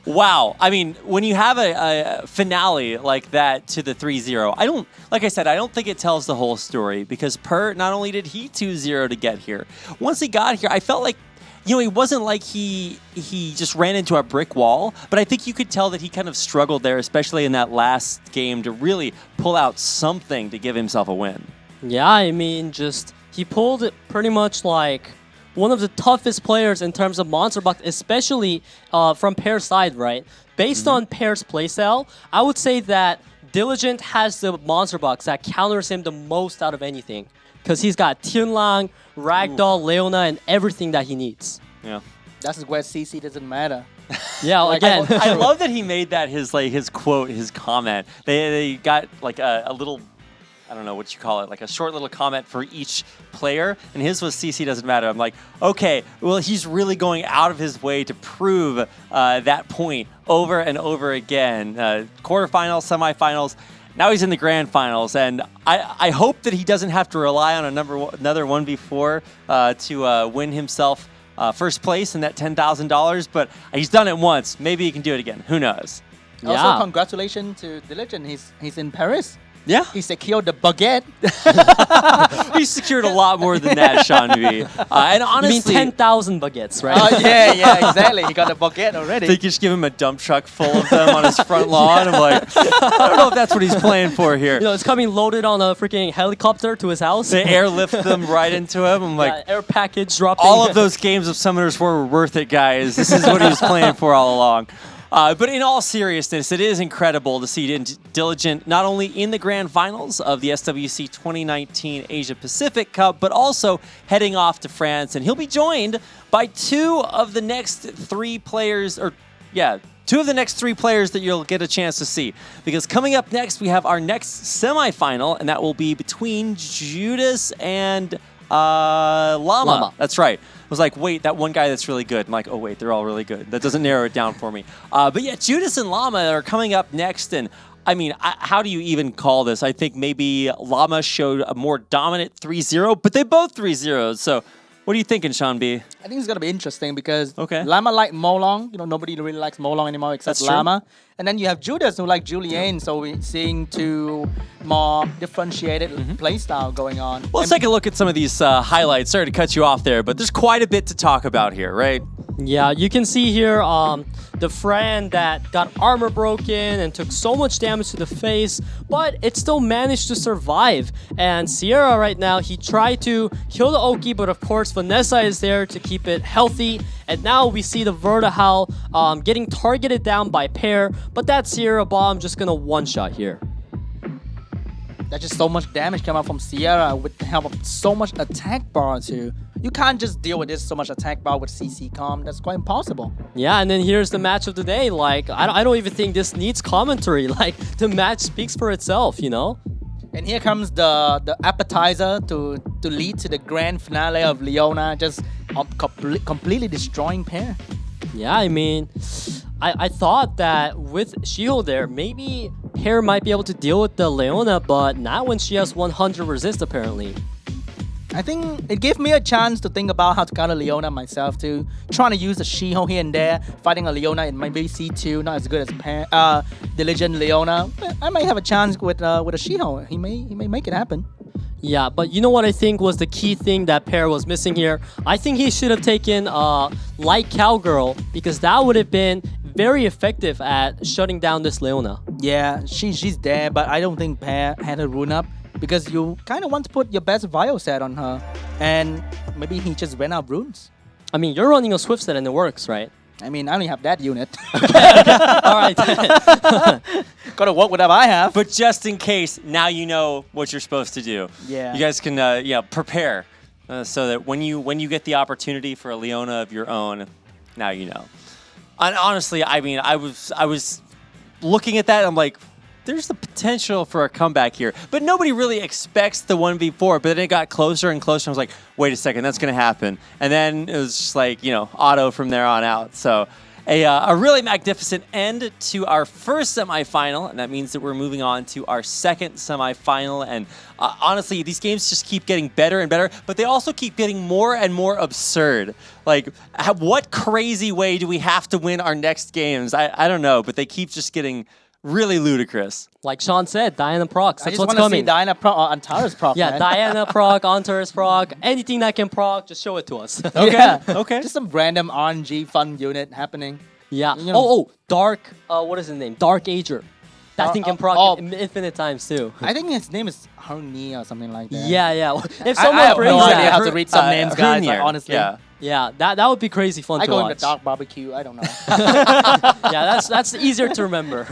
Wow. I mean, when you have a finale like that to the 3-0, like I said, I don't think it tells the whole story because not only did he 2-0 to get here, once he got here, I felt like, it wasn't like he just ran into a brick wall, but I think you could tell that he kind of struggled there, especially in that last game, to really pull out something to give himself a win. Yeah, I mean, he pulled it pretty much like one of the toughest players in terms of Monster Box, especially from Pair's side, right? Based on Pair's playstyle, I would say that Diligent has the Monster Box that counters him the most out of anything. Because he's got Tianlang, Ragdoll, Leona, and everything that he needs. Yeah. That's where CC doesn't matter. Yeah, again. I love that he made that his quote, his comment. They got like a little, I don't know what you call it, like a short little comment for each player, and his was CC doesn't matter. I'm like, okay, well, he's really going out of his way to prove that point over and over again. Quarterfinals, semifinals, now he's in the grand finals, and I hope that he doesn't have to rely on another 1v4 to win himself first place in that $10,000, but he's done it once. Maybe he can do it again. Who knows? Also, congratulations to Diligent. He's in Paris. Yeah. He secured the baguette. He secured a lot more than that, Sean V. And honestly, you mean 10,000 baguettes, right? Yeah, exactly. He got a baguette already. They just give him a dump truck full of them on his front lawn. I'm like, I don't know if that's what he's playing for here. You know, it's coming loaded on a freaking helicopter to his house. They airlift them right into him. I'm like, air package dropping. All of those games of Summoners were worth it, guys. This is what he was playing for all along. But in all seriousness, it is incredible to see Diligent not only in the grand finals of the SWC 2019 Asia-Pacific Cup, but also heading off to France. And he'll be joined by two of the next three players that you'll get a chance to see. Because coming up next, we have our next semifinal, and that will be between Judas and Llama. That's right. I was like, wait, that one guy that's really good. I'm like, oh, wait, they're all really good. That doesn't narrow it down for me. But yeah, Judas and Llama are coming up next. And I mean, how do you even call this? I think maybe Llama showed a more dominant 3-0, but they both 3-0'd. So what are you thinking, Sean B? I think it's going to be interesting because Llama like Molong. You know, nobody really likes Molong anymore except Llama. And then you have Judas who like Julian. So we're seeing two more differentiated play style going on. Well, let's take a look at some of these highlights. Sorry to cut you off there, but there's quite a bit to talk about here, right? Yeah, you can see here the Fran that got armor broken and took so much damage to the face, but it still managed to survive. And Sierra right now, he tried to kill the Oki, but of course Vanessa is there to keep it healthy. And now we see the Vertihal getting targeted down by Pair, but that Sierra bomb just gonna one-shot here. That's just so much damage coming out from Sierra with the help of so much attack bar too. You can't just deal with this so much attack bar with CC Com. That's quite impossible. Yeah, and then here's the match of the day. Like, I don't even think this needs commentary. Like, the match speaks for itself, you know? And here comes the appetizer to lead to the grand finale of Leona, just completely destroying Pair. Yeah, I mean, I thought that with Shiho there, maybe Pair might be able to deal with the Leona, but not when she has 100 resist apparently. I think it gave me a chance to think about how to counter Leona myself too. Trying to use the Shiho here and there, fighting a Leona in maybe C2, not as good as Diligent Leona. I might have a chance with a Shiho. He may make it happen. Yeah, but you know what I think was the key thing that Pair was missing here? I think he should have taken Light Cowgirl, because that would have been very effective at shutting down this Leona. Yeah, she's there, but I don't think Pair had her rune up, because you kind of want to put your best Vio set on her, and maybe he just ran out of runes. I mean, you're running a Swift set and it works, right? I mean, I only have that unit. All right. Gotta work with what I have. But just in case, now you know what you're supposed to do. Yeah. You guys can prepare so that when you get the opportunity for a Leona of your own, now you know. And honestly, I mean, I was looking at that and I'm like, there's the potential for a comeback here. But nobody really expects the 1v4. But then it got closer and closer. I was like, wait a second, that's going to happen. And then it was just like, auto from there on out. So a really magnificent end to our first semifinal. And that means that we're moving on to our second semifinal. And honestly, these games just keep getting better and better. But they also keep getting more and more absurd. Like, what crazy way do we have to win our next games? I don't know. But they keep just getting really ludicrous. Like Sean said, Diana procs. That's what's coming. I just want to see Diana proc or Antares proc. Yeah, man. Diana proc, Antares proc, anything that can proc, just show it to us. Okay, Yeah. okay. Just some random RNG fun unit happening. Yeah. You know. Dark, what is his name? Dark Ager. That thing can proc infinite times too. I think his name is Hung or something like that. Yeah. If I someone have brings no that, idea how to read some names, guys. Like, Hrungnir, honestly, yeah. that would be crazy fun I to go in watch. the dark barbecue. I don't know. Yeah, that's easier to remember.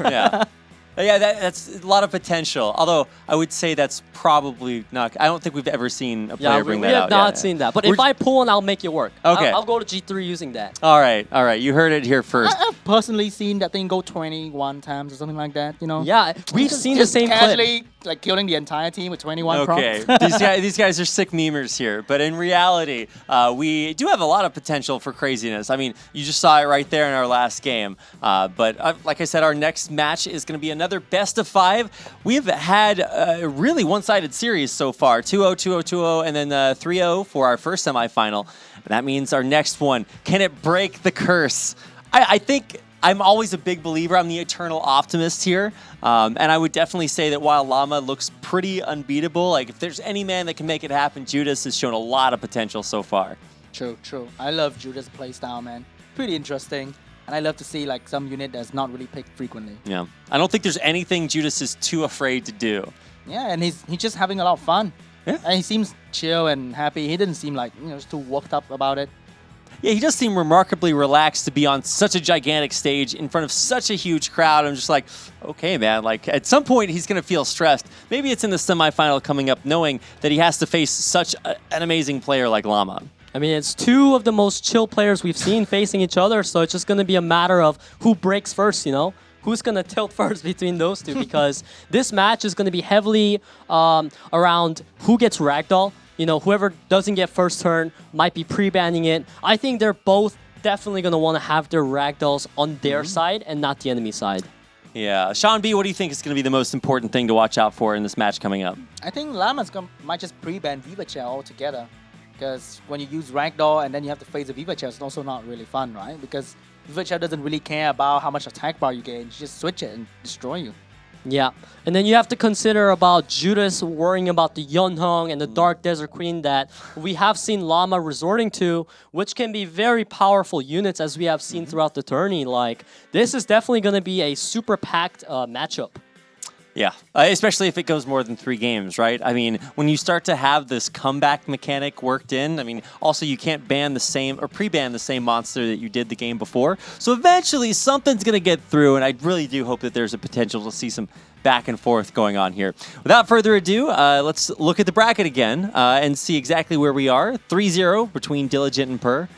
Yeah, that's a lot of potential. Although I would say that's probably not. I don't think we've ever seen a player bring that out. We have not seen that. But if I pull one, I'll make it work. Okay. I'll go to G3 using that. All right. You heard it here first. I've personally seen that thing go 21 times or something like that. You know. Yeah, we've seen the same casually, clip. like killing the entire team with 21 Okay, procs. these guys are sick memers here, but in reality, we do have a lot of potential for craziness. I mean, you just saw it right there in our last game. But like I said, our next match is going to be another best of 5. We've had a really one-sided series so far: 2-0, 2-0, 2-0, and then 3-0 for our first semifinal. That means our next one, can it break the curse? I think I'm always a big believer. I'm the eternal optimist here. And I would definitely say that while Llama looks pretty unbeatable, like if there's any man that can make it happen, Judas has shown a lot of potential so far. True. I love Judas' playstyle, man. Pretty interesting. And I love to see like some unit that's not really picked frequently. Yeah. I don't think there's anything Judas is too afraid to do. Yeah, and he's just having a lot of fun. Yeah. And he seems chill and happy. He didn't seem like, too worked up about it. Yeah, he does seem remarkably relaxed to be on such a gigantic stage in front of such a huge crowd. I'm just like, okay, man, like at some point he's going to feel stressed. Maybe it's in the semifinal coming up knowing that he has to face such an amazing player like Llama. I mean, it's two of the most chill players we've seen facing each other, so it's just going to be a matter of who breaks first, Who's going to tilt first between those two, because this match is going to be heavily around who gets ragdoll. Whoever doesn't get first turn might be pre-banning it. I think they're both definitely going to want to have their ragdolls on their side and not the enemy side. Yeah. Sean B., what do you think is going to be the most important thing to watch out for in this match coming up? I think Llama's might just pre-ban Viva Chair altogether. Because when you use Ragdoll and then you have to face a Viva Chair, it's also not really fun, right? Because Viva Chair doesn't really care about how much attack bar you get. You just switch it and destroy you. Yeah, and then you have to consider about Judas worrying about the Yeonhong and the Dark Desert Queen that we have seen Llama resorting to, which can be very powerful units as we have seen throughout the tourney. Like, this is definitely going to be a super packed matchup. Yeah, especially if it goes more than 3 games, right? I mean, when you start to have this comeback mechanic worked in, I mean, also you can't ban the same or pre-ban the same monster that you did the game before. So eventually something's going to get through, and I really do hope that there's a potential to see some back and forth going on here. Without further ado, let's look at the bracket again and see exactly where we are. 3-0 between Diligent and Purr, and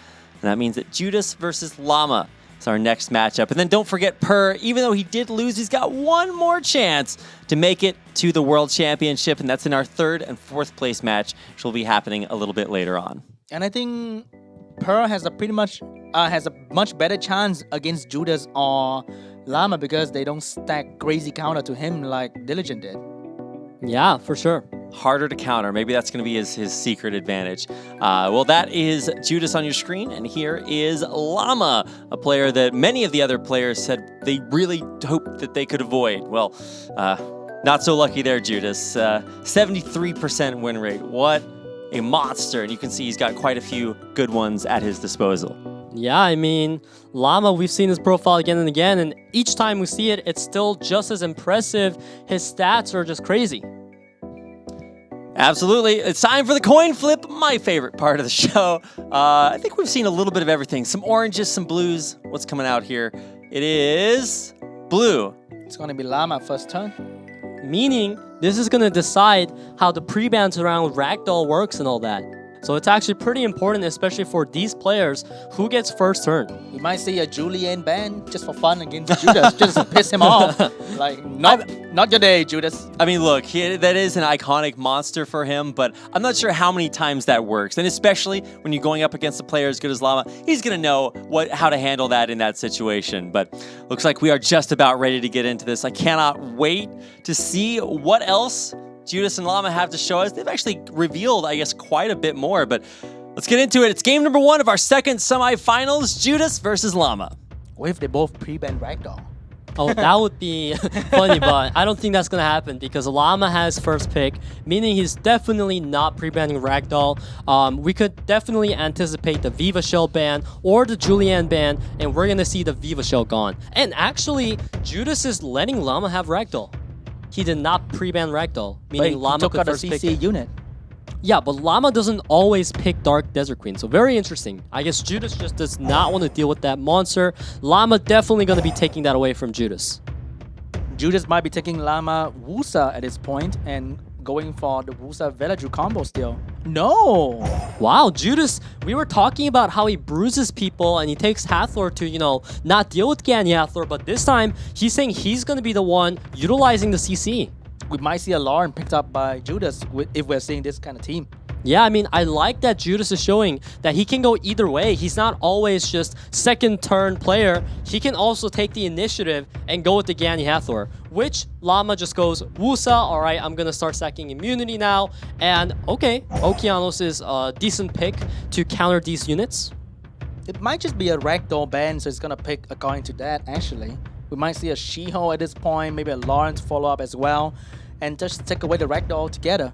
that means that Judas versus Llama. It's our next matchup. And then don't forget Purr, even though he did lose, he's got one more chance to make it to the World Championship, and that's in our 3rd and 4th place match, which will be happening a little bit later on. And I think Purr has a much better chance against Judas or Llama because they don't stack crazy counter to him like Diligent did. Yeah, for sure. Harder to counter. Maybe that's going to be his secret advantage. Well, that is Judas on your screen, and here is Llama, a player that many of the other players said they really hoped that they could avoid. Well, not so lucky there, Judas. 73% win rate. What a monster. And you can see he's got quite a few good ones at his disposal. Yeah, I mean, Llama, we've seen his profile again and again, and each time we see it, it's still just as impressive. His stats are just crazy. Absolutely. It's time for the coin flip, my favorite part of the show. I think we've seen a little bit of everything. Some oranges, some blues. What's coming out here? It is blue. It's going to be Llama first turn. Meaning, this is going to decide how the pre-bans around Ragdoll works and all that. So it's actually pretty important, especially for these players, who gets first turn. We might see a Julian ban just for fun against Judas, just to piss him off. Like, not your day, Judas. I mean, look, that is an iconic monster for him, but I'm not sure how many times that works. And especially when you're going up against a player as good as Llama, he's going to know how to handle that in that situation. But looks like we are just about ready to get into this. I cannot wait to see what else Judas and Llama have to show us. They've actually revealed, I guess, quite a bit more, but let's get into it. It's game number 1 of our 2nd semifinals, Judas versus Llama. What if they both pre-ban Ragdoll? Oh, that would be funny, but I don't think that's gonna happen because Llama has first pick, meaning he's definitely not pre-banning Ragdoll. We could definitely anticipate the Viva Shell ban or the Julian ban, and we're gonna see the Viva Shell gone. And actually, Judas is letting Llama have Ragdoll. He did not pre-ban Ragdoll, meaning Llama took could out the first pick CC it. unit. Yeah, but Llama doesn't always pick Dark Desert Queen, so very interesting. I guess Judas just does not want to deal with that monster. Llama definitely going to be taking that away from Judas. Judas might be taking Llama Wusa at this point and going for the Wusa Velaju combo still. No! Wow, Judas, we were talking about how he bruises people and he takes Hathor to, you know, not deal with Gany Hathor, but this time he's saying he's going to be the one utilizing the CC. We might see a Lauren picked up by Judas if we're seeing this kind of team. Yeah, I mean, I like that Judas is showing that he can go either way. He's not always just second turn player. He can also take the initiative and go with the Gany Hathor, which Llama just goes, Wusa, all right, I'm going to start stacking immunity now. And okay, Okeanos is a decent pick to counter these units. It might just be a Ragdoll ban, so it's going to pick according to that, actually. We might see a She-Ho at this point, maybe a Lawrence follow-up as well, and just take away the Ragdoll altogether.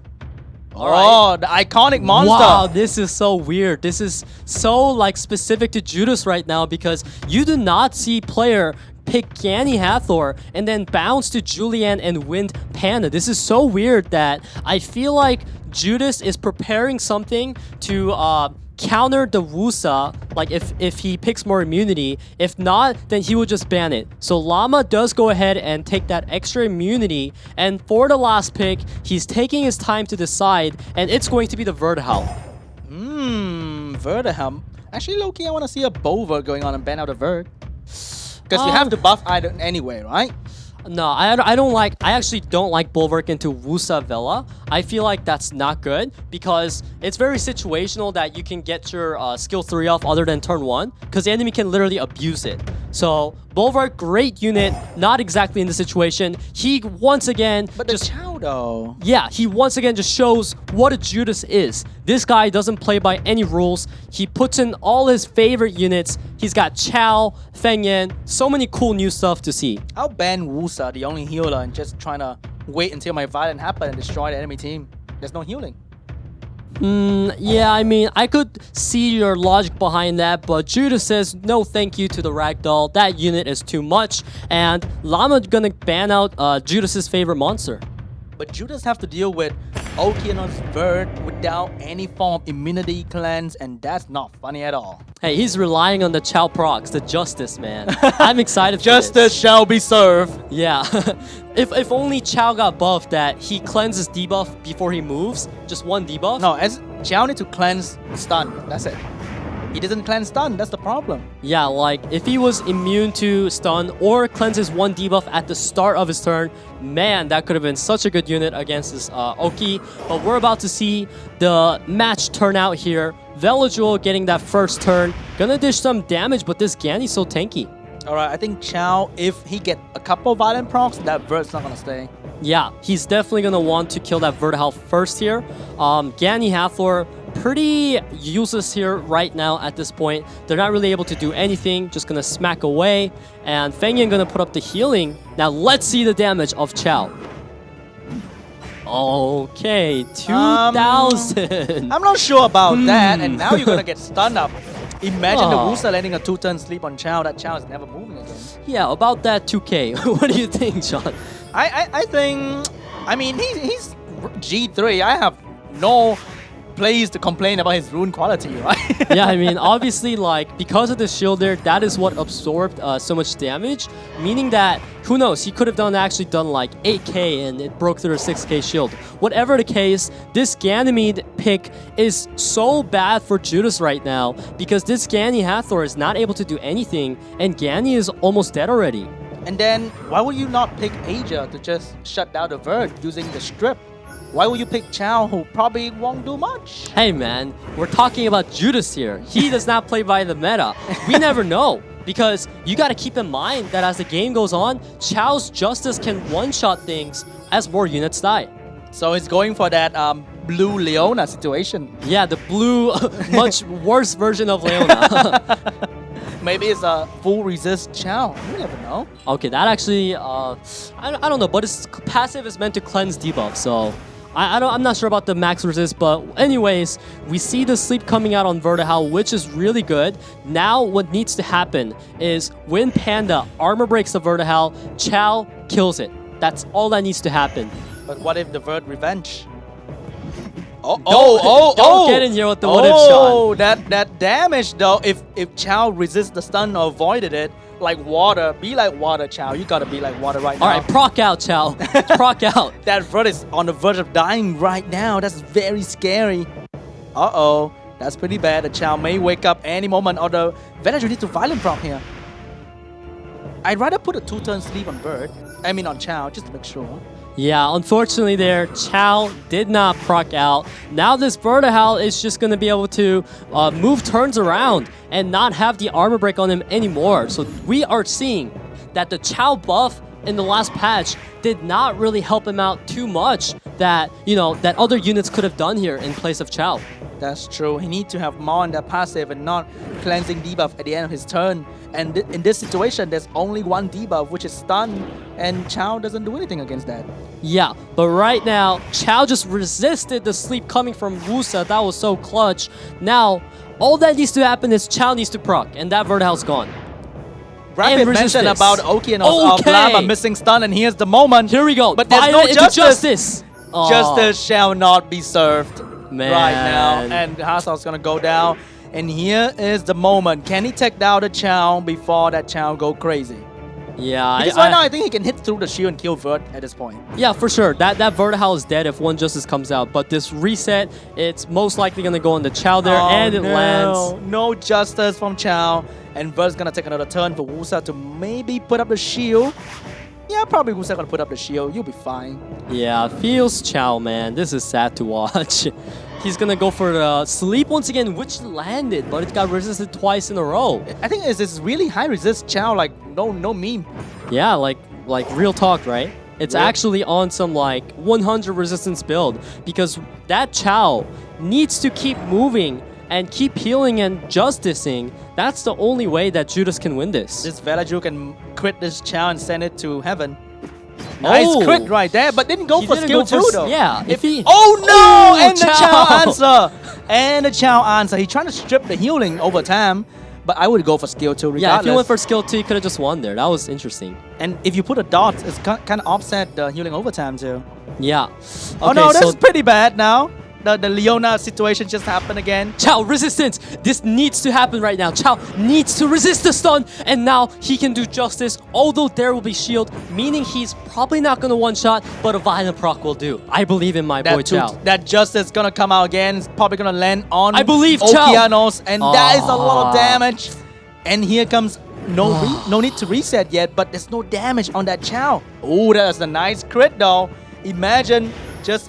Oh, the iconic monster! Wow, this is so weird. This is so like specific to Judas right now because you do not see player pick Gany Hathor and then bounce to Julian and Wind Panda. This is so weird that I feel like Judas is preparing something to counter the Wusa, like if he picks more immunity. If not, then he will just ban it. So Llama does go ahead and take that extra immunity, and for the last pick, he's taking his time to decide, and it's going to be the Vertihal. Vertihal. Actually, low-key, I want to see a Bover going on and ban out a Vert. Because you have to buff either anyway, right? No, I actually don't like Bulwark into Wusa Vela. I feel like that's not good because it's very situational that you can get your skill 3 off other than turn 1 because the enemy can literally abuse it. So Bulwark, great unit, not exactly in the situation. He once again But the Chow though. Yeah, he once again just shows what a Judas is. This guy doesn't play by any rules. He puts in all his favorite units. He's got Chow, Feng Yan, so many cool new stuff to see. I'll ban Wusa, the only healer, and just trying to wait until my violent happen and destroy the enemy team. There's no healing. Yeah, I mean, I could see your logic behind that, but Judas says no thank you to the Ragdoll. That unit is too much, and Llama gonna ban out Judas's favorite monster. But Judas have to deal with Okeanos Vert without any form of immunity cleanse, and that's not funny at all. Hey, he's relying on the Chow procs, the Justice, man. I'm excited for Justice shall be served. Yeah. If only Chow got buffed that he cleanses debuff before he moves, just one debuff. No, as Chow need to cleanse stun. That's it. He doesn't cleanse stun. That's the problem. Yeah, like if he was immune to stun or cleanses one debuff at the start of his turn, man, that could have been such a good unit against this Oki. But we're about to see the match turn out here. Velajul getting that first turn. Gonna dish some damage, but this Gany's so tanky. Alright, I think Chow, if he get a couple violent procs, that Vert's not gonna stay. Yeah, he's definitely gonna want to kill that Vertihal first here. Gany Hathor, pretty useless here right now at this point. They're not really able to do anything, just gonna smack away. And Feng Yan gonna put up the healing. Now let's see the damage of Chow. Okay, 2,000. I'm not sure about that, and now you're gonna get stunned up. Imagine the Wusa landing a 2-turn sleep on Chow. That Chow is never moving again. Yeah, about that 2K. What do you think, John? I think, I mean, he's G3. I have no place to complain about his rune quality, right? Yeah, I mean, obviously, like, because of the shield there, that is what absorbed so much damage, meaning that, who knows, he could have actually done like 8k and it broke through a 6k shield. Whatever the case, this Ganymede pick is so bad for Judas right now because this Gany Hathor is not able to do anything and Gany is almost dead already. And then, why would you not pick Asia to just shut down the Vert using the strip? Why would you pick Chow, who probably won't do much? Hey man, we're talking about Judas here. He does not play by the meta. We never know. Because you gotta keep in mind that as the game goes on, Chow's Justice can one-shot things as more units die. So he's going for that blue Leona situation. Yeah, the blue, much worse version of Leona. Maybe it's a full resist Chao. You never know. Okay, that actually, I don't know, but its passive is meant to cleanse debuff, so I'm not sure about the max resist, but anyways, we see the sleep coming out on Vertihal, which is really good. Now what needs to happen is when Panda armor breaks the Vertihal, Chao kills it. That's all that needs to happen. But what if the Vert revenge? Don't get in here with the what if shot. Oh, that damage though. If Chao resists the stun or avoided it, like water, be like water, Chao. You gotta be like water right now. All right, proc out, Chao. Proc out. That Vert is on the verge of dying right now. That's very scary. Uh-oh. That's pretty bad. The Chao may wake up any moment, or the Venator needs to violent prop here. I'd rather put a 2-turn sleep on Vert. I mean on Chao, just to make sure. Yeah, unfortunately there, Chao did not proc out. Now this Vertihal is just going to be able to move turns around and not have the armor break on him anymore. So we are seeing that the Chao buff in the last patch did not really help him out too much that, that other units could have done here in place of Chao. That's true. He needs to have more on that passive and not cleansing debuff at the end of his turn. And in this situation, there's only one debuff, which is stun, and Chao doesn't do anything against that. Yeah, but right now, Chao just resisted the sleep coming from Wusa. That was so clutch. Now, all that needs to happen is Chao needs to proc, and that Vertihal's gone. Rapid mentioned about Okeanos of Lava missing stun, and here's the moment. Here we go. But there's no justice. Oh. Justice shall not be served Man. right now. And Hasal's gonna go down. And here is the moment. Can he take down the Chao before that Chao go crazy? Yeah. Because right now I think he can hit through the shield and kill Vert at this point. Yeah, for sure. That Vertihal is dead if one Justice comes out. But this reset, it's most likely going to go on the Chao there, and it lands. No Justice from Chao. And Vert's going to take another turn for Wusa to maybe put up the shield. Yeah, probably Wusa going to put up the shield. You'll be fine. Yeah, feels Chao, man. This is sad to watch. He's gonna go for the sleep once again, which landed, but it got resisted twice in a row. I think it's this really high resist Chao, like no meme. Yeah, like real talk, right? It's actually on some like 100 resistance build because that Chao needs to keep moving and keep healing and justicing. That's the only way that Judas can win this. This Velaju can crit this Chao and send it to heaven. Nice crit right there, but didn't go for skill 2 though. Yeah. And the Chao answer. And the Chao answer. He's trying to strip the healing over time, but I would go for skill 2 regardless. Yeah, if you went for skill 2, you could have just won there. That was interesting. And if you put a dot, it's kind of offset the healing overtime too. Yeah. Oh no, this is pretty bad now. The Leona situation just happened again. Chao, resistance! This needs to happen right now. Chao needs to resist the stun, and now he can do justice, although there will be shield, meaning he's probably not going to one-shot, but a violent proc will do. I believe in my boy Chao. That justice is going to come out again. It's probably going to land on Okeanos, and that is a lot of damage. And here comes no need to reset yet, but there's no damage on that Chao. Oh, that's a nice crit though. Imagine.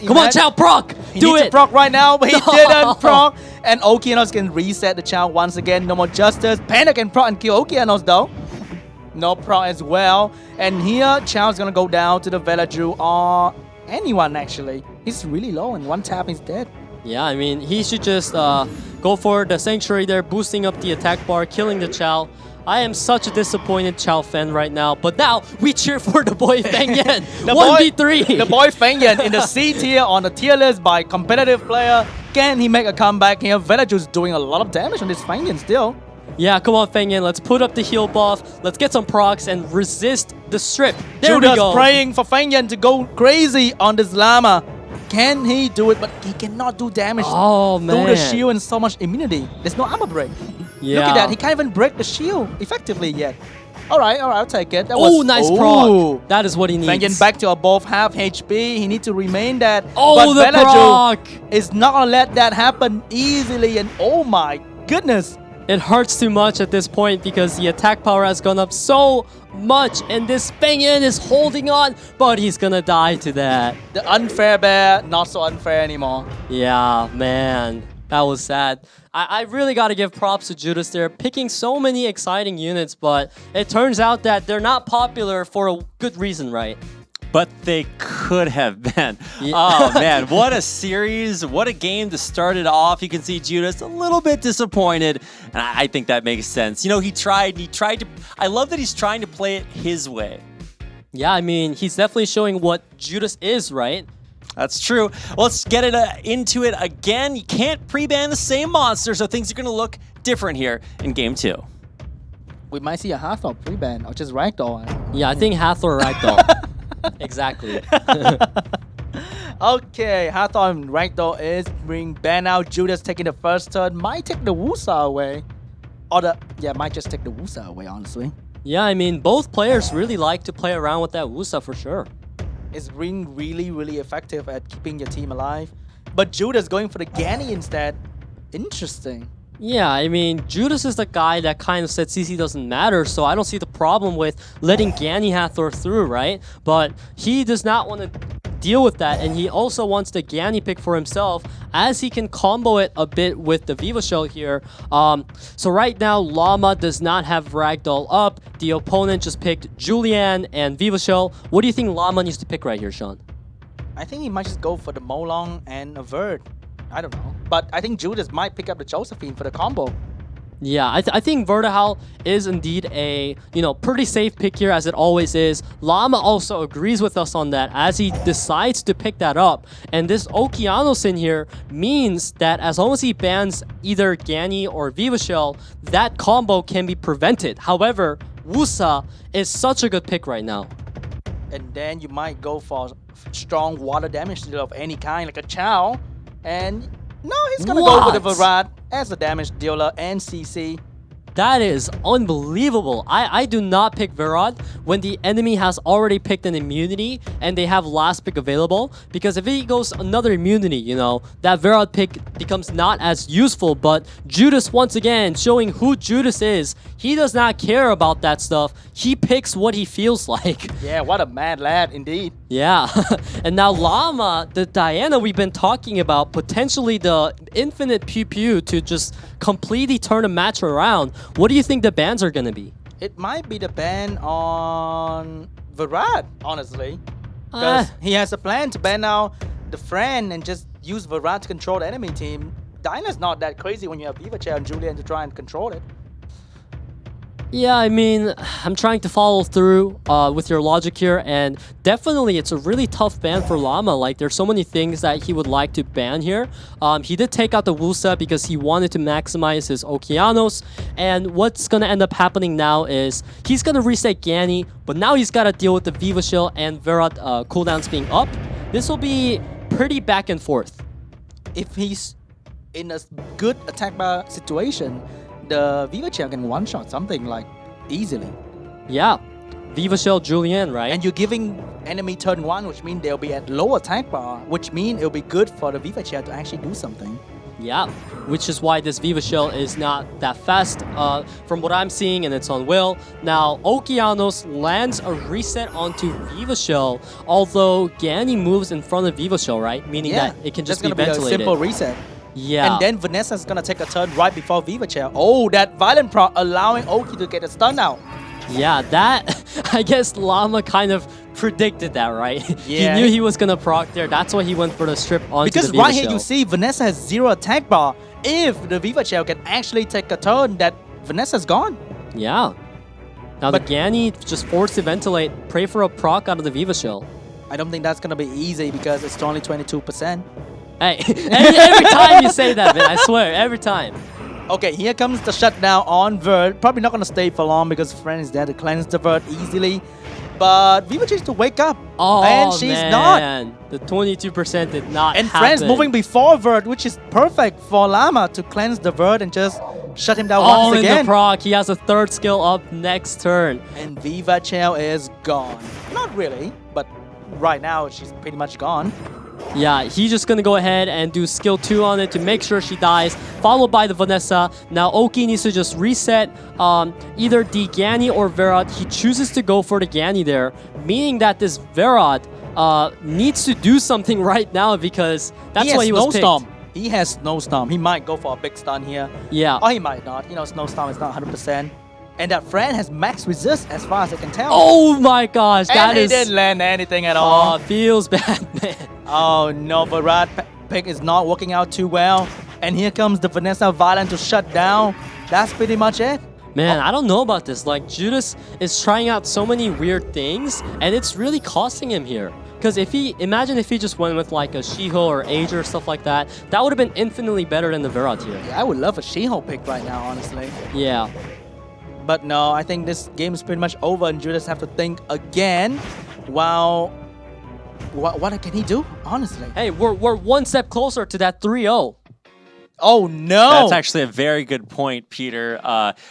Come on, Chao, proc! He needs to proc right now, but he didn't proc. And Okeanos can reset the Chao once again. No more justice. Panda can proc and kill Okeanos though. No proc as well. And here, Chao's gonna go down to the Velaju or anyone actually. He's really low and one tap he's dead. Yeah, I mean, he should just go for the Sanctuary there, boosting up the attack bar, killing the Chao. I am such a disappointed Chao fan right now, but now we cheer for the boy Feng Yan. 1v3. The boy Feng Yan in the C tier on the tier list by competitive player. Can he make a comeback here? Velaju's doing a lot of damage on this Feng Yan still. Yeah, come on Feng Yan, let's put up the heal buff. Let's get some procs and resist the strip. There we go. Judas praying for Feng Yan to go crazy on this llama. Can he do it? But he cannot do damage through the shield and so much immunity. There's no armor break. Yeah. Look at that. He can't even break the shield effectively yet. All right, I'll take it. Nice proc. That is what he needs. Feng Yan back to above half HP. He needs to remain that. Oh, but the proc is not going to let that happen easily. And oh my goodness. It hurts too much at this point because the attack power has gone up so much. And this Feng Yan is holding on, but he's going to die to that. The unfair bear, not so unfair anymore. Yeah, man. That was sad. I really got to give props to Judas there, picking so many exciting units, but it turns out that they're not popular for a good reason, right? but they could have been. Yeah. Oh man, what a series, what a game to start it off. You can see Judas a little bit disappointed, and I think that makes sense. You know, he tried to, I love that he's trying to play it his way. Yeah, I mean, he's definitely showing what Judas is, right? That's true. Well, let's get into it again. You can't pre-ban the same monster, so things are going to look different here in Game 2. We might see a Hathor pre-ban or just Ragdoll. Yeah, I think Hathor or Ragdoll. Exactly. Okay, Hathor and Ragdoll is being banned out. Judas taking the first turn. Might take the Wusa away. Might just take the Wusa away, honestly. Yeah, I mean, both players really like to play around with that Wusa for sure. It's being really, really effective at keeping your team alive. But Judas going for the Ganny instead. Interesting. Yeah, I mean, Judas is the guy that kind of said CC doesn't matter, so I don't see the problem with letting Ganny Hathor through, right? But he does not want to deal with that, and he also wants the Ganny pick for himself, as he can combo it a bit with the Viva Shell here. So right now, Llama does not have Ragdoll up. The opponent just picked Julian and Viva Shell. What do you think Llama needs to pick right here, Sean? I think he might just go for the Molong and a Verd. I don't know. But I think Judas might pick up the Josephine for the combo. Yeah, I think Vertihal is indeed a, pretty safe pick here, as it always is. Llama also agrees with us on that, as he decides to pick that up. And this Okeanos in here means that as long as he bans either Ganny or Viva Shell, that combo can be prevented. However, Wusa is such a good pick right now. And then you might go for strong water damage dealer of any kind, like a Chow. And no, he's gonna go with the Virat as a damage dealer and CC. That is unbelievable. I do not pick Virat when the enemy has already picked an immunity and they have last pick available. Because if he goes another immunity, that Virat pick becomes not as useful. But Judas, once again, showing who Judas is. He does not care about that stuff. He picks what he feels like. Yeah, what a mad lad indeed. Yeah. And now Llama, the Diana we've been talking about, potentially the infinite pew pew to just completely turn a match around. What do you think the bans are going to be? It might be the ban on Virat, honestly. Because he has a plan to ban out the friend and just use Virat to control the enemy team. Diana's not that crazy when you have Viva Chair and Julian to try and control it. Yeah, I mean, I'm trying to follow through with your logic here, and definitely it's a really tough ban for Llama. Like, there's so many things that he would like to ban here. He did take out the Wusa because he wanted to maximize his Okeanos, and what's going to end up happening now is he's going to reset Ganny, but now he's got to deal with the Viva Shield and Virat cooldowns being up. This will be pretty back and forth. If he's in a good attack bar situation, the Viva Shell can one-shot something like easily. Yeah, Viva Shell Julian, right? And you're giving enemy turn 1, which means they'll be at low attack bar, which means it'll be good for the Viva Shell to actually do something. Yeah, which is why this Viva Shell is not that fast from what I'm seeing, and it's on Will. Now, Okeanos lands a reset onto Viva Shell, although Ganny moves in front of Viva Shell, right? Meaning that it can just be ventilated. That's gonna be a simple reset. Yeah. And then Vanessa's gonna take a turn right before Viva Chair. Oh, that violent proc allowing Oki to get a stun out. Yeah, that, I guess Llama kind of predicted that, right? Yeah. He knew he was gonna proc there. That's why he went for the strip onto because the Viva right here Shell. you see Vanessa has 0 attack bar. If the Viva Chair can actually take a turn, that Vanessa's gone. Yeah. Now the Ganny just forced to ventilate, pray for a proc out of the Viva Shell. I don't think that's gonna be easy because it's only 22%. Hey, every time you say that, man, I swear, every time. Okay, here comes the shutdown on Verd. Probably not going to stay for long because Friend is there to cleanse the Verd easily. But Viva needs to wake up. Oh, and she's man. The 22% did not and happen. Friend's moving before Verd, which is perfect for Llama to cleanse the Verd and just shut him down once again. Oh, in the proc. He has a third skill up next turn. And Viva Chell is gone. Not really, but right now she's pretty much gone. Yeah, he's just gonna go ahead and do skill 2 on it to make sure she dies, followed by the Vanessa. Now Oki needs to just reset either the Ganny or Virat. He chooses to go for the Ganny there, meaning that this Virat needs to do something right now because that's why he was picked. Snowstorm. He has Snowstorm. He might go for a big stun here. Yeah. Or he might not. You know, Snowstorm is not 100%. And that friend has max resist as far as I can tell. Oh my gosh, that and is. he didn't land anything at all. Oh, feels bad, man. Oh no, Virat pick is not working out too well. And here comes the Vanessa Violent to shut down. That's pretty much it. Man, I don't know about this. Like, Judas is trying out so many weird things, and it's really costing him here. Because imagine if he just went with like a Shiho or Age or stuff like that, that would have been infinitely better than the Virat here. Yeah, I would love a Shiho pick right now, honestly. Yeah. But no, I think this game is pretty much over and Judas have to think again. While, what can he do, honestly? Hey, we're one step closer to that 3-0. Oh no! That's actually a very good point, Peter.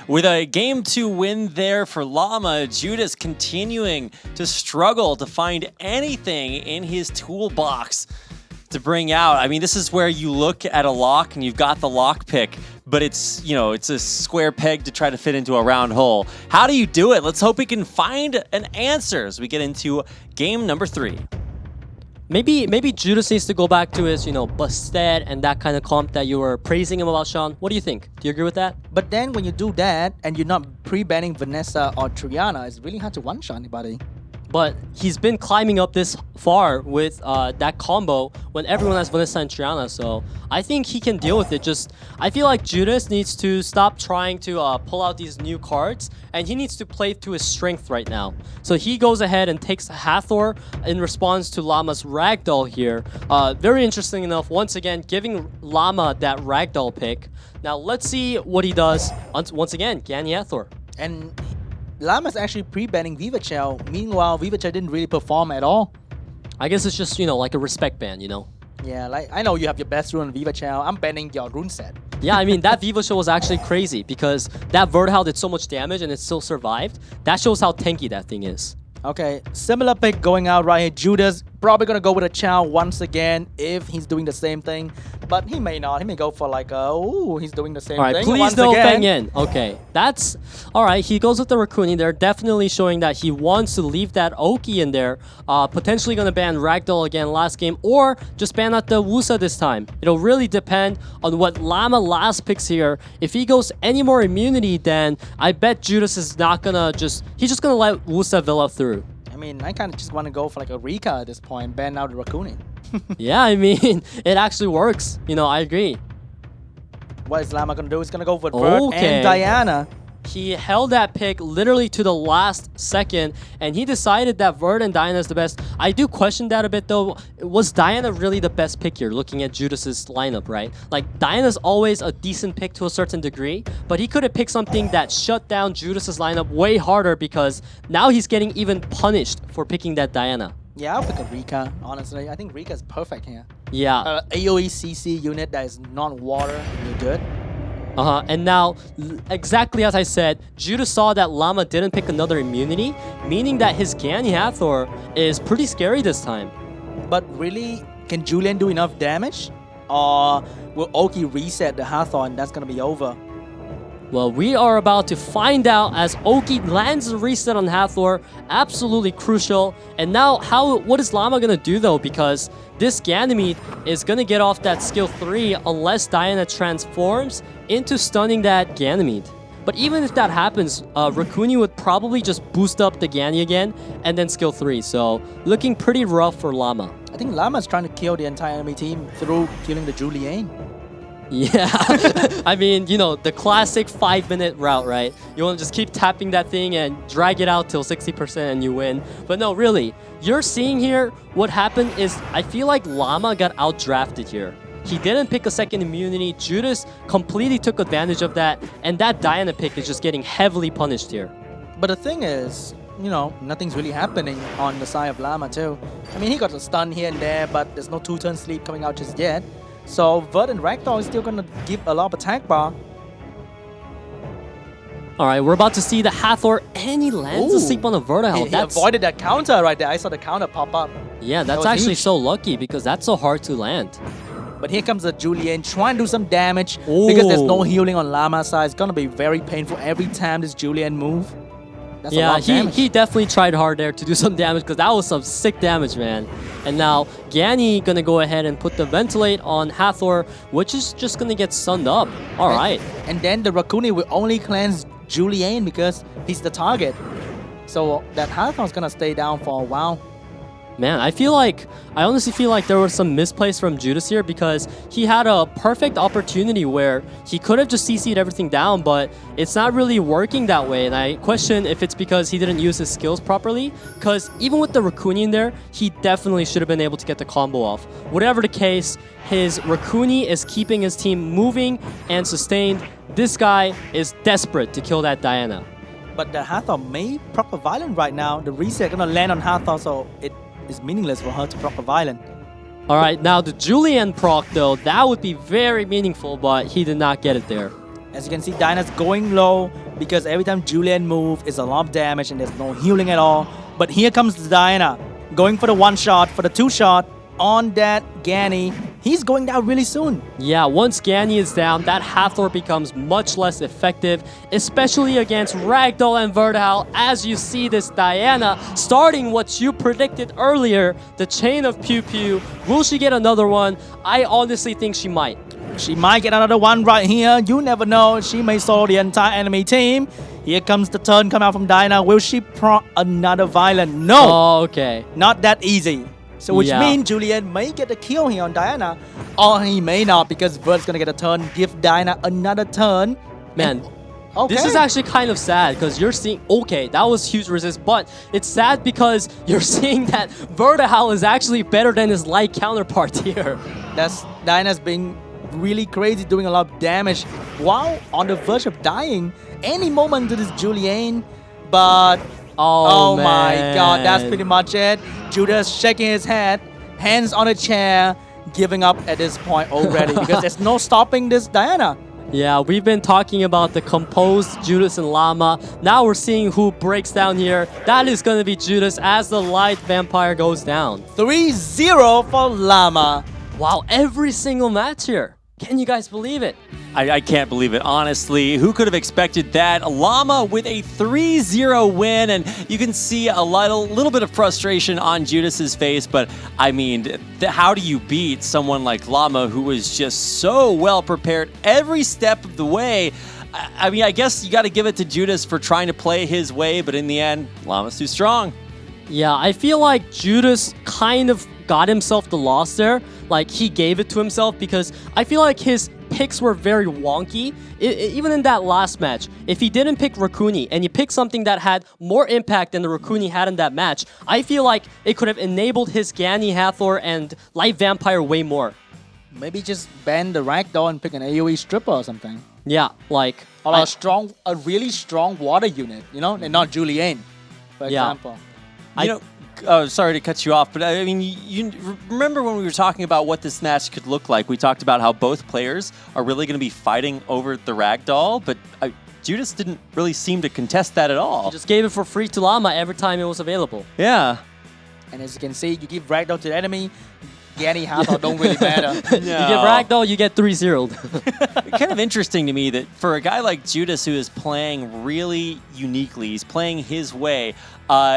With a game to win there for Llama, Judas continuing to struggle to find anything in his toolbox to bring out. I mean, this is where you look at a lock and you've got the lock pick, but it's, you know, it's a square peg to try to fit into a round hole. How do you do it? Let's hope we can find an answer as we get into game number 3. Maybe Judas needs to go back to his, Busted and that kind of comp that you were praising him about, Sean. What do you think? Do you agree with that? But then when you do that and you're not pre-banning Vanessa or Triana, it's really hard to one-shot anybody. But he's been climbing up this far with that combo when everyone has Vanessa and Triana, so I think he can deal with it. I feel like Judas needs to stop trying to pull out these new cards, and he needs to play to his strength right now. So he goes ahead and takes Hathor in response to Llama's Ragdoll here. Very interesting enough, once again, giving Llama that Ragdoll pick. Now let's see what he does once again, Gany Hathor. And Llama's actually pre-banning Vivachel. Meanwhile, Vivachel didn't really perform at all. I guess it's just, like a respect ban, Yeah, like I know you have your best rune on Vivachel. I'm banning your rune set. Yeah, I mean, that Viva show was actually crazy because that Vertihal did so much damage and it still survived. That shows how tanky that thing is. Okay, similar pick going out right here. Judas probably gonna go with a Chow once again if he's doing the same thing, but he may not. He may go for like he's doing the same thing. All right, please no Feng Yin. Okay, that's all right. He goes with the Rakuni. They're definitely showing that he wants to leave that Oki in there. Potentially gonna ban Ragdoll again last game, or just ban out the Wusa this time. It'll really depend on what Llama last picks here. If he goes any more immunity, then I bet Judas is not gonna he's just gonna let Wusa Villa through. I mean, I kind of just want to go for like a Rika at this point, ban out the Rakuni. Yeah, I mean, it actually works. I agree. What is Llama gonna do? He's gonna go for Vert and Diana. He held that pick literally to the last second, and he decided that Vert and Diana is the best. I do question that a bit, though. Was Diana really the best pick here, looking at Judas's lineup, right? Like, Diana's always a decent pick to a certain degree, but he could have picked something that shut down Judas's lineup way harder because now he's getting even punished for picking that Diana. Yeah, I'll pick a Rika, honestly. I think Rika is perfect here. Yeah. AoE CC unit that is non-water, you're good. And now, exactly as I said, Judas saw that Llama didn't pick another immunity, meaning that his Gany Hathor is pretty scary this time. But really, can Julian do enough damage? Or will Oki reset the Hathor and that's gonna be over? Well, we are about to find out as Oki lands a reset on Hathor. Absolutely crucial. And now, what is Llama gonna do though? Because this Ganymede is gonna get off that skill 3 unless Diana transforms into stunning that Ganymede. But even if that happens, Rakuni would probably just boost up the Gany again and then skill 3. So looking pretty rough for Llama. I think Llama is trying to kill the entire enemy team through killing the Julian. Yeah, I mean, the classic 5-minute route, right? You want to just keep tapping that thing and drag it out till 60% and you win. But no, really, you're seeing here what happened is I feel like Llama got outdrafted here. He didn't pick a second immunity. Judas completely took advantage of that, and that Diana pick is just getting heavily punished here. But the thing is, nothing's really happening on the side of Llama too. I mean, he got a stun here and there, but there's no 2-turn sleep coming out just yet. So Vert and Ragdoll is still gonna give a lot of attack bar. Alright, we're about to see the Hathor, and he lands a sleep on the Vertihal. He avoided that counter right there. I saw the counter pop up. Yeah, that's actually so lucky because that's so hard to land. But here comes the Julian trying to do some damage because there's no healing on Llama's side. It's gonna be very painful every time this Julian move. That's a lot of damage. he definitely tried hard there to do some damage because that was some sick damage, man. And now Gany gonna go ahead and put the Ventilate on Hathor, which is just gonna get sunned up. All right. And then the Rakuni will only cleanse Julian because he's the target. So that Hathorn's gonna stay down for a while. Man, I honestly feel like there was some misplays from Judas here because he had a perfect opportunity where he could have just CC'd everything down, but it's not really working that way. And I question if it's because he didn't use his skills properly, because even with the Rakuni in there, he definitely should have been able to get the combo off. Whatever the case, his Rakuni is keeping his team moving and sustained. This guy is desperate to kill that Diana. But the Hathor may proc a violent right now. The reset gonna land on Hathor, so it is meaningless for her to proc a violent. All right, now the Julian proc though, that would be very meaningful, but he did not get it there. As you can see, Diana's going low because every time Julian moves, it's a lot of damage and there's no healing at all. But here comes Diana, going for the one shot, for the two shot on that Gani. He's going down really soon. Yeah, once Gani is down, that Hathor becomes much less effective, especially against Ragdoll and Vertihal. As you see this Diana starting what you predicted earlier, the chain of Pew Pew. Will she get another one? I honestly think she might. She might get another one right here. You never know. She may solo the entire enemy team. Here comes the turn come out from Diana. Will she proc another violent? No. Oh, okay. Not that easy. So which means Julian may get a kill here on Diana, or he may not because Vert's gonna get a turn, give Diana another turn. Man, okay. This is actually kind of sad because you're seeing, okay, that was huge resist, but it's sad because you're seeing that Vertihal is actually better than his light counterpart here. That's Diana's being really crazy, doing a lot of damage while on the verge of dying any moment to this Julian, but oh my god, that's pretty much it. Judas shaking his head, hands on a chair, giving up at this point already because there's no stopping this Diana. Yeah, we've been talking about the composed Judas and Llama. Now we're seeing who breaks down here. That is going to be Judas as the light vampire goes down. 3-0 for Llama. Wow, every single match here. Can you guys believe it? I can't believe it, honestly. Who could have expected that? Llama with a 3-0 win, and you can see a little bit of frustration on Judas's face, but I mean, how do you beat someone like Llama who was just so well prepared every step of the way? I mean, I guess you got to give it to Judas for trying to play his way, but in the end, Llama's too strong. Yeah, I feel like Judas kind of got himself the loss there. Like, he gave it to himself because I feel like his picks were very wonky. Even in that last match, if he didn't pick Rakuni and he picked something that had more impact than the Rakuni had in that match, I feel like it could have enabled his Gani, Hathor, and Light Vampire way more. Maybe just ban the Ragdoll and pick an AoE stripper or something. Yeah, like... Or a really strong water unit, you know, and not Julian, for example. Sorry to cut you off, but I mean, you remember when we were talking about what this match could look like? We talked about how both players are really going to be fighting over the Ragdoll, but Judas didn't really seem to contest that at all. He just gave it for free to Llama every time it was available. Yeah. And as you can see, you give Ragdoll to the enemy, Gani, Hathor don't really matter. No. You get Ragdoll, you get 3-0'd. Kind of interesting to me that for a guy like Judas who is playing really uniquely, he's playing his way,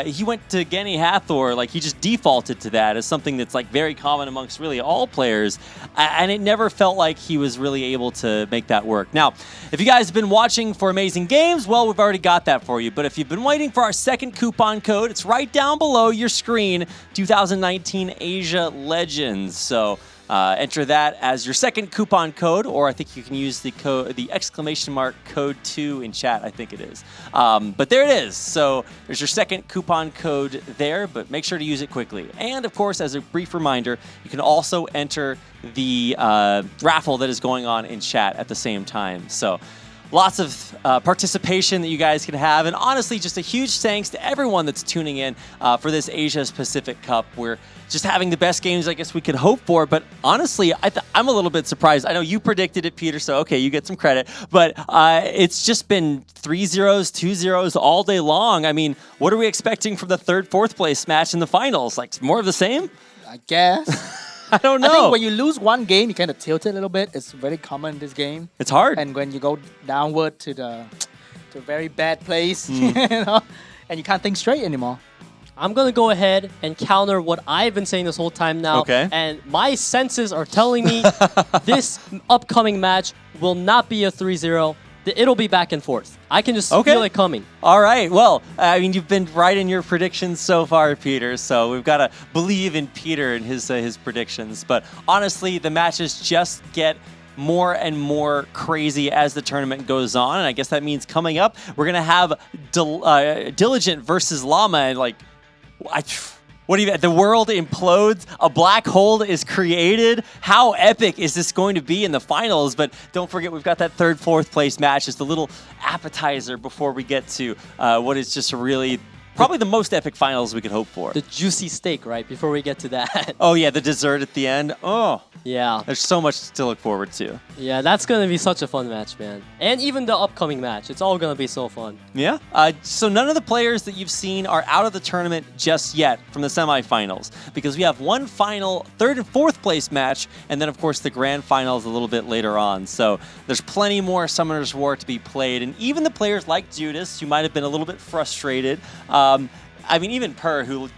he went to Gani Hathor, like he just defaulted to that as something that's like very common amongst really all players, and it never felt like he was really able to make that work. Now, if you guys have been watching for Amazing Games, well, we've already got that for you, but if you've been waiting for our second coupon code, it's right down below your screen, 2019 Asia Legends. So enter that as your second coupon code, or I think you can use the exclamation mark code 2 in chat, I think it is. But there it is. So there's your second coupon code there, but make sure to use it quickly. And of course, as a brief reminder, you can also enter the raffle that is going on in chat at the same time. So lots of participation that you guys can have. And honestly, just a huge thanks to everyone that's tuning in for this Asia-Pacific Cup. We're just having the best games I guess we could hope for. But honestly, I'm a little bit surprised. I know you predicted it, Peter, so okay, you get some credit. But it's just been 3-0s, 2-0s all day long. I mean, what are we expecting from the third, fourth place match in the finals? Like more of the same? I guess. I don't know. I think when you lose one game, you kind of tilt it a little bit. It's very common in this game. It's hard. And when you go downward to a very bad place, you know, and you can't think straight anymore. I'm going to go ahead and counter what I've been saying this whole time now. Okay. And my senses are telling me this upcoming match will not be a 3-0. it'll be back and forth. I can just feel it coming. All right. Well, I mean, you've been right in your predictions so far, Peter. So we've got to believe in Peter and his predictions. But honestly, the matches just get more and more crazy as the tournament goes on. And I guess that means coming up, we're going to have Diligent versus Llama. And like, what do you? The world implodes. A black hole is created. How epic is this going to be in the finals? But don't forget, we've got that third, fourth place match. It's the little appetizer before we get to what is just really probably the most epic finals we could hope for. The juicy steak, right? Before we get to that. Oh yeah, the dessert at the end. Oh yeah. There's so much to look forward to. Yeah, that's gonna be such a fun match, man. And even the upcoming match, it's all gonna be so fun. Yeah. So none of the players that you've seen are out of the tournament just yet from the semifinals, because we have one final third and fourth place match, and then of course the grand finals a little bit later on. So there's plenty more Summoner's War to be played, and even the players like Judas, who might have been a little bit frustrated. I mean, even Per, who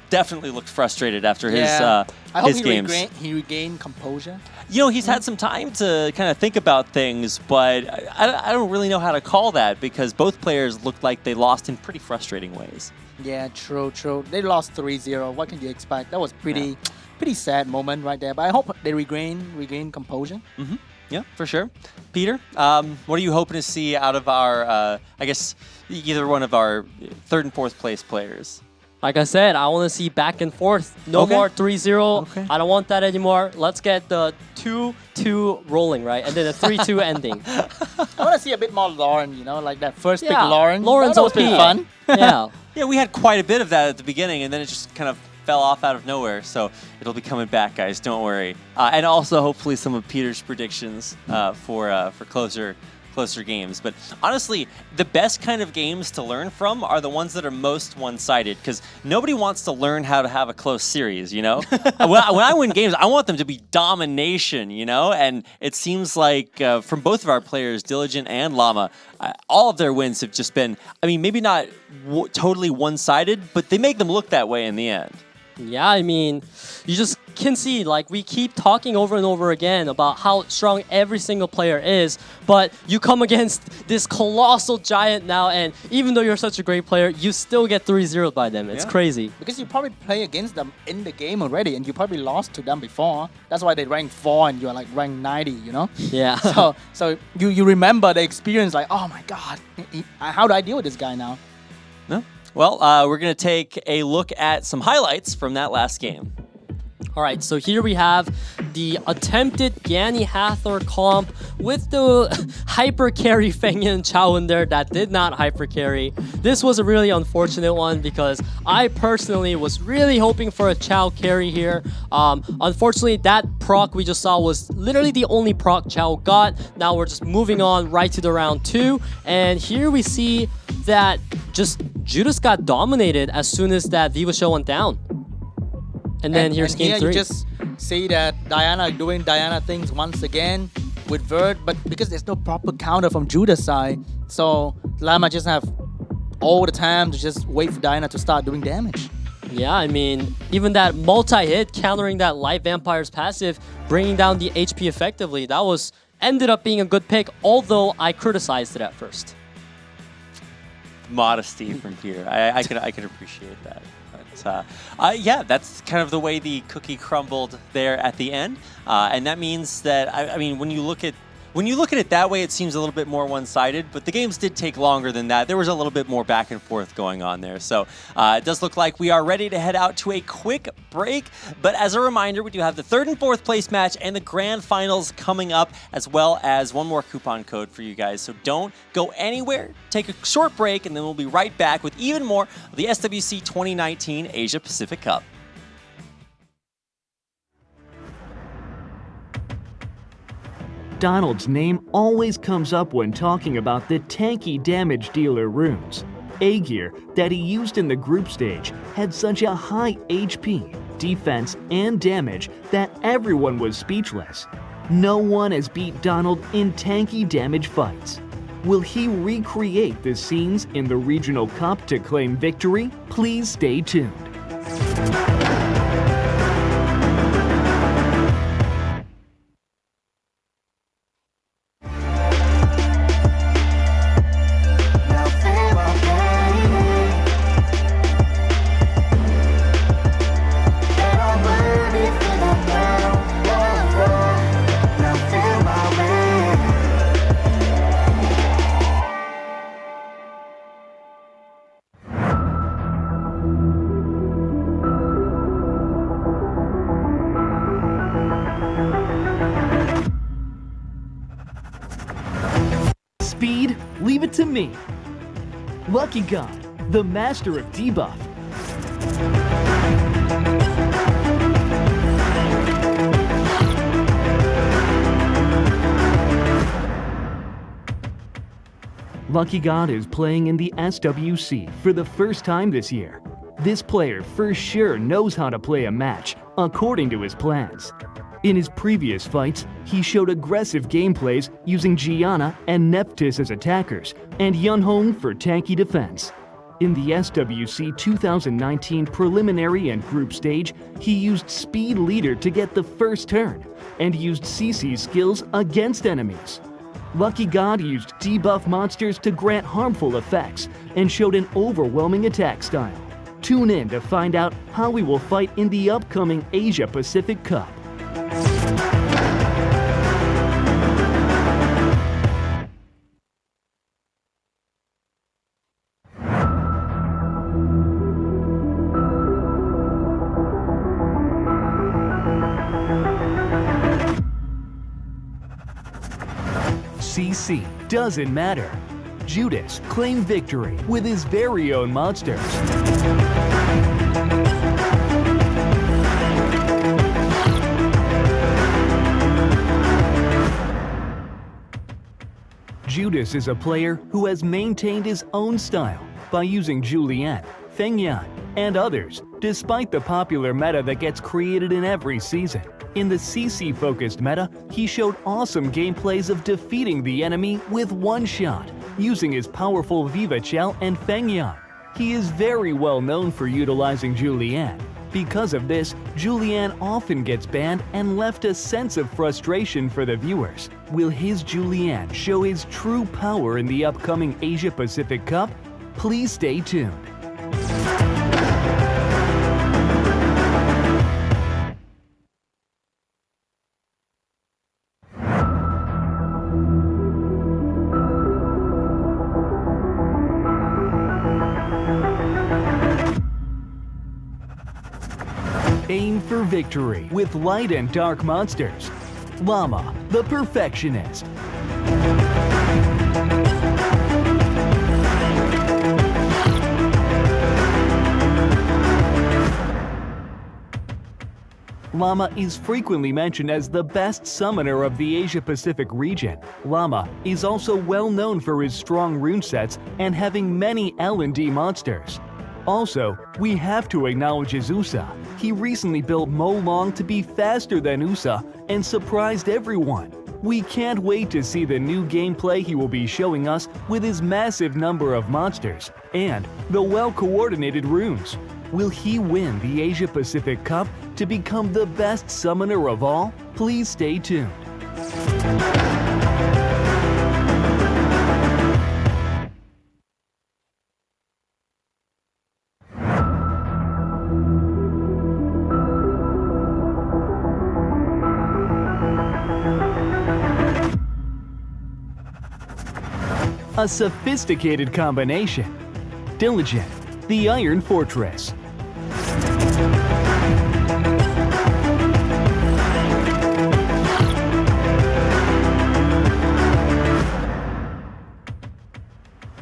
definitely looked frustrated after his games. He regained composure. You know, he's had some time to kind of think about things, but I don't really know how to call that, because both players looked like they lost in pretty frustrating ways. Yeah, true. They lost 3-0. What can you expect? That was pretty sad moment right there. But I hope they regain composure. Mm-hmm. Yeah, for sure. Peter, what are you hoping to see out of our, I guess, either one of our third and fourth place players? Like I said, I want to see back and forth. No more 3-0. Okay. I don't want that anymore. Let's get the 2-2 rolling, right? And then a 3-2 ending. I want to see a bit more Lauren, you know, like that first pick Lauren. Lauren's always been fun. Yeah. Yeah, we had quite a bit of that at the beginning, and then it just kind of fell off out of nowhere. So it'll be coming back, guys. Don't worry. And also, hopefully, some of Peter's predictions for closer games. But honestly, the best kind of games to learn from are the ones that are most one-sided, because nobody wants to learn how to have a close series, you know? when I win games, I want them to be domination, you know? And it seems like from both of our players, Diligent and Llama, all of their wins have just been, I mean, maybe not totally one-sided, but they make them look that way in the end. Yeah, I mean, you just can see, like, we keep talking over and over again about how strong every single player is, but you come against this colossal giant now, and even though you're such a great player, you still get 3-0 by them. It's crazy. Because you probably play against them in the game already, and you probably lost to them before. That's why they rank 4 and you're like ranked 90, you know? Yeah. So you remember the experience, like, oh my God, how do I deal with this guy now? No. Well, we're going to take a look at some highlights from that last game. All right, so here we have the attempted Ganny Hathor comp with the hyper carry Fengyan Chao in there that did not hyper carry. This was a really unfortunate one because I personally was really hoping for a Chao carry here. Unfortunately, that proc we just saw was literally the only proc Chao got. Now we're just moving on right to the round 2. And here we see that just Judas got dominated as soon as that Viva Show went down. And then here's game 3. You just see that Diana doing Diana things once again with Vert, but because there's no proper counter from Judas' side, so Llama just have all the time to just wait for Diana to start doing damage. Yeah, I mean, even that multi-hit countering that Light Vampire's passive, bringing down the HP effectively, that ended up being a good pick, although I criticized it at first. Modesty from Peter. I can appreciate that. Yeah, that's kind of the way the cookie crumbled there at the end, and that means that I mean, when you look at it that way, it seems a little bit more one-sided. But the games did take longer than that. There was a little bit more back and forth going on there. So it does look like we are ready to head out to a quick break. But as a reminder, we do have the third and fourth place match and the grand finals coming up, as well as one more coupon code for you guys. So don't go anywhere. Take a short break, and then we'll be right back with even more of the SWC 2019 Asia-Pacific Cup. Donald's name always comes up when talking about the tanky damage dealer runes. Aegir, that he used in the group stage, had such a high HP, defense, and damage that everyone was speechless. No one has beat Donald in tanky damage fights. Will he recreate the scenes in the Regional Cup to claim victory? Please stay tuned. to meet Lucky God, the master of debuff. Lucky God is playing in the SWC for the first time this year. This player for sure knows how to play a match according to his plans. In his previous fights, he showed aggressive gameplays using Gianna and Neptis as attackers and Yunhong for tanky defense. In the SWC 2019 preliminary and group stage, he used Speed Leader to get the first turn and used CC's skills against enemies. Lucky God used debuff monsters to grant harmful effects and showed an overwhelming attack style. Tune in to find out how we will fight in the upcoming Asia-Pacific Cup. CC doesn't matter. Judas claimed victory with his very own monsters. Judas is a player who has maintained his own style by using Julian, Fengyan, and others, despite the popular meta that gets created in every season. In the CC-focused meta, he showed awesome gameplays of defeating the enemy with one shot, using his powerful Viva Chell and Fengyan. He is very well known for utilizing Julian. Because of this, Julian often gets banned and left a sense of frustration for the viewers. Will his Julian show his true power in the upcoming Asia-Pacific Cup? Please stay tuned. Aim for victory with light and dark monsters. Llama, the perfectionist. Llama is frequently mentioned as the best summoner of the Asia-Pacific region. Llama is also well known for his strong rune sets and having many L&D monsters. Also, we have to acknowledge his Usa. He recently built Mo Long to be faster than Usa and surprised everyone. We can't wait to see the new gameplay he will be showing us with his massive number of monsters and the well-coordinated runes. Will he win the Asia-Pacific Cup to become the best summoner of all? Please stay tuned. A sophisticated combination. Diligent, the Iron Fortress.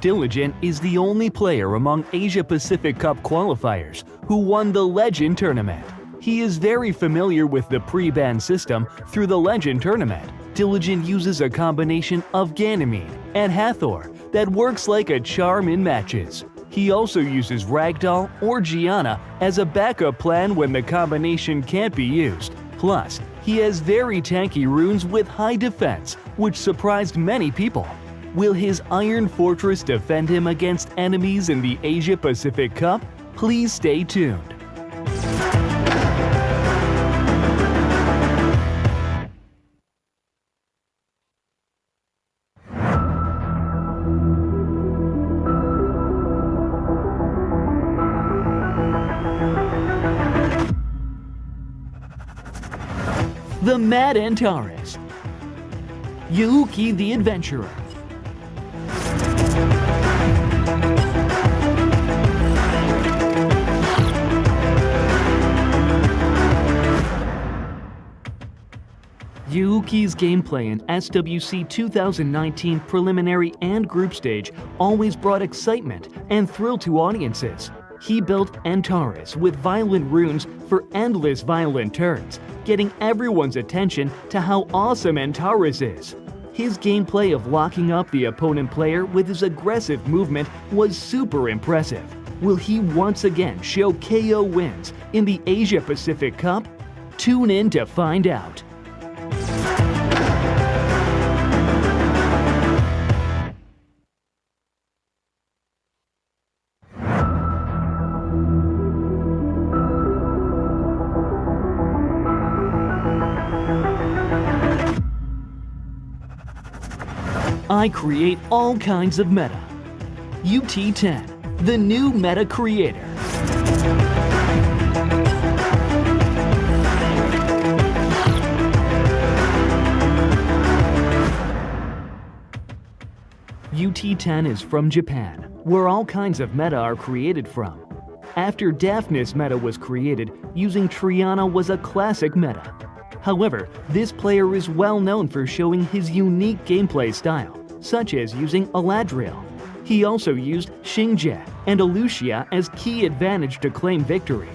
Diligent is the only player among Asia-Pacific Cup qualifiers who won the Legend Tournament. He is very familiar with the pre-ban system through the Legend Tournament. Diligent uses a combination of Ganymede and Hathor that works like a charm in matches. He also uses Ragdoll or Gianna as a backup plan when the combination can't be used. Plus, he has very tanky runes with high defense, which surprised many people. Will his Iron Fortress defend him against enemies in the Asia-Pacific Cup? Please stay tuned. The Mad Antares. Yuuki the Adventurer. Uki's gameplay in SWC 2019 preliminary and group stage always brought excitement and thrill to audiences. He built Antares with violent runes for endless violent turns, getting everyone's attention to how awesome Antares is. His gameplay of locking up the opponent player with his aggressive movement was super impressive. Will he once again show KO wins in the Asia-Pacific Cup? Tune in to find out. I create all kinds of meta. UT10, the new meta creator. UT10 is from Japan, where all kinds of meta are created from. After Daphnis meta was created, using Triana was a classic meta. However, this player is well known for showing his unique gameplay style, such as using Aladriel. He also used Xingjie and Alucia as key advantage to claim victory.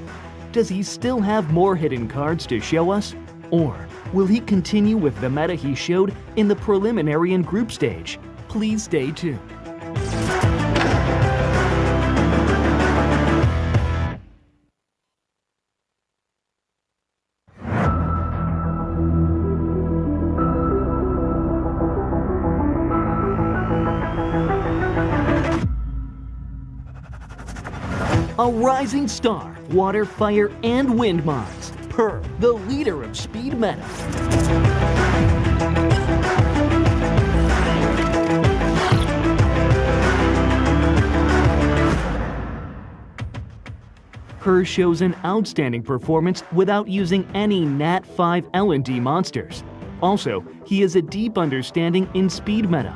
Does he still have more hidden cards to show us? Or will he continue with the meta he showed in the preliminary and group stage? Please stay tuned. A rising star, water, fire, and wind mods. Per, the leader of speed meta. Per shows an outstanding performance without using any Nat 5 L&D monsters. Also, he has a deep understanding in speed meta.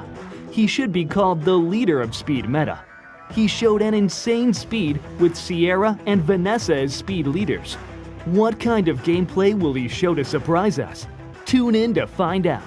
He should be called the leader of speed meta. He showed an insane speed with Sierra and Vanessa as speed leaders. What kind of gameplay will he show to surprise us? Tune in to find out.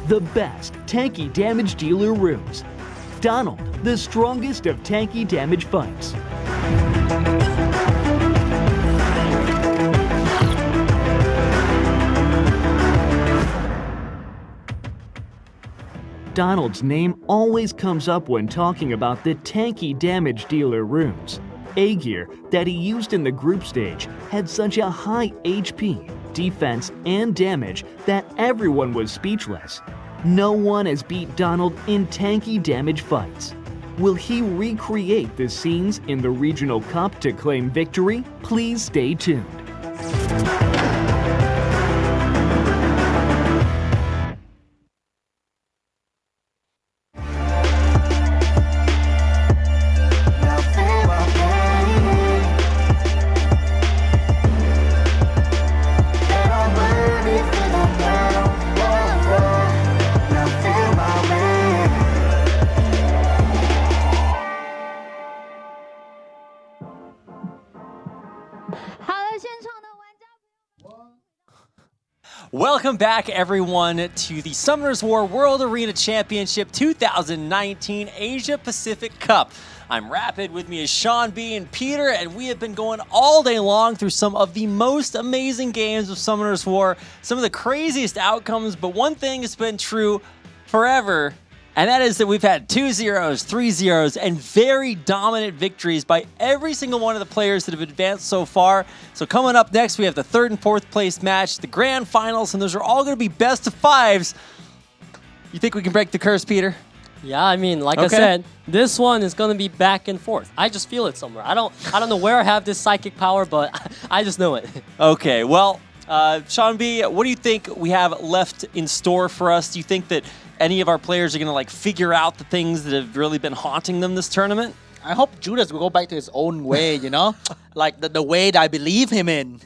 The best tanky damage dealer runes. Donald, the strongest of tanky damage fights. Donald's name always comes up when talking about the tanky damage dealer runes. A-Gear that he used in the group stage had such a high HP, defense, and damage that everyone was speechless. No one has beat Donald in tanky damage fights. Will he recreate the scenes in the Regional Cup to claim victory? Please stay tuned. Welcome back, everyone, to the Summoner's War World Arena Championship 2019 Asia-Pacific Cup. I'm Rapid, with me is Sean B and Peter, and we have been going all day long through some of the most amazing games of Summoner's War, some of the craziest outcomes, but one thing has been true forever, and that is that we've had 2-0s, 3-0s, and very dominant victories by every single one of the players that have advanced so far. So coming up next, we have the 3rd and 4th place match, the grand finals, and those are all going to be best of 5s. You think we can break the curse, Peter? Yeah, I mean, like I said, this one is going to be back and forth. I just feel it somewhere. I don't know where I have this psychic power, but I just know it. Okay, well, Sean B, what do you think we have left in store for us? Do you think that any of our players are going to figure out the things that have really been haunting them this tournament? I hope Judas will go back to his own way, you know, like the way that I believe him in,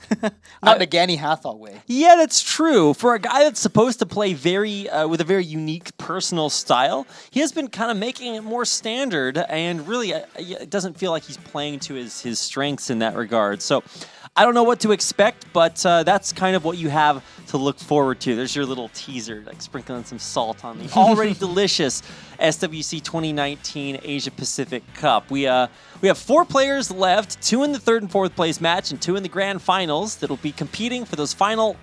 not the Gany Hathor way. Yeah, that's true. For a guy that's supposed to play with a very unique personal style, he has been kind of making it more standard, and really, it doesn't feel like he's playing to his strengths in that regard. So, I don't know what to expect, but that's kind of what you have to look forward to. There's your little teaser, like sprinkling some salt on the already delicious SWC 2019 Asia-Pacific Cup. We have 4 players left, 2 in the 3rd and 4th place match and 2 in the grand finals that'll be competing for those final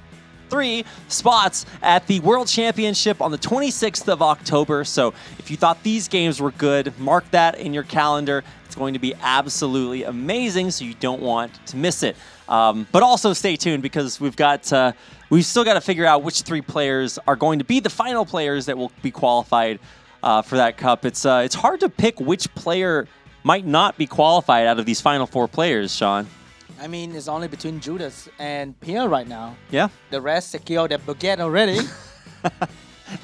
3 spots at the World Championship on the 26th of October. So if you thought these games were good, mark that in your calendar. It's going to be absolutely amazing, so you don't want to miss it. But also stay tuned, because we've still got to figure out which 3 players are going to be the final players that will be qualified for that cup. It's hard to pick which player might not be qualified out of these final 4 players, Sean. I mean, it's only between Judas and Pierre right now. Yeah. The rest secured their baguette already.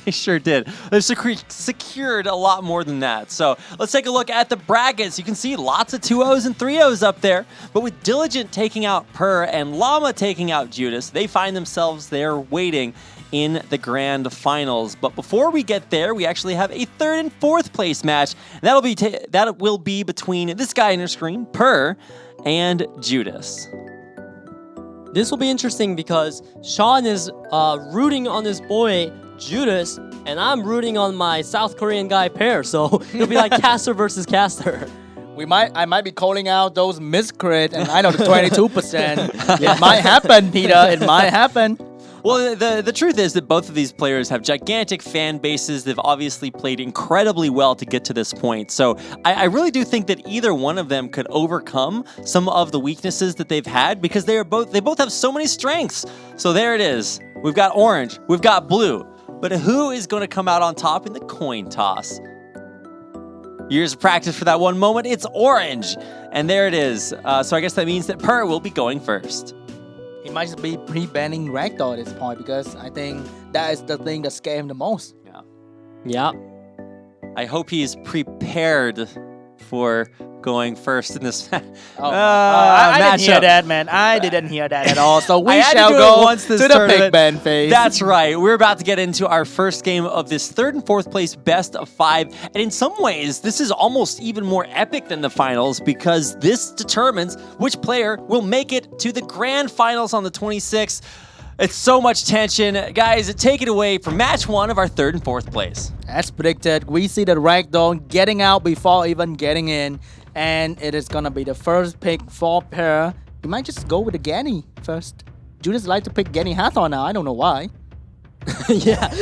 They sure did. They've secured a lot more than that. So let's take a look at the brackets. You can see lots of 2-0s and 3-0s up there. But with Diligent taking out Per and Llama taking out Judas, they find themselves there waiting in the grand finals. But before we get there, we actually have a 3rd and 4th place match. That will be between this guy on your screen, Per, and Judas. This will be interesting because Sean is rooting on his boy Judas, and I'm rooting on my South Korean guy Per. So it'll be like caster versus caster. I might be calling out those miscrit, and I know the 22%. It might happen, Peter. It might happen. Well, the truth is that both of these players have gigantic fan bases. They've obviously played incredibly well to get to this point. So I really do think that either one of them could overcome some of the weaknesses that they've had, because they both have so many strengths. So there it is. We've got orange. We've got blue. But who is going to come out on top in the coin toss? Years of practice for that one moment. It's orange. And there it is. So I guess that means that Per will be going first. He might just be pre-banning Ragdoll at this point, because I think that is the thing that scares him the most. Yeah. I hope he's prepared for going first in this match. I didn't hear that, man. I didn't hear that at all. So we shall go to the big ban phase. That's right. We're about to get into our first game of this 3rd and 4th place best of 5. And in some ways, this is almost even more epic than the finals, because this determines which player will make it to the grand finals on the 26th. It's so much tension. Guys, take it away for match 1 of our 3rd and 4th place. As predicted, we see the Ragdoll getting out before even getting in. And it is going to be the first pick for Per. You might just go with the Gany first. Judas like to pick Gany Hathor now. I don't know why. Yeah,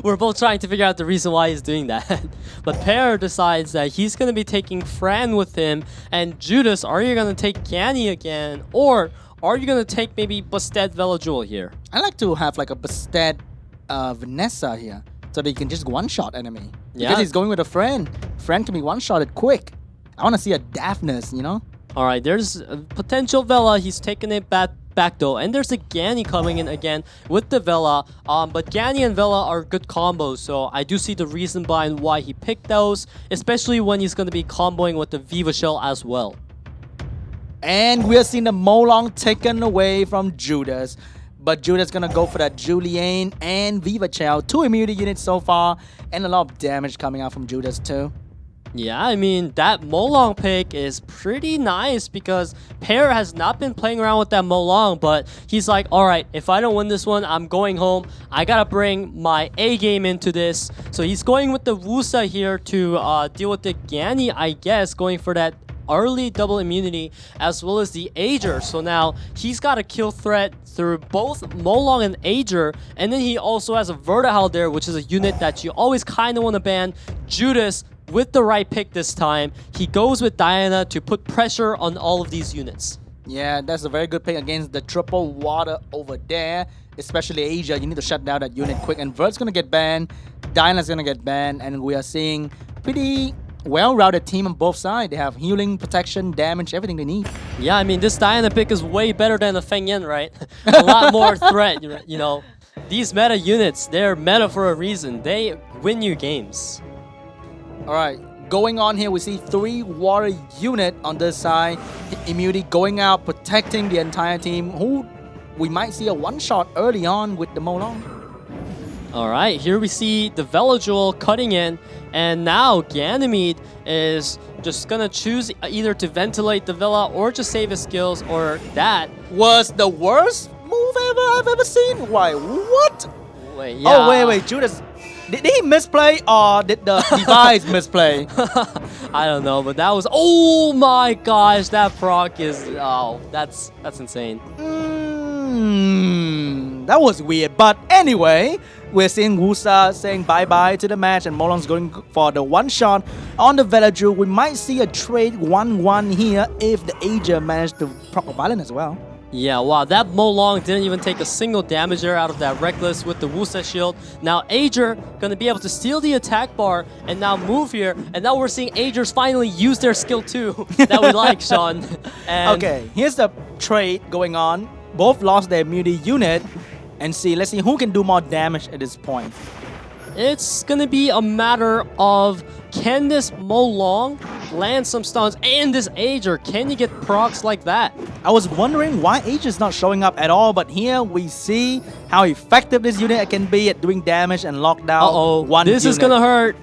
we're both trying to figure out the reason why he's doing that. But Per decides that he's going to be taking Fran with him. And Judas, are you going to take Gany again? Or are you going to take maybe Bastet Velajewel here? I like to have like a Bastet Vanessa here, so that he can just one-shot enemy. Because he's going with a Fran. Fran can be one-shotted quick. I want to see a Daphnis, you know? All right, there's a potential Vela. He's taking it back though. And there's a Gany coming in again with the Vela. But Gany and Vela are good combos. So I do see the reason behind why he picked those, especially when he's going to be comboing with the Viva Shell as well. And we're seeing the Molong taken away from Judas. But Judas going to go for that Julian and Viva Shell. 2 immunity units so far. And a lot of damage coming out from Judas too. Yeah, I mean, that Molong pick is pretty nice, because Per has not been playing around with that Molong, but he's like, all right, if I don't win this one, I'm going home. I gotta bring my A game into this. So he's going with the Wusa here to deal with the Gany, I guess, going for that early double immunity as well as the Ager. So now he's got a kill threat through both Molong and Ager, and then he also has a Vertihal there, which is a unit that you always kind of want to ban. Judas, with the right pick this time, he goes with Diana to put pressure on all of these units. Yeah, that's a very good pick against the triple water over there, especially Asia. You need to shut down that unit quick, and Vert's gonna get banned, Diana's gonna get banned, and we are seeing pretty well-routed team on both sides. They have healing, protection, damage, everything they need. Yeah, I mean, this Diana pick is way better than the Feng Yan, right? A lot more threat, you know. These meta units, they're meta for a reason. They win you games. All right, going on here. We see 3 water unit on this side. Immunity going out, protecting the entire team. Who we might see a one-shot early on with the Molong. All right, here we see the Velodual cutting in, and now Ganymede is just gonna choose either to ventilate the Villa or just save his skills, or that was the worst move I've ever seen. Why? What? Wait, yeah. Oh, wait, Judas. Did he misplay or did the device misplay? I don't know, but that was, oh my gosh, that proc is, oh, that's insane. That was weird, but anyway, we're seeing Wusa saying bye-bye to the match, and Molong's going for the one shot on the Velodual. We might see a trade 1-1 here if the Asia managed to proc a Violent as well. Yeah, wow, that Molong didn't even take a single damage there out of that Reckless with the Wusa shield. Now Ager gonna be able to steal the attack bar and now move here, and now we're seeing Agers finally use their skill too that we like, Sean. And okay, here's the trade going on. Both lost their immunity unit, and let's see who can do more damage at this point. it's gonna be a matter of, can this Molong land some stuns and this Ager, can you get procs like that? I was wondering why Ager is not showing up at all, but here we see how effective this unit can be at doing damage and lockdown. This is gonna hurt.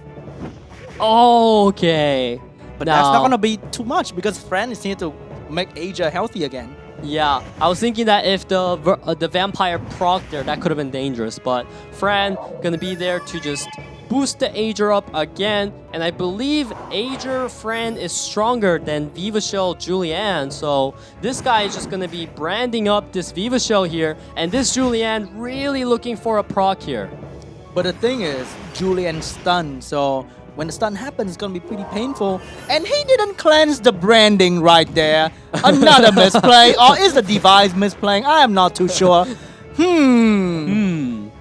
Okay. But that's not gonna be too much because Fran is here to make Ager healthy again. Yeah, I was thinking that if the vampire proc there, that could have been dangerous, but Fran gonna be there to just boost the Ager up again, and I believe Ager Fran is stronger than Vivashell Julianne, so this guy is just gonna be branding up this Vivashell here, and this Julianne really looking for a proc here. But the thing is, Julianne stunned, so when the stun happens, it's gonna be pretty painful. And he didn't cleanse the branding right there. Another misplay, or is the device misplaying? I am not too sure.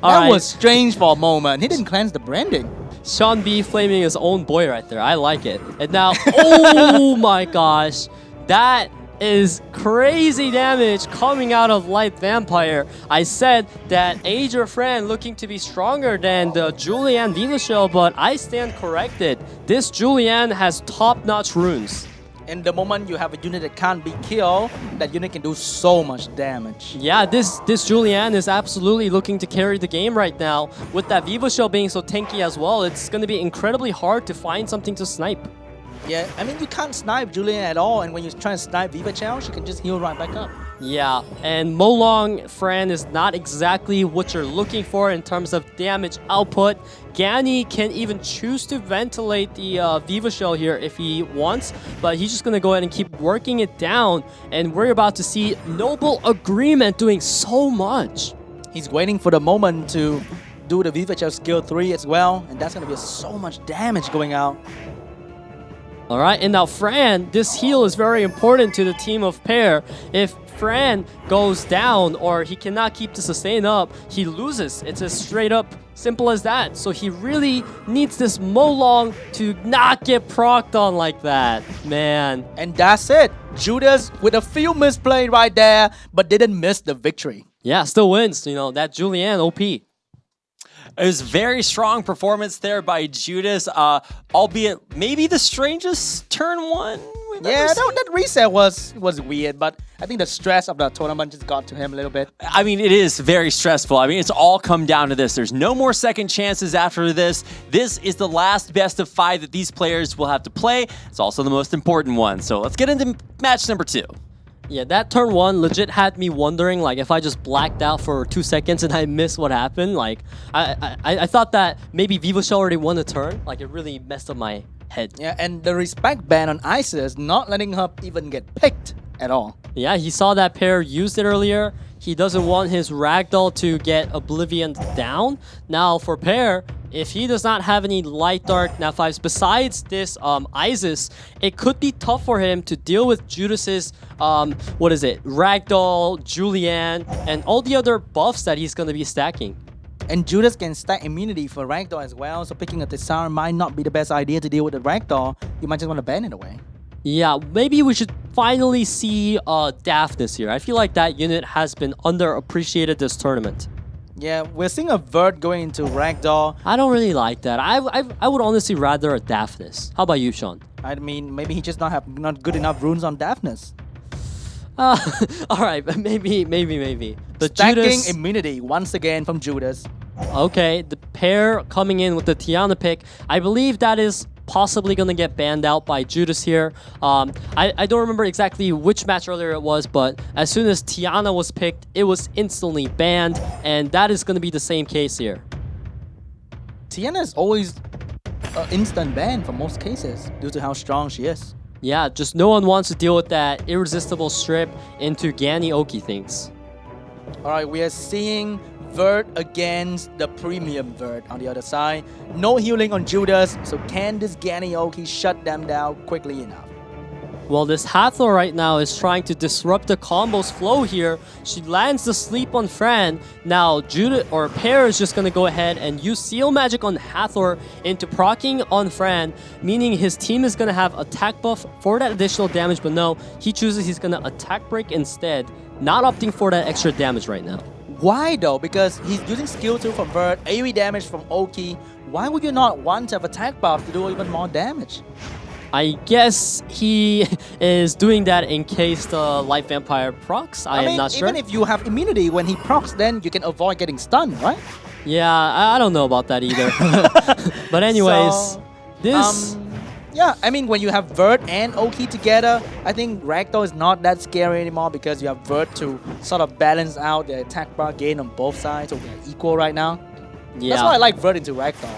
That was strange for a moment. He didn't cleanse the branding. Sean B flaming his own boy right there. I like it. And now, oh my gosh, that is crazy damage coming out of Light Vampire. I said that Ager Fran looking to be stronger than the Julianne Vivashell, but I stand corrected. This Julianne has top-notch runes. And the moment you have a unit that can't be killed, that unit can do so much damage. Yeah, this Julianne is absolutely looking to carry the game right now. With that Vivashell being so tanky as well, it's going to be incredibly hard to find something to snipe. Yeah, I mean, you can't snipe Julianne at all, and when you try to snipe Vivashell, she can just heal right back up. Yeah, and Molong Fran is not exactly what you're looking for in terms of damage output. Gany can even choose to ventilate the Vivashell here if he wants, but he's just going to go ahead and keep working it down, and we're about to see Noble Agreement doing so much. He's waiting for the moment to do the Vivashell skill 3 as well, and that's going to be so much damage going out. All right, and now Fran, this heal is very important to the team of Pair. If Fran goes down or he cannot keep the sustain up, he loses. It's as straight up simple as that. So he really needs this Molong to not get procced on like that, man. And that's it. Judas with a few misplay right there, but didn't miss the victory. Yeah, still wins. You know, that Julianne OP. It was very strong performance there by Judas, albeit maybe the strangest turn one. Yeah, that reset was weird, but I think the stress of the tournament just got to him a little bit. I mean, it is very stressful. I mean, it's all come down to this. There's no more second chances after this. This is the last best of 5 that these players will have to play. It's also the most important one. So let's get into match number 2. Yeah, that turn 1 legit had me wondering, like, if I just blacked out for 2 seconds and I missed what happened. Like, I thought that maybe Vivashell already won the turn. Like, it really messed up my head. Yeah, and the respect ban on Isis, not letting her even get picked at all. Yeah, he saw that Pair used it earlier. He doesn't want his Ragdoll to get Oblivion down. Now, for Pair, if he does not have any Light Dark Nat 5s besides this Isis, it could be tough for him to deal with Judas's, Ragdoll, Julianne, and all the other buffs that he's going to be stacking. And Judas can stack immunity for Ragdoll as well, so picking a Tessar might not be the best idea to deal with the Ragdoll. You might just want to ban it away. Yeah, maybe we should finally see Daphnis here. I feel like that unit has been underappreciated this tournament. Yeah, we're seeing a Vert going into Ragdoll. I don't really like that. I would honestly rather a Daphnis. How about you, Sean? I mean, maybe he just not good enough runes on Daphnis. All right, but maybe. But Stacking Judas, immunity once again from Judas. okay, the pair coming in with the Tiana pick. I believe that is possibly going to get banned out by Judas here. I don't remember exactly which match earlier it was, but as soon as Tiana was picked, it was instantly banned, and that is going to be the same case here. Tiana is always instant ban for most cases due to how strong she is. Yeah, just no one wants to deal with that irresistible strip into Gani Oki things. All right, we are seeing Vert against the premium Vert on the other side. No healing on Judas, so can this Ganioki shut them down quickly enough? Well, this Hathor right now is trying to disrupt the combo's flow here. She lands the sleep on Fran. Now, Judas or Pear is just going to go ahead and use Seal Magic on Hathor into proccing on Fran, meaning his team is going to have attack buff for that additional damage, but no, he chooses he's going to attack break instead, not opting for that extra damage right now. Why though? Because he's using skill 2 from Vert, AoE damage from Oki. Why would you not want to have attack buff to do even more damage? I guess he is doing that in case the Light Vampire procs. I am not sure. Even if you have immunity, when he procs, then you can avoid getting stunned, right? Yeah, I don't know about that either. But anyways, So, this... yeah, I mean, when you have Vert and Oki together, I think Ragdoll is not that scary anymore because you have Vert to sort of balance out the attack bar gain on both sides, so they're equal right now. Yeah. That's why I like Vert into Ragdoll.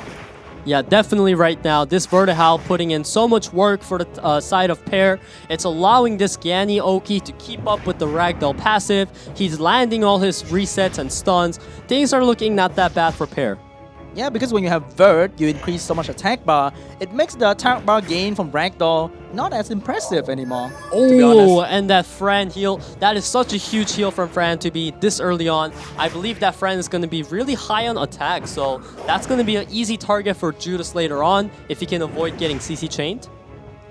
Yeah, definitely right now. This Vertihal putting in so much work for the side of Pear. It's allowing this Gani Oki to keep up with the Ragdoll passive. He's landing all his resets and stuns. Things are looking not that bad for Pear. Yeah, because when you have Vert, you increase so much attack bar, it makes the attack bar gain from Ragdoll not as impressive anymore, to be Oh, honest. and that Fran heal. That is such a huge heal from Fran to be this early on. I believe that Fran is going to be really high on attack, so that's going to be an easy target for Judas later on if he can avoid getting CC chained.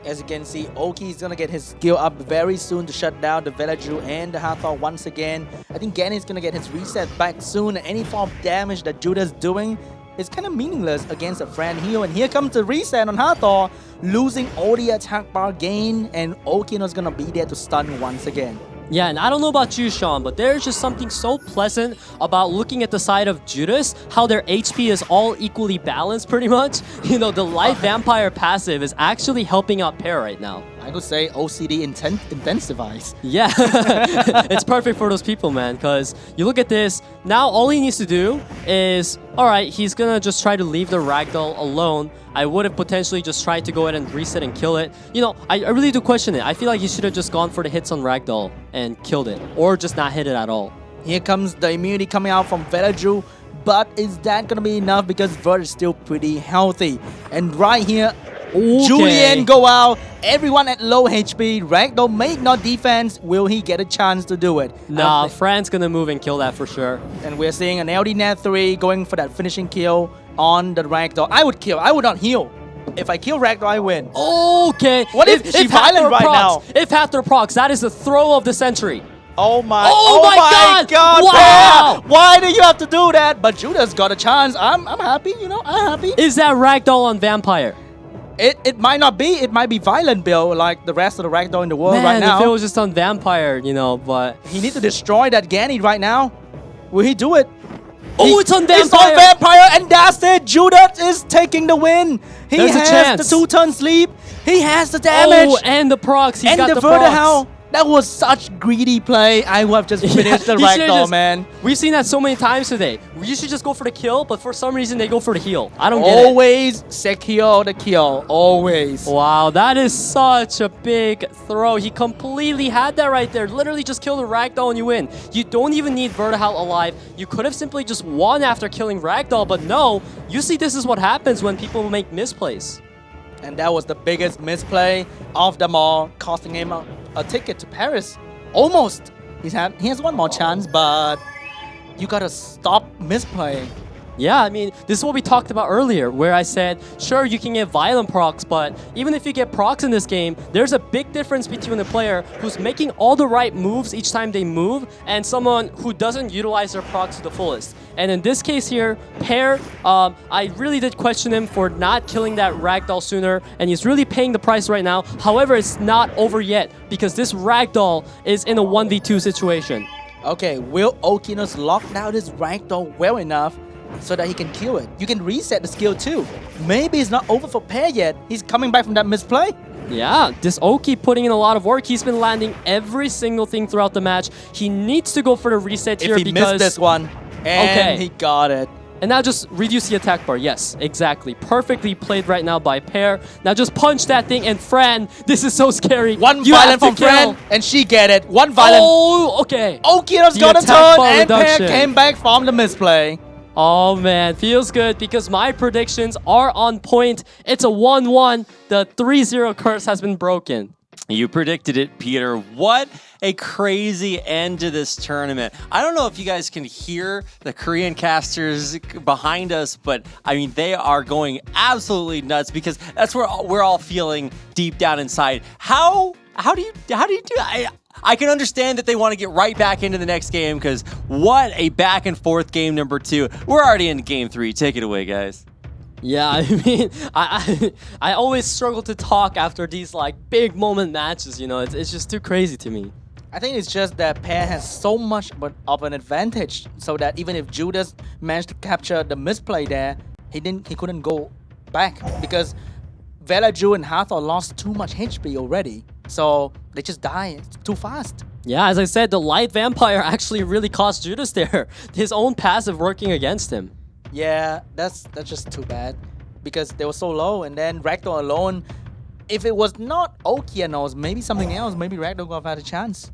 As you can see, Oki is going to get his skill up very soon to shut down the Velaju and the Hathor once again. I think Gani is going to get his reset back soon. Any form of damage that Judas is doing is kind of meaningless against a Fran heal. And here comes the reset on Hathor, losing all the attack bar gain, and Okino is going to be there to stun once again. Yeah, and I don't know about you, Sean, but there's just something so pleasant about looking at the side of Judas, how their HP is all equally balanced pretty much. You know, the Light Vampire passive is actually helping out Pear right now. I could say OCD intensifies. Yeah, it's perfect for those people, man, because you look at this, now all he needs to do is, alright, he's gonna just try to leave the Ragdoll alone. I would have potentially just tried to go ahead and reset and kill it. You know, I really do question it. I feel like he should have just gone for the hits on Ragdoll and killed it, or just not hit it at all. Here comes the immunity coming out from Velaju, but is that gonna be enough? Because Vert is still pretty healthy. And right here, Okay. Julian go out, everyone at low HP, Ragdoll make no defense. Will he get a chance to do it? Nah, Fran's gonna move and kill that for sure. And we're seeing an LD Nat 3 going for that finishing kill on the Ragdoll. I would kill, I would not heal. If I kill Ragdoll, I win. Okay. What if she's violent right now? If Hathor procs, that is the throw of the century. Oh my, oh my God! Wow! Pear, why do you have to do that? But Judas got a chance. I'm happy, you know, I'm happy. Is that Ragdoll on Vampire? It might not be. It might be violent build like the rest of the Ragdoll in the world Man, right now. if it was just on Vampire, you know, but... He needs to destroy that Gani right now. Will he do it? Oh, it's on Vampire! It's on Vampire, and that's it. Judas is taking the win. He There's a has chance. the 2-turn sleep. He has the damage. Oh, and the procs. He's and got the procs. Vertihal. That was such greedy play. I would have just finished the You should've Ragdoll, just- man. We've seen that so many times today. We usually just go for the kill, but for some reason they go for the heal. I don't get it. Always secure the kill. Always. Wow, that is such a big throw. He completely had that right there. Literally just kill the Ragdoll and you win. You don't even need Vertihal alive. You could have simply just won after killing Ragdoll, but no. You see, this is what happens when people make misplays. And that was the biggest misplay of them all, costing him a ticket to Paris. Almost. He has one more chance, but you gotta stop misplaying. Yeah, I mean, this is what we talked about earlier, where I said, sure, you can get violent procs, but even if you get procs in this game, there's a big difference between a player who's making all the right moves each time they move and someone who doesn't utilize their procs to the fullest. And in this case here, Pear, I really did question him for not killing that ragdoll sooner, and he's really paying the price right now. However, it's not over yet because this ragdoll is in a 1v2 situation. Okay, will Okianos lock down this ragdoll well enough so that he can kill it? You can reset the skill too. Maybe it's not over for Pear yet. He's coming back from that misplay. Yeah, this Oki putting in a lot of work. He's been landing every single thing throughout the match. He needs to go for the reset here if he because... missed this one, and he got it. And now just reduce the attack bar. Yes, exactly. Perfectly played right now by Pear. Now just punch that thing, and Fran, this is so scary. One violent from Fran, and she get it. One violent. Oh, okay. Okianos got a turn, and Pear came back from the misplay. Oh man, feels good because my predictions are on point. It's a 1-1. The 3-0 curse has been broken. You predicted it, Peter. What a crazy end to this tournament. I don't know if you guys can hear the Korean casters behind us, but I mean, they are going absolutely nuts because that's what we're all feeling deep down inside. How do you do it? I can understand that they want to get right back into the next game because what a back and forth game number 2. We're already in game 3. Take it away, guys. Yeah, I mean, I always struggle to talk after these like big moment matches, you know, it's just too crazy to me. I think it's just that Pear has so much of an advantage so that even if Judas managed to capture the misplay there, he couldn't go back because Velaju and Hathor lost too much HP already. So they just die too fast. Yeah, as I said, the Light Vampire actually really cost Judas there. His own passive working against him. Yeah, that's just too bad because they were so low, and then Ragdoll alone. If it was not Okianos, maybe something else, maybe Ragdoll would have had a chance.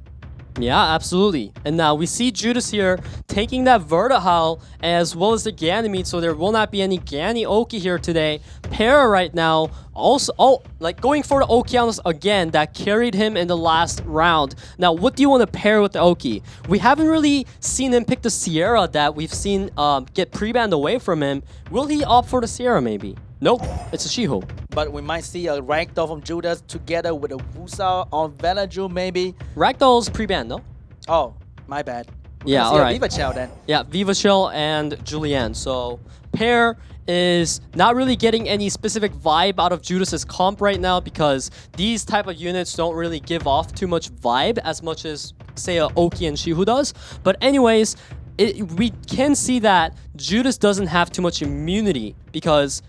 Yeah, absolutely. And now we see Judas here taking that Vertihowl as well as the Ganymede, so there will not be any Gany Oki here today. Pear right now also, like going for the Okianos again, that carried him in the last round. Now, what do you want to pair with the Oki? We haven't really seen him pick the Sierra that we've seen get pre-banned away from him. Will he opt for the Sierra maybe? Nope, it's a Shiho. But we might see a Ragdoll from Judas together with a Wusa on Velaju maybe. Ragdoll's pre-banned, no? Oh, my bad. Yeah, alright. Viva Shell then. Yeah, Viva Shell and Julianne. So, Pear is not really getting any specific vibe out of Judas's comp right now because these type of units don't really give off too much vibe as much as, say, a Oki and Shihu does. But anyways, we can see that Judas doesn't have too much immunity because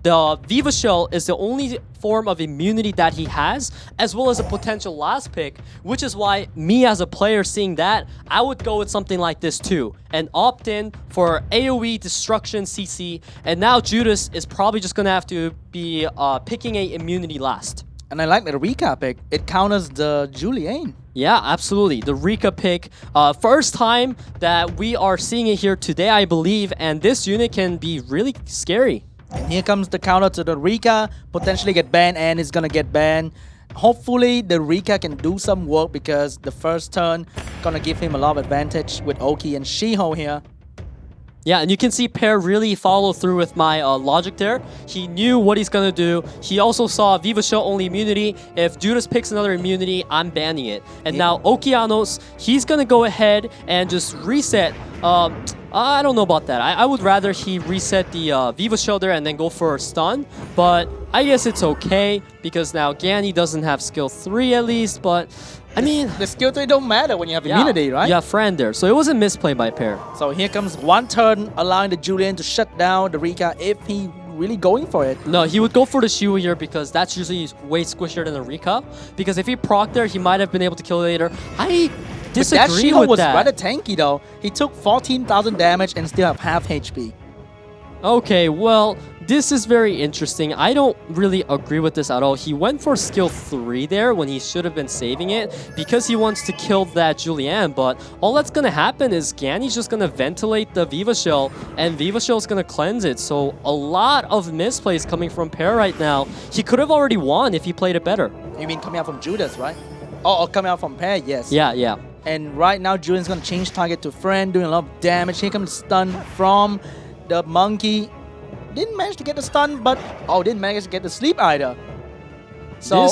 the Viva Shell is the only form of immunity that he has, as well as a potential last pick, which is why me as a player seeing that, I would go with something like this too, and opt in for AoE Destruction CC, and now Judas is probably just gonna have to be picking a immunity last. And I like the Rika pick. It counters the Julianne. Yeah, absolutely. The Rika pick. First time that we are seeing it here today, I believe, and this unit can be really scary. And here comes the counter to the Rika, potentially get banned, and is gonna get banned. Hopefully the Rika can do some work because the first turn gonna give him a lot of advantage with Oki and Shiho here. Yeah, and you can see Pear really follow through with my logic there. He knew what he's gonna do. He also saw Viva Shell only immunity. If Judas picks another immunity, I'm banning it. And now Okianos, he's gonna go ahead and just reset. I don't know about that. I would rather he reset the Viva Shell there and then go for a stun. But I guess it's okay because now Gany doesn't have skill 3 at least. But I mean, the skill 3 don't matter when you have immunity, right? Yeah, Fran there. So it was a misplay by Pear. So here comes one turn allowing the Julian to shut down the Rika if he really going for it. No, he would go for the Shiwa here because that's usually way squishier than the Rika. Because if he proc there, he might have been able to kill it later. I disagree but that Shiho with was that. rather tanky though. He took 14,000 damage and still have half HP. Okay, well, this is very interesting. I don't really agree with this at all. He went for skill 3 there when he should have been saving it because he wants to kill that Julianne, but all that's going to happen is Gany's just going to ventilate the Viva Shell, and Viva Shell's going to cleanse it. So a lot of misplays coming from Pear right now. He could have already won if he played it better. You mean coming out from Judas, right? Oh, coming out from Pear, yes. Yeah. And right now, Julian's going to change target to Friend, doing a lot of damage. Here comes stun from the monkey didn't manage to get the stun, but didn't manage to get the sleep either. So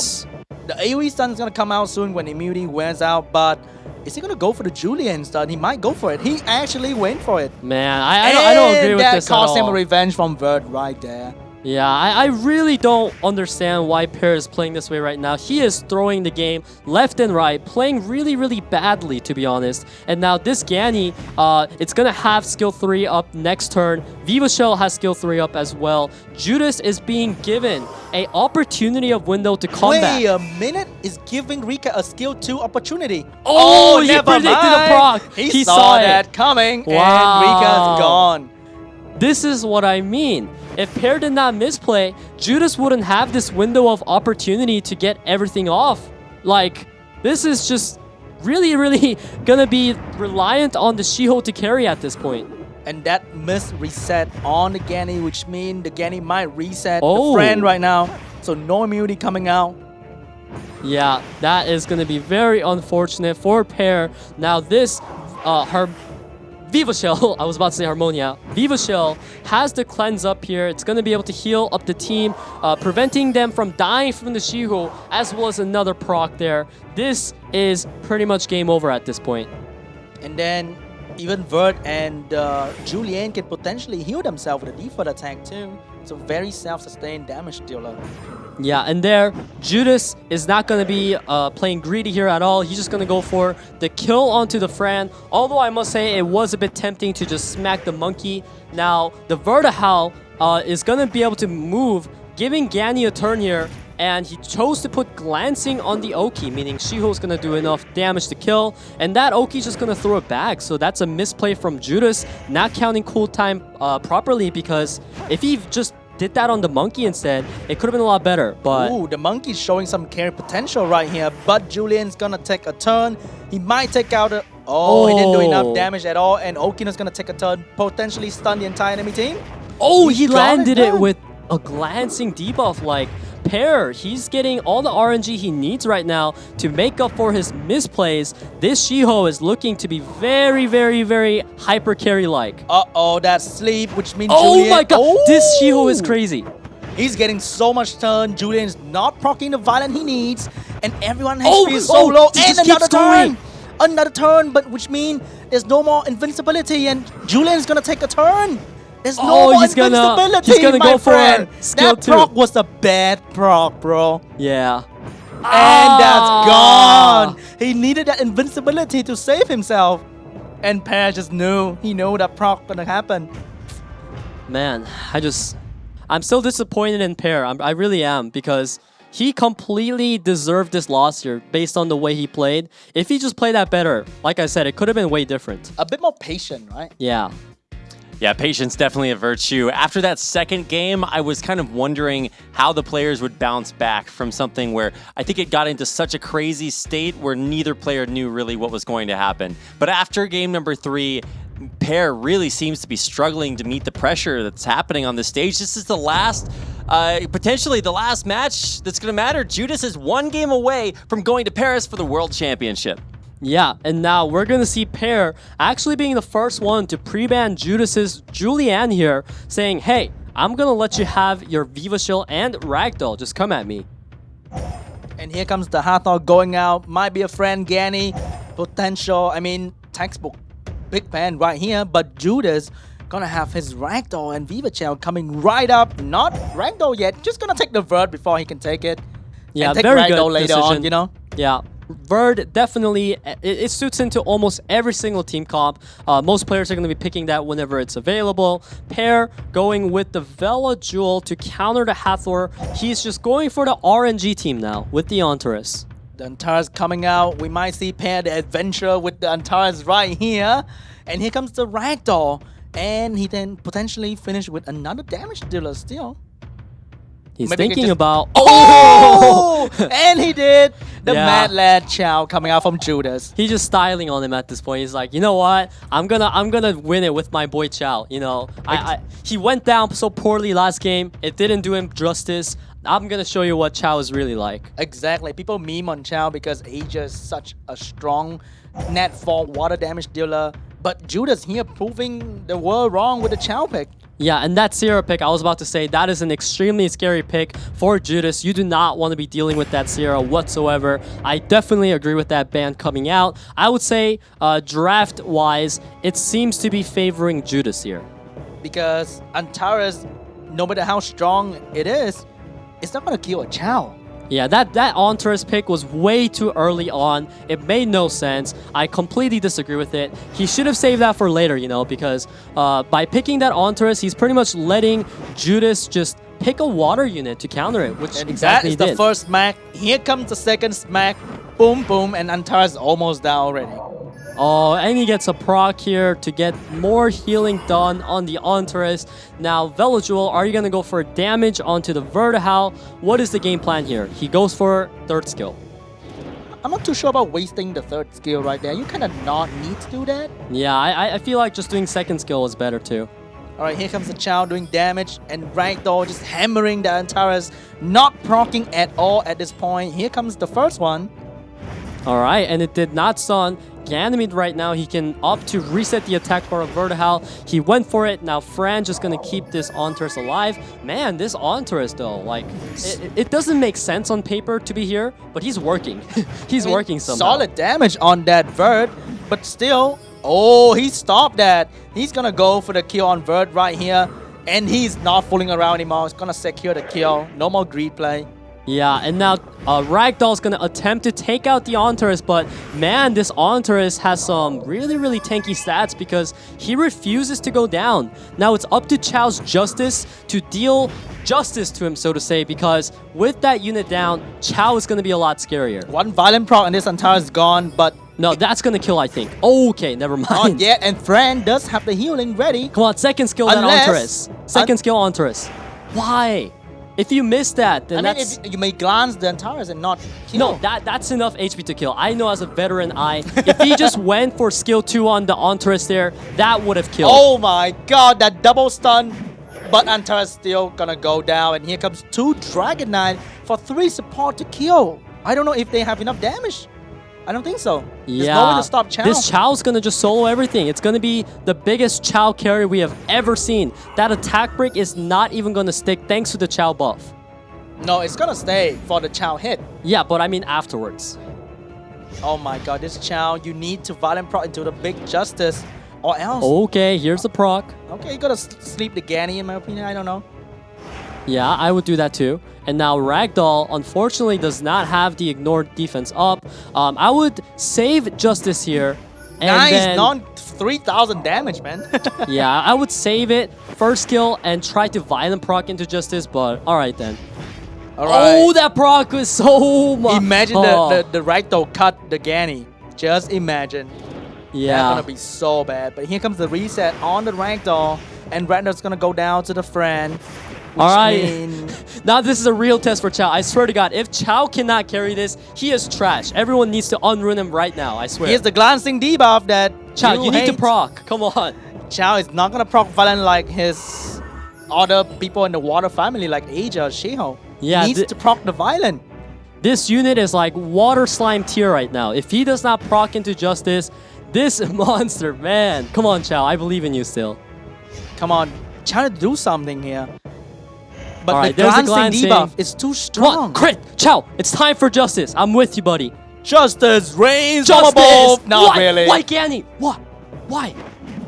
the AoE stun is gonna come out soon when immunity wears out, but is he gonna go for the Julian stun? He might go for it. He actually went for it. Man, I don't agree with this at all. That cost him a revenge from Vert right there. Yeah, I really don't understand why Pear is playing this way right now. He is throwing the game left and right, playing really, really badly, to be honest. And now this Ganny, it's going to have skill 3 up next turn. Viva Shell has skill 3 up as well. Judas is being given an opportunity of window to combat. Wait a minute, is giving Rika a skill 2 opportunity. Oh, he never predicted mind. the proc. He saw that coming, wow. And Rika's gone. This is what I mean. If Pear did not misplay, Judas wouldn't have this window of opportunity to get everything off. Like, this is just really, really gonna be reliant on the Shiho to carry at this point. And that miss reset on the Ganny, which means the Ganny might reset the friend right now. So no immunity coming out. Yeah, that is gonna be very unfortunate for Pear. Now this, her Viva Shell, I was about to say Harmonia. Viva Shell has the cleanse up here. It's going to be able to heal up the team, preventing them from dying from the Shiho, as well as another proc there. This is pretty much game over at this point. And then even Vert and Julien can potentially heal themselves with a default attack too. It's a very self-sustained damage dealer. Yeah, and there, Judas is not going to be playing greedy here at all. He's just going to go for the kill onto the Fran. Although I must say it was a bit tempting to just smack the monkey. Now, the Vertihal is going to be able to move, giving Ganny a turn here. And he chose to put glancing on the Oki, meaning Shiho's going to do enough damage to kill. And that Oki's just going to throw it back. So that's a misplay from Judas, not counting cool time properly, because if he just did that on the monkey instead, it could have been a lot better. But ooh, the monkey's showing some carry potential right here, but Julian's gonna take a turn. He might take out a... he didn't do enough damage at all, and Okina's gonna take a turn, potentially stun the entire enemy team. Oh, he landed it with a glancing debuff. Like, Pear, he's getting all the RNG he needs right now to make up for his misplays. This Shiho is looking to be very, very, very hyper carry-like. That sleep, which means Julian... my god, this Shiho is crazy. He's getting so much turn. Julian's not proccing the violence he needs, and everyone HP is so low. And another turn! Another turn, but which means there's no more invincibility, and Julian's gonna take a turn. There's no more invincibility, he's gonna my go friend. For skill that 2. proc was a bad proc, bro. Yeah. And that's gone. He needed that invincibility to save himself. And Pear just knew. He knew that proc gonna happen. Man, I'm still disappointed in Pear. I really am, because he completely deserved this loss here based on the way he played. If he just played that better, like I said, it could have been way different. A bit more patient, right? Yeah. Yeah, patience definitely a virtue. After that second game, I was kind of wondering how the players would bounce back from something where I think it got into such a crazy state where neither player knew really what was going to happen. But after game number 3, Pear really seems to be struggling to meet the pressure that's happening on the stage. This is the last, potentially the last match that's going to matter. Judas is 1 game away from going to Paris for the World Championship. Yeah, and now we're going to see Pear actually being the first one to pre-ban Judas's Julian here, saying, hey, I'm going to let you have your Viva Shield and Ragdoll. Just come at me. And here comes the Hathor going out. Might be a friend, Ganny. Potential, textbook big fan right here. But Judas gonna have his Ragdoll and Viva Shield coming right up. Not Ragdoll yet. Just gonna take the Vert before he can take it. Yeah, and take very Ragdoll good later decision. on, you know? Yeah. Verd definitely, it suits into almost every single team comp. Most players are going to be picking that whenever it's available. Pear going with the Vela Jewel to counter the Hathor. He's just going for the RNG team now with the Antares. The Antares coming out. We might see Pear the adventure with the Antares right here. And here comes the Ragdoll. And he then potentially finish with another damage dealer still. He's thinking about... And he did! The Mad Lad Chow coming out from Judas. He's just styling on him at this point. He's like, you know what? I'm gonna win it with my boy Chow. You know, he went down so poorly last game. It didn't do him justice. I'm gonna show you what Chow is really like. Exactly. People meme on Chow because he's just such a strong net 4 water damage dealer. But Judas here proving the world wrong with the Chow pick. Yeah, and that Sierra pick, I was about to say, that is an extremely scary pick for Judas. You do not want to be dealing with that Sierra whatsoever. I definitely agree with that ban coming out. I would say, draft-wise, it seems to be favoring Judas here. Because Antares, no matter how strong it is, it's not going to kill a Chao. Yeah, that Antares pick was way too early on. It made no sense. I completely disagree with it. He should have saved that for later, you know, because by picking that Antares, he's pretty much letting Judas just pick a water unit to counter it, which And exactly that is the did. first smack. Here comes the second smack. Boom, boom, and Antares is almost down already. Oh, and he gets a proc here to get more healing done on the Antares. Now, Velojewel, are you going to go for damage onto the Vertihal? What is the game plan here? He goes for third skill. I'm not too sure about wasting the third skill right there. You kind of not need to do that. Yeah, I feel like just doing second skill is better too. All right, here comes the Chao doing damage, and Ragdoll just hammering the Antares, not proccing at all at this point. Here comes the first one. All right, and it did not stun. Ganymede right now, he can opt to reset the attack bar of Vertihal. He went for it. Now Fran just going to keep this Antares alive. Man, this Antares though, like, it doesn't make sense on paper to be here, but he's working. He's working somehow. Solid damage on that Vert, but still, oh, he stopped that. He's going to go for the kill on Vert right here, and he's not fooling around anymore. He's going to secure the kill. No more greed play. Yeah, and now Ragdoll's going to attempt to take out the Antares, but man, this Antares has some really, really tanky stats because he refuses to go down. Now it's up to Chao's Justice to deal justice to him, so to say, because with that unit down, Chao is going to be a lot scarier. One violent proc and this Antares is gone, but... No, that's going to kill, I think. Okay, never mind. Not yet, and Fran does have the healing ready. Come on, second skill that Antares. Second skill Antares. Why? If you miss that, then that's... if you may glance the Antares and not kill. No, that's enough HP to kill. I know as a veteran, if he just went for skill 2 on the Antares there, that would have killed. Oh my god, that double stun. But Antares still gonna go down, and here comes 2 Dragon Knight for 3 support to kill. I don't know if they have enough damage. I don't think so. There's no way to stop Chao. This Chao's gonna just solo everything. It's gonna be the biggest Chao carry we have ever seen. That attack break is not even gonna stick thanks to the Chao buff. No, it's gonna stay for the Chao hit. Yeah, but I mean afterwards. Oh my god, this Chao, you need to violent proc into the big Justice or else. Okay, here's the proc. Okay, you gotta sleep the Ganny in my opinion, I don't know. Yeah, I would do that too. And now Ragdoll, unfortunately, does not have the ignored defense up. I would save Justice here. And nice, then, 3,000 damage, man. yeah, I would save it, first kill, and try to violent proc into Justice, but alright then. All right. Oh, that proc was so much. Imagine the Ragdoll cut the Ganny. Just imagine. Yeah. That's gonna be so bad. But here comes the reset on the Ragdoll, and Ragdoll's gonna go down to the Fran. All right, now this is a real test for Chao. I swear to God, if Chao cannot carry this, he is trash. Everyone needs to unrun him right now, I swear. Here's the glancing debuff that Chao, you need to proc. Come on. Chao is not gonna proc violent like his other people in the water family like Asia or Shiho. Yeah, he needs to proc the violent. This unit is like water slime tier right now. If he does not proc into Justice, this monster, man. Come on, Chao, I believe in you still. Come on, trying to do something here. But right, the glancing debuff is too strong. Come on, crit! Chao, it's time for Justice. I'm with you, buddy. Justice reigns from above. Not really. Why, Ganny? What? Why?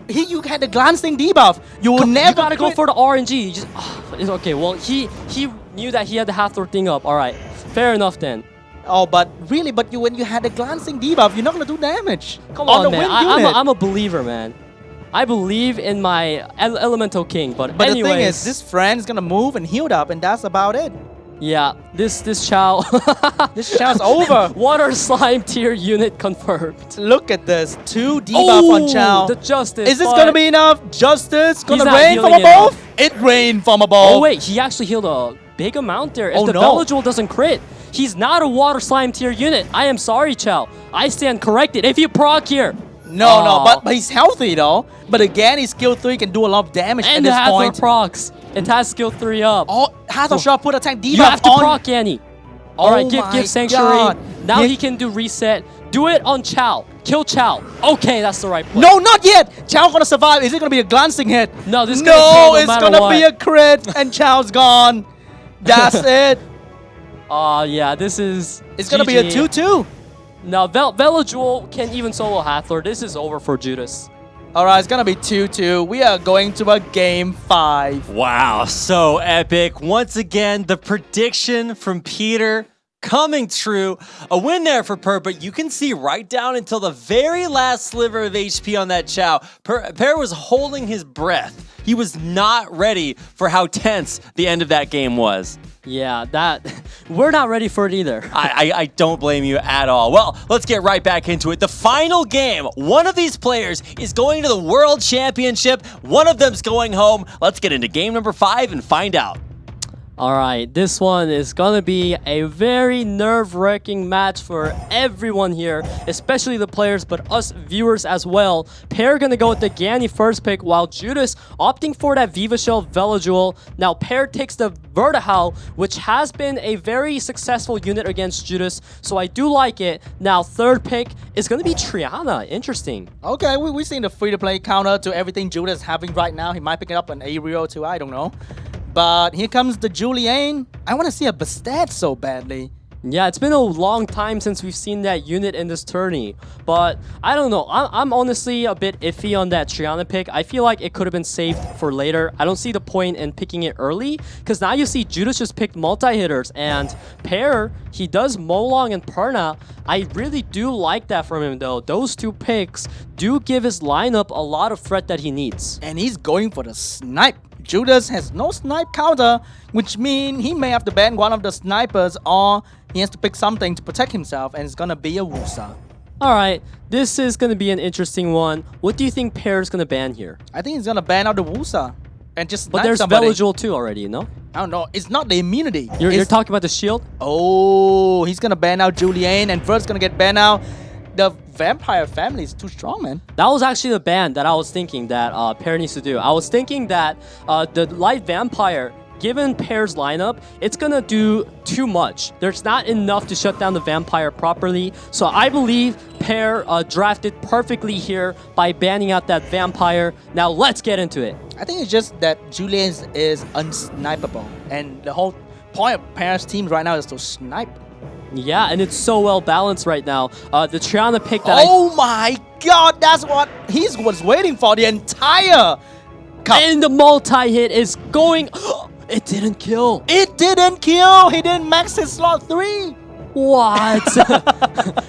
Here you had the glancing debuff. You will never. You gotta go for the RNG. You just, it's okay. Well, he knew that he had the Hathor thing up. All right, fair enough then. Oh, but really, when you had the glancing debuff, you're not gonna do damage. Come on, man. I'm a believer, man. I believe in my Elemental King, but anyways. The thing is, this friend's gonna move and heal up, and that's about it. Yeah, this Chao. This Chao's over. Water slime tier unit confirmed. Look at this, 2 debuff on Chao. The Justice. Is this gonna be enough? Justice gonna not rain from above? It rained from above. Oh wait, he actually healed a big amount there. If Oh, the no. Velojewel doesn't crit, he's not a water slime tier unit. I am sorry, Chao. I stand corrected. If you proc here. No, but he's healthy though. But again, his skill 3 can do a lot of damage and at this point. And procs. It has skill 3 up. Oh, Hathor shot put attack debuff You have to on. proc, Annie. Alright, give Sanctuary. God. Now he can do reset. Do it on Chow. Kill Chow. Okay, that's the right play. No, not yet. Chow gonna survive. Is it gonna be a glancing hit? No, this is no, gonna kill no it's matter gonna what. be a crit, and Chow's gone. That's it. Yeah, this is. It's gonna be a 2-2. Now, Velajuel can even solo Hathor. This is over for Judas. All right, it's gonna be 2-2. We are going to a game 5. Wow, so epic. Once again, the prediction from Peter coming true. A win there for Per, but you can see right down until the very last sliver of HP on that Chow. Per was holding his breath. He was not ready for how tense the end of that game was. Yeah, we're not ready for it either. I don't blame you at all. Well, let's get right back into it. The final game. One of these players is going to the World Championship. One of them's going home. Let's get into game number 5 and find out. All right, this one is going to be a very nerve-wracking match for everyone here, especially the players, but us viewers as well. Pear going to go with the Ganny first pick, while Judas opting for that Viva Shell Velajuel. Now, Pear takes the Vertihal, which has been a very successful unit against Judas, so I do like it. Now, third pick is going to be Triana. Interesting. Okay, we've seen the free-to-play counter to everything Judas is having right now. He might pick it up an Ariel too, I don't know. But here comes the Julian. I want to see a Bastet so badly. Yeah, it's been a long time since we've seen that unit in this tourney. But I don't know. I'm honestly a bit iffy on that Triana pick. I feel like it could have been saved for later. I don't see the point in picking it early, because now you see Judas just picked multi-hitters. And Pear, he does Molong and Perna. I really do like that from him, though. Those two picks do give his lineup a lot of threat that he needs. And he's going for the snipe. Judas has no snipe counter, which means he may have to ban one of the snipers, or he has to pick something to protect himself, and it's gonna be a Wusa. Alright, this is gonna be an interesting one. What do you think Pear is gonna ban here? I think he's gonna ban out the Wusa and just snipe But there's somebody. Velajuel too already, you know? I don't know. It's not the immunity. You're talking about the shield? Oh, he's gonna ban out Julian, and first gonna get banned out. The vampire family is too strong, man. That was actually the ban that I was thinking that Pear needs to do. I was thinking that the light vampire, given Pear's lineup, it's gonna do too much. There's not enough to shut down the vampire properly. So I believe Pear drafted perfectly here by banning out that vampire. Now let's get into it. I think it's just that Julian is unsnipeable, and the whole point of Pear's team right now is to snipe. Yeah, and it's so well balanced right now. The Triana pick that my god, that's what he was waiting for the entire cup. And the multi-hit is going... It didn't kill. It didn't kill. He didn't max his slot 3. What?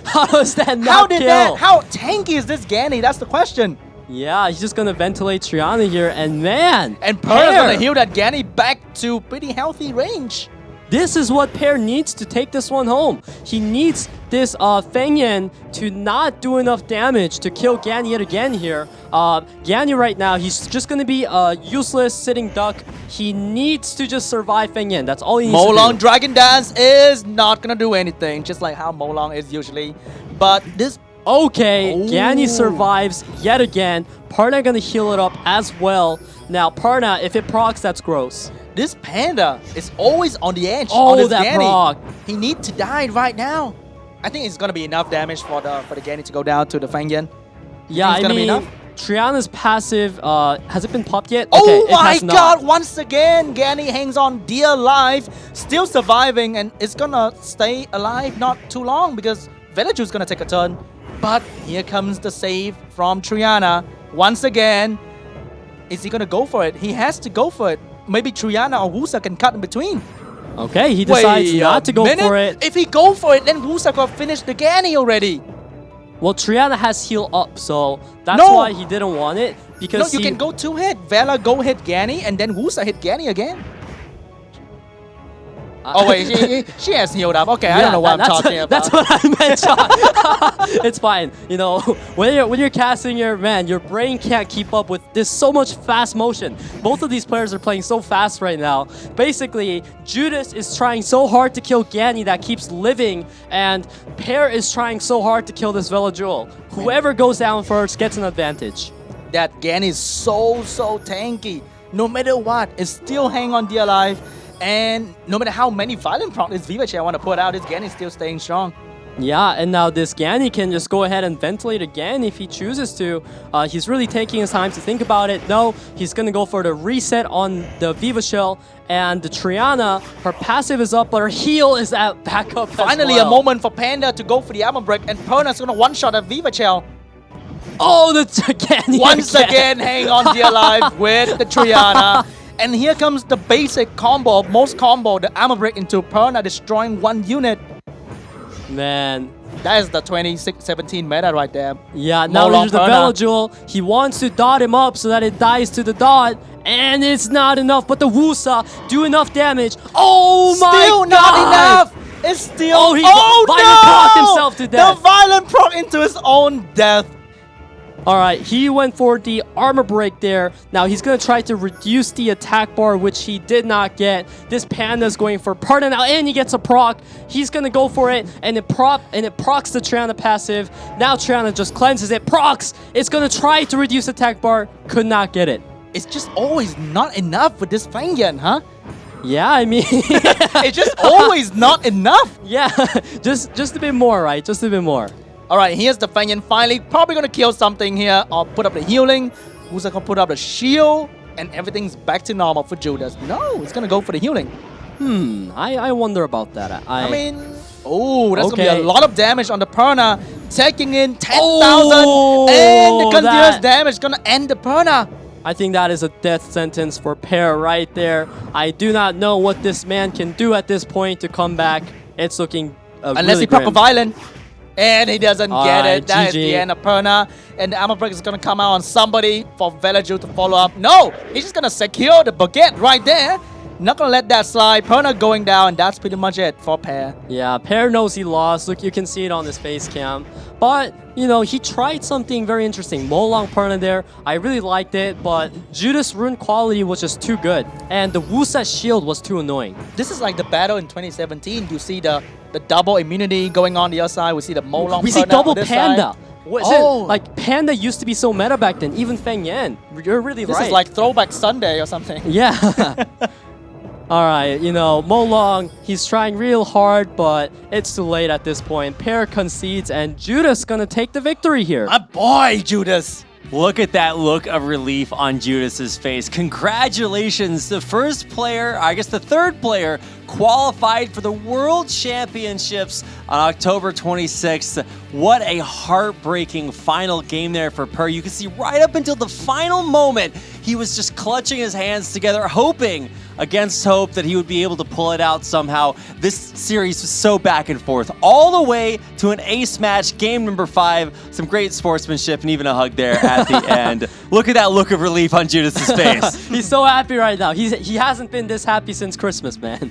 How does that not kill? How tanky is this Ganny? That's the question. Yeah, he's just gonna ventilate Triana here, and man, and Pear is gonna heal that Ganny back to pretty healthy range. This is what Pear needs to take this one home. He needs this Feng Yan to not do enough damage to kill Ganny yet again here. Ganny right now, he's just going to be a useless sitting duck. He needs to just survive Feng Yan. That's all he needs to do. Molong Dragon Dance is not going to do anything, just like how Molong is usually. But this... Okay, Ganny survives yet again. Parna going to heal it up as well. Now, Parna, if it procs, that's gross. This Panda is always on the edge. Oh, on this that Ganny. proc. He needs to die right now. I think it's gonna be enough damage for the Ganny to go down to the Feng Yan. Yeah, I mean, enough? Triana's passive, has it been popped yet? Oh Okay, my god, once again, Ganny hangs on dear life, still surviving, and it's gonna stay alive not too long because Velajuel's gonna take a turn. But here comes the save from Triana. Once again, is he gonna go for it? He has to go for it. Maybe Triana or Wusa can cut in between. Okay, he decides not to go for it. If he go for it, then Wusa could finish the Ganny already. Well, Triana has heal up, so that's why he didn't want it. Because you can go 2-hit. Vela go hit Ganny, and then Wusa hit Ganny again. Oh wait, she has healed up. Okay, I don't know what I'm talking about. That's what I meant, John. It's fine. You know, when you're casting your brain can't keep up with this so much fast motion. Both of these players are playing so fast right now. Basically, Judas is trying so hard to kill Ganny that keeps living, and Pear is trying so hard to kill this Velajuel. Whoever goes down first gets an advantage. That Ganny is so tanky. No matter what, it still hang on dear life. And no matter how many violent procs this Viva Chair want to put out, this Ganny is still staying strong. Yeah, and now this Ganny can just go ahead and ventilate again if he chooses to. He's really taking his time to think about it. No, he's going to go for the reset on the Viva Shell. And the Triana, her passive is up, but her heal is at backup. Finally, a moment for Panda to go for the armor break, and Perna's going to one-shot at Viva Shell. Oh, the Ganny Once again, hang on dear life with the Triana. And here comes the basic combo, most combo, the armor break into Perna, destroying one unit. Man. That is the 2017 meta right there. Yeah, now there's the Velojewel. He wants to dot him up so that it dies to the dot. And it's not enough, but the Wusa do enough damage. Oh my god! Still not enough! It's still... Oh, he procced himself to death. The violent proc into his own death. Alright, he went for the armor break there. Now he's going to try to reduce the attack bar, which he did not get. This Panda's going for Parda now, and he gets a proc. He's going to go for it, and it procs the Triana passive. Now Triana just cleanses it, procs. It's going to try to reduce attack bar, could not get it. It's just always not enough with this Fangyan, huh? Yeah, I mean... it's just always not enough. Yeah, just a bit more, right? Just a bit more. Alright, here's the Fangyan finally. Probably gonna kill something here or put up the healing. Who's gonna put up the shield? And everything's back to normal for Judas. No, it's gonna go for the healing. I wonder about that. I mean... Oh, that's gonna be a lot of damage on the Perna. Taking in 10,000. And the continuous damage gonna end the Perna. I think that is a death sentence for Pear right there. I do not know what this man can do at this point to come back. It's looking unless really he proc a grim. violent. And he doesn't get it. That is GG. the end of Perna. And the armor break is going to come out on somebody for Velaju to follow up. No! He's just going to secure the baguette right there. Not going to let that slide. Perna going down. And that's pretty much it for Pear. Yeah, Pear knows he lost. Look, you can see it on his face cam. But, you know, he tried something very interesting. Molong Perna there. I really liked it. But Judas' rune quality was just too good. And the Wusa shield was too annoying. This is like the battle in 2017. You see the double immunity going on the other side. We see the Molong We see Perna double on this Panda. side. What is it? Like, Panda used to be so meta back then. Even Feng Yan. You're really This right. is like Throwback Sunday or something. Yeah. Alright, you know, Molong, he's trying real hard, but it's too late at this point. Pear concedes, and Judas gonna take the victory here. My boy, Judas. Look at that look of relief on Judas's face. Congratulations, the first player, I guess the third player, qualified for the World Championships on October 26th. What a heartbreaking final game there for Per. You can see right up until the final moment, he was just clutching his hands together, hoping against hope that he would be able to pull it out somehow. This series was so back and forth, all the way to an ace match, game number 5. Some great sportsmanship and even a hug there at the end. Look at that look of relief on Judas's face. He's so happy right now. He hasn't been this happy since Christmas, man.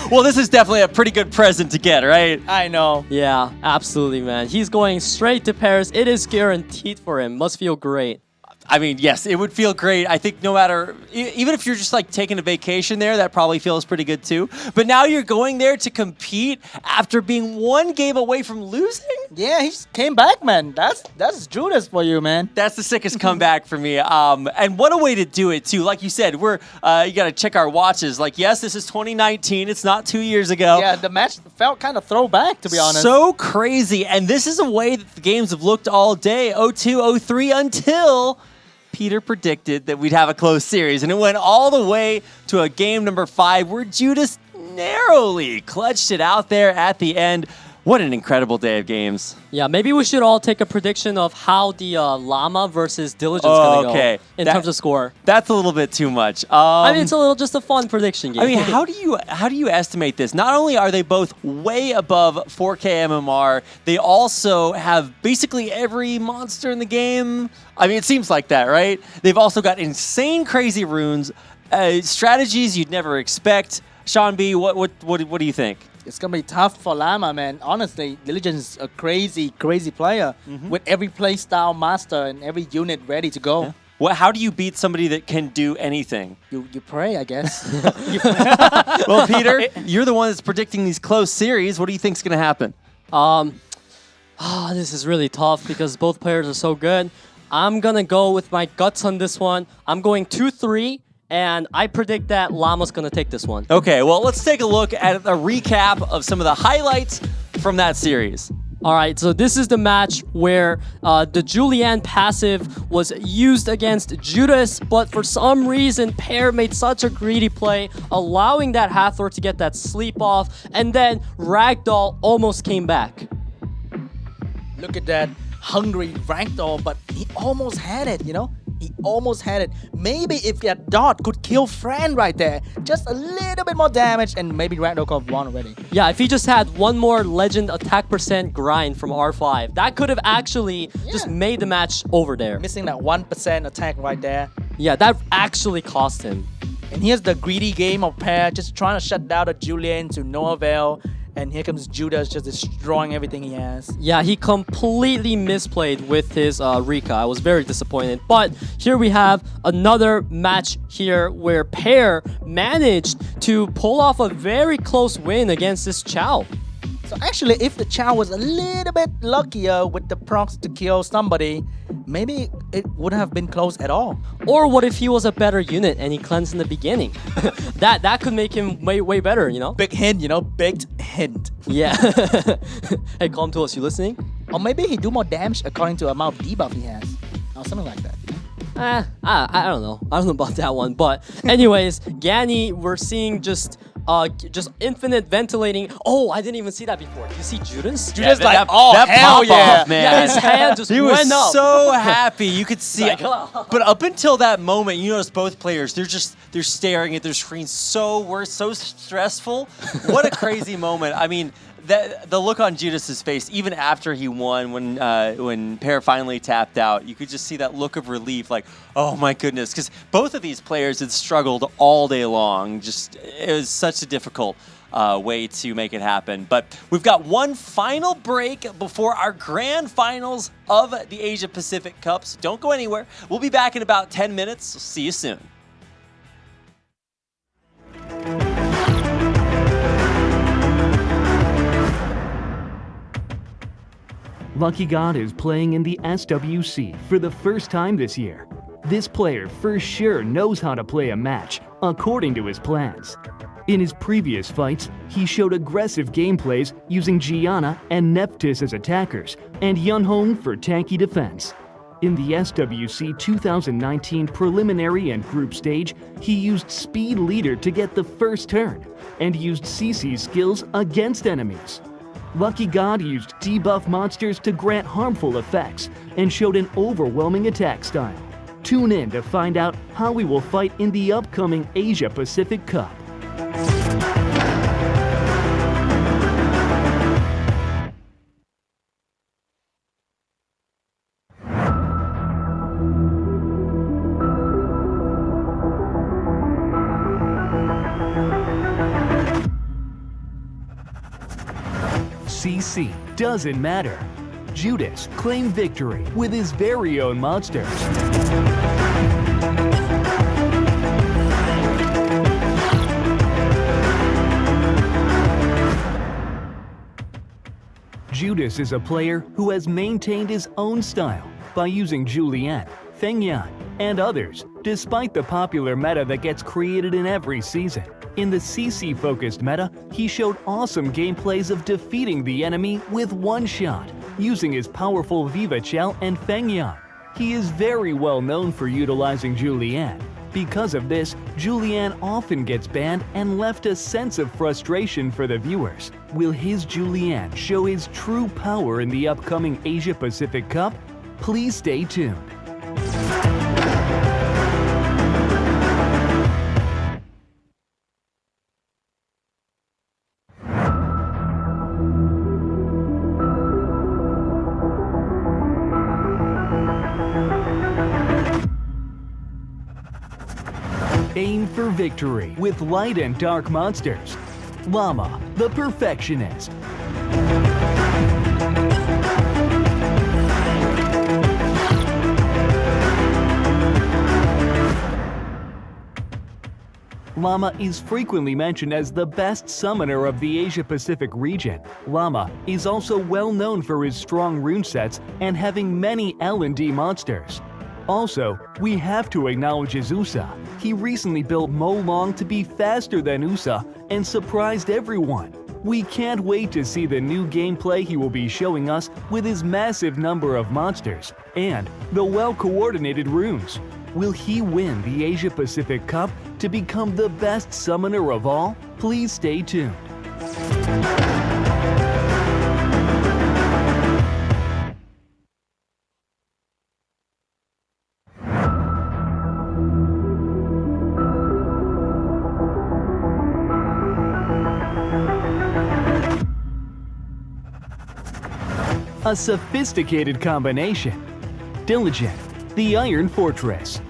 Well, this is definitely a pretty good present to get, right? I know. Yeah, absolutely, man. He's going straight to Paris. It is guaranteed for him. Must feel great. I mean, yes, it would feel great. I think no matter, even if you're just like taking a vacation there, that probably feels pretty good too. But now you're going there to compete after being one game away from losing? Yeah, he just came back, man. That's Judas for you, man. That's the sickest comeback for me. And what a way to do it too. Like you said, you got to check our watches. Like, yes, this is 2019. It's not 2 years ago. Yeah, the match felt kind of throwback, to be honest. So crazy. And this is a way that the games have looked all day, 0-2, 0-3, until Peter predicted that we'd have a close series. And it went all the way to a game number 5 where Judas narrowly clutched it out there at the end. What an incredible day of games. Yeah, maybe we should all take a prediction of how the Llama versus Diligence gonna go in terms of score. That's a little bit too much. I mean, it's just a fun prediction game. I mean, how do you estimate this? Not only are they both way above 4K MMR, they also have basically every monster in the game. I mean, it seems like that, right? They've also got insane, crazy runes, strategies you'd never expect. Sean B, what do you think? It's going to be tough for Llama, man. Honestly, Diligence is a crazy, crazy player with every playstyle master and every unit ready to go. Yeah. Well, how do you beat somebody that can do anything? You pray, I guess. Well, Peter, you're the one that's predicting these close series. What do you think's going to happen? This is really tough because both players are so good. I'm going to go with my guts on this one. I'm going 2-3. And I predict that Llama's going to take this one. Okay, well, let's take a look at a recap of some of the highlights from that series. All right, so this is the match where the Julian passive was used against Judas, but for some reason, Pear made such a greedy play, allowing that Hathor to get that sleep off, and then Ragdoll almost came back. Look at that hungry Ragdoll, but he almost had it, you know? He almost had it. Maybe if that dot could kill Fran right there, just a little bit more damage, and maybe Ragdoll could have won already. Yeah, if he just had one more legend attack percent grind from R5, that could have actually just made the match over there. Missing that 1% attack right there. Yeah, that actually cost him. And here's the greedy game of Pear, just trying to shut down the Julian to no avail. And here comes Judas just destroying everything he has. Yeah, he completely misplayed with his Rika. I was very disappointed. But here we have another match here where Pear managed to pull off a very close win against this Chow. So actually, if the Chow was a little bit luckier with the procs to kill somebody, maybe it wouldn't have been close at all. Or what if he was a better unit and he cleansed in the beginning? that could make him way better, you know? Big hint, you know? Big hint. Yeah. Hey, calm to us, you listening? Or maybe he do more damage according to the amount of debuff he has. Or something like that. I don't know. I don't know about that one. But anyways, Gani, we're seeing just infinite ventilating. Oh, I didn't even see that before. Did you see Judas? Judas that hell yeah. man. Yeah, his hand just he went was up. so happy. You could see it. Like, But up until that moment, you notice both players, they're staring at their screens so stressful. What a crazy moment. I mean, the look on Judas's face, even after he won, when Pear finally tapped out, you could just see that look of relief, like, oh my goodness, because both of these players had struggled all day long. It was such a difficult way to make it happen. But we've got one final break before our grand finals of the Asia-Pacific Cup. So don't go anywhere. We'll be back in about 10 minutes. See you soon. Lucky God is playing in the SWC for the first time this year. This player for sure knows how to play a match according to his plans. In his previous fights, he showed aggressive gameplays using Gianna and Neptis as attackers and Yunhong for tanky defense. In the SWC 2019 preliminary and group stage, he used Speed Leader to get the first turn and used CC's skills against enemies. Lucky God used debuff monsters to grant harmful effects and showed an overwhelming attack style. Tune in to find out how we will fight in the upcoming Asia-Pacific Cup. CC doesn't matter. Judas claimed victory with his very own monsters. Judas is a player who has maintained his own style by using Julian, Fengyan, and others, despite the popular meta that gets created in every season. In the CC-focused meta, he showed awesome gameplays of defeating the enemy with one shot, using his powerful Viva Chell and Fengyan. He is very well known for utilizing Julian. Because of this, Julian often gets banned and left a sense of frustration for the viewers. Will his Julian show his true power in the upcoming Asia-Pacific Cup? Please stay tuned. Aim for victory with light and dark monsters. Llama, the Perfectionist. Llama is frequently mentioned as the best summoner of the Asia-Pacific region. Llama is also well known for his strong rune sets and having many L&D monsters. Also, we have to acknowledge his Usa. He recently built Mo Long to be faster than Usa and surprised everyone. We can't wait to see the new gameplay he will be showing us with his massive number of monsters and the well-coordinated runes. Will he win the Asia-Pacific Cup to become the best summoner of all? Please stay tuned. A sophisticated combination. Diligent, the Iron Fortress.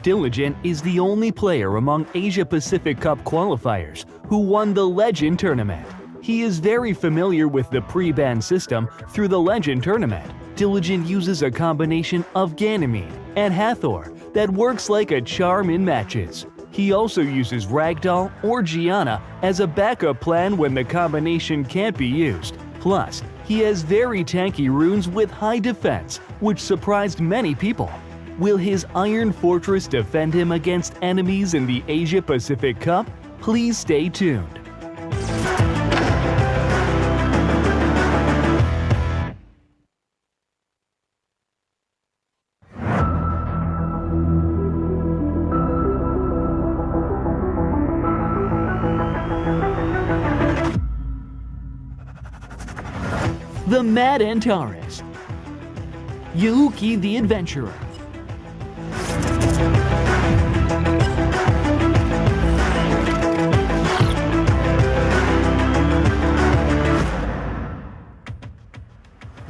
Diligent is the only player among Asia-Pacific Cup qualifiers who won the Legend Tournament. He is very familiar with the pre-ban system through the Legend Tournament. Diligent uses a combination of Ganymede and Hathor that works like a charm in matches. He also uses Ragdoll or Gianna as a backup plan when the combination can't be used. Plus, he has very tanky runes with high defense, which surprised many people. Will his Iron Fortress defend him against enemies in the Asia-Pacific Cup? Please stay tuned. The Mad Antares. Yuuki the Adventurer.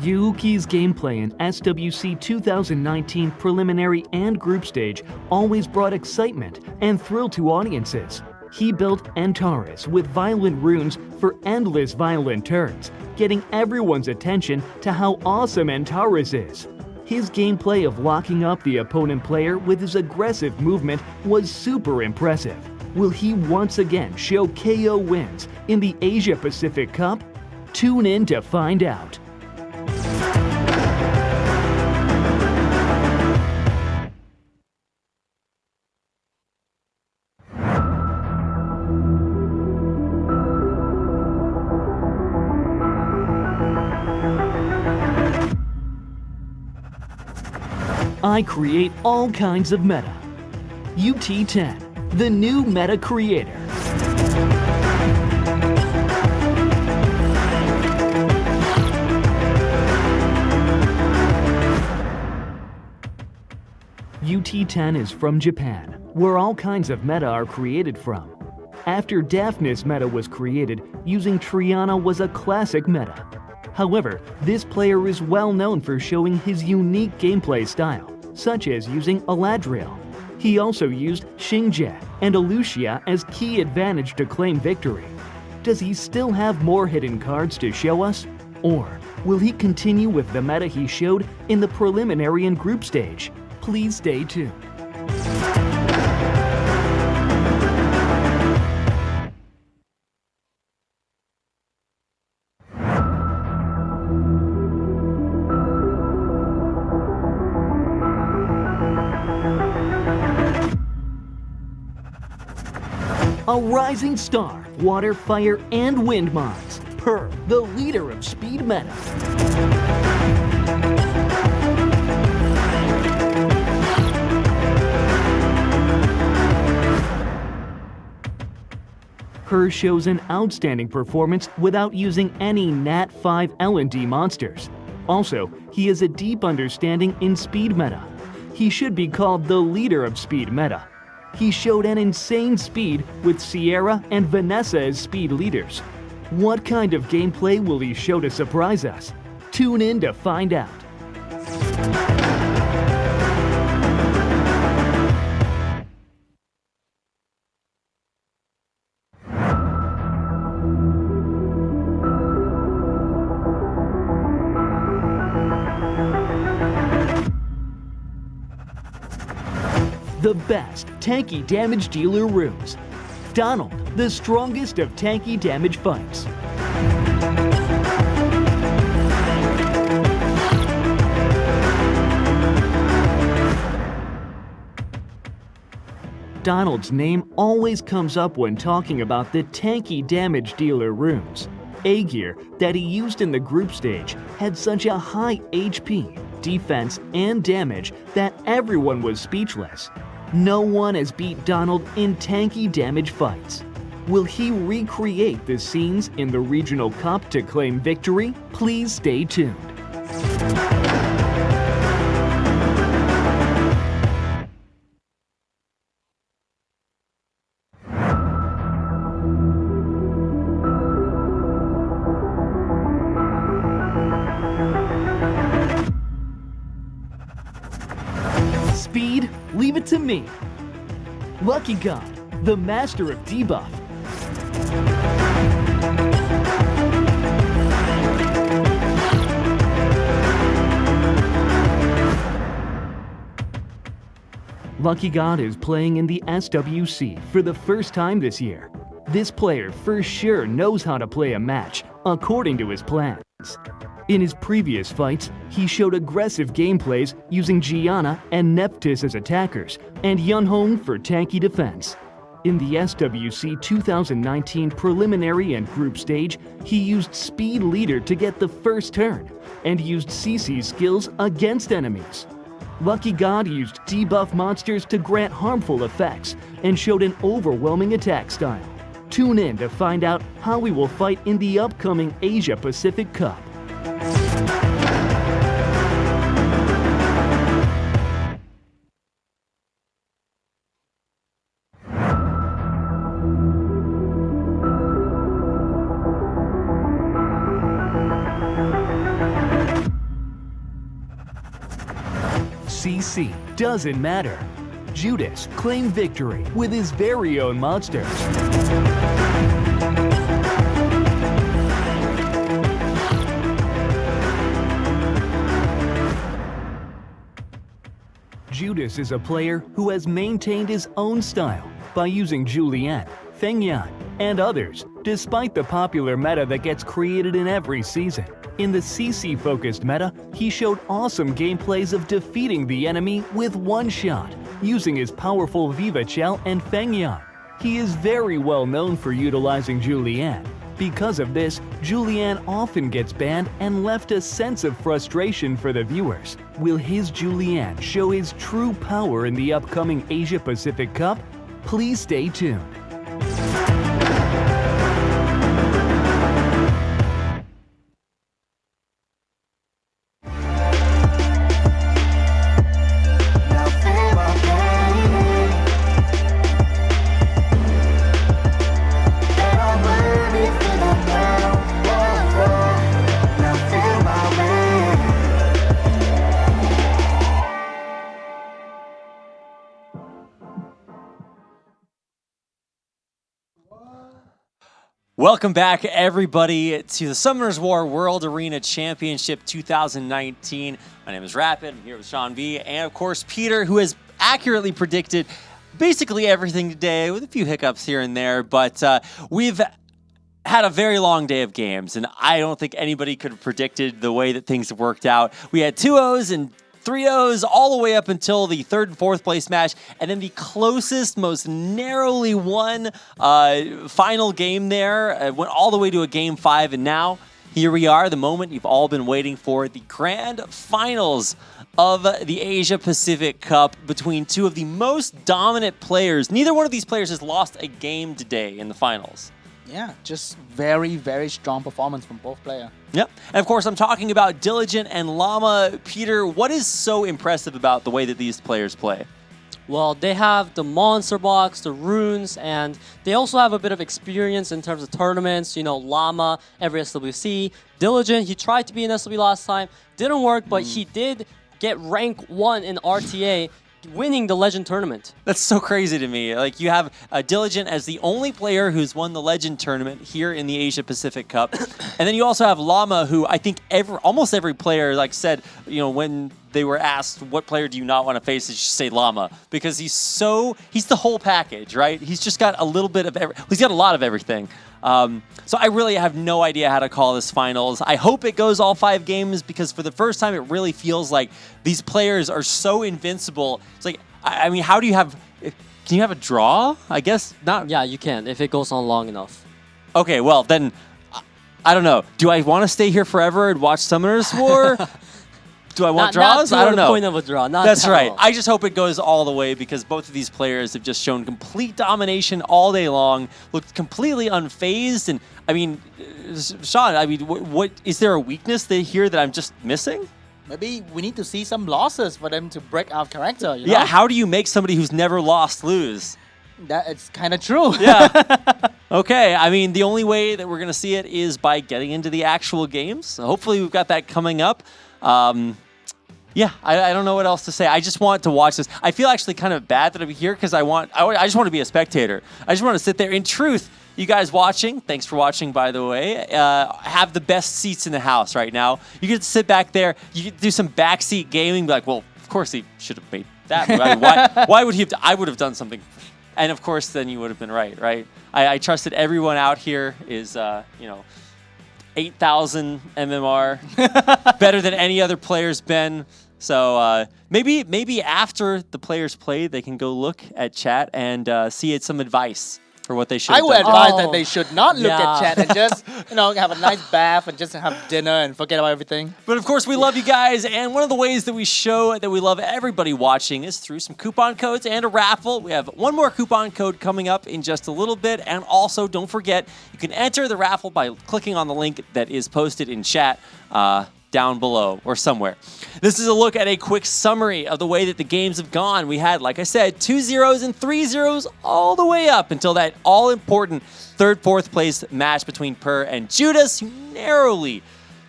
Yuuki's gameplay in SWC 2019 preliminary and group stage always brought excitement and thrill to audiences. He built Antares with violent runes for endless violent turns, getting everyone's attention to how awesome Antares is. His gameplay of locking up the opponent player with his aggressive movement was super impressive. Will he once again show KO wins in the Asia-Pacific Cup? Tune in to find out. I create all kinds of meta. UT10, the new meta creator. UT10 is from Japan, where all kinds of meta are created from. After Daphnis meta was created, using Triana was a classic meta. However, this player is well known for showing his unique gameplay style, such as using Aladriel. He also used Xingje and Alucia as key advantage to claim victory. Does he still have more hidden cards to show us? Or will he continue with the meta he showed in the preliminary and group stage? Please stay tuned. A rising star, water, fire, and wind mods. Per, the leader of speed meta. Her shows an outstanding performance without using any Nat 5 L&D monsters. Also, he has a deep understanding in speed meta. He should be called the leader of speed meta. He showed an insane speed with Sierra and Vanessa as speed leaders. What kind of gameplay will he show to surprise us? Tune in to find out. The best tanky damage dealer runes. Donald, the strongest of tanky damage fights. Donald's name always comes up when talking about the tanky damage dealer runes. A-Gear that he used in the group stage had such a high HP, defense, and damage that everyone was speechless. No one has beat Donald in tanky damage fights. Will he recreate the scenes in the Regional Cup to claim victory? Please stay tuned. Speed, leave it to me. Lucky God, the master of debuff. Lucky God is playing in the SWC for the first time this year. This player for sure knows how to play a match according to his plans. In his previous fights, he showed aggressive gameplays using Gianna and Nephthys as attackers and Yunhong for tanky defense. In the SWC 2019 preliminary and group stage, he used Speed Leader to get the first turn and used CC's skills against enemies. Lucky God used debuff monsters to grant harmful effects and showed an overwhelming attack style. Tune in to find out how we will fight in the upcoming Asia-Pacific Cup. CC doesn't matter. Judas claimed victory with his very own monsters. Judas is a player who has maintained his own style by using Julian, Fengyan, and others, despite the popular meta that gets created in every season. In the CC-focused meta, he showed awesome gameplays of defeating the enemy with one shot, using his powerful Viva Chell and Fengyan. He is very well known for utilizing Julian. Because of this, Julian often gets banned and left a sense of frustration for the viewers. Will his Julian show his true power in the upcoming Asia-Pacific Cup? Please stay tuned. Welcome back, everybody, to the Summoner's War World Arena Championship 2019. My name is Rapid. I'm here with Sean B. And, of course, Peter, who has accurately predicted basically everything today with a few hiccups here and there. But we've had a very long day of games, and I don't think anybody could have predicted the way that things have worked out. We had 2-0s and 3-0s all the way up until the third and fourth place match, and then the closest, most narrowly won final game there went all the way to a game 5, and now here we are, the moment you've all been waiting for, the grand finals of the Asia-Pacific Cup between two of the most dominant players. Neither one of these players has lost a game today in the finals. Yeah, just very, very strong performance from both players. Yep. And of course, I'm talking about Diligent and Llama. Peter, what is so impressive about the way that these players play? Well, they have the monster box, the runes, and they also have a bit of experience in terms of tournaments. You know, Llama, every SWC. Diligent, he tried to be in SW last time. Didn't work, but he did get rank 1 in RTA, winning the Legend tournament. That's so crazy to me. Like, you have Diligent as the only player who's won the Legend tournament here in the Asia-Pacific Cup. And then you also have Llama, who I think almost every player said, you know, when they were asked what player do you not want to face, they just say Llama, because he's the whole package, right? He's just got a little bit of he's got a lot of everything. So I really have no idea how to call this finals. I hope it goes all 5 games, because for the first time, it really feels like these players are so invincible. It's like, I mean, how do you have... Can you have a draw? I guess not. Yeah, you can if it goes on long enough. Okay, well then, I don't know. Do I want to stay here forever and watch Summoners War? Do I want draws? Not I don't know. The point of a draw. Not That's right. long. I just hope it goes all the way because both of these players have just shown complete domination all day long, looked completely unfazed. And I mean, Sean, I mean, what is there a weakness here that I'm just missing? Maybe we need to see some losses for them to break out character. You know? Yeah, how do you make somebody who's never lost lose? That it's kind of true. Yeah. Okay, I mean, the only way that we're going to see it is by getting into the actual games. So hopefully we've got that coming up. Yeah, I don't know what else to say. I just want to watch this. I feel actually kind of bad that I'm here because I just want to be a spectator. I just want to sit there. In truth, you guys watching, thanks for watching, by the way, have the best seats in the house right now. You get to sit back there. You get to do some backseat gaming. Be like, well, of course he should have made that. Right? Why would he have? I would have done something. And of course, then you would have been right? I trusted everyone out here is, 8,000 MMR, better than any other player's been. So maybe after the players play, they can go look at chat and see some advice for what they should have I would done. advise that they should not look at chat and just, have a nice bath and just have dinner and forget about everything. But of course, we love you guys, and one of the ways that we show that we love everybody watching is through some coupon codes and a raffle. We have one more coupon code coming up in just a little bit, and also don't forget, you can enter the raffle by clicking on the link that is posted in chat down below or somewhere. This is a look at a quick summary of the way that the games have gone. We had, like I said, 2 zeros and 3 zeros all the way up until that all-important third, fourth place match between Per and Judas, who narrowly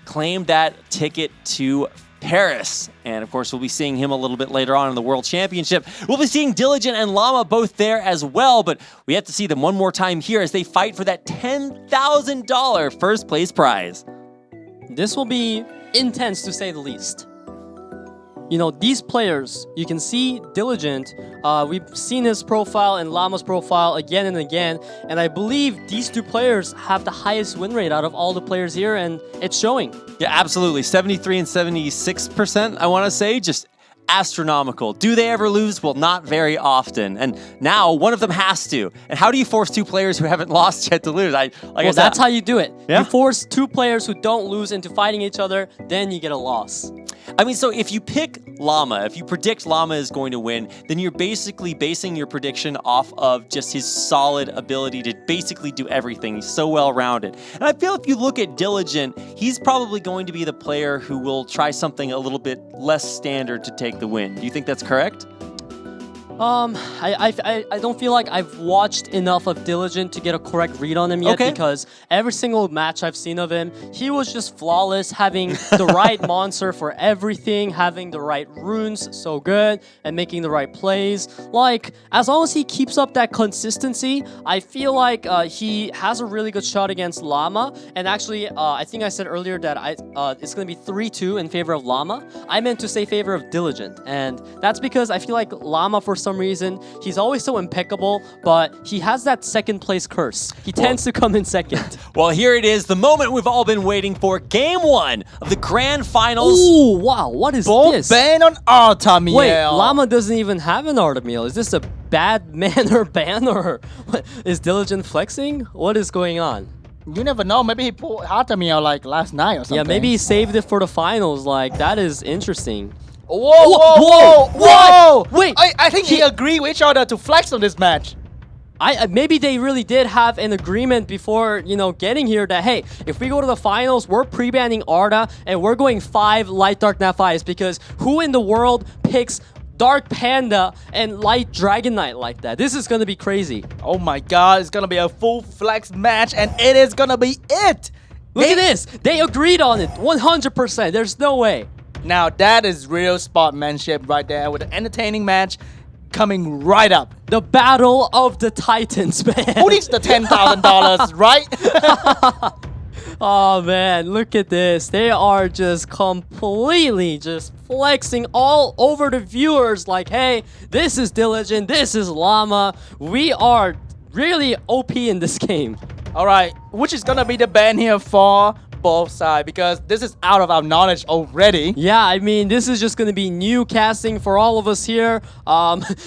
claimed that ticket to Paris. And of course, we'll be seeing him a little bit later on in the World Championship. We'll be seeing Diligent and Llama both there as well, but we have to see them one more time here as they fight for that $10,000 first place prize. This will be intense to say the least. These players, you can see Diligent. We've seen his profile and Llama's profile again and again, and I believe these two players have the highest win rate out of all the players here, and it's showing. Yeah, absolutely. 73 and 76%, I want to say, just astronomical. Do they ever lose? Well, not very often. And now one of them has to. And how do you force two players who haven't lost yet to lose? That's how you do it. Yeah? You force two players who don't lose into fighting each other, then you get a loss. I mean, so if you pick Llama, if you predict Llama is going to win, then you're basically basing your prediction off of just his solid ability to basically do everything. He's so well-rounded. And I feel if you look at Diligent, he's probably going to be the player who will try something a little bit less standard to take the win. Do you think that's correct? I don't feel like I've watched enough of Diligent to get a correct read on him yet, because every single match I've seen of him, he was just flawless, having the right monster for everything, having the right runes so good, and making the right plays. Like, as long as he keeps up that consistency, I feel like he has a really good shot against Llama. And actually, I think I said earlier that it's going to be 3-2 in favor of Llama. I meant to say favor of Diligent, and that's because I feel like Llama, for some reason, he's always so impeccable, but he has that second place curse. He tends to come in second. Well, here it is, the moment we've all been waiting for. Game 1 of the grand finals. Ooh, wow, what is this? Ban on Artamiel. Wait, Llama doesn't even have an Artamiel. Is this a bad manner ban, or what? Is Diligent flexing? What is going on? You never know. Maybe he pulled Artamiel like last night or something. Yeah, maybe he saved it for the finals. Like, that is interesting. Whoa! Wait, I think he agreed with each other to flex on this match. Maybe they really did have an agreement before, getting here that, hey, if we go to the finals, we're pre-banning Arda and we're going 5 Light Dark Nephites, because who in the world picks Dark Panda and Light Dragon Knight like that? This is gonna be crazy. Oh my god, it's gonna be a full flex match, and it is gonna be it. Look at this. They agreed on it 100%. There's no way. Now that is real sportsmanship right there, with an entertaining match coming right up. The Battle of the Titans, man. Who needs the $10,000, right? Oh man, look at this. They are just completely just flexing all over the viewers like, hey, this is Diligent, this is Llama. We are really OP in this game. All right, which is gonna be the ban here for both sides because this is out of our knowledge already. Yeah, I mean, this is just going to be new casting for all of us here.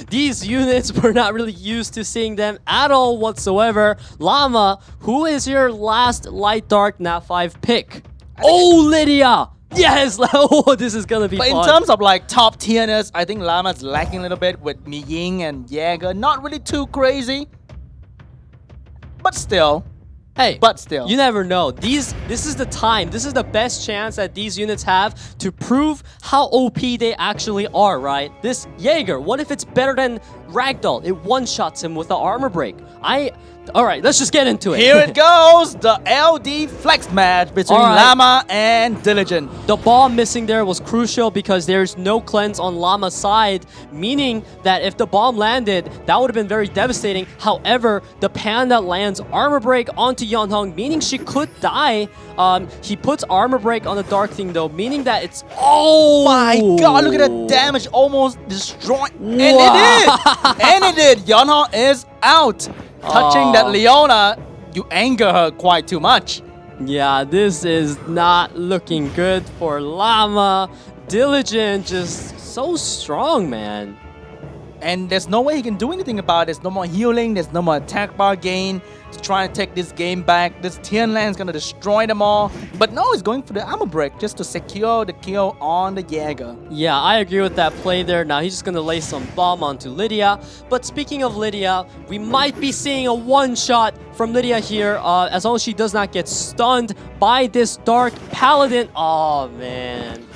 These units, we're not really used to seeing them at all whatsoever. Llama, who is your last light dark Nat 5 pick? Oh, Lydia! Yes! Oh, this is going to be But fun. in terms of like top tierness, I think Llama's lacking a little bit with Mi Ying and Jaeger. Not really too crazy. But still. Hey, but still. You never know. This is the time. This is the best chance that these units have to prove how OP they actually are, right? This Jaeger, what if it's better than Ragdoll? It one-shots him with the armor break. All right, let's just get into it. Here it goes, the LD flex match between Llama and Diligent. The bomb missing there was crucial because there's no cleanse on Llama's side, meaning that if the bomb landed, that would have been very devastating. However, the Panda lands armor break onto Yeonhong, meaning she could die. He puts armor break on the Dark Thing though, meaning that it's... Oh my god, look at the damage, almost destroyed. And it did! And it did! Yeonhong is out. Touching that Leona, you anger her quite too much. Yeah, this is not looking good for Llama. Diligent, just so strong, man. And there's no way he can do anything about it. There's no more healing. There's no more attack bar gain. He's trying to take this game back. This Tian Land's going to destroy them all. But no, he's going for the armor break just to secure the kill on the Jaeger. Yeah, I agree with that play there. Now he's just going to lay some bomb onto Lydia. But speaking of Lydia, we might be seeing a one-shot from Lydia here as long as she does not get stunned by this Dark Paladin. Oh, man.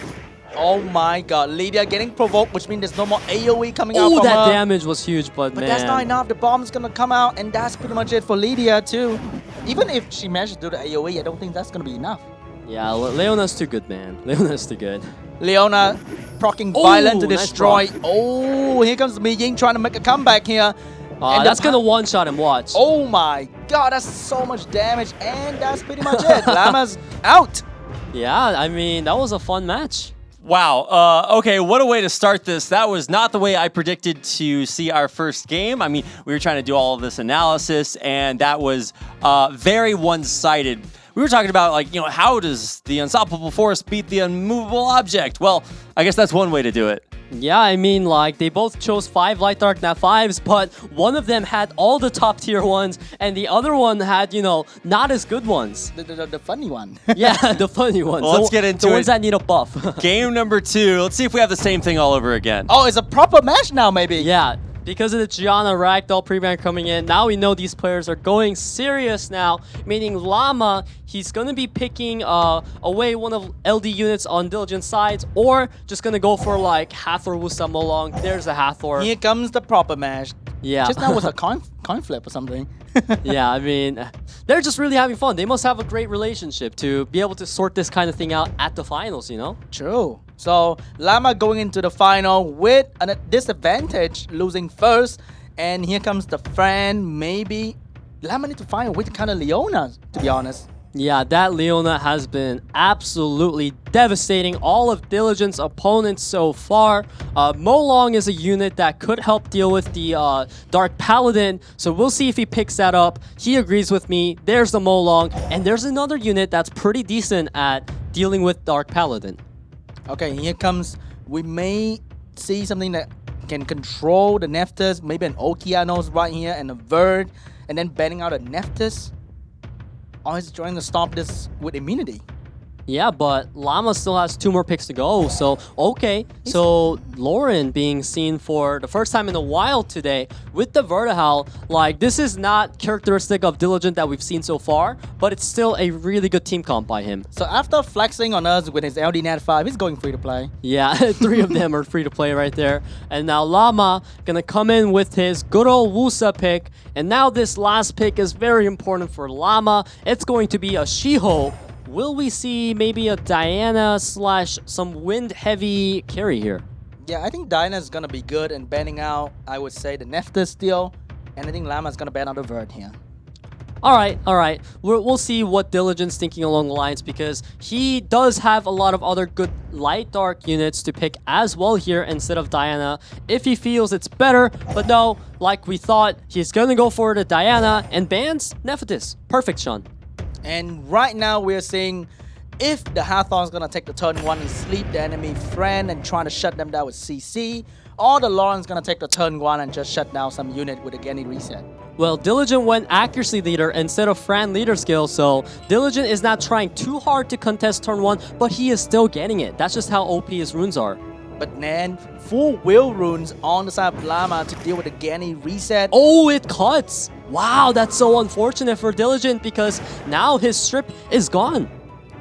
Oh my god, Lydia getting provoked, which means there's no more AoE coming out Oh, from that her. damage was huge, but man. That's not enough. The bomb's gonna come out, and that's pretty much it for Lydia too. Even if she manages to do the AoE, I don't think that's gonna be enough. Yeah, Leona's too good, man. Leona's too good. Leona proccing Violent to destroy. Oh, here comes Mi Ying trying to make a comeback here. That's gonna one-shot him, watch. Oh my god, that's so much damage, and that's pretty much it. Llama's out. Yeah, I mean, that was a fun match. Wow. Okay, what a way to start this. That was not the way I predicted to see our first game. I mean, we were trying to do all of this analysis, and that was very one-sided. We were talking about, like, how does the unstoppable force beat the unmovable object? Well, I guess that's one way to do it. Yeah, I mean, like, they both chose 5 Light Dark Nat 5s, but one of them had all the top tier ones, and the other one had, not as good ones. The funny one. Yeah, the funny ones. Well, let's get into the it. ones that need a buff. Game number 2. Let's see if we have the same thing all over again. Oh, it's a proper match now, maybe. Yeah, because of the Gianna Ragdoll pre-ban coming in, now we know these players are going serious now, meaning Llama, he's going to be picking away one of LD units on Diligent sides, or just going to go for like Hathor Wusa Molong. There's a Hathor. Here comes the proper match. Yeah. Just now was a coin flip or something. Yeah, I mean, they're just really having fun. They must have a great relationship to be able to sort this kind of thing out at the finals, True. So, Llama going into the final with a disadvantage, losing first. And here comes the friend, maybe. Llama need to find a way to counter Leona, to be honest. Yeah, that Leona has been absolutely devastating all of Diligent's opponents so far. Molong is a unit that could help deal with the Dark Paladin, so we'll see if he picks that up. He agrees with me. There's the Molong, and there's another unit that's pretty decent at dealing with Dark Paladin. Okay, here comes, we may see something that can control the Nephthys, maybe an Okeanos right here, and a Verd, and then banning out a Nephthys. Or he's trying to stop this with immunity. Yeah, but Llama still has 2 more picks to go, so okay. So Lauren being seen for the first time in a while today with the Vertical. Like, this is not characteristic of Diligent that we've seen so far, but it's still a really good team comp by him. So after flexing on us with his LD Nat 5, he's going free to play. Yeah, 3 of them are free to play right there. And now Llama gonna come in with his good old Wusa pick. And now this last pick is very important for Llama. It's going to be a Shiho. Will we see maybe a Diana / some wind-heavy carry here? Yeah, I think Diana's gonna be good in banning out, I would say, the Nephthys still. And I think Llama's gonna ban out the Verd here. All right. We'll see what Diligent's thinking along the lines, because he does have a lot of other good light dark units to pick as well here instead of Diana if he feels it's better. But no, like we thought, he's going to go for the Diana and bans Nephthys. Perfect, Sean. And right now we're seeing if the Hathorn's gonna take the turn 1 and sleep the enemy friend and trying to shut them down with CC, or the Lauren's gonna take the turn 1 and just shut down some unit with a Genny reset. Well, Diligent went accuracy leader instead of Fran leader skill, so Diligent is not trying too hard to contest turn 1, but he is still getting it. That's just how OP his runes are. But then, full will runes on the side of Llama to deal with the Genny reset. Oh, it cuts! Wow, that's so unfortunate for Diligent because now his strip is gone.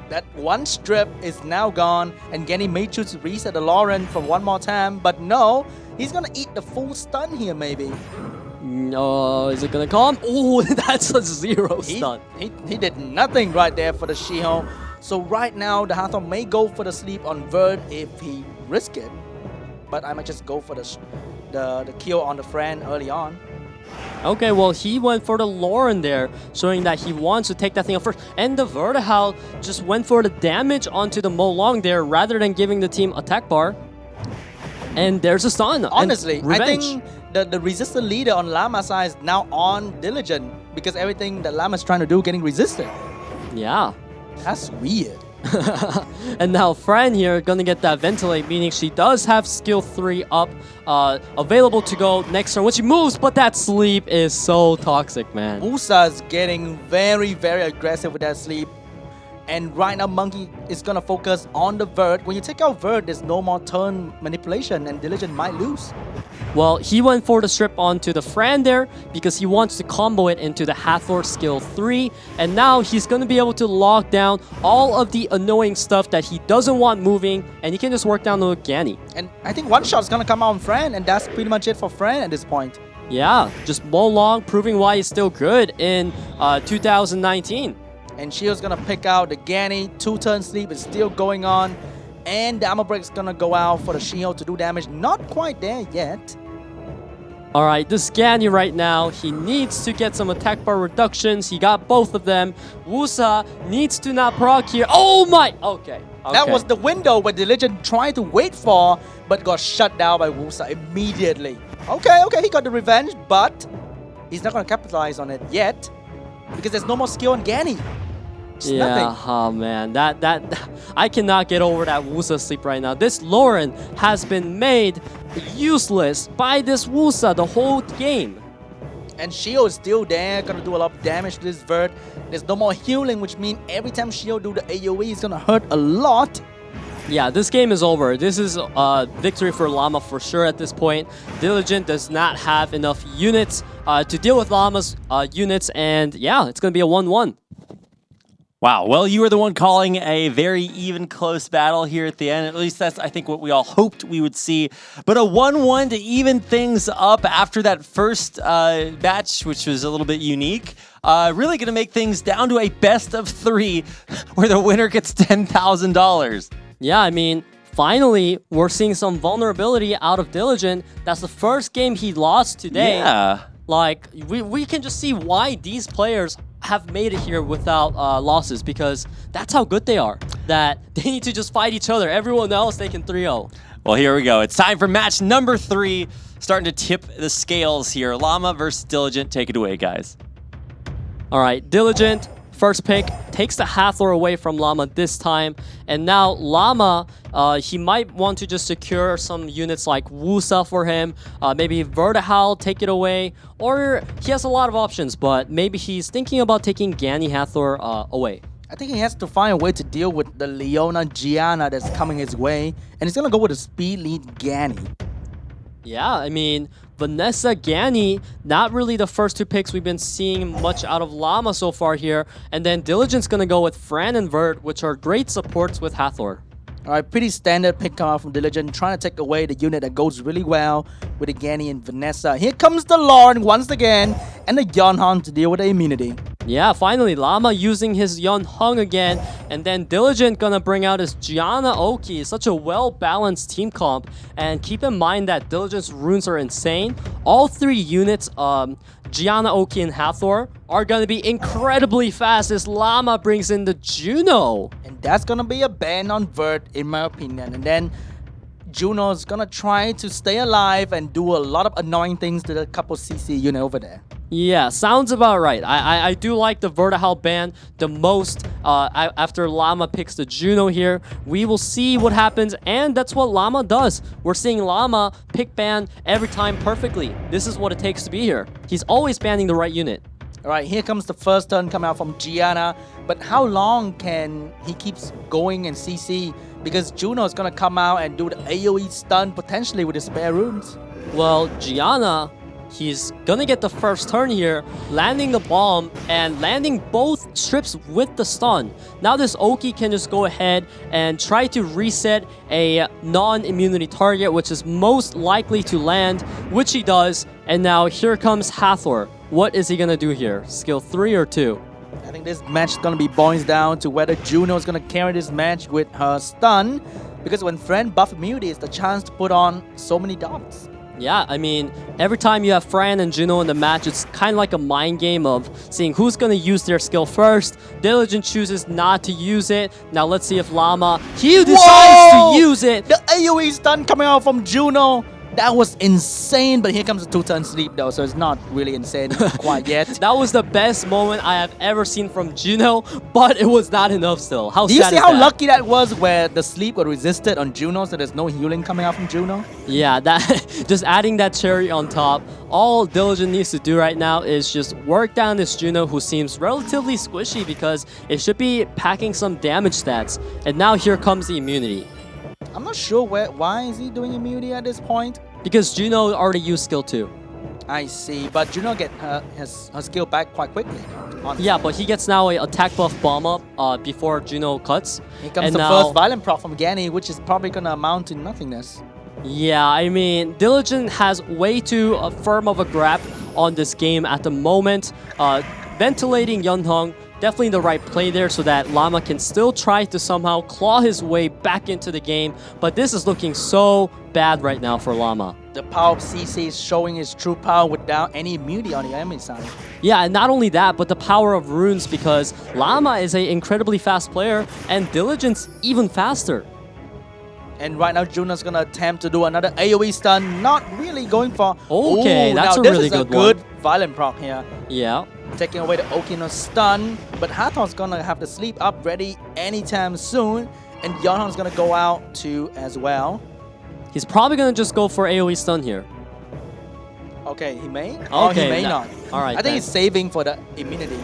That one strip is now gone, and Genny may choose to reset the Lauren for one more time, but no, he's gonna eat the full stun here maybe. No, is it gonna come? Oh, that's a 0 stun. He did nothing right there for the Shiho. So right now, the Hathor may go for the sleep on Verd if he risk it, but I might just go for the kill on the friend early on. Okay, well, he went for the Lauren there, showing that he wants to take that thing up first. And the Vertihal just went for the damage onto the Mo Long there rather than giving the team attack bar. And there's a stun. Honestly, I think the resistant leader on Llama's side is now on Diligent because everything that Llama's trying to do getting resisted. Yeah. That's weird. And now Fran here gonna get that ventilate, meaning she does have skill 3 up, available to go next turn when she moves, but that sleep is so toxic, man. Wusa's getting very, very aggressive with that sleep. And right now, Monkey is gonna focus on the Verd. When you take out Verd, there's no more turn manipulation and Diligent might lose. Well, he went for the strip onto the Fran there because he wants to combo it into the Hathor skill 3. And now he's going to be able to lock down all of the annoying stuff that he doesn't want moving. And he can just work down the Ganny. And I think one shot is going to come out on Fran. And that's pretty much it for Fran at this point. Yeah, just Mo Long proving why he's still good in 2019. And Shio's going to pick out the Ganny. 2-turn sleep is still going on. And the Armor Break's going to go out for the Shio to do damage. Not quite there yet. Alright, this Ganny right now, he needs to get some attack bar reductions. He got both of them. Wusa needs to not proc here. Oh my! Okay. That was the window where Diligent tried to wait for, but got shut down by Wusa immediately. Okay, he got the revenge, but he's not going to capitalize on it yet because there's no more skill on Ganny. Yeah, oh man, that I cannot get over that Wusa sleep right now. This Lauren has been made useless by this Wusa the whole game. And Shio is still there, gonna do a lot of damage to this Verd. There's no more healing, which means every time Shio do the AoE, it's gonna hurt a lot. Yeah, this game is over. This is a victory for Llama for sure at this point. Diligent does not have enough units to deal with Llama's units, and yeah, it's gonna be a 1-1. Wow, well, you were the one calling a very even, close battle here at the end. At least that's, I think, what we all hoped we would see. But a 1-1 to even things up after that first match, which was a little bit unique. Really going to make things down to a best of 3 where the winner gets $10,000. Yeah, I mean, finally, we're seeing some vulnerability out of Diligent. That's the first game he lost today. Yeah. Like, we can just see why these players have made it here without losses, because that's how good they are. That they need to just fight each other. Everyone else, they can 3-0. Well, here we go. It's time for match number 3. Starting to tip the scales here. Llama versus Diligent. Take it away, guys. All right, Diligent, first pick, takes the Hathor away from Llama this time. And now Llama, he might want to just secure some units like Wusa for him. Maybe Vertihal, take it away. Or he has a lot of options, but maybe he's thinking about taking Ganny Hathor away. I think he has to find a way to deal with the Leona Gianna that's coming his way. And he's going to go with a speed lead Ganny. Yeah, I mean, Vanessa, Ganny, not really the first 2 picks we've been seeing much out of Llama so far here. And then Diligent's going to go with Fran and Verd, which are great supports with Hathor. All right, pretty standard pick out from Diligent, trying to take away the unit that goes really well with the Ganny and Vanessa. Here comes the Lauren once again, and the Yonhan to deal with the immunity. Yeah, finally, Llama using his Yonhong again, and then Diligent gonna bring out his Gianna Oki. Such a well-balanced team comp, and keep in mind that Diligent's runes are insane. All 3 units, Gianna, Oki, and Hathor, are gonna be incredibly fast as Llama brings in the Juno. And that's gonna be a ban on Verd, in my opinion. And then Juno's gonna try to stay alive and do a lot of annoying things to the couple CC unit over there. Yeah, sounds about right. I do like the Vertihal ban the most after Llama picks the Juno here. We will see what happens, and that's what Llama does. We're seeing Llama pick ban every time perfectly. This is what it takes to be here. He's always banning the right unit. All right, here comes the first turn coming out from Gianna. But how long can he keeps going in CC? Because Juno is going to come out and do the AoE stun potentially with the spare runes. Well, Gianna, he's going to get the first turn here, landing the bomb and landing both strips with the stun. Now this Oki can just go ahead and try to reset a non-immunity target, which is most likely to land, which he does. And now here comes Hathor. What is he going to do here? Skill 3 or 2? I think this match is going to be boils down to whether Juno is going to carry this match with her stun. Because when Fran buff immunity, it's the chance to put on so many dots. Yeah, I mean, every time you have Fran and Juno in the match, it's kind of like a mind game of seeing who's going to use their skill first. Diligent chooses not to use it. Now let's see if Llama, he decides to use it. The AoE stun coming out from Juno. That was insane, but here comes the 2-turn sleep though, so it's not really insane quite yet. That was the best moment I have ever seen from Juno, but it was not enough still. How Do you sad see is how that? lucky that was where the sleep got resisted on Juno, so there's no healing coming out from Juno? Yeah, that just adding that cherry on top. All Diligent needs to do right now is just work down this Juno, who seems relatively squishy because it should be packing some damage stats. And now here comes the immunity. I'm not sure why is he doing immunity at this point. Because Juno already used skill 2. I see, but Juno get her skill back quite quickly. Honestly. Yeah, but he gets now a attack buff bomb up before Juno cuts. Here comes and the now, first violent proc from Ganny, which is probably gonna amount to nothingness. Yeah, I mean, Diligent has way too firm of a grab on this game at the moment. Ventilating Yunhong, definitely the right play there so that Llama can still try to somehow claw his way back into the game. But this is looking so bad right now for Llama. The power of CC is showing his true power without any immunity on the enemy side. Yeah, and not only that, but the power of runes, because Llama is an incredibly fast player and Diligent's even faster. And right now, Juno's gonna attempt to do another AoE stun, not really going for... Okay, that's now a really good one. This is a good violent proc here. Yeah. Taking away the Okino stun, but Hathor's gonna have the sleep up ready anytime soon, and Yonhong's gonna go out too as well. He's probably gonna just go for AoE stun here. Okay, he may? Okay, Oh, he may not. All right, I think then. he's saving for the immunity,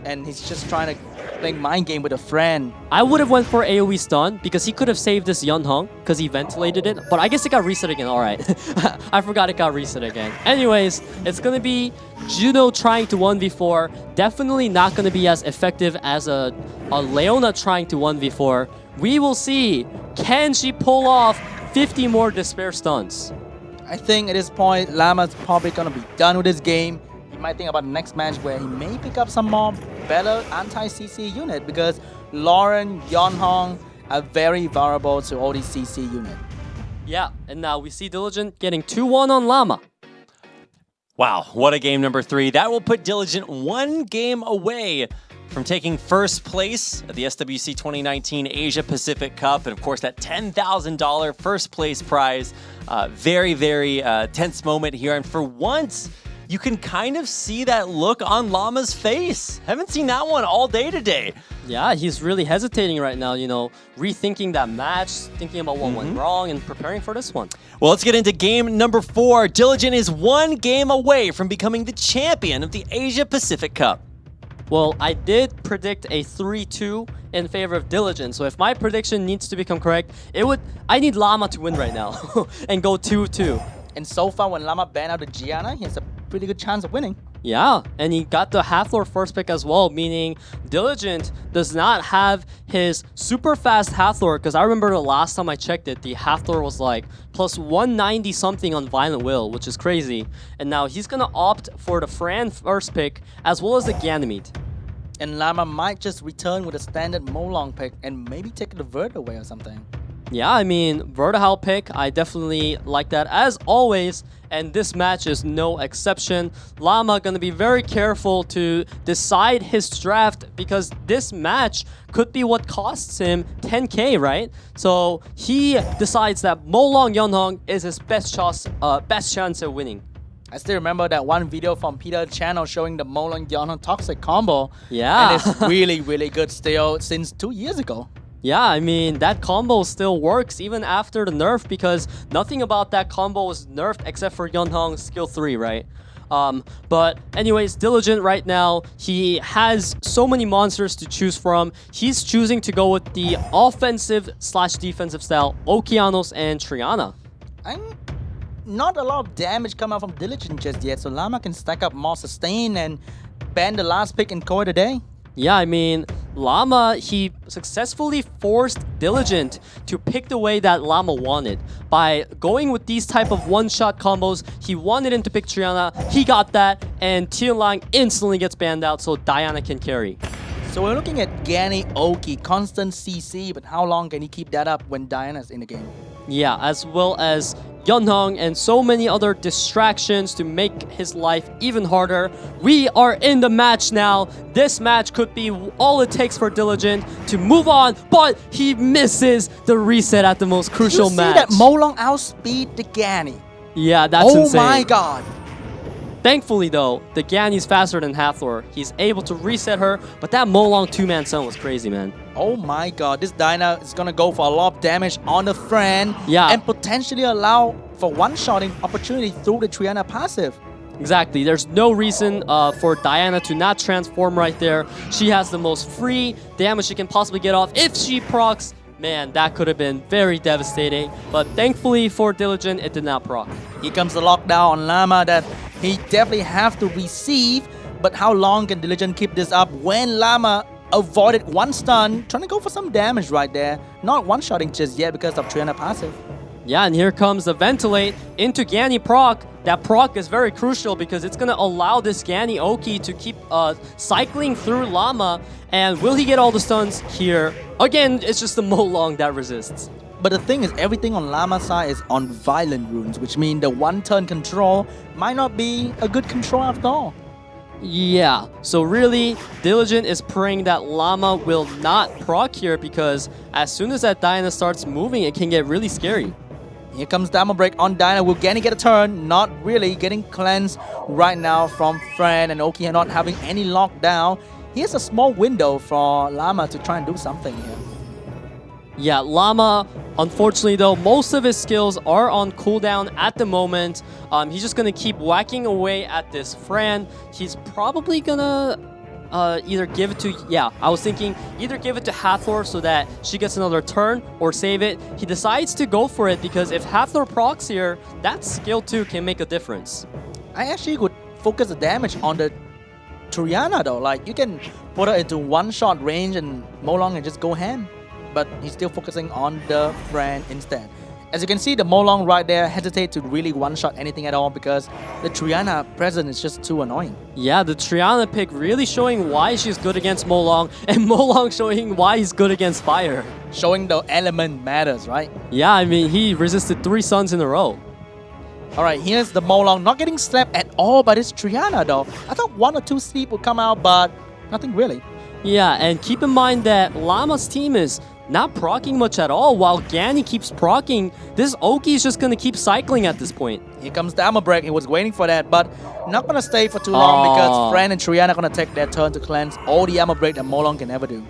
and he's just trying to play mind game with a friend. I would have went for AoE stun because he could have saved this Yunhong because he ventilated it, but I guess it got reset again. All right. I forgot it got reset again. Anyways, it's going to be Juno trying to 1v4. Definitely not going to be as effective as a Leona trying to 1v4. We will see. Can she pull off 50 more despair stuns? I think at this point, Llama's probably going to be done with this game. He might think about the next match where he may pick up some more better anti-CC unit, because Lauren, Yonhong are very vulnerable to all these CC units. Yeah, and now we see Diligent getting 2-1 on Llama. Wow, what a game number 3. That will put Diligent one game away from taking first place at the SWC 2019 Asia-Pacific Cup. And of course, that $10,000 first place prize. Very, very tense moment here. And for once, you can kind of see that look on Llama's face. Haven't seen that one all day today. Yeah, he's really hesitating right now, you know, rethinking that match, thinking about what went wrong, and preparing for this one. Well, let's get into game number 4. Diligent is one game away from becoming the champion of the Asia-Pacific Cup. Well, I did predict a 3-2 in favor of Diligent, so if my prediction needs to become correct, I need Llama to win right now and go 2-2. And so far, when Llama banned out the Gianna, he has a pretty good chance of winning. Yeah, and he got the Hathor first pick as well, meaning Diligent does not have his super fast Hathor, because I remember the last time I checked it, the Hathor was like plus 190 something on Violent Will, which is crazy. And now he's going to opt for the Fran first pick as well as the Ganymede. And Llama might just return with a standard Molong pick and maybe take the Vert away or something. Yeah, I mean, Vertihal pick, I definitely like that as always. And this match is no exception. Llama gonna be very careful to decide his draft because this match could be what costs him 10k, right? So he decides that Molong Yeonhong is his best chance of winning. I still remember that one video from Peter's channel showing the Molong Yeonhong toxic combo. Yeah. And it's really, really good still since 2 years ago. Yeah, I mean, that combo still works even after the nerf because nothing about that combo was nerfed except for Yeonhong's skill 3, right? But anyways, Diligent right now, he has so many monsters to choose from. He's choosing to go with the offensive/defensive style Okeanos and Triana. And not a lot of damage come out from Diligent just yet, so Llama can stack up more sustain and ban the last pick in core today. Yeah, I mean, Llama, he successfully forced Diligent to pick the way that Llama wanted. By going with these type of one-shot combos, he wanted him to pick Triana, he got that, and Tianlang instantly gets banned out so Diana can carry. So we're looking at Gani Oki, constant CC, but how long can he keep that up when Diana's in the game? Yeah, as well as Yeonhong and so many other distractions to make his life even harder. We are in the match now. This match could be all it takes for Diligent to move on, but he misses the reset at the most crucial match. You see that Molong outspeed the Gani? Yeah, that's insane. Oh my god. Thankfully though, the Gany's faster than Hathor. He's able to reset her, but that Molong two-man stun was crazy, man. Oh my god, this Diana is gonna go for a lot of damage on the friend and potentially allow for one-shotting opportunity through the Triana passive. Exactly, there's no reason for Diana to not transform right there. She has the most free damage she can possibly get off. If she procs, man, that could have been very devastating. But thankfully for Diligent, it did not proc. Here comes the lockdown on Llama that he definitely have to receive. But how long can Diligent keep this up when Llama avoided one stun, trying to go for some damage right there. Not one-shotting just yet because of Triana passive. Yeah, and here comes the Ventilate into Gani proc. That proc is very crucial because it's going to allow this Gani Oki to keep cycling through Llama. And will he get all the stuns here? Again, it's just the Molong that resists. But the thing is, everything on Llama's side is on violent runes, which means the one-turn control might not be a good control after all. Yeah, so really, Diligent is praying that Llama will not proc here because as soon as that Diana starts moving, it can get really scary. Here comes Diamond Break on Diana. Will Gani get a turn? Not really. Getting cleansed right now from Fran and Oki are not having any lockdown. Here's a small window for Llama to try and do something here. Yeah, Llama, unfortunately though, most of his skills are on cooldown at the moment. He's just going to keep whacking away at this Fran. He's probably going to either give it to, I was thinking either give it to Hathor so that she gets another turn or save it. He decides to go for it because if Hathor procs here, that skill 2 can make a difference. I actually would focus the damage on the Triana though. Like you can put her into one-shot range and Molong and just go ham. But he's still focusing on the Fran instead. As you can see, the Molong right there hesitate to really one-shot anything at all because the Triana present is just too annoying. Yeah, the Triana pick really showing why she's good against Molong, and Molong showing why he's good against fire. Showing the element matters, right? Yeah, I mean, he resisted 3 suns in a row. Alright, here's the Molong not getting slapped at all by this Triana though. I thought 1 or 2 sleep would come out, but nothing really. Yeah, and keep in mind that Llama's team is not proccing much at all, while Gani keeps proccing. This Oki is just going to keep cycling at this point. Here comes the Armor Break. He was waiting for that, but not going to stay for too long because Fran and Triana are going to take their turn to cleanse all the Armor Break that Molong can ever do.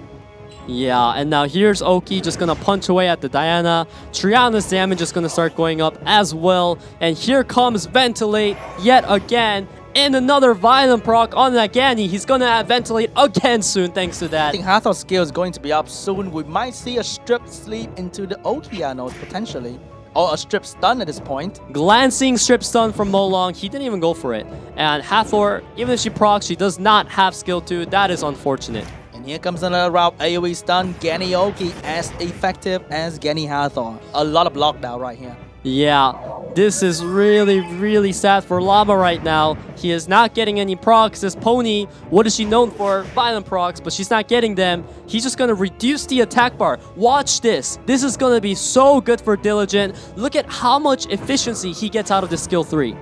Yeah, and now here's Oki just going to punch away at the Diana. Triana's damage is going to start going up as well. And here comes Ventilate yet again. And another violent proc on that Gani. He's going to Ventilate again soon thanks to that. I think Hathor's skill is going to be up soon. We might see a strip sleep into the Okeanos potentially. Or a strip stun at this point. Glancing strip stun from Molong. He didn't even go for it. And Hathor, even if she procs, she does not have skill 2. That is unfortunate. And here comes another route AoE stun. Gani Oki as effective as Gani Hathor. A lot of lockdown right here. Yeah, this is really, really sad for Llama right now. He is not getting any procs. This Pony, what is she known for? Violent procs, but she's not getting them. He's just gonna reduce the attack bar. Watch this. This is gonna be so good for Diligent. Look at how much efficiency he gets out of this skill 3.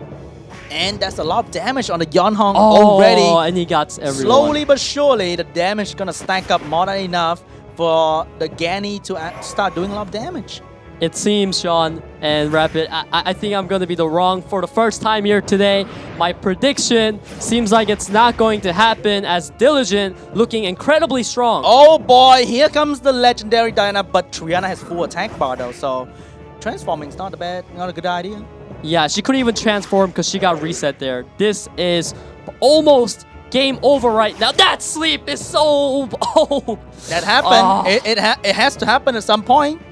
And that's a lot of damage on the Yeonhong already. And he got everyone. Slowly but surely, the damage is gonna stack up more than enough for the Ganny to start doing a lot of damage. It seems, Sean and Rapid, I think I'm going to be the wrong for the first time here today. My prediction seems like it's not going to happen as Diligent looking incredibly strong. Oh boy, here comes the legendary Diana, but Triana has full attack bar though, so transforming is not a good idea. Yeah, she couldn't even transform because she got reset there. This is almost game over right now. That sleep is so... Oh. That happened. It has to happen at some point.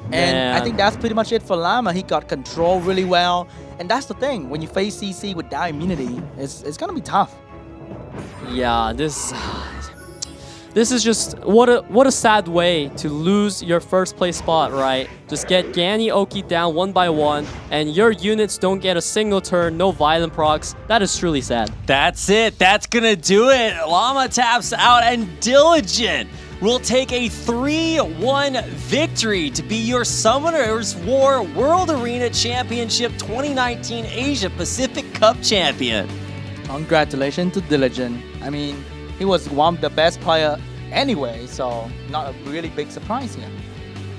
And Man. I think that's pretty much it for Llama. He got control really well. And that's the thing. When you face CC without immunity, it's going to be tough. Yeah, this is just what a sad way to lose your first place spot, right? Just get Ganny Oki down one by one, and your units don't get a single turn, no violent procs. That is truly sad. That's it. That's gonna do it. Llama taps out, and Diligent will take a 3-1 victory to be your Summoners War World Arena Championship 2019 Asia-Pacific Cup champion. Congratulations to Diligent. I mean, he was one of the best player anyway, so not a really big surprise here.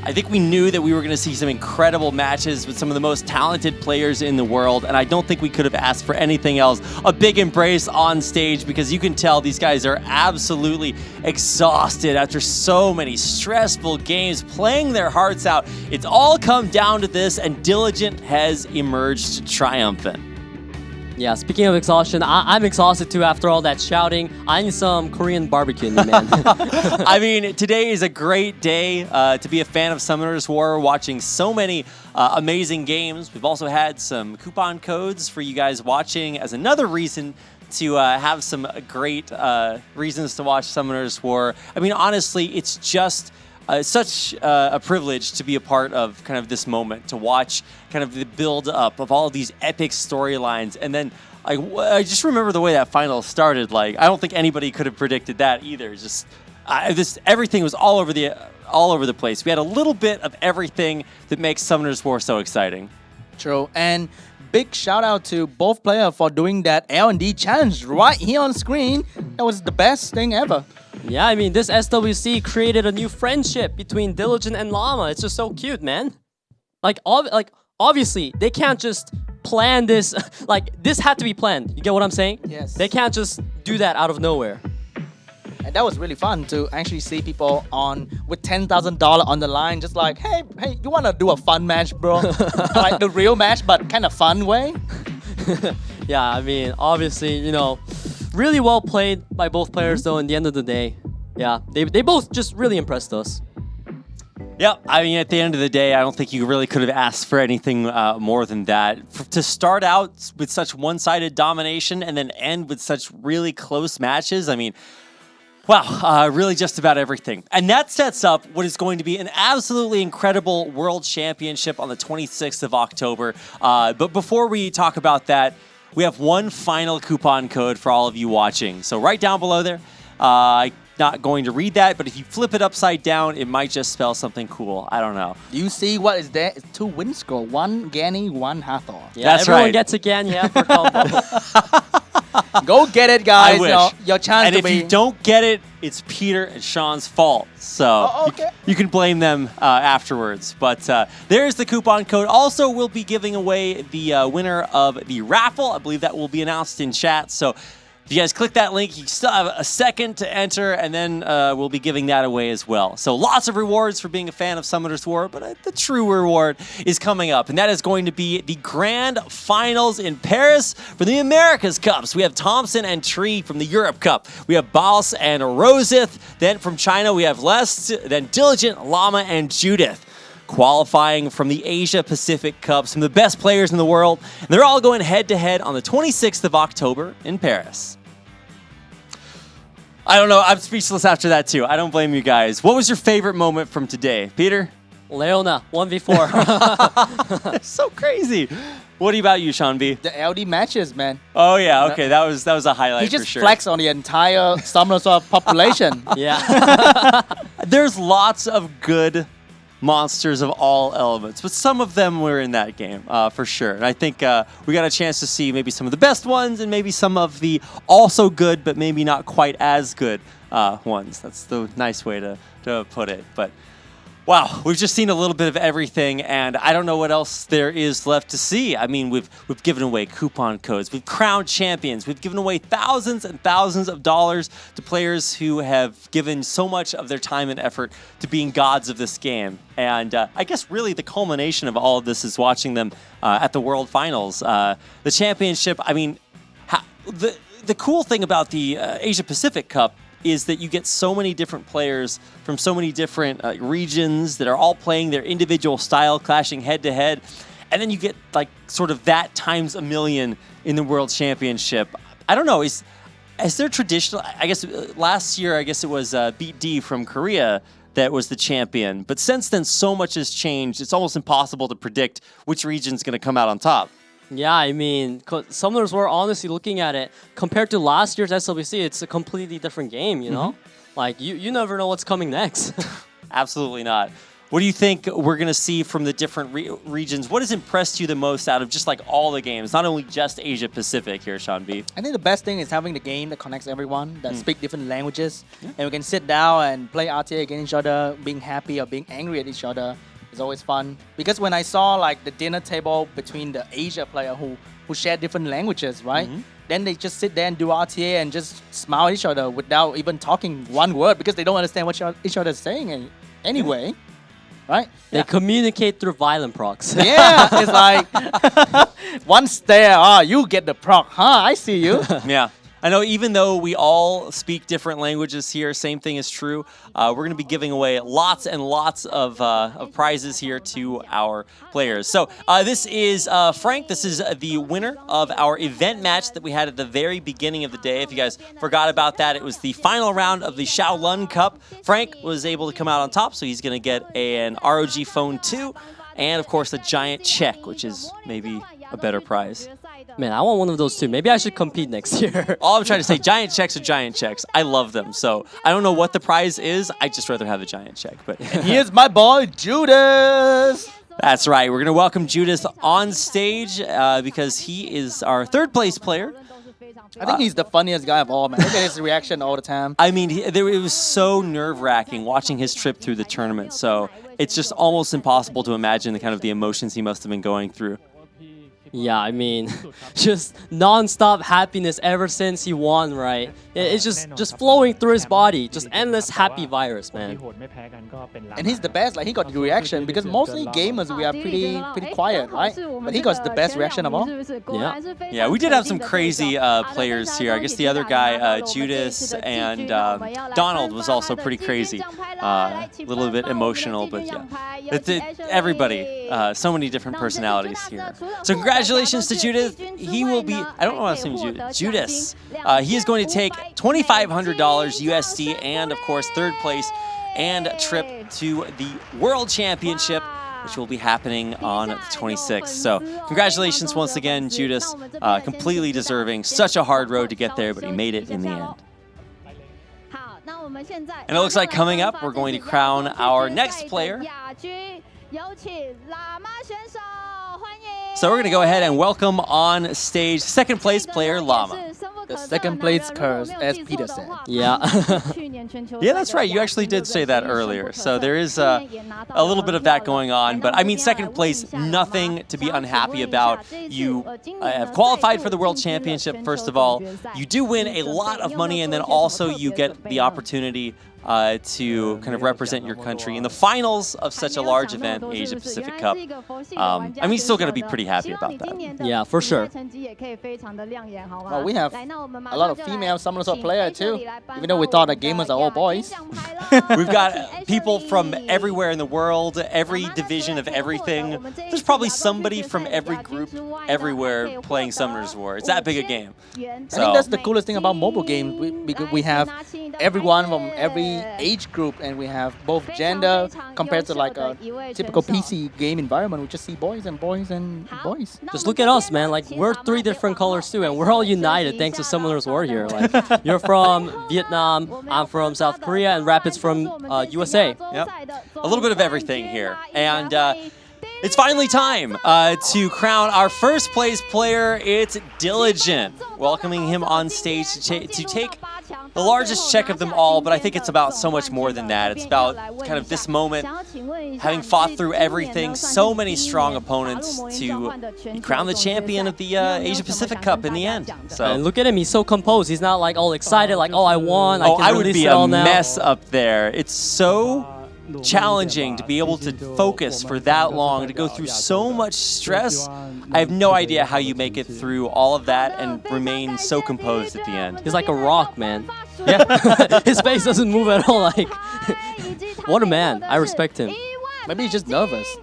I think we knew that we were going to see some incredible matches with some of the most talented players in the world, and I don't think we could have asked for anything else. A big embrace on stage because you can tell these guys are absolutely exhausted after so many stressful games, playing their hearts out. It's all come down to this, and Diligent has emerged triumphant. Yeah, speaking of exhaustion, I'm exhausted too after all that shouting. I need some Korean barbecue in me, man. I mean, today is a great day to be a fan of Summoners War, watching so many amazing games. We've also had some coupon codes for you guys watching as another reason to have some great reasons to watch Summoners War. I mean, honestly, it's just such a privilege to be a part of kind of this moment, to watch kind of the build up of all of these epic storylines. And then I just remember the way that final started. Like, I don't think anybody could have predicted that either. Just everything was all over the place. We had a little bit of everything that makes Summoners War so exciting. True. And big shout out to both players for doing that L&D challenge right here on screen. That was the best thing ever. Yeah, I mean, this SWC created a new friendship between Diligent and Llama. It's just so cute, man. Like obviously, they can't just plan this. Like, this had to be planned. You get what I'm saying? Yes. They can't just do that out of nowhere. And that was really fun to actually see people with $10,000 on the line, just like, hey, you want to do a fun match, bro? Like the real match, but kind of fun way. Yeah, I mean, obviously, you know, really well played by both players, though, in the end of the day. Yeah, they both just really impressed us. Yep, I mean, at the end of the day, I don't think you really could have asked for anything more than that. To start out with such one-sided domination and then end with such really close matches, I mean, wow, really just about everything. And that sets up what is going to be an absolutely incredible World Championship on the 26th of October. But before we talk about that, we have one final coupon code for all of you watching. So right down below there, I'm not going to read that, but if you flip it upside down, it might just spell something cool. I don't know. You see what is there? It's 2 win score. 1 Ganny, 1 Hathor. Yeah, that's everyone right. gets a Ganny for combo. Go get it, guys. I wish. Your chance and to if be... you don't get it, it's Peter and Sean's fault. So okay. you can blame them afterwards. But there's the coupon code. Also, we'll be giving away the winner of the raffle. I believe that will be announced in chat. So if you guys click that link, you still have a second to enter, and then we'll be giving that away as well. So lots of rewards for being a fan of Summoners War, but the true reward is coming up, and that is going to be the grand finals in Paris for the America's Cups. We have Thompson and Tree from the Europe Cup. We have Baus and Rosith. Then from China, we have Lest, then Diligent, Llama, and Judith. Qualifying from the Asia-Pacific Cup, some of the best players in the world. And they're all going head-to-head on the 26th of October in Paris. I don't know. I'm speechless after that, too. I don't blame you guys. What was your favorite moment from today? Peter? Leona 1v4. It's so crazy. What about you, Sean B? The LD matches, man. Oh yeah, okay, that was a highlight He just for sure. flexed on the entire Summoners population. Yeah. There's lots of good monsters of all elements, but some of them were in that game for sure. And I think we got a chance to see maybe some of the best ones and maybe some of the also good, but maybe not quite as good ones. That's the nice way to put it. But wow, we've just seen a little bit of everything, and I don't know what else there is left to see. I mean, we've given away coupon codes, we've crowned champions, we've given away thousands and thousands of dollars to players who have given so much of their time and effort to being gods of this game. And I guess really the culmination of all of this is watching them at the World Finals. The championship, I mean, the cool thing about the Asia-Pacific Cup is that you get so many different players from so many different regions that are all playing their individual style, clashing head to head. And then you get like sort of that times a million in the World Championship. I don't know, is there traditional, I guess last year, I guess it was Beat D from Korea that was the champion. But since then, so much has changed. It's almost impossible to predict which region's going to come out on top. Yeah, I mean, Summoners were honestly looking at it compared to last year's SWC. It's a completely different game, you know? Like, you never know what's coming next. Absolutely not. What do you think we're going to see from the different regions? What has impressed you the most out of just like all the games, not only just Asia Pacific here, Sean B? I think the best thing is having the game that connects everyone, that speak different languages, and we can sit down and play RTA against each other, being happy or being angry at each other. It's always fun. Because when I saw like the dinner table between the Asia player who share different languages, right? Then they just sit there and do RTA and just smile at each other without even talking one word because they don't understand what each other is saying anyway. Right? They communicate through violent procs. Yeah, it's like one stare, you get the proc, I see you. Yeah. I know even though we all speak different languages here, same thing is true. We're going to be giving away lots and lots of prizes here to our players. So this is Frank. This is the winner of our event match that we had at the very beginning of the day. If you guys forgot about that, it was the final round of the Shaolin Cup. Frank was able to come out on top, so he's going to get an ROG Phone 2 and, of course, a giant check, which is maybe a better prize. Man, I want one of those too. Maybe I should compete next year. All I'm trying to say, giant checks are giant checks. I love them. So I don't know what the prize is. I'd just rather have a giant check. But and here's my boy, Judas. That's right. We're going to welcome Judas on stage because he is our third place player. I think he's the funniest guy of all, man. Look at his reaction all the time. I mean, it was so nerve-wracking watching his trip through the tournament. So it's just almost impossible to imagine the kind of the emotions he must have been going through. Yeah, I mean, just non-stop happiness ever since he won, right? It's just flowing through his body, just endless happy virus, man. And he's the best, like he got the reaction because mostly gamers we are pretty quiet, right? But he got the best reaction of all. Yeah. Yeah, we did have some crazy players here. I guess the other guy, Judas and Donald was also pretty crazy. A little bit emotional, but yeah. Everybody, so many different personalities here. So congratulations to Judas. He will be, I don't know how to say Judas. He is going to take $2,500 USD and, of course, third place and a trip to the World Championship, which will be happening on the 26th. So congratulations once again, Judas. Completely deserving. Such a hard road to get there, but he made it in the end. And it looks like coming up, we're going to crown our next player. So we're going to go ahead and welcome on stage second place player Llama. The second place curse, as Peter said. Yeah. Yeah, that's right. You actually did say that earlier. So there is a little bit of that going on. But I mean, second place, nothing to be unhappy about. You have qualified for the World Championship, first of all. You do win a lot of money, and then also you get the opportunity to kind of represent your country in the finals of such a large event, Asia-Pacific Cup. I mean, you're still going to be pretty happy about that. Yeah, for sure. Well, we have a lot of female Summoners players too, even though we thought that gamers are all boys. We've got people from everywhere in the world, every division of everything. There's probably somebody from every group everywhere playing Summoners War. It's that big a game. I think that's the coolest thing about mobile games. We have everyone from every age group, and we have both gender compared to like a typical PC game environment. We just see boys and boys and boys. Just look at us, man. Like, we're 3 different colors too, and we're all united thanks to Summoner's War here. Like, you're from Vietnam, I'm from South Korea, and Rapid's from USA. Yep. A little bit of everything here. And it's finally time to crown our first place player. It's Diligent. Welcoming him on stage to take the largest check of them all, but I think it's about so much more than that. It's about kind of this moment, having fought through everything, so many strong opponents to crown the champion of the Asia-Pacific Cup in the end. So And look at him, he's so composed. He's not like all excited, like, oh, I won. I would release be it a all now. mess up there. It's so challenging to be able to focus for that long, to go through so much stress. I have no idea how you make it through all of that and remain so composed at the end. He's like a rock, man. Yeah. His face doesn't move at all. Like, what a man. I respect him. Maybe he's just nervous.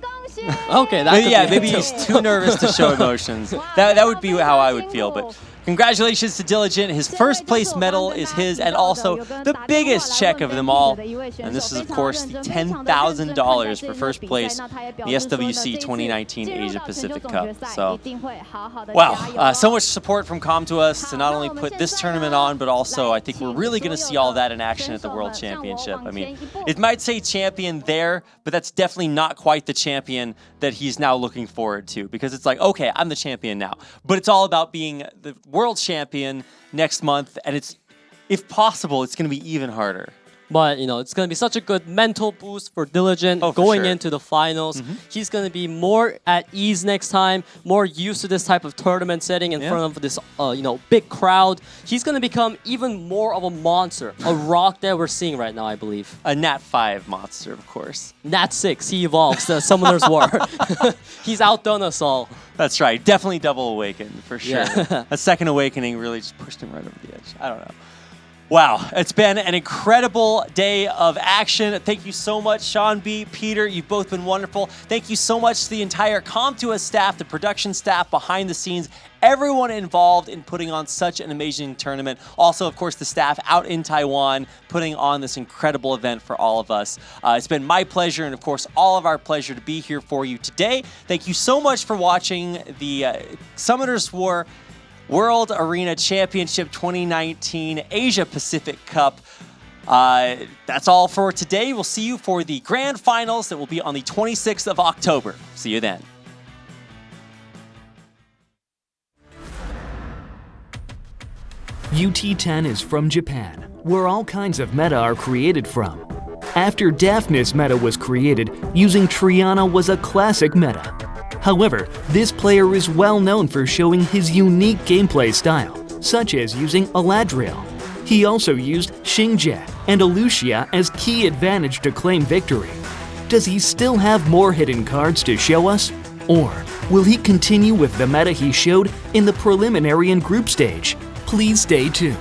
Okay, that could be maybe it too. he's too nervous to show emotions. That would be how I would feel, but congratulations to Diligent. His first place medal is his, and also the biggest check of them all. And this is, of course, the $10,000 for first place in the SWC 2019 Asia-Pacific Cup. So, wow, so much support from Com to us to not only put this tournament on, but also I think we're really going to see all that in action at the World Championship. I mean, it might say champion there, but that's definitely not quite the champion that he's now looking forward to, because it's like, okay, I'm the champion now. But it's all about being the world champion next month, and it's, if possible, it's going to be even harder. But, you know, it's going to be such a good mental boost for Diligent going into the finals. He's going to be more at ease next time, more used to this type of tournament setting in front of this, you know, big crowd. He's going to become even more of a monster, a rock that we're seeing right now, I believe. A Nat 5 monster, of course. Nat 6, he evolves, the Summoner's War. He's outdone us all. That's right, definitely double awakened, for sure. Yeah. A second awakening really just pushed him right over the edge. I don't know. Wow, it's been an incredible day of action. Thank you so much, Sean B., Peter. You've both been wonderful. Thank you so much to the entire Com2Us staff, the production staff behind the scenes, everyone involved in putting on such an amazing tournament. Also, of course, the staff out in Taiwan putting on this incredible event for all of us. It's been my pleasure and, of course, all of our pleasure to be here for you today. Thank you so much for watching the Summoner's War World Arena Championship 2019 Asia-Pacific Cup. That's all for today. We'll see you for the grand finals that will be on the 26th of October. See you then. UT10 is from Japan, where all kinds of meta are created from. After Daphnis meta was created, using Triana was a classic meta. However, this player is well known for showing his unique gameplay style, such as using Aladriel. He also used Xingjie and Alucia as key advantage to claim victory. Does he still have more hidden cards to show us? Or will he continue with the meta he showed in the preliminary and group stage? Please stay tuned.